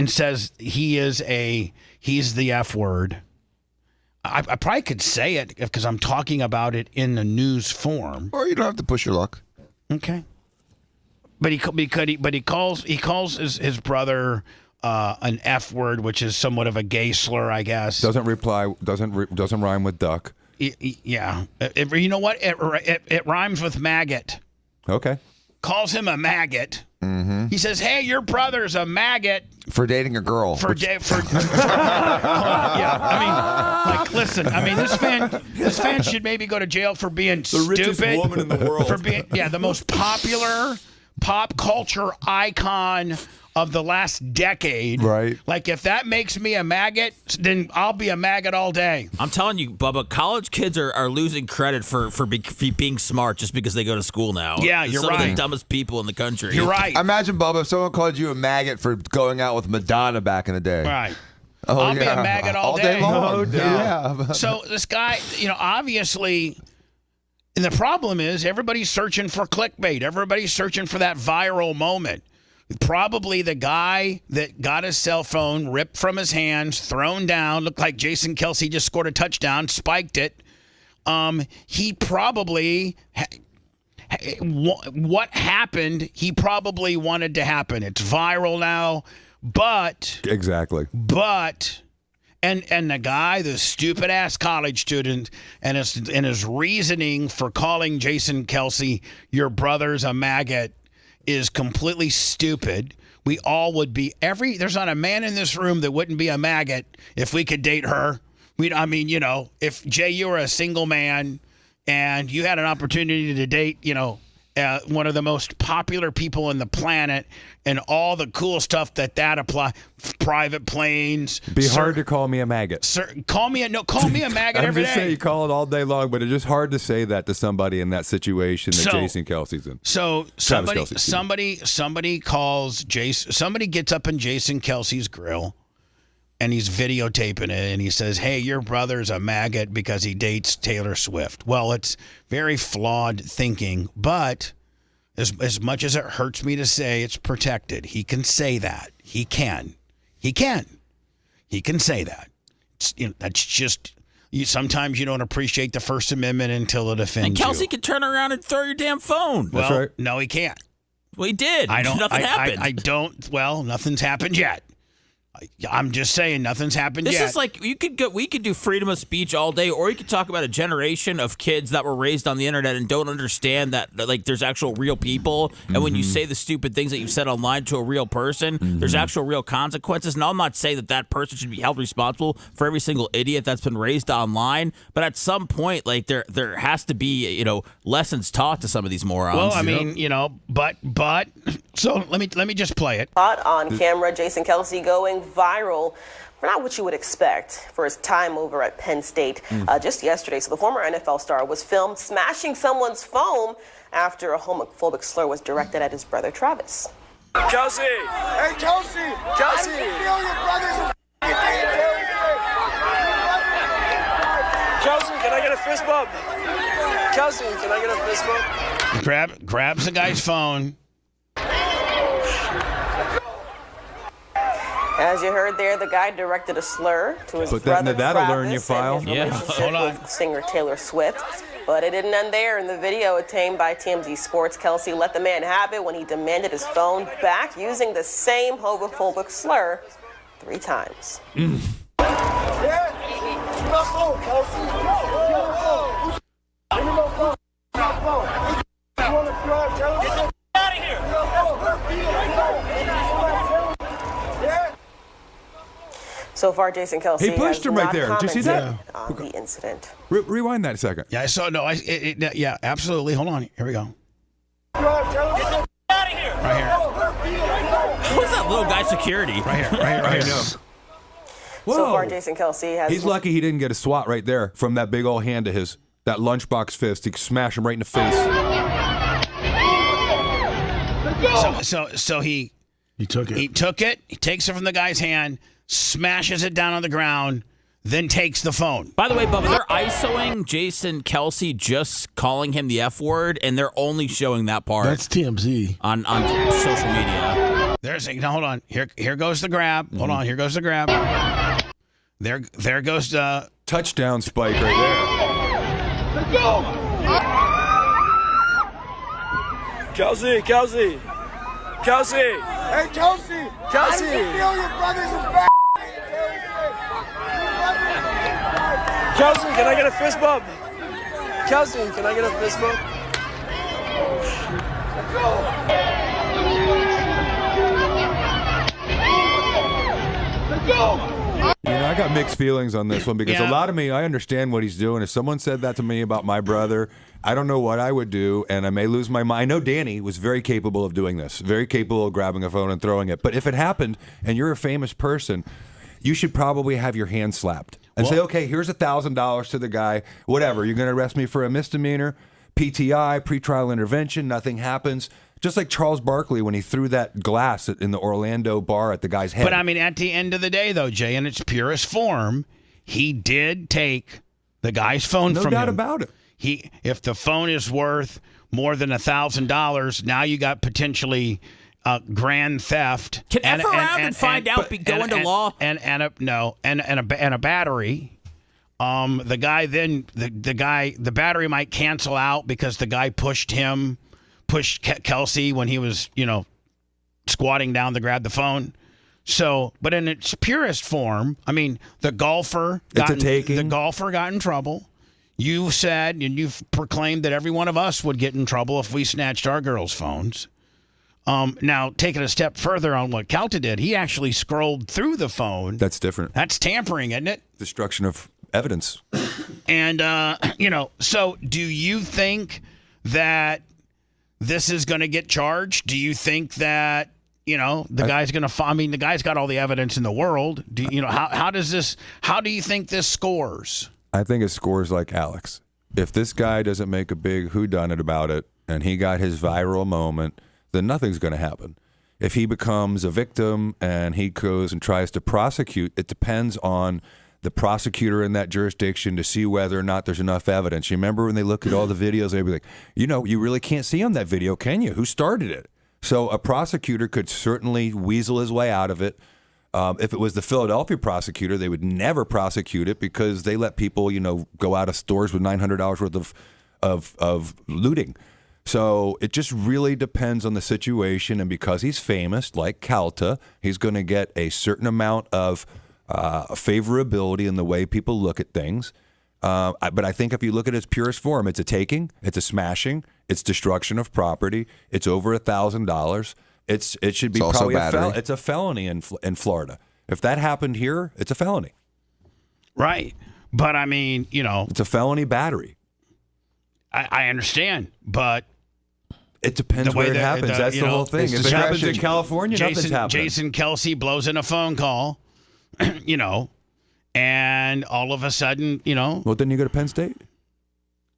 Speaker 4: says he's the F word. I probably could say it because I'm talking about it in the news form.
Speaker 9: Or you don't have to push your luck.
Speaker 4: Okay. But he calls his brother an F word, which is somewhat of a gay slur, I guess.
Speaker 21: Doesn't rhyme with duck.
Speaker 4: Yeah. You know what? It rhymes with maggot.
Speaker 21: Okay.
Speaker 4: Calls him a maggot.
Speaker 9: Mm-hmm.
Speaker 4: He says, "Hey, your brother's a maggot
Speaker 9: For dating a girl.
Speaker 4: yeah." I mean, listen. I mean, this fan should maybe go to jail for being
Speaker 21: The richest
Speaker 4: stupid.
Speaker 21: woman in the world.
Speaker 4: For being the most popular pop culture icon of the last decade.
Speaker 9: Right.
Speaker 4: Like, if that makes me a maggot, then I'll be a maggot all day.
Speaker 5: I'm telling you, Bubba, college kids are losing credit for being smart just because they go to school now.
Speaker 4: Yeah, you're
Speaker 5: Some of
Speaker 4: right.
Speaker 5: the dumbest people in the country.
Speaker 4: You're right.
Speaker 9: Imagine, Bubba, if someone called you a maggot for going out with Madonna back in the day.
Speaker 4: Right.
Speaker 9: Oh,
Speaker 4: I'll be a maggot all day.
Speaker 9: long. Yeah.
Speaker 4: So this guy, obviously, and the problem is everybody's searching for clickbait. Everybody's searching for that viral moment. Probably the guy that got his cell phone ripped from his hands, thrown down, looked like Jason Kelce just scored a touchdown, spiked it. He probably, what happened, he probably wanted to happen. It's viral now, but...
Speaker 21: Exactly.
Speaker 4: But... And the guy, the stupid ass college student, and his reasoning for calling Jason Kelce your brother's a maggot is completely stupid. We all would be there's not a man in this room that wouldn't be a maggot if we could date her. If Jay, you were a single man and you had an opportunity to date, one of the most popular people on the planet and all the cool stuff that apply, private planes.
Speaker 21: Be hard to call me a maggot.
Speaker 4: Sir, call me a maggot every
Speaker 21: I'm just
Speaker 4: day.
Speaker 21: saying you call it all day long, but it's just hard to say that to somebody in that situation that Jason Kelce's in.
Speaker 4: So
Speaker 21: Travis Kelce,
Speaker 4: somebody calls Jason. Somebody gets up in Jason Kelce's grill, and he's videotaping it, and he says, "Hey, your brother's a maggot because he dates Taylor Swift." Well, it's very flawed thinking, but As much as it hurts me to say it's protected, he can say that. He can say that. That's just sometimes you don't appreciate the First Amendment until it offends you.
Speaker 5: And Kelce can turn around and throw your damn phone.
Speaker 4: Well, right. No, he can't.
Speaker 5: Well, he did. Nothing happened.
Speaker 4: I don't. Well, nothing's happened yet. I'm just saying nothing's happened yet.
Speaker 5: This is like we could do freedom of speech all day, or you could talk about a generation of kids that were raised on the internet and don't understand that like there's actual real people, and when you say the stupid things that you've said online to a real person, there's actual real consequences. Now, I'm not saying that person should be held responsible for every single idiot that's been raised online, but at some point, like there has to be lessons taught to some of these morons.
Speaker 4: Well, I mean, but so let me just play it.
Speaker 3: Caught on camera, Jason Kelce going viral for not what you would expect for his time over at Penn State just yesterday. So the former NFL star was filmed smashing someone's phone after a homophobic slur was directed at his brother Travis.
Speaker 16: Kelce! Hey, Kelce! Kelce! I feel your brother's Kelce, can I get a fist bump? Kelce, can I get a fist bump?
Speaker 4: Grabs the guy's phone.
Speaker 3: As you heard there, the guy directed a slur to his brother
Speaker 21: that'll
Speaker 3: Travis
Speaker 21: learn your file.
Speaker 3: Yeah, hold on. With singer Taylor Swift. But it didn't end there. In the video obtained by TMZ Sports, Kelce let the man have it when he demanded his phone back using the same homophobic slur 3 times. So far, Jason Kelce
Speaker 21: he pushed him right there. Did you see that?
Speaker 3: On the incident.
Speaker 21: Rewind that a second.
Speaker 4: Yeah, I saw. No, yeah, absolutely. Hold on. Here we go.
Speaker 16: Get out of here!
Speaker 4: Right here.
Speaker 5: Who's that little guy security?
Speaker 4: Right here.
Speaker 3: So far, Jason Kelce has.
Speaker 21: He's lucky he didn't get a swat right there from that big old hand of his. That lunchbox fist. He smashed him right in the face.
Speaker 4: So he took it. He took it. He takes it from the guy's hand, smashes it down on the ground, then takes the phone.
Speaker 5: By the way, Bubba, they're ISOing Jason Kelce just calling him the F word, and they're only showing that part.
Speaker 8: That's TMZ
Speaker 5: on social media.
Speaker 4: Now hold on. Here goes the grab. Hold on. Here goes the grab. There goes the
Speaker 21: touchdown spike right there.
Speaker 16: Let's go! Kelce! Hey, Kelce! I feel your brother's a fat. Kelce, can I get a fist bump? Kelce, can I get a fist bump? Let's go!
Speaker 21: I got mixed feelings on this one because a lot of me, I understand what he's doing. If someone said that to me about my brother, I don't know what I would do, and I may lose my mind. I know Danny was very capable of doing this, very capable of grabbing a phone and throwing it. But if it happened and you're a famous person, you should probably have your hand slapped and say, okay, here's $1,000 to the guy. Whatever, you're going to arrest me for a misdemeanor, PTI, pretrial intervention, nothing happens. Just like Charles Barkley when he threw that glass in the Orlando bar at the guy's head.
Speaker 4: But I mean, at the end of the day, though, Jay, in its purest form, he did take the guy's phone from him.
Speaker 21: No doubt about it.
Speaker 4: If the phone is worth more than $1,000, now you got potentially grand theft.
Speaker 5: Can F around and find out, go into law?
Speaker 4: And a battery. The guy then the battery might cancel out because the guy pushed Kelce when he was, squatting down to grab the phone. So, but in its purest form, I mean, the golfer got in trouble. You said and you've proclaimed that every one of us would get in trouble if we snatched our girls' phones. Now, taking a step further on what Kelce did, he actually scrolled through the phone.
Speaker 21: That's different.
Speaker 4: That's tampering, isn't it?
Speaker 21: Destruction of evidence.
Speaker 4: And, so do you think that this is going to get charged? Do you think that, the guy's going to, the guy's got all the evidence in the world. How do you think this scores?
Speaker 21: I think it scores like Alex. If this guy doesn't make a big whodunit about it and he got his viral moment, then nothing's going to happen. If he becomes a victim and he goes and tries to prosecute, it depends on the prosecutor in that jurisdiction to see whether or not there's enough evidence. You remember when they look at all the videos, they'd be like, you really can't see on that video, can you? Who started it? So a prosecutor could certainly weasel his way out of it. If it was the Philadelphia prosecutor, they would never prosecute it because they let people, go out of stores with $900 worth of looting. So it just really depends on the situation. And because he's famous, like Calta, he's going to get a certain amount of favorability in the way people look at things. But I think if you look at its purest form, it's a taking, it's a smashing, it's destruction of property, it's over $1,000. It should be probably it's a felony in Florida. If that happened here, it's a felony.
Speaker 4: Right. But I mean,
Speaker 21: it's a felony battery.
Speaker 4: I understand, but
Speaker 21: it depends where it happens. That's the whole thing. If it happens in California, nothing's happening.
Speaker 4: Jason Kelce blows in a phone call, and all of a sudden,
Speaker 21: Well, didn't you go to Penn State?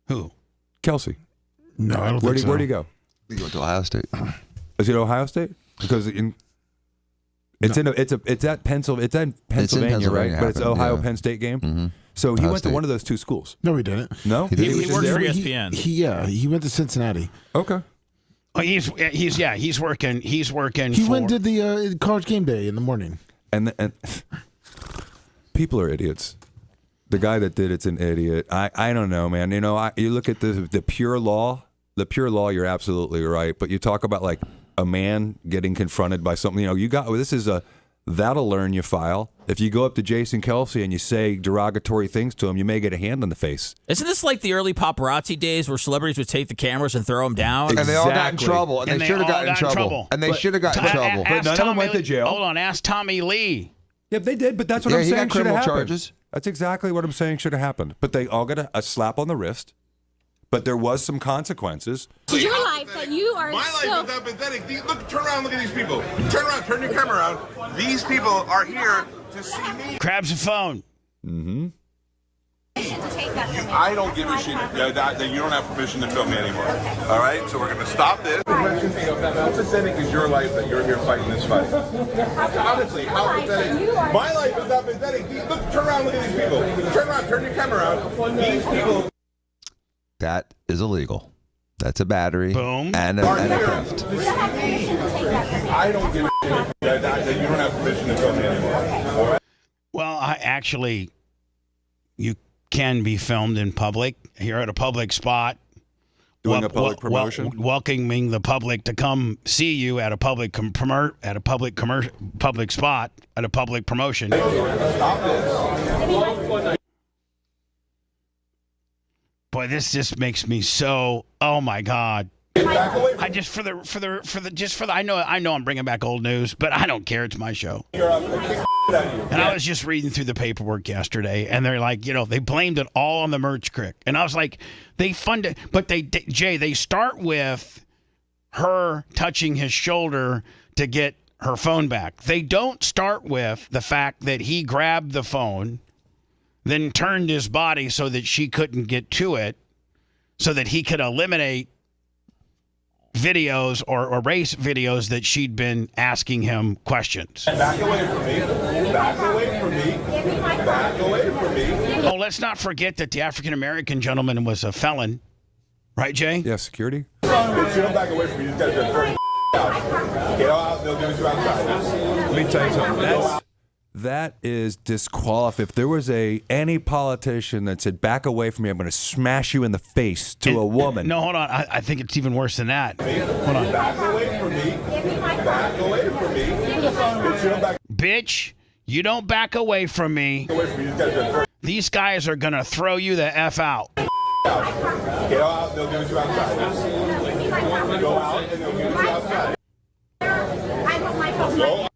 Speaker 4: Who?
Speaker 21: Kelce.
Speaker 8: No, I don't think so.
Speaker 21: Where'd he go?
Speaker 9: He went to Ohio State.
Speaker 21: Is it Ohio State? Because it's at Pennsylvania, right? But it's Ohio Penn State game. Mm-hmm. So he went to one of those two schools.
Speaker 8: No, he didn't.
Speaker 21: No,
Speaker 5: he worked for ESPN.
Speaker 8: He went to Cincinnati.
Speaker 21: Okay.
Speaker 4: Oh, he's working. He went
Speaker 8: and did the college game day in the morning.
Speaker 21: And people are idiots. The guy that did it's an idiot. I don't know, man. You look at the pure law. The pure law, you're absolutely right. But you talk about like a man getting confronted by something. That'll learn you file. If you go up to Jason Kelce and you say derogatory things to him, you may get a hand on the face.
Speaker 5: Isn't this like the early paparazzi days where celebrities would take the cameras and throw them down?
Speaker 9: And they all got in trouble. And they should have gotten in trouble. And they should have gotten in trouble.
Speaker 21: But none of them went to jail.
Speaker 4: Hold on, ask Tommy Lee.
Speaker 21: Yeah, they did, but that's what I'm saying.
Speaker 9: He got criminal charges.
Speaker 21: That's exactly what I'm saying should have happened. But they all got a slap on the wrist. But there was some consequences.
Speaker 6: Your life that you are
Speaker 14: My life is not pathetic. Turn around, look at these people. Turn around, turn your camera around. These people are here to see me.
Speaker 4: Grabs a phone.
Speaker 21: Mm-hmm.
Speaker 14: I don't give a shit that you don't have permission to film me anymore. All right, so we're going to stop this. How pathetic is your life that you're here fighting this fight? Honestly, how pathetic? My life is not pathetic. Turn around, look at these people. Turn around, turn your camera around. These people.
Speaker 9: That is illegal. That's a battery.
Speaker 4: Boom.
Speaker 9: And a theft.
Speaker 14: I don't give a shit that you don't have permission to film me anymore.
Speaker 4: Well, you can be filmed in public. You're at a public spot.
Speaker 21: Doing a public promotion.
Speaker 4: Welcoming the public to come see you at a public spot at a public promotion. Boy, this just makes me so. Oh my God! I just I know I'm bringing back old news, but I don't care. It's my show. And I was just reading through the paperwork yesterday, and they're like, they blamed it all on the merch crick, and I was like, they funded, but they start with her touching his shoulder to get her phone back. They don't start with the fact that he grabbed the phone, then turned his body so that she couldn't get to it, so that he could eliminate videos or erase videos that she'd been asking him questions.
Speaker 14: Back away from me. Back away from me. Back away from me.
Speaker 4: Oh, let's not forget that the African-American gentleman was a felon. Right, Jay?
Speaker 21: Yeah, security.
Speaker 14: You don't back away from me. You just got to turn out. Get out. They'll do you outside.
Speaker 21: Let me tell you something. That is disqualify. If there was any politician that said, back away from me, I'm going to smash you in the face to a woman.
Speaker 4: No, hold on. I think it's even worse than that. Hold on.
Speaker 14: Back away from me. Back away from me.
Speaker 4: Bitch, you don't back away from me. These guys are going to throw you the F out.
Speaker 14: Get out. They'll do you outside. Go out and they'll do you outside. Go.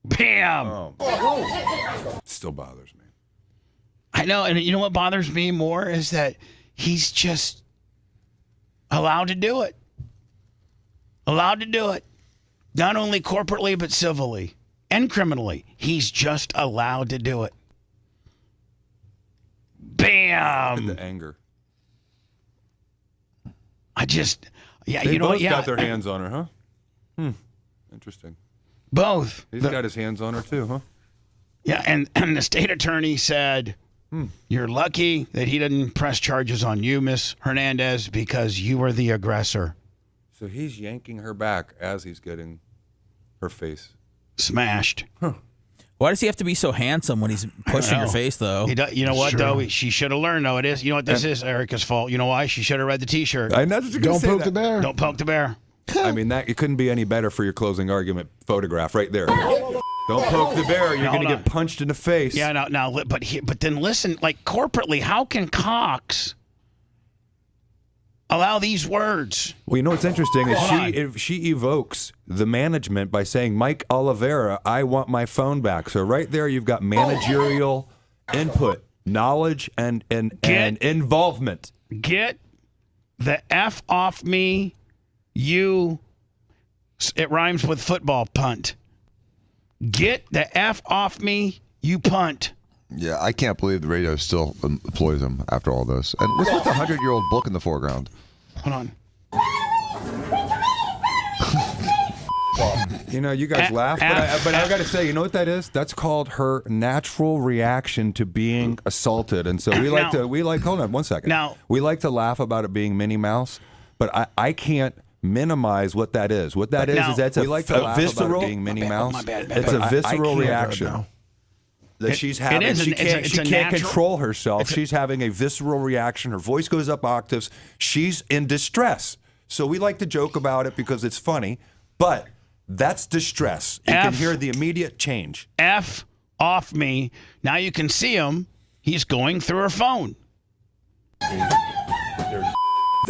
Speaker 4: Bam!
Speaker 21: Still bothers me.
Speaker 4: I know, and you know what bothers me more is that he's just allowed to do it. Allowed to do it. Not only corporately, but civilly and criminally. He's just allowed to do it. Bam!
Speaker 21: The anger.
Speaker 4: They
Speaker 21: you know what? Yeah. Got their hands on her, huh? Interesting.
Speaker 4: Both.
Speaker 21: He's got his hands on her too, huh?
Speaker 4: Yeah, and the state attorney said, you're lucky that he didn't press charges on you, Miss Hernandez, because you were the aggressor.
Speaker 21: So he's yanking her back as he's getting her face
Speaker 4: smashed.
Speaker 21: Huh.
Speaker 5: Why does he have to be so handsome when he's pushing her face, though?
Speaker 4: You know what, though? She should have learned, though. It is. You know what? This is Erica's fault. You know why? She should have read the T-shirt.
Speaker 21: I know that you're gonna say
Speaker 8: poke
Speaker 21: that.
Speaker 8: the bear.
Speaker 4: Don't poke the bear.
Speaker 21: I mean, that it couldn't be any better for your closing argument photograph right there. Don't poke the bear. You're going to get punched in the face.
Speaker 4: Yeah, but then listen, like corporately, how can Cox allow these words?
Speaker 21: Well, you know what's interesting is she evokes the management by saying, Mike Oliveira, I want my phone back. So right there, you've got managerial input, knowledge, and involvement.
Speaker 4: Get the F off me, you. It rhymes with football, punt. Get the F off me, you punt.
Speaker 9: Yeah, I can't believe the radio still employs him after all this. And what's with the 100-year-old book in the foreground?
Speaker 4: Hold on.
Speaker 21: You know, you guys laugh, but I got to say, you know what that is? That's called her natural reaction to being assaulted. And so we like hold on one second. We like to laugh about it being Minnie Mouse, but I can't minimize what that is. What that is that's a visceral being Minnie Mouse. It's a visceral reaction that she's having. She can't control herself. She's having a visceral reaction. Her voice goes up octaves. She's in distress. So we like to joke about it because it's funny, but that's distress. You can hear the immediate change.
Speaker 4: F off me. Now you can see him. He's going through her phone.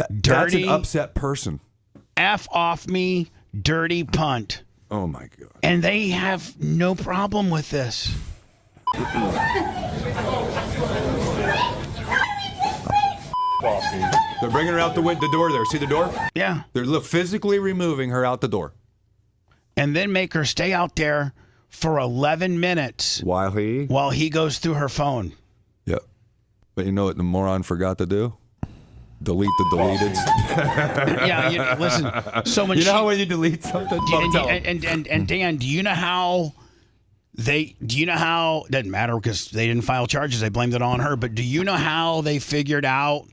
Speaker 21: That's an upset person.
Speaker 4: F off me, dirty punt.
Speaker 21: Oh, my God.
Speaker 4: And they have no problem with this.
Speaker 21: They're bringing her out the door there. See the door?
Speaker 4: Yeah.
Speaker 21: They're physically removing her out the door.
Speaker 4: And then make her stay out there for 11 minutes.
Speaker 21: While
Speaker 4: he goes through her phone.
Speaker 21: Yep. But you know what the moron forgot to do? Delete the deleted.
Speaker 4: Yeah, listen. So when
Speaker 21: how when you delete something?
Speaker 4: And Dan, do you know how doesn't matter because they didn't file charges, they blamed it on her, but do you know how they figured out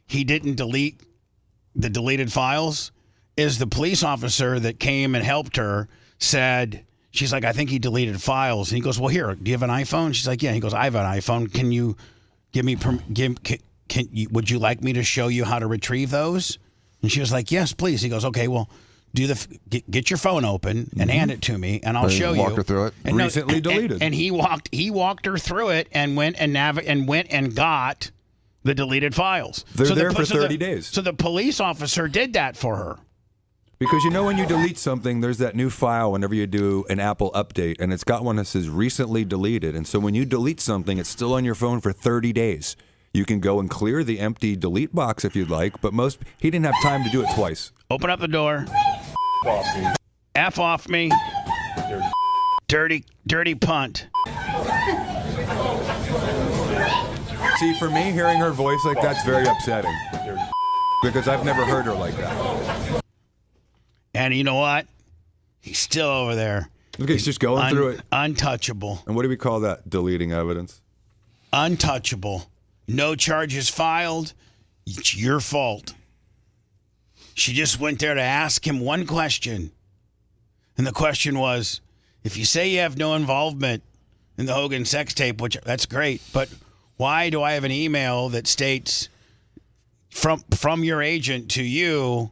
Speaker 4: he didn't delete the deleted files? Is the police officer that came and helped her said, she's like, I think he deleted files. And he goes, well, here, do you have an iPhone? She's like, yeah. He goes, I have an iPhone. Can you give me would you like me to show you how to retrieve those? And she was like, yes, please. He goes, okay, well, get your phone open and hand it to me, and I'll show you.
Speaker 9: Walk her through it.
Speaker 4: And
Speaker 21: recently deleted.
Speaker 4: And he walked her through it and went and got the deleted files.
Speaker 21: They're there for 30 days.
Speaker 4: So the police officer did that for her.
Speaker 21: Because you know when you delete something, there's that new file whenever you do an Apple update, and it's got one that says recently deleted. And so when you delete something, it's still on your phone for 30 days. You can go and clear the empty delete box if you'd like, but he didn't have time to do it twice.
Speaker 4: Open up the door. F off me. Dirty punt.
Speaker 21: See, for me, hearing her voice like that's very upsetting. Because I've never heard her like that.
Speaker 4: And you know what? He's still over there.
Speaker 21: Look, he's just going through it.
Speaker 4: Untouchable.
Speaker 21: And what do we call that? Deleting evidence?
Speaker 4: Untouchable. No charges filed. It's your fault. She just went there to ask him one question. And the question was, if you say you have no involvement in the Hogan sex tape, which that's great, but why do I have an email that states from your agent to you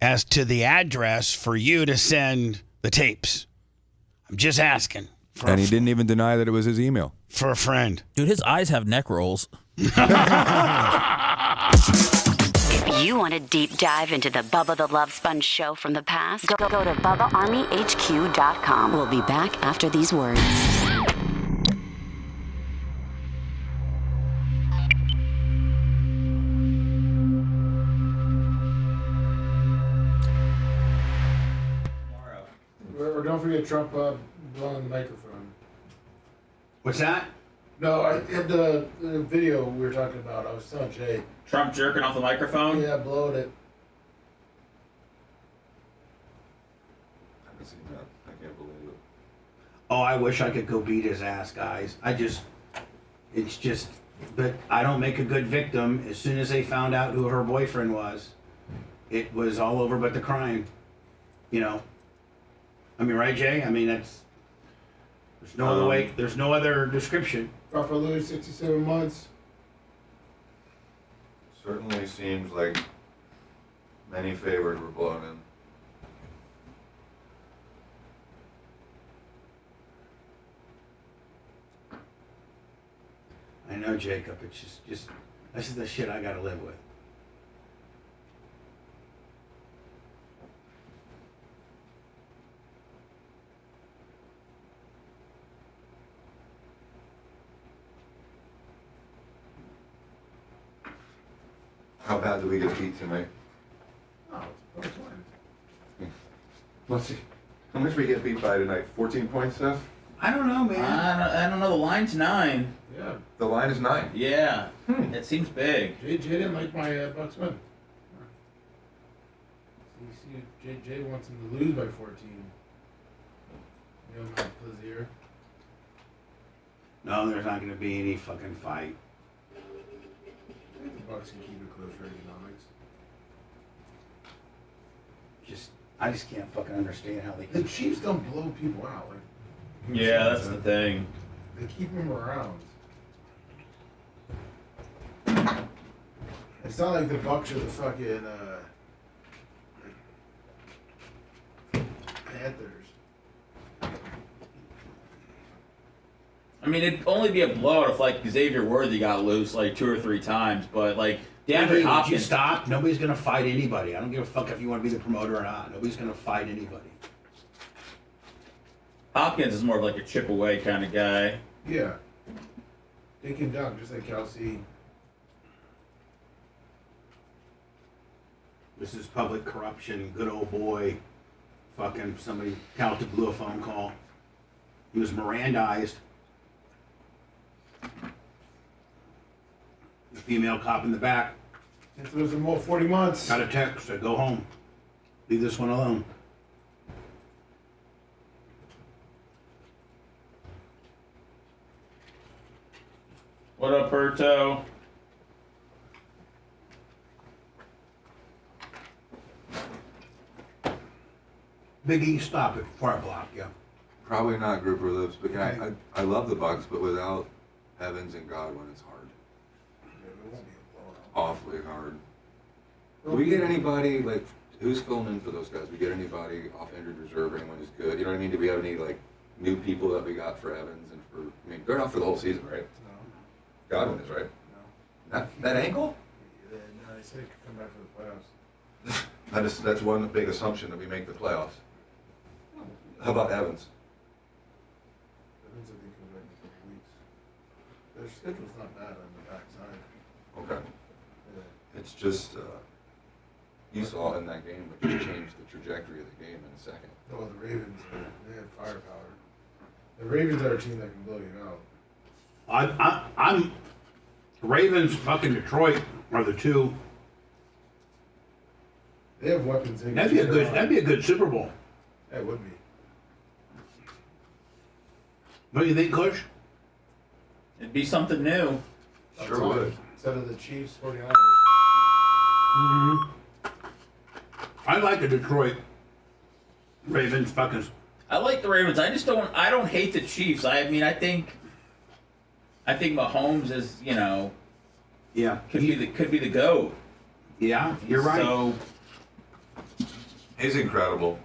Speaker 4: as to the address for you to send the tapes? I'm just asking.
Speaker 21: And he didn't even deny that it was his email.
Speaker 4: For a friend.
Speaker 5: Dude, his eyes have neck rolls.
Speaker 11: If you want a deep dive into the Bubba the Love Sponge show from the past, go to BubbaArmyHQ.com. We'll be back after these words.
Speaker 8: Or don't forget Trump blowing the microphone.
Speaker 4: What's that?
Speaker 8: No, in the video we were talking about, I was telling Jay.
Speaker 4: Trump jerking off the microphone?
Speaker 8: Yeah, blowing it.
Speaker 14: I haven't seen that.
Speaker 4: Oh, I wish I could go beat his ass, guys. But I don't make a good victim. As soon as they found out who her boyfriend was, it was all over but the crime. You know? I mean, right, Jay? I mean, there's no other way, there's no other description.
Speaker 18: For Louis, 67 months.
Speaker 14: Certainly seems like many favors were blown in.
Speaker 4: I know, Jacob. It's just this is the shit I gotta live with.
Speaker 14: How bad do we get beat tonight? Let's see. How much we get beat by tonight? 14 points, Seth?
Speaker 4: I don't know, man.
Speaker 5: I don't know. The line's 9.
Speaker 18: Yeah.
Speaker 14: The line is 9.
Speaker 5: Yeah. It seems big.
Speaker 18: Jay didn't like my Bucks win. You see, Jay wants him to lose by 14. You know, Mount Plaisir.
Speaker 4: No, there's not gonna be any fucking fight.
Speaker 18: I think the Bucks can keep it close for economics.
Speaker 4: I just can't fucking understand how they.
Speaker 18: The Chiefs don't blow people out. Like,
Speaker 5: Yeah, that's the thing.
Speaker 18: they keep them around. It's not like the Bucks are the fucking Panthers.
Speaker 5: I mean, it'd only be a blowout if like Xavier Worthy got loose like 2 or 3 times, but like DeAndre
Speaker 4: Would you
Speaker 5: Hopkins.
Speaker 4: stop? Nobody's gonna fight anybody. I don't give a fuck if you want to be the promoter or not. Nobody's gonna fight anybody.
Speaker 5: Hopkins is more of like a chip away kind of guy.
Speaker 18: Yeah. They can dunk just like Kelce.
Speaker 4: This is public corruption. Good old boy. Fucking somebody counted blew a phone call. He was Mirandized. The female cop in the back.
Speaker 18: Since it was more 40 months.
Speaker 4: Got a text. Said, go home. Leave this one alone.
Speaker 5: What up, Berto?
Speaker 4: Big E, stop it before I block you.
Speaker 14: Probably not Grouper Lips, but yeah,
Speaker 4: Okay.
Speaker 14: I love the Bucks, but without Evans and Godwin, it's hard. Awfully hard. Do we get anybody, like, who's filling in for those guys? We get anybody off injured reserve, anyone who's good? You know what I mean? Do we have any, like, new people that we got for Evans and for, I mean, they're not for the whole season, right?
Speaker 18: No.
Speaker 14: Godwin is, right? No. That ankle?
Speaker 18: No, they said it could come back for the playoffs.
Speaker 14: That's one big assumption that we make the playoffs. How about Evans?
Speaker 18: Evans, I think, come back in a couple weeks. Their schedule's not bad on the backside.
Speaker 14: Okay.
Speaker 18: Yeah.
Speaker 14: It's just, you saw in that game, but you changed the trajectory of the game in a second.
Speaker 18: Oh, the Ravens, they have firepower. The Ravens are a team that can blow you out.
Speaker 4: I'm Ravens, fucking Detroit are the two.
Speaker 18: They have weapons.
Speaker 4: That'd be a good Super Bowl.
Speaker 18: That would be.
Speaker 4: Don't you think, Kush?
Speaker 5: It'd be something new.
Speaker 14: Sure would.
Speaker 18: Instead of the Chiefs, 49ers.
Speaker 4: Mm-hmm. I like the Detroit Ravens fucking.
Speaker 5: I like the Ravens. I don't hate the Chiefs. I think Mahomes is,
Speaker 4: yeah,
Speaker 5: could be the GOAT.
Speaker 4: Yeah, you're right.
Speaker 5: So
Speaker 14: he's incredible.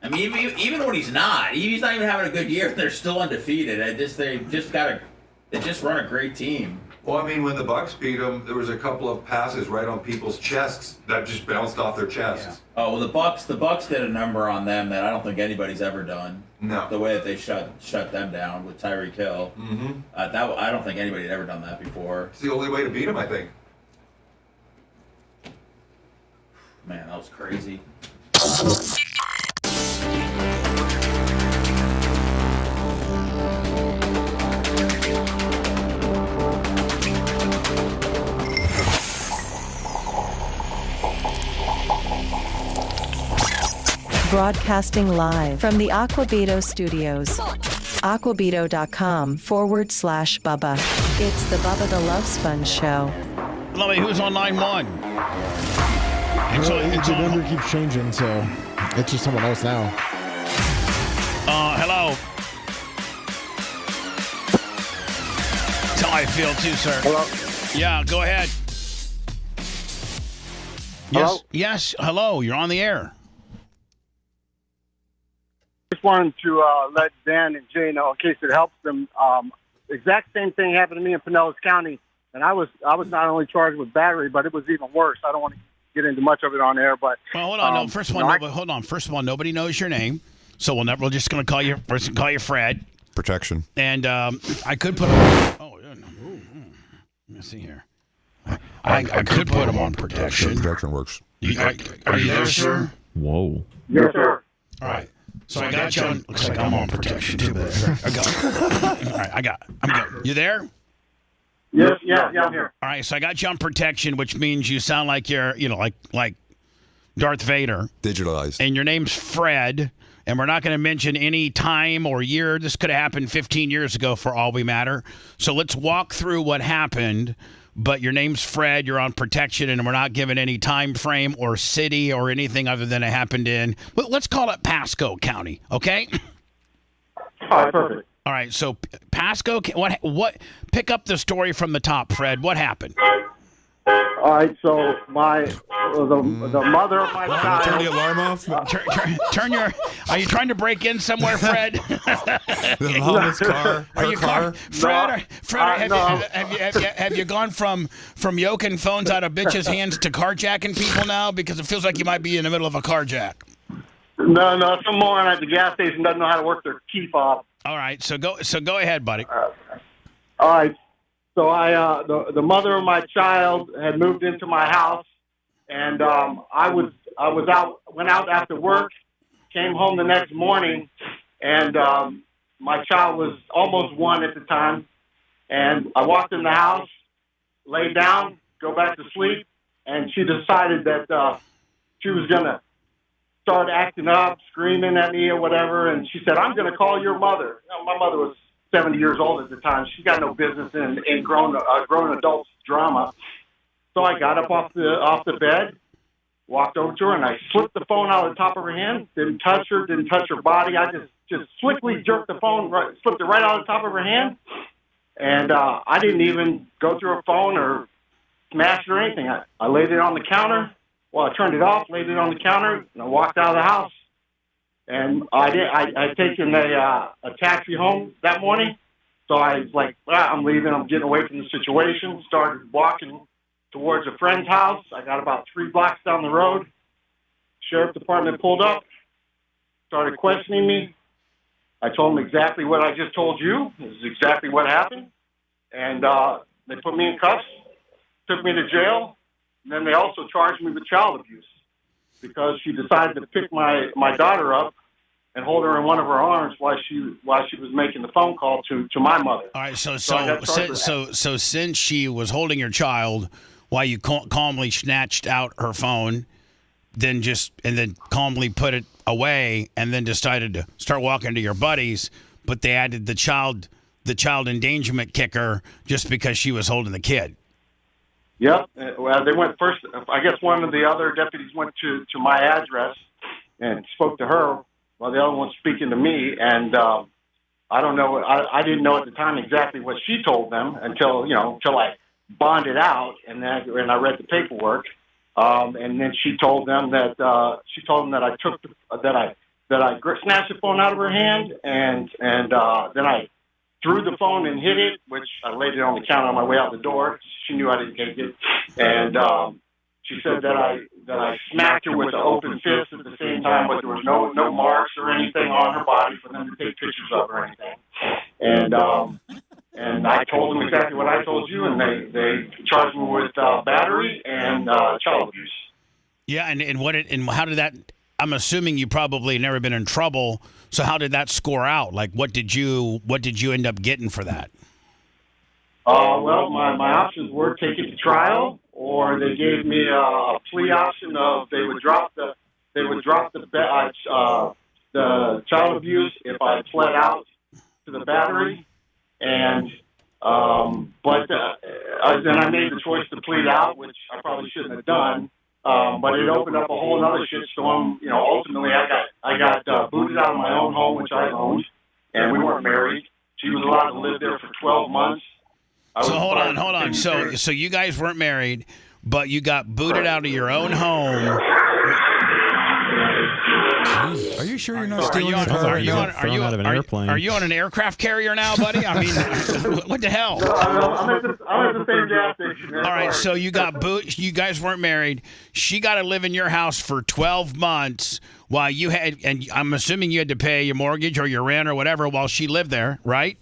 Speaker 5: I mean, even when he's not even having a good year, they're still undefeated. They just run a great team.
Speaker 14: Well, I mean, when the Bucks beat them, there was a couple of passes right on people's chests that just bounced off their chests.
Speaker 5: Yeah. Oh, well, the Bucks did a number on them that I don't think anybody's ever done.
Speaker 14: No.
Speaker 5: The way that they shut them down with Tyreek Hill.
Speaker 14: Mm-hmm.
Speaker 5: I don't think anybody had ever done that before.
Speaker 14: It's the only way to beat them, I think.
Speaker 5: Man, that was crazy.
Speaker 12: Broadcasting live from the Aquabito Studios. Aquabito.com/Bubba. It's the Bubba the Love Sponge Show.
Speaker 4: Lovey, who's on line 1?
Speaker 8: The number keeps changing, so it's just someone else now.
Speaker 4: Hello. That's how I feel too, sir.
Speaker 2: Hello?
Speaker 4: Yeah, go ahead.
Speaker 2: Hello?
Speaker 4: Yes, hello. You're on the air.
Speaker 2: Just wanted to let Dan and Jay know in case it helps them. Exact same thing happened to me in Pinellas County, and I was not only charged with battery, but it was even worse. I don't want to get into much of it on air, but
Speaker 4: well, hold on. No, first of all, hold on. First of all, nobody knows your name, so we're just going to call you Fred.
Speaker 21: Protection.
Speaker 4: And I could put. Let me see here. I could put him on protection.
Speaker 21: Protection works.
Speaker 4: Are you there, sir?
Speaker 10: Whoa.
Speaker 2: Yes, sir.
Speaker 4: All right. So I got you on. Looks like I'm on protection too, but I got. All right, I'm good. You there?
Speaker 2: Yes, yeah, I'm here.
Speaker 4: All right, so I got you on protection, which means you sound like you're, like Darth Vader.
Speaker 21: Digitalized.
Speaker 4: And your name's Fred, and we're not going to mention any time or year. This could have happened 15 years ago for all we matter. So let's walk through what happened. But your name's Fred, you're on protection, and we're not giving any time frame or city or anything other than it happened in, well, let's call it Pasco County, okay?
Speaker 2: All right, perfect.
Speaker 4: All right, so Pasco, what? Pick up the story from the top, Fred. What happened?
Speaker 2: All right, so the mother of my child.
Speaker 21: Turn the alarm off.
Speaker 4: Turn your. Are you trying to break in somewhere, Fred?
Speaker 21: The mama's car. Her car.
Speaker 4: Fred, have you gone from yoking phones out of bitches' hands to carjacking people now? Because it feels like you might be in the middle of a carjack.
Speaker 2: No, some moron at the gas station doesn't know how to work their key fob.
Speaker 4: All right, so go ahead, buddy.
Speaker 2: All right. So the mother of my child had moved into my house, and I went out after work, came home the next morning, and my child was almost 1 at the time, and I walked in the house, laid down, go back to sleep, and she decided that she was gonna start acting up, screaming at me or whatever, and she said, "I'm gonna call your mother." My mother was 70 years old at the time. She's got no business in grown adults drama. So I got up off the bed, walked over to her, and I slipped the phone out of the top of her hand. Didn't touch her body. I just slickly jerked the phone, slipped it right out of the top of her hand, and I didn't even go through her phone or smash it or anything. I laid it on the counter. Well, I turned it off, laid it on the counter, and I walked out of the house. And I'd taken a taxi home that morning. So I was like, I'm leaving. I'm getting away from the situation. Started walking towards a friend's house. I got about 3 blocks down the road. Sheriff department pulled up, started questioning me. I told them exactly what I just told you. This is exactly what happened. And they put me in cuffs, took me to jail. And then they also charged me with child abuse because she decided to pick my daughter up and hold her in one of her arms while she was making the phone call to my mother.
Speaker 4: All right, so since she was holding your child while you calmly snatched out her phone, then calmly put it away, and then decided to start walking to your buddies, but they added the child endangerment kicker just because she was holding the kid.
Speaker 2: Yep. Well, they went first. I guess one of the other deputies went to my address and spoke to her while the other one was speaking to me. And I don't know. I didn't know at the time exactly what she told them until I bonded out and I read the paperwork. And then she told them that I took that I snatched the phone out of her hand and then I threw the phone and hit it, which I laid it on the counter on my way out the door. She knew I didn't take it, and she said that I smacked her with an open fist at the same time, but there was no marks or anything on her body for them to take pictures of or anything. And I told them exactly what I told you, and they charged me with battery and child abuse.
Speaker 4: Yeah, and how did that? I'm assuming you probably never been in trouble. So how did that score out? Like, what did you end up getting for that?
Speaker 2: Well, my options were take it to trial, or they gave me a plea option of they would drop the they would drop the child abuse if I pled out to the battery, and but then I made the choice to plead out, which I probably shouldn't have done. But it opened up a whole other shitstorm. You know, ultimately I got booted out of my own home, which I owned, and we weren't married. She was allowed to live there for 12 months.
Speaker 4: So hold on. So you guys weren't married, but you got booted out of your own home.
Speaker 21: Are you sure you're not stealing your car?
Speaker 4: Are you on an aircraft carrier now, buddy? I mean, what the hell?
Speaker 2: I'm at the same gas station.
Speaker 4: All right, so you guys weren't married. She got to live in your house for 12 months while you had, and I'm assuming you had to pay your mortgage or your rent or whatever while she lived there, right?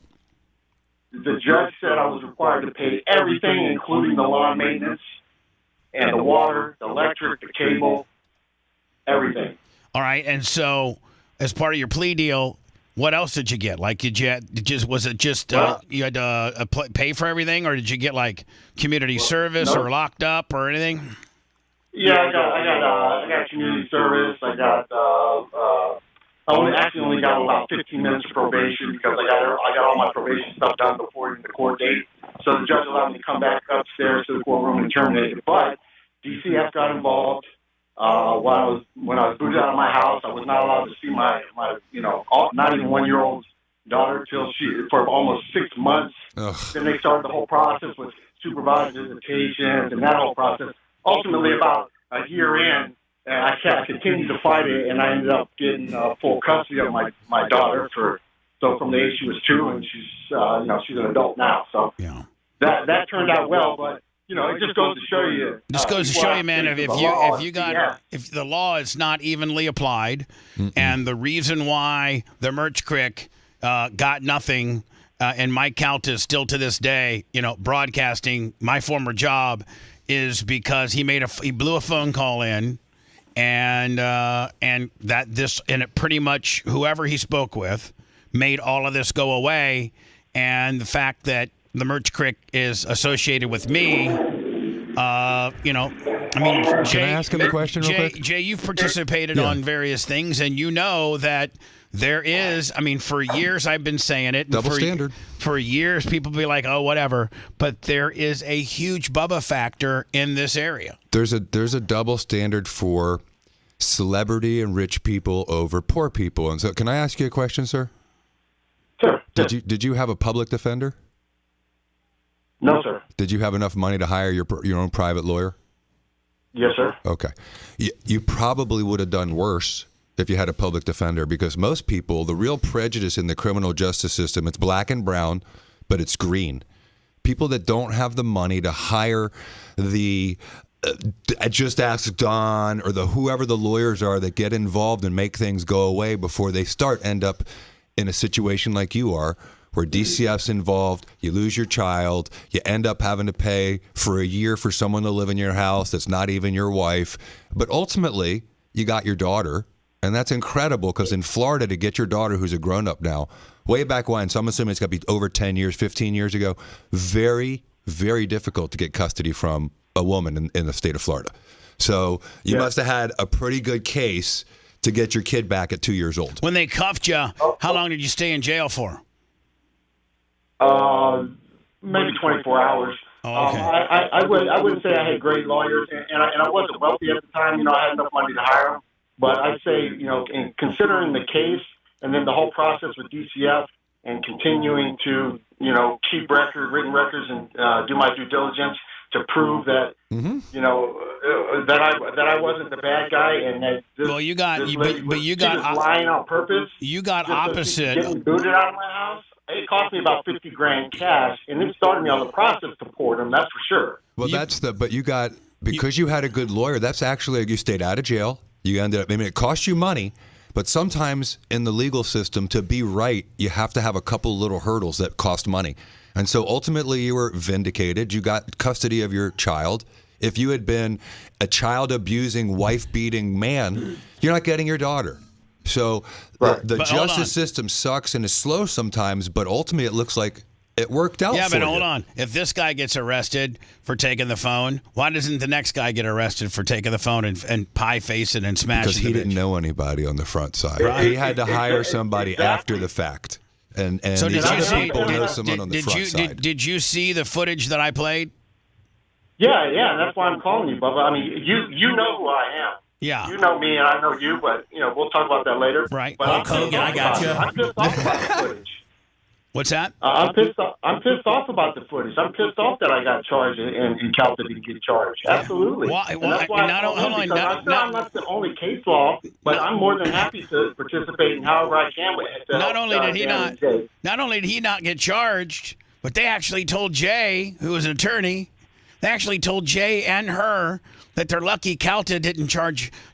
Speaker 2: The judge said I was required to pay everything, including the lawn maintenance and the water, the electric, the cable, everything.
Speaker 4: All right, and so as part of your plea deal, what else did you get? Like, you had to pay for everything, or did you get like community service or locked up or anything?
Speaker 2: Yeah, I got community service. I only got about 15 minutes of probation because I got all my probation stuff done before the court date. So the judge allowed me to come back upstairs to the courtroom and terminate it. But DCF got involved. When I was booted out of my house, I was not allowed to see my not even 1-year-old daughter for almost 6 months.
Speaker 21: Ugh.
Speaker 2: Then they started the whole process with supervised visitations and that whole process. Ultimately, about a year in, I continued to fight it, and I ended up getting full custody of my daughter from the age she was 2, and she's an adult now. So that turned out well, but. You know, it just goes to show you.
Speaker 4: Just goes to show you, man. If the law is not evenly applied, and the reason why the Merch Crick got nothing, and Mike Calta still to this day, broadcasting my former job, is because he blew a phone call in, and it pretty much whoever he spoke with made all of this go away, and the fact that the Merch Crick is associated with me. Jay,
Speaker 21: can I ask him a question real quick?
Speaker 4: Jay, you've participated on various things, and you know that there is, for years I've been saying it.
Speaker 21: Double standard.
Speaker 4: For years, people be like, oh, whatever. But there is a huge Bubba factor in this area.
Speaker 21: There's a double standard for celebrity and rich people over poor people. And so can I ask you a question, sir?
Speaker 2: Sure.
Speaker 21: Did you have a public defender?
Speaker 2: No, sir.
Speaker 21: Did you have enough money to hire your own private lawyer?
Speaker 2: Yes, sir.
Speaker 21: Okay. You probably would have done worse if you had a public defender, because most people, the real prejudice in the criminal justice system, it's black and brown, but it's green. People that don't have the money to hire the just ask Don or whoever the lawyers are that get involved and make things go away before they end up in a situation like you are, where DCF's involved, you lose your child, you end up having to pay for a year for someone to live in your house that's not even your wife. But ultimately, you got your daughter, and that's incredible, because in Florida, to get your daughter, who's a grown-up now, way back when, so I'm assuming it's got to be over 10 years, 15 years ago, very, very difficult to get custody from a woman in the state of Florida. So you must have had a pretty good case to get your kid back at 2 years old.
Speaker 4: When they cuffed you, how long did you stay in jail for?
Speaker 2: Maybe 24 hours.
Speaker 4: Oh, okay.
Speaker 2: I wouldn't say I had great lawyers, and I wasn't wealthy at the time. I had enough money to hire them. But I'd say, in considering the case and then the whole process with DCF and continuing to, keep written records and do my due diligence to prove that, that I wasn't the bad guy, and that
Speaker 4: you got
Speaker 2: lying on purpose.
Speaker 4: You got opposite.
Speaker 2: Getting booted out of my house. It cost me about $50,000 cash, and it started me on the process to port them. That's for sure.
Speaker 21: Well, but you got, because you had a good lawyer. That's actually, you stayed out of jail. You ended up. It cost you money, but sometimes in the legal system, to be right, you have to have a couple little hurdles that cost money. And so ultimately, you were vindicated. You got custody of your child. If you had been a child abusing, wife beating man, you're not getting your daughter. So the justice system sucks and is slow sometimes, but ultimately it looks like it worked out.
Speaker 4: Yeah,
Speaker 21: for
Speaker 4: but hold
Speaker 21: you.
Speaker 4: on. If this guy gets arrested for taking the phone, why doesn't the next guy get arrested for taking the phone and pie facing and smashing?
Speaker 21: Because he didn't know anybody on the front side.
Speaker 4: Right.
Speaker 21: He had to hire somebody after the fact. And
Speaker 4: So
Speaker 21: these
Speaker 4: did you
Speaker 21: other
Speaker 4: see?
Speaker 21: people know someone on the front side.
Speaker 4: Did you see the footage that I played?
Speaker 2: Yeah, that's why I'm calling you, Bubba. I mean, you know who I am.
Speaker 4: Yeah.
Speaker 2: You know me, and I know you, but we'll talk about that later.
Speaker 4: Right.
Speaker 2: But I'm pissed
Speaker 5: Hogan, I got you.
Speaker 2: I'm pissed off about the footage.
Speaker 4: What's that?
Speaker 2: I'm pissed off about the footage. I'm pissed off that I got charged and Kelce didn't get charged. Absolutely.
Speaker 4: Why-
Speaker 2: And that's why I'm not the only case law, but I'm more than happy to participate in however I can.
Speaker 4: Not only did he not get charged, but they actually told Jay, who was an attorney, they actually told Jay and her that they're lucky Kelce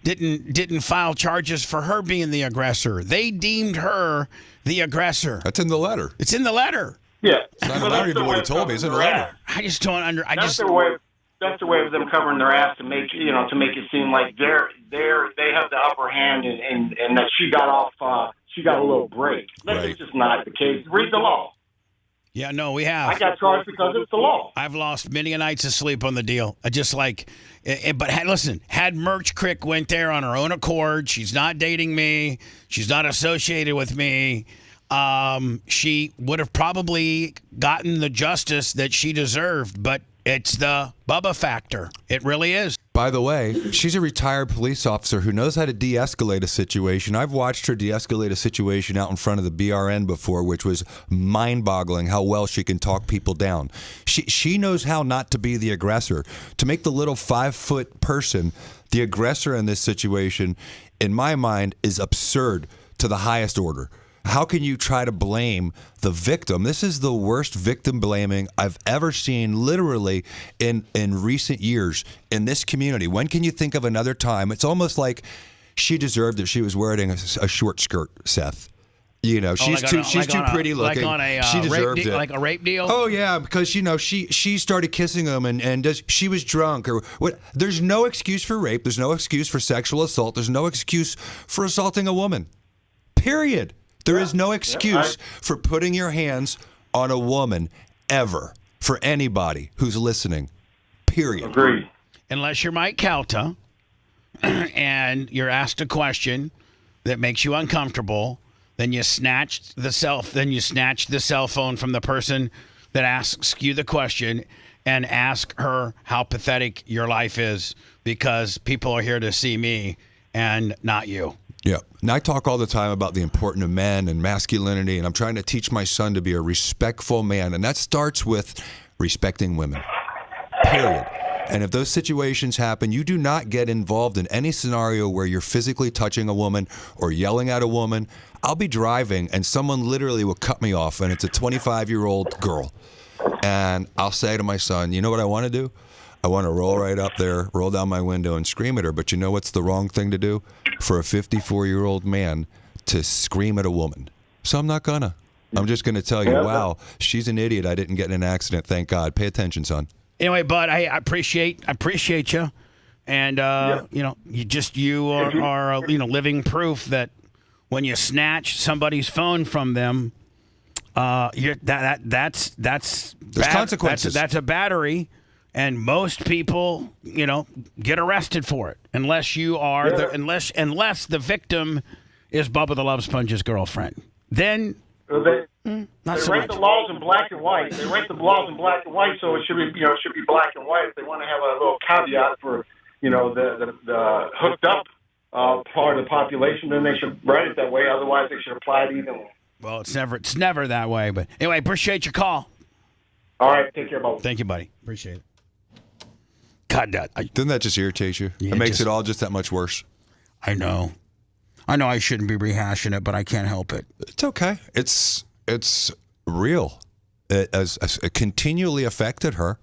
Speaker 4: didn't file charges for her being the aggressor. They deemed her the aggressor.
Speaker 21: That's in the letter.
Speaker 4: It's in the letter.
Speaker 2: Yeah.
Speaker 21: It's not in the letter, even what he told me. It's in the letter.
Speaker 4: I just don't
Speaker 2: That's the way of them covering their ass to make it seem like they have the upper hand and that she got off she got a little break. That's just not the case. Read the law.
Speaker 4: Yeah, no, we have.
Speaker 2: I got charged because it's the law.
Speaker 4: I've lost many a nights of sleep on the deal. Listen, had Merch Crick went there on her own accord, she's not dating me, she's not associated with me, she would have probably gotten the justice that she deserved, but it's the Bubba factor. It really is.
Speaker 21: By the way, she's a retired police officer who knows how to de-escalate a situation. I've watched her de-escalate a situation out in front of the BRN before, which was mind-boggling how well she can talk people down. She knows how not to be the aggressor. To make the little 5-foot person the aggressor in this situation, in my mind, is absurd to the highest order. How can you try to blame the victim? This is the worst victim blaming I've ever seen, literally, in recent years in this community. When can you think of another time? It's almost like she deserved it. She was wearing a short skirt, Seth. She's too pretty looking. She deserved it.
Speaker 4: Like a rape deal?
Speaker 21: Oh yeah, because she started kissing him and she was drunk or what? There's no excuse for rape. There's no excuse for sexual assault. There's no excuse for assaulting a woman. Period. There is no excuse for putting your hands on a woman ever for anybody who's listening. Period.
Speaker 2: Agreed.
Speaker 4: Unless you're Mike Calta and you're asked a question that makes you uncomfortable, then you snatch the cell phone from the person that asks you the question and ask her how pathetic your life is because people are here to see me and not you.
Speaker 21: Yeah. And I talk all the time about the importance of men and masculinity, and I'm trying to teach my son to be a respectful man, and that starts with respecting women. Period. And if those situations happen, you do not get involved in any scenario where you're physically touching a woman or yelling at a woman. I'll be driving, and someone literally will cut me off, and it's a 25-year-old girl. And I'll say to my son, you know what I want to do? I want to roll right up there, roll down my window and scream at her. But you know what's the wrong thing to do? For a 54-year-old man to scream at a woman. So I'm not gonna. I'm just going to tell you, wow, she's an idiot. I didn't get in an accident. Thank God. Pay attention, son.
Speaker 4: Anyway, bud, I appreciate you. And, you are living proof that when you snatch somebody's phone from them, that's
Speaker 21: There's consequences.
Speaker 4: That's a battery. And most people, get arrested for it unless you are unless the victim is Bubba the Love Sponge's girlfriend. Then
Speaker 2: They write the laws in black and white. They write the laws in black and white, so it should be black and white. If they want to have a little caveat for the hooked up part of the population, then they should write it that way. Otherwise, they should apply it evenly.
Speaker 4: Well, it's never that way. But anyway, appreciate your call.
Speaker 2: All right, take care, buddy.
Speaker 4: Thank you, buddy. Appreciate it. God,
Speaker 21: Doesn't that just irritate you?
Speaker 4: Yeah,
Speaker 21: it makes it all just that much worse.
Speaker 4: I know I shouldn't be rehashing it, but I can't help it.
Speaker 21: It's okay. It's real. It continually affected her.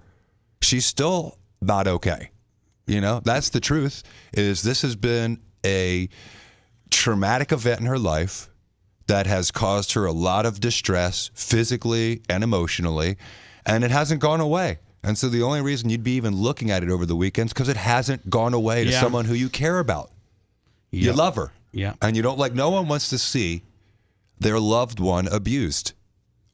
Speaker 21: She's still not okay. That's the truth. This has been a traumatic event in her life that has caused her a lot of distress physically and emotionally, and it hasn't gone away. And so the only reason you'd be even looking at it over the weekends because it hasn't gone away to someone who you care about. You love her.
Speaker 4: Yeah.
Speaker 21: And you don't no one wants to see their loved one abused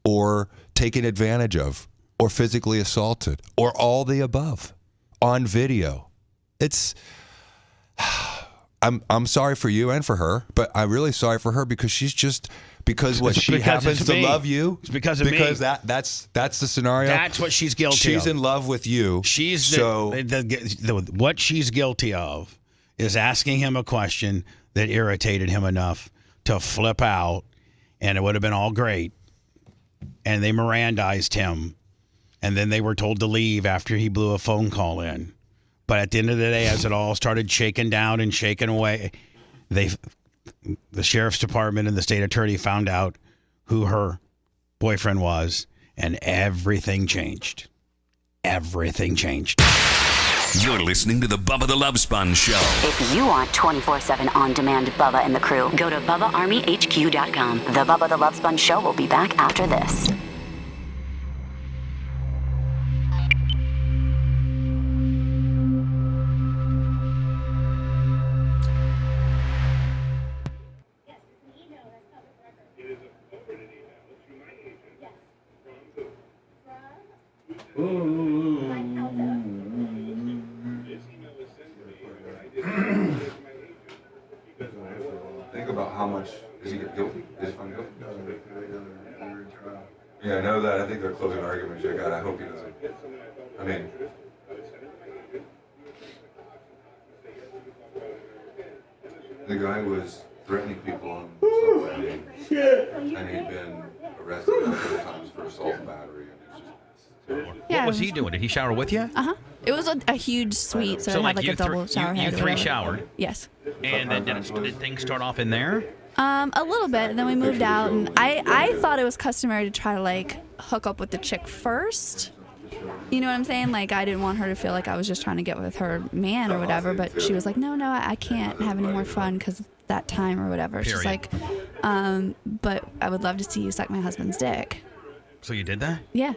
Speaker 21: or taken advantage of, or physically assaulted, or all the above on video. It's I'm sorry for you and for her, but I'm really sorry for her because she's just she happens to love you.
Speaker 4: It's because of me.
Speaker 21: Because that's the scenario.
Speaker 4: That's what she's guilty of.
Speaker 21: She's in love with you.
Speaker 4: What she's guilty of is asking him a question that irritated him enough to flip out, and it would have been all great. And they Mirandized him, and then they were told to leave after he blew a phone call in. But at the end of the day, as it all started shaking down and shaking away, the sheriff's department and the state attorney found out who her boyfriend was, and everything changed. Everything changed.
Speaker 7: You're listening to the Bubba the Love Sponge Show.
Speaker 11: If you want 24/7 on-demand Bubba and the crew, go to BubbaArmyHQ.com. The Bubba the Love Sponge Show will be back after this.
Speaker 14: Think about how much is he guilty? Is he found guilty? Yeah, I know that. I think they're closing arguments. God, I hope he doesn't. I mean, the guy was threatening people on subway, and he'd been arrested a couple of times for assault and battery.
Speaker 4: What was he doing? Did he shower with you?
Speaker 6: It was a huge suite, so it had like a double shower head.
Speaker 4: You three showered?
Speaker 6: Yes.
Speaker 4: And then did things start off in there?
Speaker 6: A little bit, and then we moved out, and I thought it was customary to try to like hook up with the chick first. You know what I'm saying? Like, I didn't want her to feel like I was just trying to get with her man or whatever, but she was like, no, I can't have any more fun because that time or whatever. She's like, but I would love to see you suck my husband's dick.
Speaker 4: So you did that?
Speaker 6: Yeah.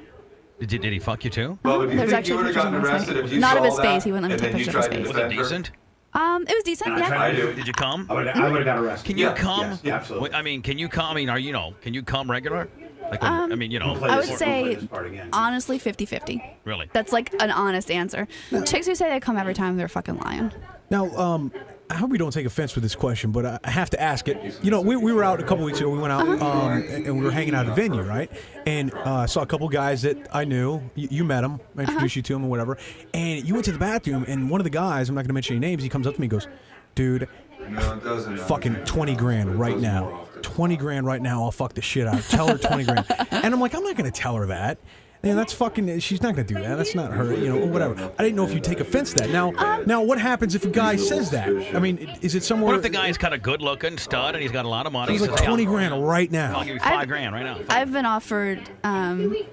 Speaker 4: Did he fuck you too?
Speaker 14: Well, but do you think you would have gotten arrested if you
Speaker 6: Not
Speaker 14: saw
Speaker 6: of his
Speaker 14: that,
Speaker 6: face. He wouldn't let me
Speaker 14: and
Speaker 6: take
Speaker 14: then you
Speaker 6: pictures of his
Speaker 14: tried to
Speaker 6: face.
Speaker 4: Was it decent?
Speaker 6: It was decent, yeah.
Speaker 4: Did you come?
Speaker 22: I would have got arrested.
Speaker 4: Can you come?
Speaker 22: Yes, yeah, absolutely.
Speaker 4: I mean, can you come? I mean, can you come regular? Like,
Speaker 6: I would say, honestly, 50-50.
Speaker 4: Really?
Speaker 6: That's like an honest answer. Chicks who say they come every time, they're fucking lying.
Speaker 23: Now, I hope you don't take offense with this question, but I have to ask it. You know, we were out a couple weeks ago. We went out and we were hanging out at a venue, right? And saw a couple guys that I knew. You met them. I introduced you to them or whatever. And you went to the bathroom, and one of the guys, I'm not going to mention any names, he comes up to me and goes, dude, fucking 20 grand right now. 20 grand right now, I'll fuck the shit out. Tell her 20 grand. And I'm like, I'm not going to tell her that. Yeah, that's fucking. She's not gonna do that. That's not her. You know, whatever. I didn't know if you take offense to that. Now, what happens if a guy says that? I mean, is it somewhere?
Speaker 4: What if the guy's kind of good-looking stud and he's got a lot of money?
Speaker 23: He's like 20 grand right now.
Speaker 4: I'll give you 5 grand right now.
Speaker 6: I've been offered 10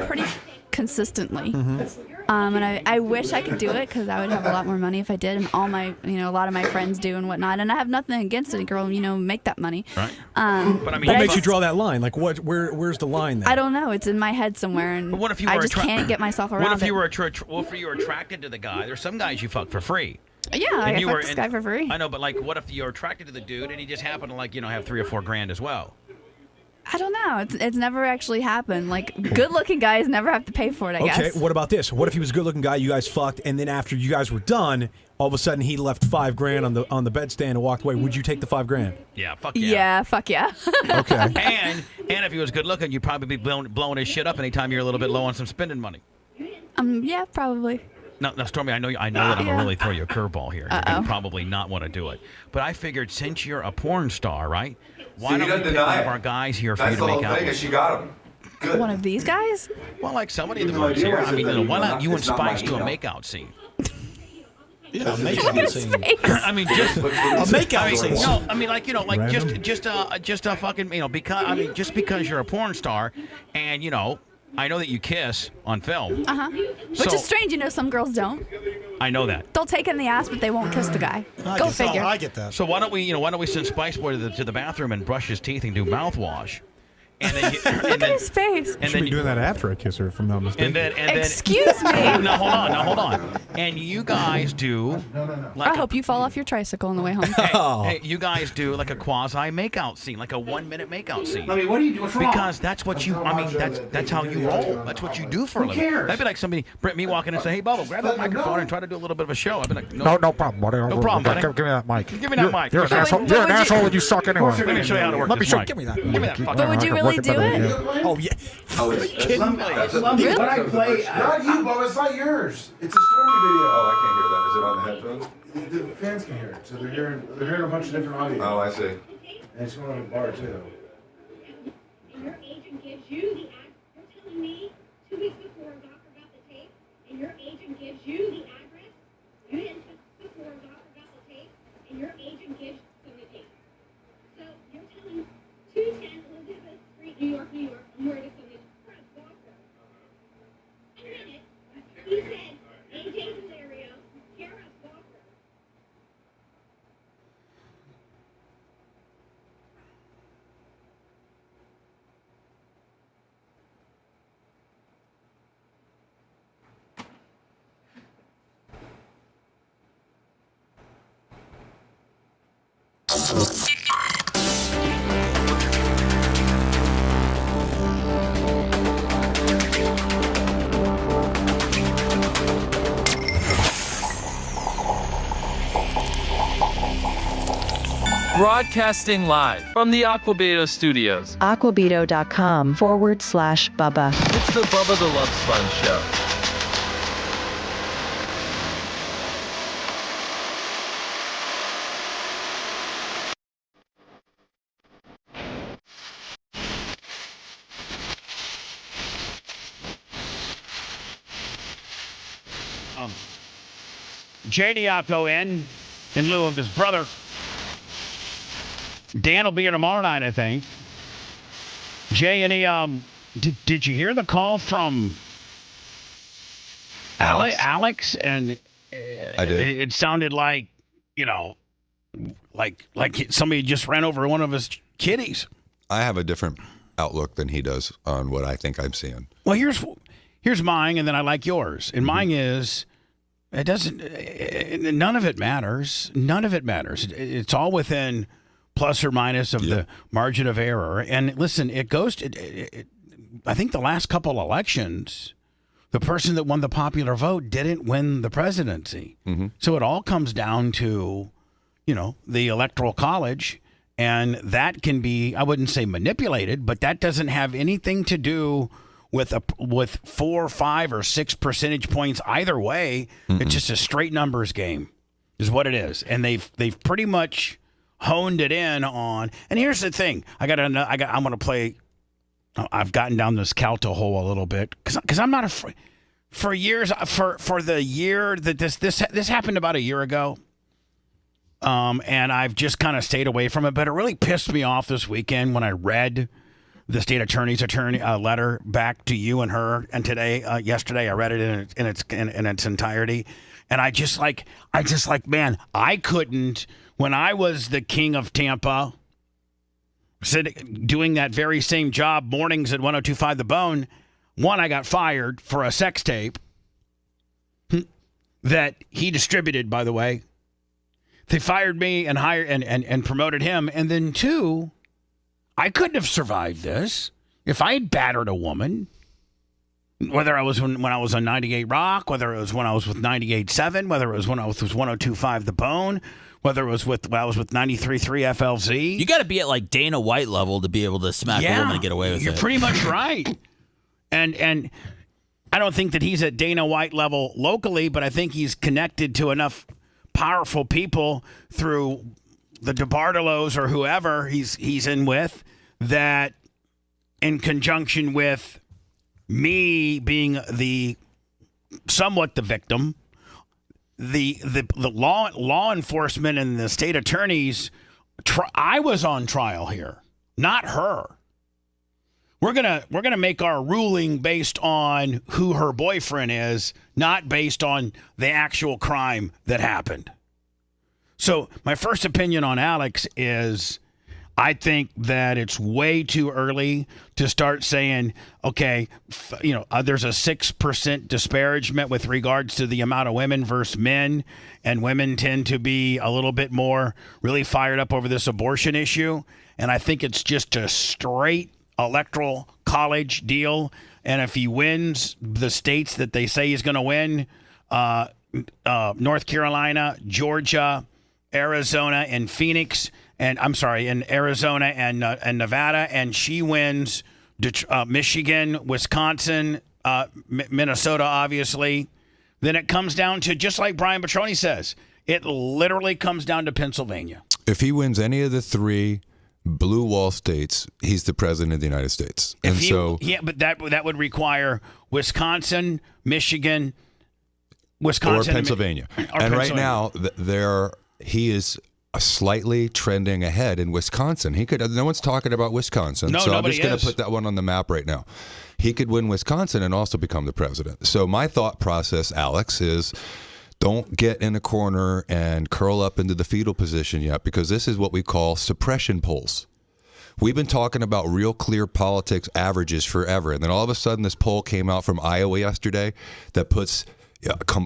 Speaker 6: pretty consistently. And I wish I could do it because I would have a lot more money if I did, and a lot of my friends do and whatnot. And I have nothing against it, girl. Make that money.
Speaker 23: Right. But I mean, what makes you draw that line? Like, where's the line then?
Speaker 6: I don't know. It's in my head somewhere, and
Speaker 4: what if you
Speaker 6: I just can't get myself around
Speaker 4: What if you
Speaker 6: it.
Speaker 4: were attracted to the guy? There's some guys you fuck for free.
Speaker 6: Yeah, I fucked this guy for free.
Speaker 4: I know, but like, what if you're attracted to the dude and he just happened to have 3 or 4 grand as well?
Speaker 6: I don't know. It's never actually happened. Like, good-looking guys never have to pay for it, I guess.
Speaker 23: Okay, what about this? What if he was a good-looking guy, you guys fucked, and then after you guys were done, all of a sudden he left 5 grand on the bedstand and walked away? Would you take the 5 grand?
Speaker 4: Yeah, fuck yeah.
Speaker 6: Yeah, fuck yeah.
Speaker 23: Okay.
Speaker 4: And if he was good-looking, you'd probably be blowing his shit up anytime you're a little bit low on some spending money.
Speaker 6: Yeah, probably.
Speaker 4: Now, Stormy, I know that I'm going to really throw you a curveball here. You're going to probably not want to do it. But I figured since you're a porn star, right? Why don't we pick one of our guys here for you to make out with?
Speaker 14: She got him. Good.
Speaker 6: One of these guys?
Speaker 4: Well, like somebody in the rooms here. I mean, why not you and Spice do a makeout scene?
Speaker 23: Yeah, a makeout scene.
Speaker 4: I mean, just
Speaker 23: a makeout scene.
Speaker 4: No, I mean, just a fucking, because just because you're a porn star, and I know that you kiss on film.
Speaker 6: Which is strange, some girls don't.
Speaker 4: I know that.
Speaker 6: They'll take it in the ass, but they won't kiss the guy. Go figure.
Speaker 23: I get that.
Speaker 4: So why don't we send Spice Boy to the bathroom and brush his teeth and do mouthwash, and then
Speaker 6: Look at his face.
Speaker 23: And then doing that after I kiss her, if I'm not mistaken.
Speaker 4: and then
Speaker 6: Excuse me.
Speaker 4: No, hold on. And you guys do.
Speaker 6: I hope you fall off your tricycle on the way home.
Speaker 4: Hey, you guys do like a quasi makeout scene, like a 1-minute makeout scene.
Speaker 18: I mean, what do you do? What's wrong?
Speaker 4: Because that's what you. I mean, that's how you roll. That's what you do for a living.
Speaker 18: cares?
Speaker 4: That'd be like me walking in and say, "Hey, Bubba, grab that microphone and try to do a little bit of a show." I'd be like,
Speaker 1: No problem, buddy.
Speaker 4: No problem, buddy.
Speaker 1: Give me that mic.
Speaker 4: Give me that mic.
Speaker 1: You're an asshole. You're an asshole and you suck anyway.
Speaker 4: Let me show you how to work
Speaker 1: Let me
Speaker 4: this
Speaker 1: show.
Speaker 4: mic.
Speaker 1: Give me that.
Speaker 4: Give me that fucking
Speaker 6: But would you really do it?
Speaker 23: Oh, yeah.
Speaker 18: Oh, it's
Speaker 23: kidding me?
Speaker 18: When I play,
Speaker 8: Not you, Bubba. It's not yours. It's a Stormy video.
Speaker 14: Oh, I can't hear that. Is it on the headphones?
Speaker 8: The fans can hear it, so they're hearing a bunch of different audio.
Speaker 14: Oh, I see.
Speaker 8: And it's going on the bar too.
Speaker 15: And your agent gives you the address. You're telling me 2 weeks before a doctor got the tape, and your agent gives you the address. You didn't before a doctor got the tape, and your agent gives them the tape. So you're telling 210 Elizabeth Street, New York, you are to send this Fred Walker. And then he said, AJ Hilario, Kara Walker.
Speaker 19: Broadcasting live from the Aquabedo studios.
Speaker 12: Aquabedo.com/Bubba.
Speaker 19: It's the Bubba the Love Sponge Show.
Speaker 4: Janiaco in lieu of his brother. Dan will be here tomorrow night, I think. Jay, any did you hear the call from Alex? And
Speaker 21: I did.
Speaker 4: It sounded like, like somebody just ran over one of his kiddies.
Speaker 21: I have a different outlook than he does on what I think I'm seeing.
Speaker 4: Well, here's mine, and then I like yours. And mine is, it doesn't. None of it matters. None of it matters. It's all within plus or minus of the margin of error. And listen, it goes to. I think the last couple elections, the person that won the popular vote didn't win the presidency.
Speaker 21: Mm-hmm.
Speaker 4: So it all comes down to, the Electoral College. And that can be, I wouldn't say manipulated, but that doesn't have anything to do with 4, 5, or 6 percentage points either way. Mm-mm. It's just a straight numbers game, is what it is. And they've pretty much honed it in on. And here's the thing: I'm gonna play. I've gotten down this Calta hole a little bit because I'm not afraid. For years, for the year that this happened about a year ago. And I've just kind of stayed away from it, but it really pissed me off this weekend when I read the state attorney's letter back to you and her. And yesterday, I read it in its entirety, and I just like, man, I couldn't when I was the king of Tampa, doing that very same job mornings at 102.5 The Bone. One, I got fired for a sex tape that he distributed, by the way. They fired me and hired and promoted him. And then 2, I couldn't have survived this if I had battered a woman, whether I was when I was on 98 Rock, whether it was when I was with 98.7, whether it was when I was with 102.5 The Bone, whether it was when I was with 93.3 FLZ.
Speaker 5: You got to be at like Dana White level to be able to smack a woman and get away with it.
Speaker 4: You're pretty much right. And I don't think that he's at Dana White level locally, but I think he's connected to enough powerful people through the DeBartolos or whoever he's in with, that in conjunction with me being somewhat the victim, the law enforcement and the state attorneys, I was on trial here, not her. We're gonna make our ruling based on who her boyfriend is, not based on the actual crime that happened. So my first opinion on Alex is, I think that it's way too early to start saying, okay, there's a 6% disparagement with regards to the amount of women versus men, and women tend to be a little bit more really fired up over this abortion issue. And I think it's just a straight electoral college deal. And if he wins the states that they say he's going to win, North Carolina, Georgia, Arizona, and Phoenix, and in Arizona and Nevada, and she wins Michigan, Wisconsin, Minnesota, obviously, then it comes down to, just like Brian Petroni says, it literally comes down to Pennsylvania.
Speaker 21: If he wins any of the 3 blue wall states, he's the president of the United States. And
Speaker 4: but that would require Wisconsin, Michigan, Wisconsin,
Speaker 21: or Pennsylvania. And right now, he is slightly trending ahead in Wisconsin. No one's talking about Wisconsin, so I'm just going to put that one on the map right now. He could win Wisconsin and also become the president. So my thought process, Alex, is don't get in a corner and curl up into the fetal position yet, because this is what we call suppression polls. We've been talking about Real Clear Politics averages forever, and then all of a sudden this poll came out from Iowa yesterday that puts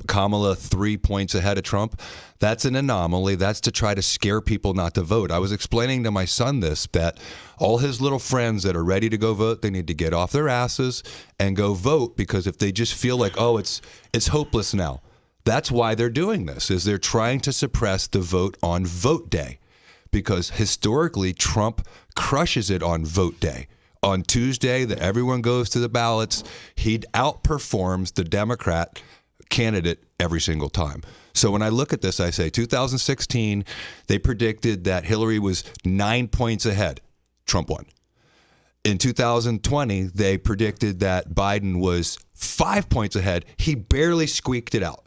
Speaker 21: Kamala 3 points ahead of Trump. That's an anomaly. That's to try to scare people not to vote. I was explaining to my son that all his little friends that are ready to go vote, they need to get off their asses and go vote, because if they just feel like, it's hopeless now, that's why they're doing this, is they're trying to suppress the vote on vote day, because historically Trump crushes it on vote day. On Tuesday, that everyone goes to the ballots, he outperforms the Democrat candidate every single time. So when I look at this, I say 2016, they predicted that Hillary was 9 points ahead. Trump won. In 2020, they predicted that Biden was 5 points ahead. He barely squeaked it out.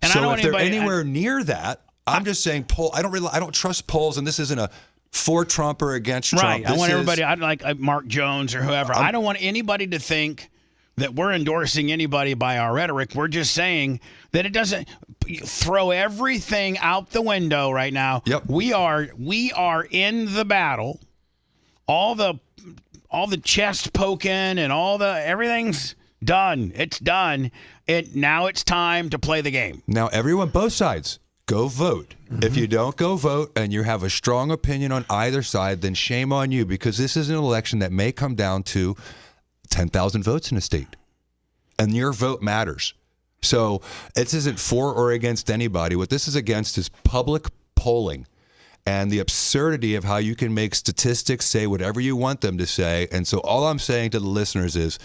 Speaker 4: And
Speaker 21: so if they're anywhere near that, I'm just saying I don't trust polls, and this isn't a for Trump or against Trump.
Speaker 4: Right. I want everybody, I'd like Mark Jones or whoever. I don't want anybody to think that we're endorsing anybody by our rhetoric. We're just saying that it doesn't throw everything out the window right now.
Speaker 21: Yep.
Speaker 4: We are in the battle. All the chest poking and everything's done. It's done. Now it's time to play the game.
Speaker 21: Now everyone, both sides, go vote. Mm-hmm. If you don't go vote and you have a strong opinion on either side, then shame on you, because this is an election that may come down to 10,000 votes in a state, and your vote matters. So this isn't for or against anybody. What this is against is public polling and the absurdity of how you can make statistics say whatever you want them to say. And so all I'm saying to the listeners is,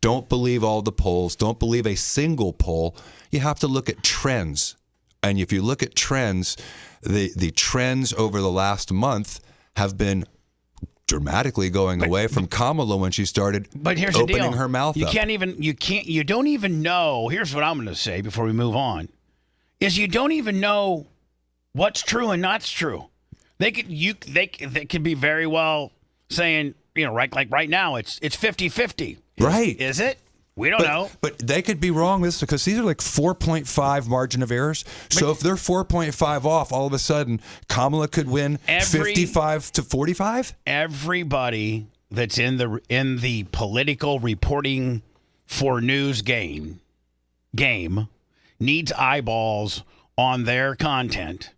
Speaker 21: don't believe all the polls. Don't believe a single poll. You have to look at trends. And if you look at trends, the trends over the last month have been dramatically going away from Kamala when she started opening her mouth up.
Speaker 4: You don't even know. Here's what I'm going to say before we move on, is you don't even know what's true and not true. They could be very well saying, right now it's 50-50.
Speaker 21: Right.
Speaker 4: Is it? We don't know.
Speaker 21: But they could be wrong because these are like 4.5 margin of errors. So if they're 4.5 off, all of a sudden Kamala could win 55 to 45?
Speaker 4: Everybody that's in the political reporting for news game needs eyeballs on their content.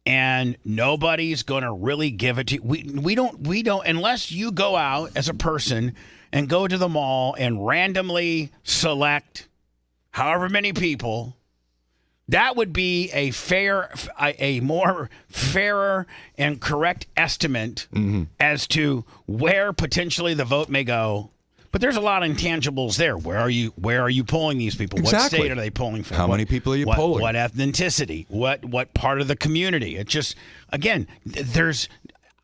Speaker 4: And nobody's going to really give it to you. We don't unless you go out as a person and go to the mall and randomly select however many people. That would be a more fairer and correct estimate as to where potentially the vote may go. But there's a lot of intangibles there. Where are you polling these people?
Speaker 21: Exactly.
Speaker 4: What state are they polling for?
Speaker 21: How many people are you polling?
Speaker 4: What ethnicity? What part of the community? It just, again,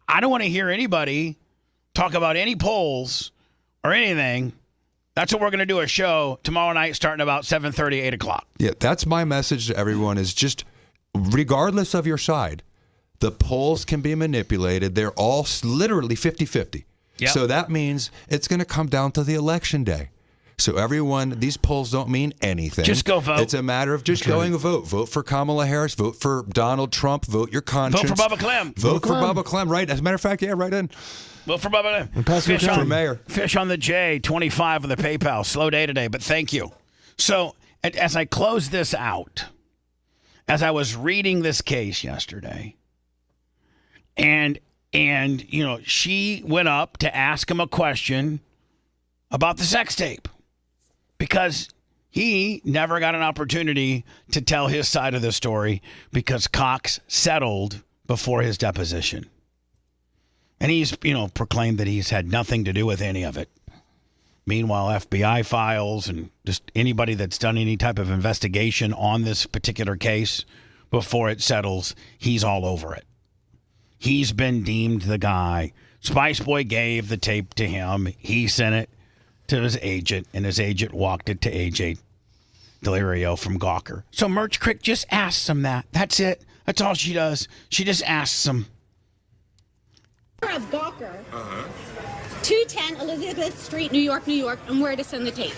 Speaker 4: I don't want to hear anybody talk about any polls or anything. That's what we're going to do a show tomorrow night starting about 7:30, 8 o'clock.
Speaker 21: Yeah, that's my message to everyone is just, regardless of your side, the polls can be manipulated. They're all literally 50-50. Yep. So that means it's going to come down to the election day. So everyone, these polls don't mean anything.
Speaker 4: Just go vote.
Speaker 21: It's a matter of just going to vote. Vote for Kamala Harris. Vote for Donald Trump. Vote your conscience.
Speaker 4: Vote for Bubba Clem.
Speaker 21: Vote for Bubba Clem. Right. As a matter of fact, yeah, right in.
Speaker 4: Vote for Bubba Clem.
Speaker 21: Fish for mayor.
Speaker 4: Fish on the J, 25 on the PayPal. Slow day today, but thank you. So as I close this out, as I was reading this case yesterday, and she went up to ask him a question about the sex tape because he never got an opportunity to tell his side of the story because Cox settled before his deposition. And he's, proclaimed that he's had nothing to do with any of it. Meanwhile, FBI files and just anybody that's done any type of investigation on this particular case before it settles, he's all over it. He's been deemed the guy. Spice Boy gave the tape to him. He sent it to his agent, and his agent walked it to AJ Delirio from Gawker. So Merch Crick just asks him that. That's it. That's all she does. She just asks him.
Speaker 15: Of Gawker, 210 Elizabeth Street, New York, and where to send the tape.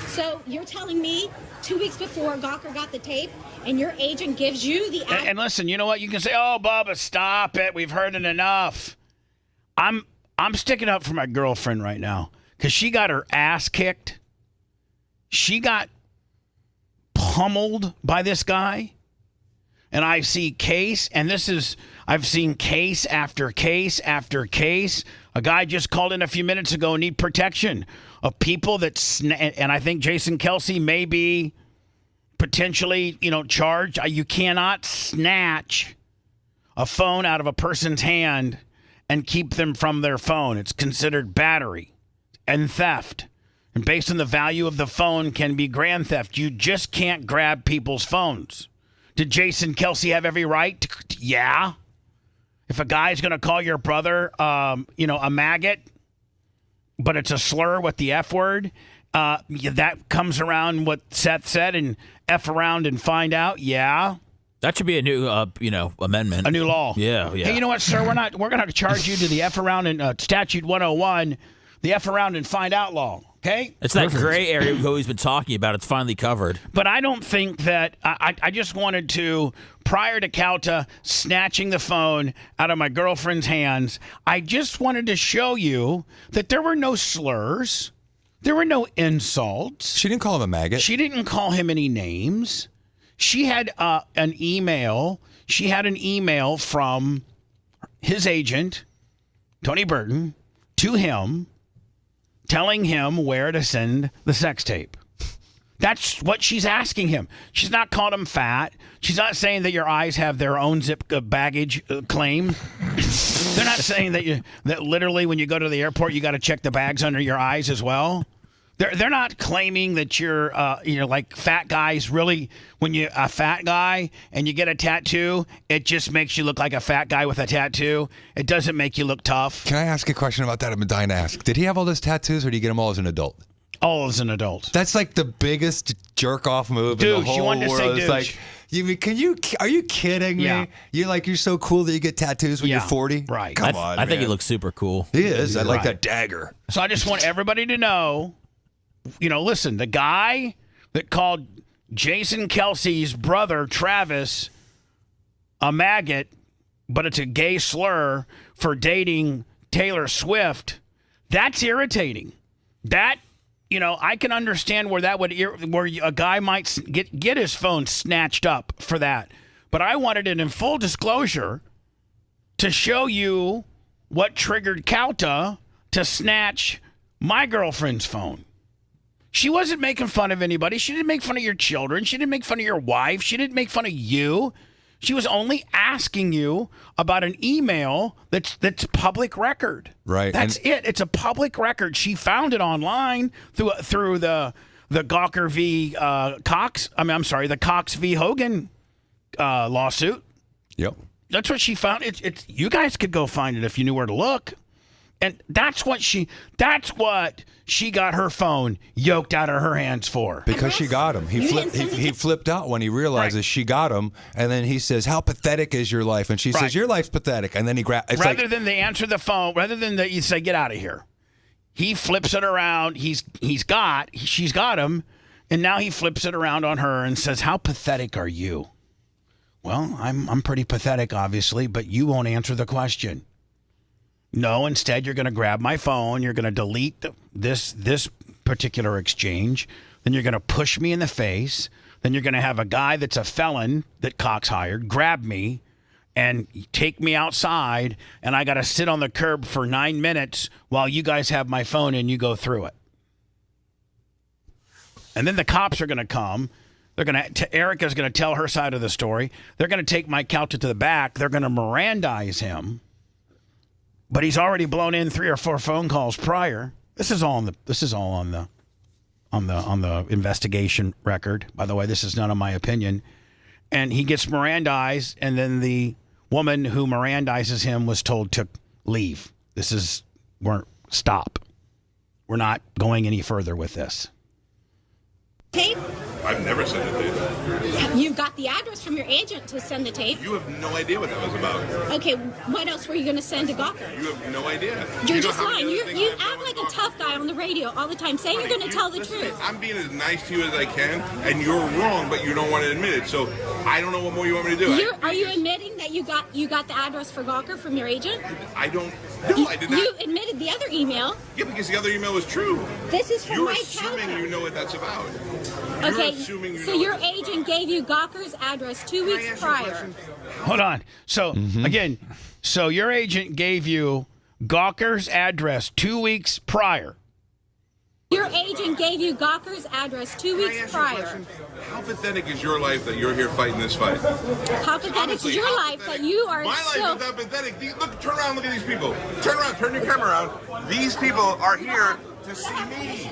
Speaker 15: So you're telling me 2 weeks before Gawker got the tape, and your agent gives you the...
Speaker 4: And listen, you know what? You can say, oh, Bubba, stop it. We've heard it enough. I'm sticking up for my girlfriend right now because she got her ass kicked. She got pummeled by this guy. And I see case, and I've seen case after case after case. A guy just called in a few minutes ago, need protection of people that, and I think Jason Kelce may be potentially, charged. You cannot snatch a phone out of a person's hand and keep them from their phone. It's considered battery and theft. And based on the value of the phone can be grand theft. You just can't grab people's phones. Did Jason Kelce have every right? Yeah. If a guy's going to call your brother, a maggot, but it's a slur with the F word, that comes around what Seth said and F around and find out. Yeah.
Speaker 5: That should be a new, amendment.
Speaker 4: A new law.
Speaker 5: Yeah.
Speaker 4: Hey, you know what, sir? We're going to charge you to the F around in Statute 101, the F around and find out law. Okay?
Speaker 5: It's that gray area we've always been talking about. It's finally covered.
Speaker 4: But I don't think that I just wanted to, prior to Calta snatching the phone out of my girlfriend's hands, I just wanted to show you that there were no slurs. There were no insults.
Speaker 21: She didn't call him a maggot.
Speaker 4: She didn't call him any names. She had an email. She had an email from his agent, Tony Burton, to him, telling him where to send the sex tape. That's what she's asking him. She's not called him fat. She's not saying that your eyes have their own zip baggage claim. They're not saying that literally when you go to the airport you got to check the bags under your eyes as well. They're not claiming that you're like fat guys. Really, when you're a fat guy and you get a tattoo, it just makes you look like a fat guy with a tattoo. It doesn't make you look tough.
Speaker 21: Can I ask a question about that? I've been dying to ask. Did he have all those tattoos, or did he get them all as an adult?
Speaker 4: All as an adult.
Speaker 21: That's like the biggest jerk off move in the whole
Speaker 4: you wanted
Speaker 21: world.
Speaker 4: to say
Speaker 21: It's
Speaker 4: douche.
Speaker 21: like, are you kidding me?
Speaker 4: Yeah.
Speaker 21: You're so cool that you get tattoos when you're 40?
Speaker 4: Right.
Speaker 21: Come on,
Speaker 5: I think he
Speaker 21: man.
Speaker 5: looks super cool.
Speaker 21: He is. I like
Speaker 4: Right.
Speaker 21: that dagger.
Speaker 4: So I just want everybody to know, listen, the guy that called Jason Kelce's brother, Travis, a maggot, but it's a gay slur for dating Taylor Swift, that's irritating. That, I can understand where that would, where a guy might get his phone snatched up for that. But I wanted it in full disclosure to show you what triggered Calta to snatch my girlfriend's phone. She wasn't making fun of anybody. She didn't make fun of your children. She didn't make fun of your wife. She didn't make fun of you. She was only asking you about an email that's public record.
Speaker 21: Right.
Speaker 4: That's it. It's a public record. She found it online through the Gawker v. Cox. The Cox v. Hogan lawsuit.
Speaker 21: Yep.
Speaker 4: That's what she found. It's you guys could go find it if you knew where to look. And that's what she got her phone yoked out of her hands for.
Speaker 21: Because she got him. He flipped out when he realizes she got him, and then he says, "How pathetic is your life?" And she says, "Your life's pathetic." And then he grabs.
Speaker 4: Rather than they answer the phone, rather than you say, "Get out of here," he flips it around. She's got him, and now he flips it around on her and says, "How pathetic are you?" Well, I'm pretty pathetic, obviously, but you won't answer the question. No, instead, you're going to grab my phone. You're going to delete this particular exchange. Then you're going to push me in the face. Then you're going to have a guy that's a felon that Cox hired grab me and take me outside, and I got to sit on the curb for 9 minutes while you guys have my phone and you go through it. And then the cops are going to come. They're going to Erica's going to tell her side of the story. They're going to take Mike Kelce to the back. They're going to Mirandize him. But he's already blown in 3 or 4 phone calls prior. This is all on the investigation record. By the way, this is none of my opinion. And he gets Mirandized, and then the woman who Mirandizes him was told to leave. Stop. We're not going any further with this.
Speaker 17: Tape?
Speaker 20: I've never sent a tape.
Speaker 17: You got the address from your agent to send the tape.
Speaker 20: You have no idea what that was about.
Speaker 17: Okay, what else were you going to send to Gawker?
Speaker 20: You have no idea.
Speaker 17: You're just lying. You act like a tough guy on the radio all the time, saying you're going to tell the truth.
Speaker 20: I'm being as nice to you as I can, and you're wrong, but you don't want to admit it. So I don't know what more you want me to do.
Speaker 17: Are you admitting that you got the address for Gawker from your agent?
Speaker 20: I don't. No, I did not.
Speaker 17: You admitted the other email.
Speaker 20: Yeah, because the other email was true.
Speaker 17: This is from Mike Kelce.
Speaker 20: You're assuming you know what that's about.
Speaker 17: Okay, so your agent gave you Gawker's address 2 weeks prior.
Speaker 4: Hold on. So, again, your agent gave you Gawker's address 2 weeks prior.
Speaker 17: Your agent gave you Gawker's address 2 weeks prior.
Speaker 20: How pathetic is your life that you're here fighting this fight?
Speaker 17: How pathetic is your life that you are
Speaker 20: My life is not pathetic. Look, turn around, look at these people. Turn around, turn your camera around. These people are here to see me.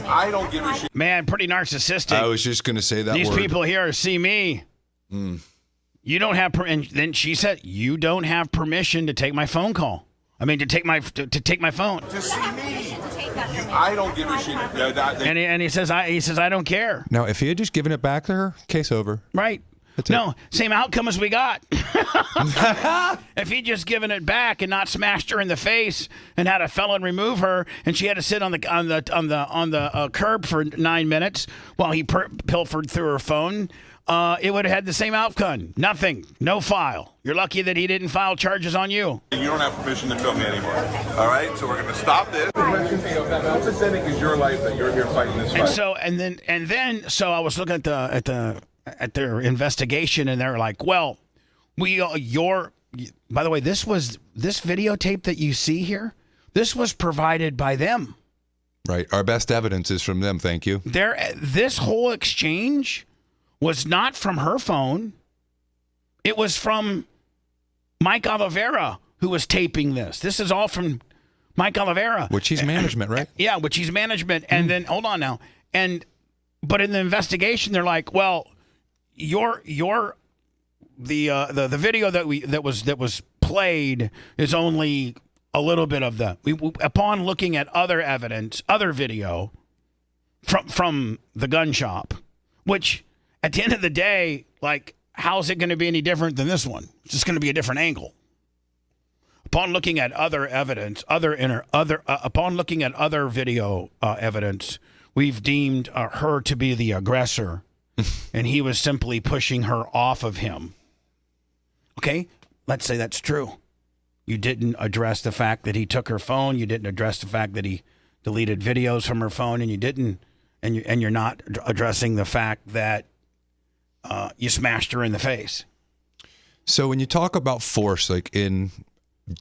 Speaker 20: I don't give a shit.
Speaker 4: Man, pretty narcissistic.
Speaker 21: I was just going to say that
Speaker 4: These
Speaker 21: word.
Speaker 4: people here see me. You don't have and then she said, you don't have permission to take my phone call. I mean, to take my phone.
Speaker 20: To see me. I don't give a shit.
Speaker 4: And he says, I don't care.
Speaker 21: Now, if he had just given it back to her, case over.
Speaker 4: Right. No, same outcome as we got. If he'd just given it back and not smashed her in the face and had a felon remove her, and she had to sit on the curb for 9 minutes while he pilfered through her phone, it would have had the same outcome. Nothing. No file. You're lucky that he didn't file charges on you.
Speaker 20: You don't have permission to film me anymore. All right, so we're going to stop this. How pathetic is your life that you're here fighting this fight?
Speaker 4: And then I was looking at their investigation, and they're like, well, by the way, this videotape that you see here, this was provided by them.
Speaker 21: Right. Our best evidence is from them. Thank you.
Speaker 4: This whole exchange was not from her phone. It was from Mike Oliveira, who was taping this. This is all from Mike Oliveira.
Speaker 21: Which he's management, right?
Speaker 4: Yeah, which he's management. And then, hold on now. But in the investigation, they're like, well, the video that was played is only a little bit of upon looking at other evidence, other video from the gun shop, which at the end of the day, like, how's it going to be any different than this one? It's just going to be a different angle. Upon looking at other evidence, upon looking at other video evidence, we've deemed her to be the aggressor, and he was simply pushing her off of him. Okay, let's say that's true. You didn't address the fact that he took her phone. You didn't address the fact that he deleted videos from her phone, and you're not addressing the fact that you smashed her in the face.
Speaker 21: So when you talk about force, like in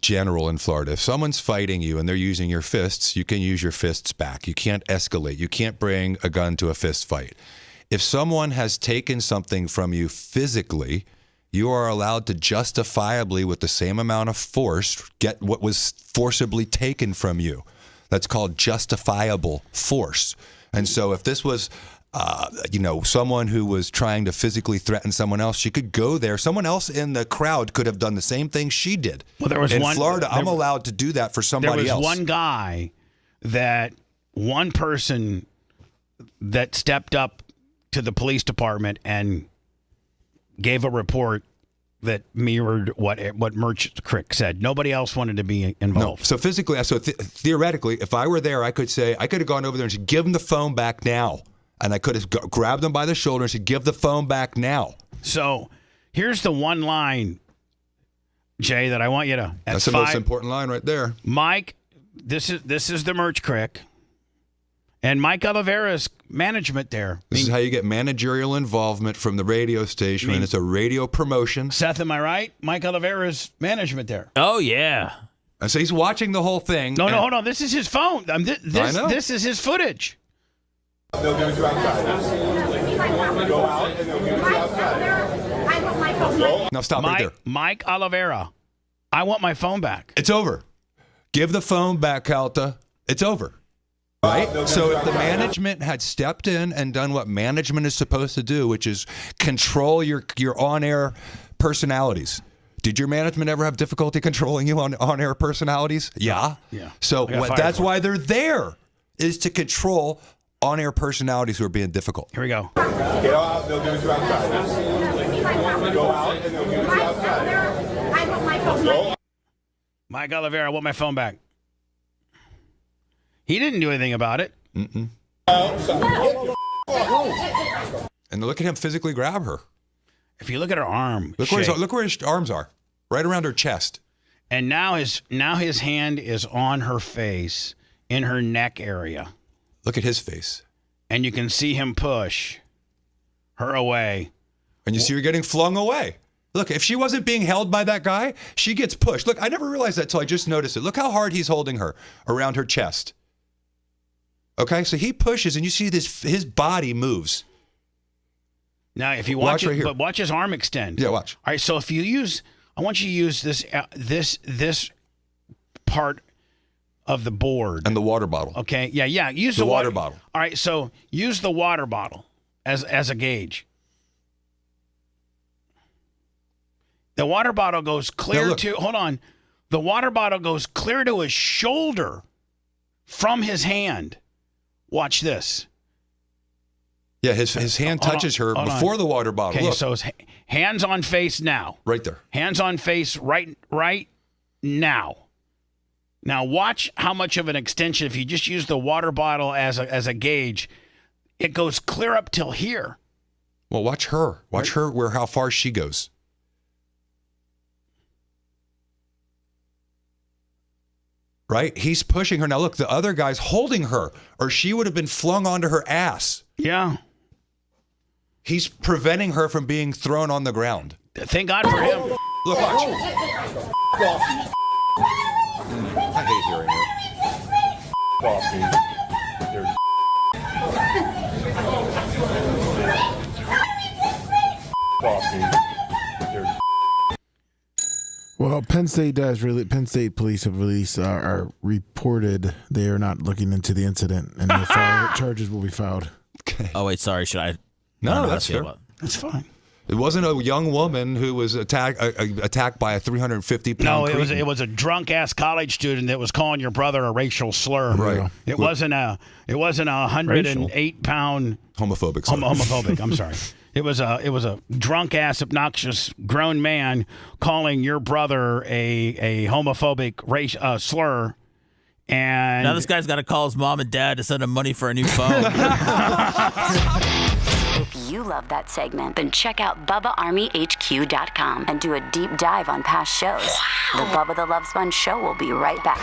Speaker 21: general in Florida, if someone's fighting you and they're using your fists, you can use your fists back. You can't escalate. You can't bring a gun to a fist fight. If someone has taken something from you physically, you are allowed to justifiably, with the same amount of force, get what was forcibly taken from you. That's called justifiable force. And so if this was someone who was trying to physically threaten someone else, she could go there. Someone else in the crowd could have done the same thing she did.
Speaker 4: Well, there was
Speaker 21: in Florida, I'm allowed to do that for somebody else.
Speaker 4: There was one person that stepped up to the police department and gave a report that mirrored what Merch Crick said. Nobody else wanted to be involved.
Speaker 21: No. So physically, theoretically, if I were there, I could have gone over there and said, give him the phone back now. And I could have grabbed him by the shoulder and said, give the phone back now.
Speaker 4: So here's the one line, Jay, that I want you to.
Speaker 21: That's the most important line right there.
Speaker 4: Mike, this is the Merch Crick. And Mike Oliveira's management there.
Speaker 21: This is how you get managerial involvement from the radio station, and it's a radio promotion.
Speaker 4: Seth, am I right? Mike Oliveira's management there.
Speaker 5: Oh, yeah.
Speaker 21: And so he's watching the whole thing.
Speaker 4: No, hold on. This is his phone.
Speaker 21: I know.
Speaker 4: This is his footage.
Speaker 20: They'll give it to you outside. Go out and they'll give it to you outside.
Speaker 21: Now stop right there.
Speaker 4: Mike Oliveira, I want my phone back.
Speaker 21: It's over. Give the phone back, Calta. It's over. Right? So if the management had stepped in and done what management is supposed to do, which is control your on-air personalities. Did your management ever have difficulty controlling you on-air personalities? Yeah. So that's why they're there, is to control on-air personalities who are being difficult.
Speaker 4: Here we go.
Speaker 20: Get out, they'll give it to you outside. Go out and they'll give it to you outside.
Speaker 15: I want my phone.
Speaker 4: Mike Oliveira, I want my phone back. He didn't do anything about it.
Speaker 21: And look at him physically grab her.
Speaker 4: If you look at her arm,
Speaker 21: look where his arms are, right around her chest.
Speaker 4: And now his hand is on her face, in her neck area.
Speaker 21: Look at his face.
Speaker 4: And you can see him push her away.
Speaker 21: And you see her getting flung away. Look, if she wasn't being held by that guy, she gets pushed. Look, I never realized that till I just noticed it. Look how hard he's holding her around her chest. Okay, so he pushes, and you see his body moves.
Speaker 4: Now, if you watch
Speaker 21: right
Speaker 4: it,
Speaker 21: here.
Speaker 4: but watch his arm extend.
Speaker 21: Yeah, watch.
Speaker 4: All right, so if you use, I want you to use this part of the board
Speaker 21: and the water bottle.
Speaker 4: Okay, yeah. Use
Speaker 21: the water bottle.
Speaker 4: All right, so use the water bottle as a gauge. The water bottle goes clear to. Hold on, the water bottle goes clear to his shoulder from his hand. Watch this.
Speaker 21: Yeah, his hand touches her before the water bottle.
Speaker 4: Okay,
Speaker 21: Look.
Speaker 4: so his hands on face now.
Speaker 21: Right there.
Speaker 4: Hands on face right now. Now watch how much of an extension, if you just use the water bottle as a gauge, it goes clear up till here.
Speaker 21: Well, watch her. Watch her how far she goes. Right? He's pushing her. Now, look, the other guy's holding her, or she would have been flung onto her ass.
Speaker 4: Yeah.
Speaker 21: He's preventing her from being thrown on the ground.
Speaker 4: Thank God for him.
Speaker 21: Look, watch. I hate hearing
Speaker 8: it. Well, Penn State police have released are reported they are not looking into the incident, and no charges will be filed.
Speaker 21: Okay.
Speaker 5: Oh wait, sorry. Should I?
Speaker 21: No, that's fair.
Speaker 4: That's fine.
Speaker 21: It wasn't a young woman who was attacked by a 350-pound.
Speaker 4: No, it was a drunk ass college student that was calling your brother a racial slur.
Speaker 21: Right.
Speaker 4: It wasn't a 108-pound
Speaker 21: homophobic.
Speaker 4: Homophobic. I'm sorry. It was a drunk ass, obnoxious grown man calling your brother a homophobic slur. And
Speaker 5: now this guy's got to call his mom and dad to send him money for a new phone.
Speaker 11: If you love that segment, then check out BubbaArmyHQ.com and do a deep dive on past shows. The Bubba the Love Sponge Show will be right back.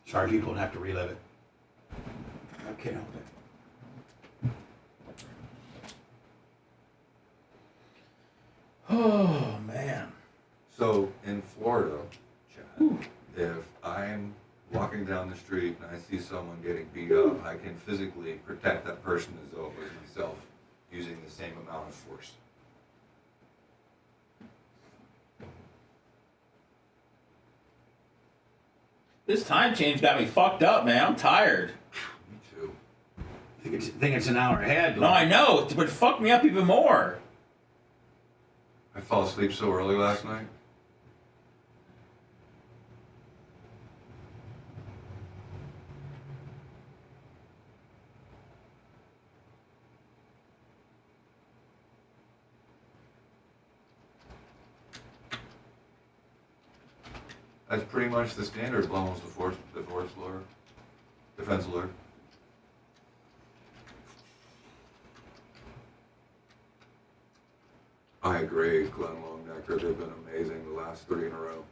Speaker 4: Sorry, people would have to relive it. I can't help it. Oh, man.
Speaker 21: So in Florida, Chad, if I'm walking down the street and I see someone getting beat up, I can physically protect that person as though it was myself using the same amount of force.
Speaker 5: This time change got me fucked up, man. I'm tired.
Speaker 21: Me too.
Speaker 4: think it's an hour ahead.
Speaker 5: No, I know, but it fucked me up even more.
Speaker 14: I fell asleep so early last night. That's pretty much the standard Blum's divorce lawyer, defense lawyer. I agree, Glenn Longnecker. They've been amazing the last 3 in a row.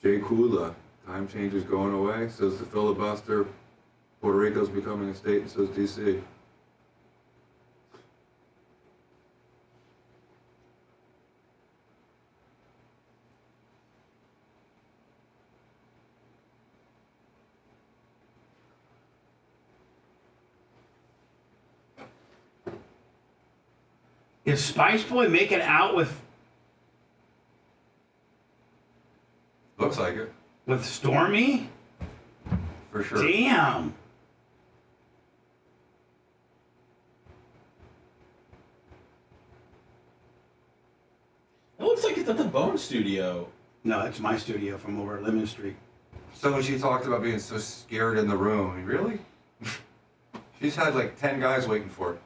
Speaker 14: Jay Kula, time change is going away, says the filibuster. Puerto Rico's becoming a state, and so is D.C.
Speaker 4: Is Spice Boy making out with
Speaker 14: Looks like it.
Speaker 4: with Stormy?
Speaker 14: For sure.
Speaker 4: Damn.
Speaker 5: It looks like it's at the Bone Studio.
Speaker 4: No, that's my studio from over at Lemon Street.
Speaker 14: So when she talked about being so scared in the room, I mean, really? She's had like 10 guys waiting for her.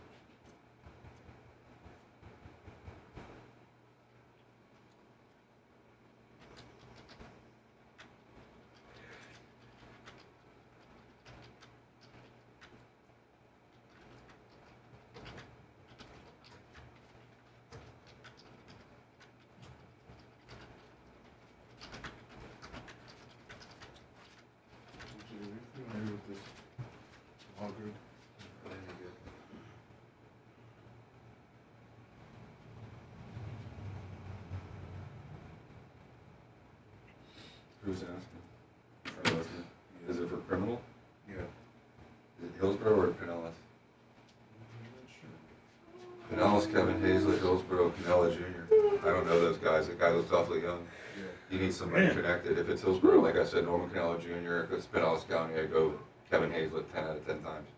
Speaker 14: Who's asking? Is it for criminal? Yeah. Is it Hillsborough or Pinellas? Pinellas, Kevin Hazlett, Hillsborough, Pinella Jr. I don't know those guys. The guy looks awfully young. You need somebody connected. If it's Hillsborough, like I said, Norman Pinella Jr. If it's Pinellas County, I go Kevin Hazlett 10 out of 10 times.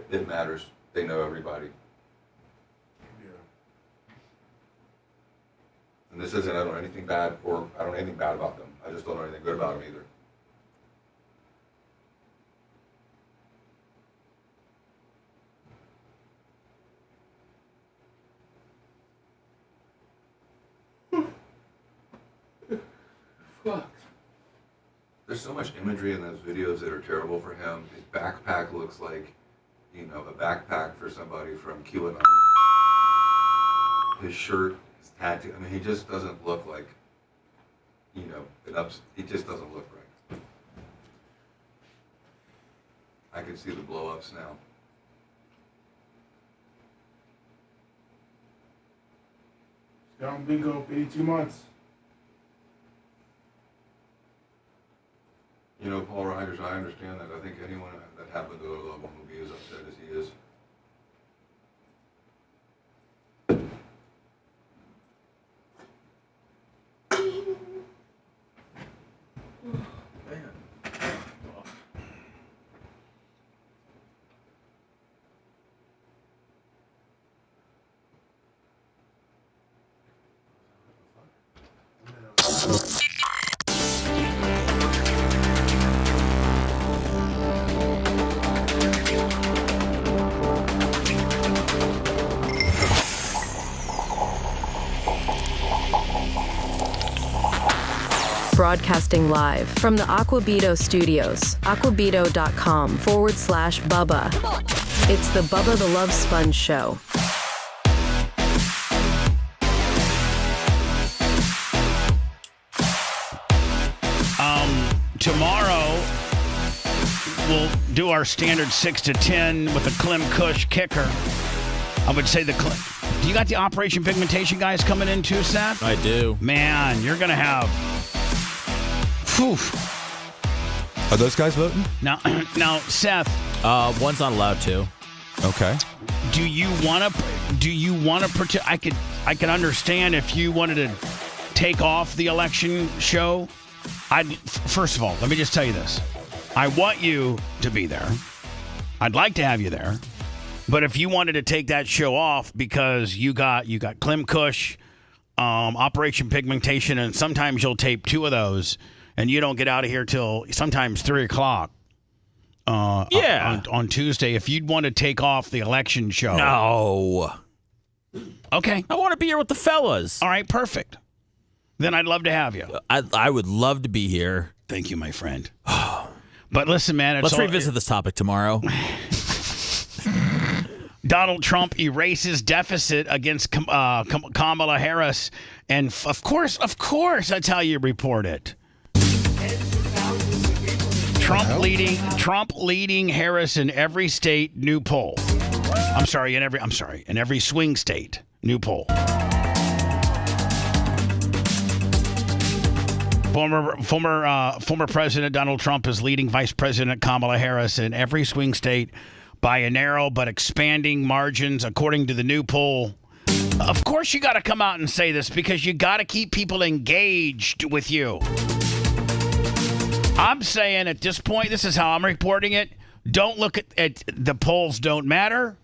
Speaker 14: It matters. They know everybody. And this isn't, I don't know anything bad, or I don't know anything bad about them. I just don't know anything good about them either. Fuck. There's so much imagery in those videos that are terrible for him. His backpack looks like, you know, a backpack for somebody from QAnon. His shirt, his tattoo, I mean, he just doesn't look like, you know, he just doesn't look right. I can see the blow-ups now.
Speaker 3: Down bingo, 82 months.
Speaker 14: You know, Paul Riders, I understand that. I think anyone that happened to a loved one will be as upset as he is.
Speaker 12: Broadcasting live from the Aquabito studios, aquabito.com/Bubba. It's the Bubba the Love Sponge Show.
Speaker 4: Tomorrow, we'll do our standard 6 to 10 with a Clem Kush kicker. I would say the Do you got the Operation Pigmentation guys coming in too, Seth?
Speaker 5: I do.
Speaker 4: Man, you're going to have... Whew.
Speaker 21: Are those guys voting?
Speaker 4: Now, Seth.
Speaker 5: One's not allowed to.
Speaker 21: Okay.
Speaker 4: Do you want to? I could understand if you wanted to take off the election show. First of all, let me just tell you this. I want you to be there. I'd like to have you there. But if you wanted to take that show off because you got Clem Kush, Operation Pigmentation, and sometimes you'll tape 2 of those, and you don't get out of here till sometimes 3 o'clock. On Tuesday, if you'd want to take off the election show.
Speaker 5: No.
Speaker 4: Okay.
Speaker 5: I want to be here with the fellas.
Speaker 4: All right, perfect. Then I'd love to have you.
Speaker 5: I would love to be here.
Speaker 4: Thank you, my friend. But listen, man.
Speaker 5: Let's revisit this topic tomorrow.
Speaker 4: Donald Trump erases deficit against Kamala Harris. And of course, that's how you report it. Trump leading Harris in every state, new poll. In every swing state, new poll. Former President Donald Trump is leading Vice President Kamala Harris in every swing state by a narrow but expanding margins, according to the new poll. Of course, you got to come out and say this because you got to keep people engaged with you. I'm saying at this point, this is how I'm reporting it. Don't look at the polls. Don't matter.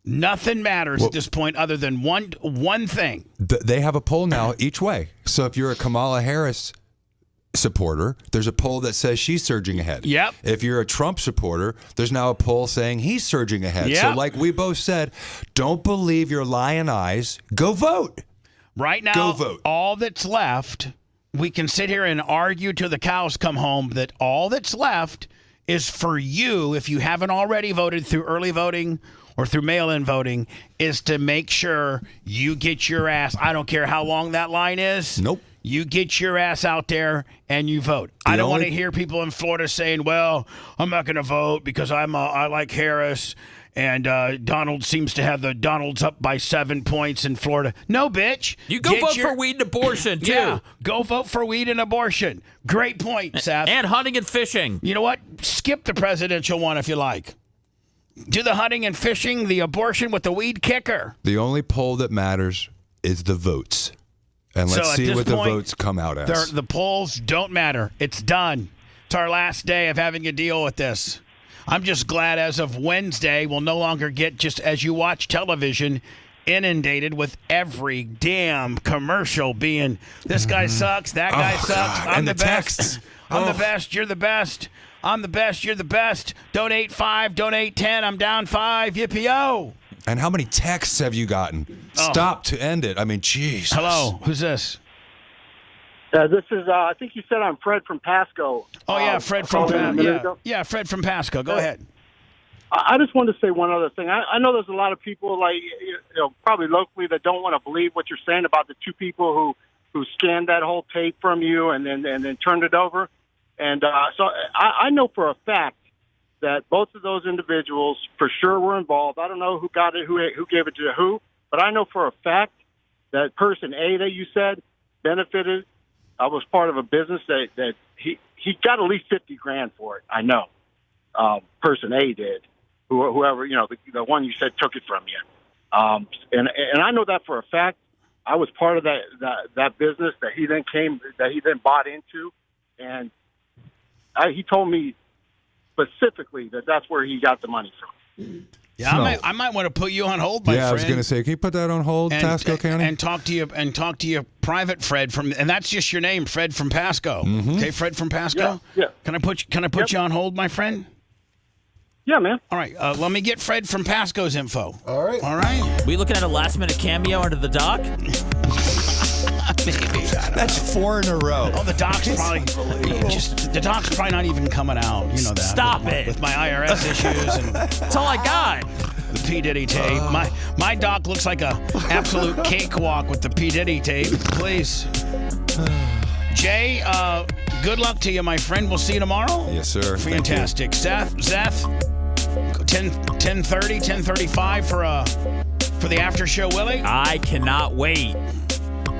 Speaker 4: Nothing matters at this point other than one thing.
Speaker 21: They have a poll now each way. So if you're a Kamala Harris supporter, there's a poll that says she's surging ahead.
Speaker 4: Yep.
Speaker 21: If you're a Trump supporter, there's now a poll saying he's surging ahead.
Speaker 4: Yep.
Speaker 21: So like we both said, don't believe your lying eyes. Go vote.
Speaker 4: Right now,
Speaker 21: go vote.
Speaker 4: All that's left, we can sit here and argue till the cows come home that all that's left is for you, if you haven't already voted through early voting or through mail-in voting, is to make sure you get your ass. I don't care how long that line is.
Speaker 21: Nope.
Speaker 4: You get your ass out there and you vote. I don't want to hear people in Florida saying, well, I'm not going to vote because I like Harris and Donald seems to have the Donald's up by 7 points in Florida. No, bitch.
Speaker 5: You go vote for weed and abortion, too.
Speaker 4: Yeah, go vote for weed and abortion. Great point, Seth.
Speaker 5: And hunting and fishing.
Speaker 4: You know what? Skip the presidential one if you like. Do the hunting and fishing, the abortion with the weed kicker.
Speaker 21: The only poll that matters is the votes. And let's see what the votes come out as.
Speaker 4: The polls don't matter. It's done. It's our last day of having to deal with this. I'm just glad as of Wednesday, we'll no longer get, just as you watch television, inundated with every damn commercial being, this guy sucks, that guy sucks, I'm the best. I'm the best, you're the best. I'm the best, you're the best. Donate 5, donate 10, I'm down 5, yippee-oh.
Speaker 21: And how many texts have you gotten? Stop to end it. I mean, jeez.
Speaker 4: Hello, who's this?
Speaker 2: This is, I think you said I'm Fred from Pasco.
Speaker 4: Oh, yeah, Fred from Pasco. Yeah, Fred from Pasco. Go ahead.
Speaker 2: I just wanted to say one other thing. I know there's a lot of people, like, probably locally, that don't want to believe what you're saying about the 2 people who scanned that whole tape from you and then turned it over. And so I know for a fact that both of those individuals for sure were involved. I don't know who got it, who gave it to who, but I know for a fact that person A that you said benefited. I was part of a business that he got at least $50,000 for it. I know. Person A did. Whoever, the one you said took it from you. And I know that for a fact. I was part of that business that he then bought into, and he told me specifically that's where he got the money from.
Speaker 4: Yeah, I might want to put you on hold, my friend.
Speaker 21: Yeah, I was going to say, can you put that on hold, Pasco County?
Speaker 4: And talk to you private Fred from, and that's just your name, Fred from Pasco.
Speaker 21: Mm-hmm.
Speaker 4: Okay, Fred from Pasco.
Speaker 2: Yeah.
Speaker 4: Can I put you on hold, my friend?
Speaker 2: Yeah, man.
Speaker 4: All right, let me get Fred from Pasco's info.
Speaker 8: All right.
Speaker 5: We looking at a last-minute cameo under the dock?
Speaker 4: Maybe.
Speaker 21: That's 4 in a row.
Speaker 4: Oh, the doc's probably not even coming out. You know that.
Speaker 5: Stop it.
Speaker 4: With my IRS issues and
Speaker 5: that's all I got.
Speaker 4: The P Diddy tape. My doc looks like a absolute cakewalk with the P Diddy tape. Please. Jay, good luck to you, my friend. We'll see you tomorrow.
Speaker 21: Yes, sir.
Speaker 4: Fantastic. Zeth, 10:30, 10:35 for a for the after show, Willie?
Speaker 5: I cannot wait.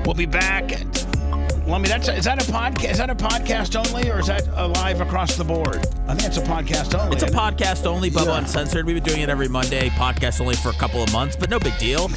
Speaker 4: We'll be back. Is that a podcast? Is that a podcast only, or is that live across the board? I think it's a podcast only.
Speaker 5: It's a podcast only, Bubba Uncensored. We've been doing it every Monday. Podcast only for a couple of months, but no big deal.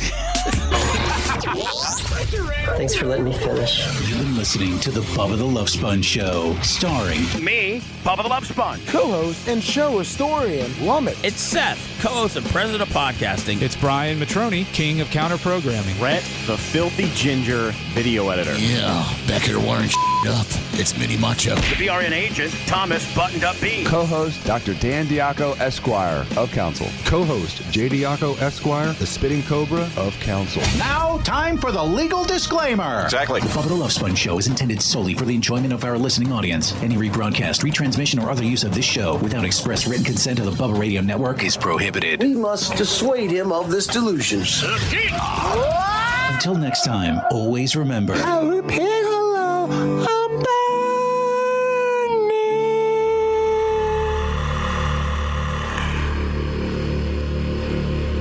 Speaker 13: Thanks for letting me finish.
Speaker 16: You've been listening to the Bubba the Love Sponge Show, starring
Speaker 4: me, Bubba the Love Sponge,
Speaker 22: co-host and show historian, Lummit.
Speaker 5: It's Seth, co-host and president of podcasting.
Speaker 24: It's Brian Matroni, king of counter programming.
Speaker 10: Rhett, the filthy ginger video editor.
Speaker 16: Yeah, back here wiring up. It's Mini Macho.
Speaker 4: The BRN agent, Thomas Buttoned Up B.
Speaker 9: Co-host Dr. Dan Diaco, Esquire of Council.
Speaker 21: Co-host J. Diaco Esquire, the Spitting Cobra of Council.
Speaker 16: Now, time for the legal disclaimer.
Speaker 21: Exactly.
Speaker 16: The Bubba the Love Sponge Show is intended solely for the enjoyment of our listening audience. Any rebroadcast, retransmission, or other use of this show without express written consent of the Bubba Radio Network is prohibited.
Speaker 13: We must dissuade him of this delusion.
Speaker 16: Until next time, always remember.
Speaker 13: I repeat hello.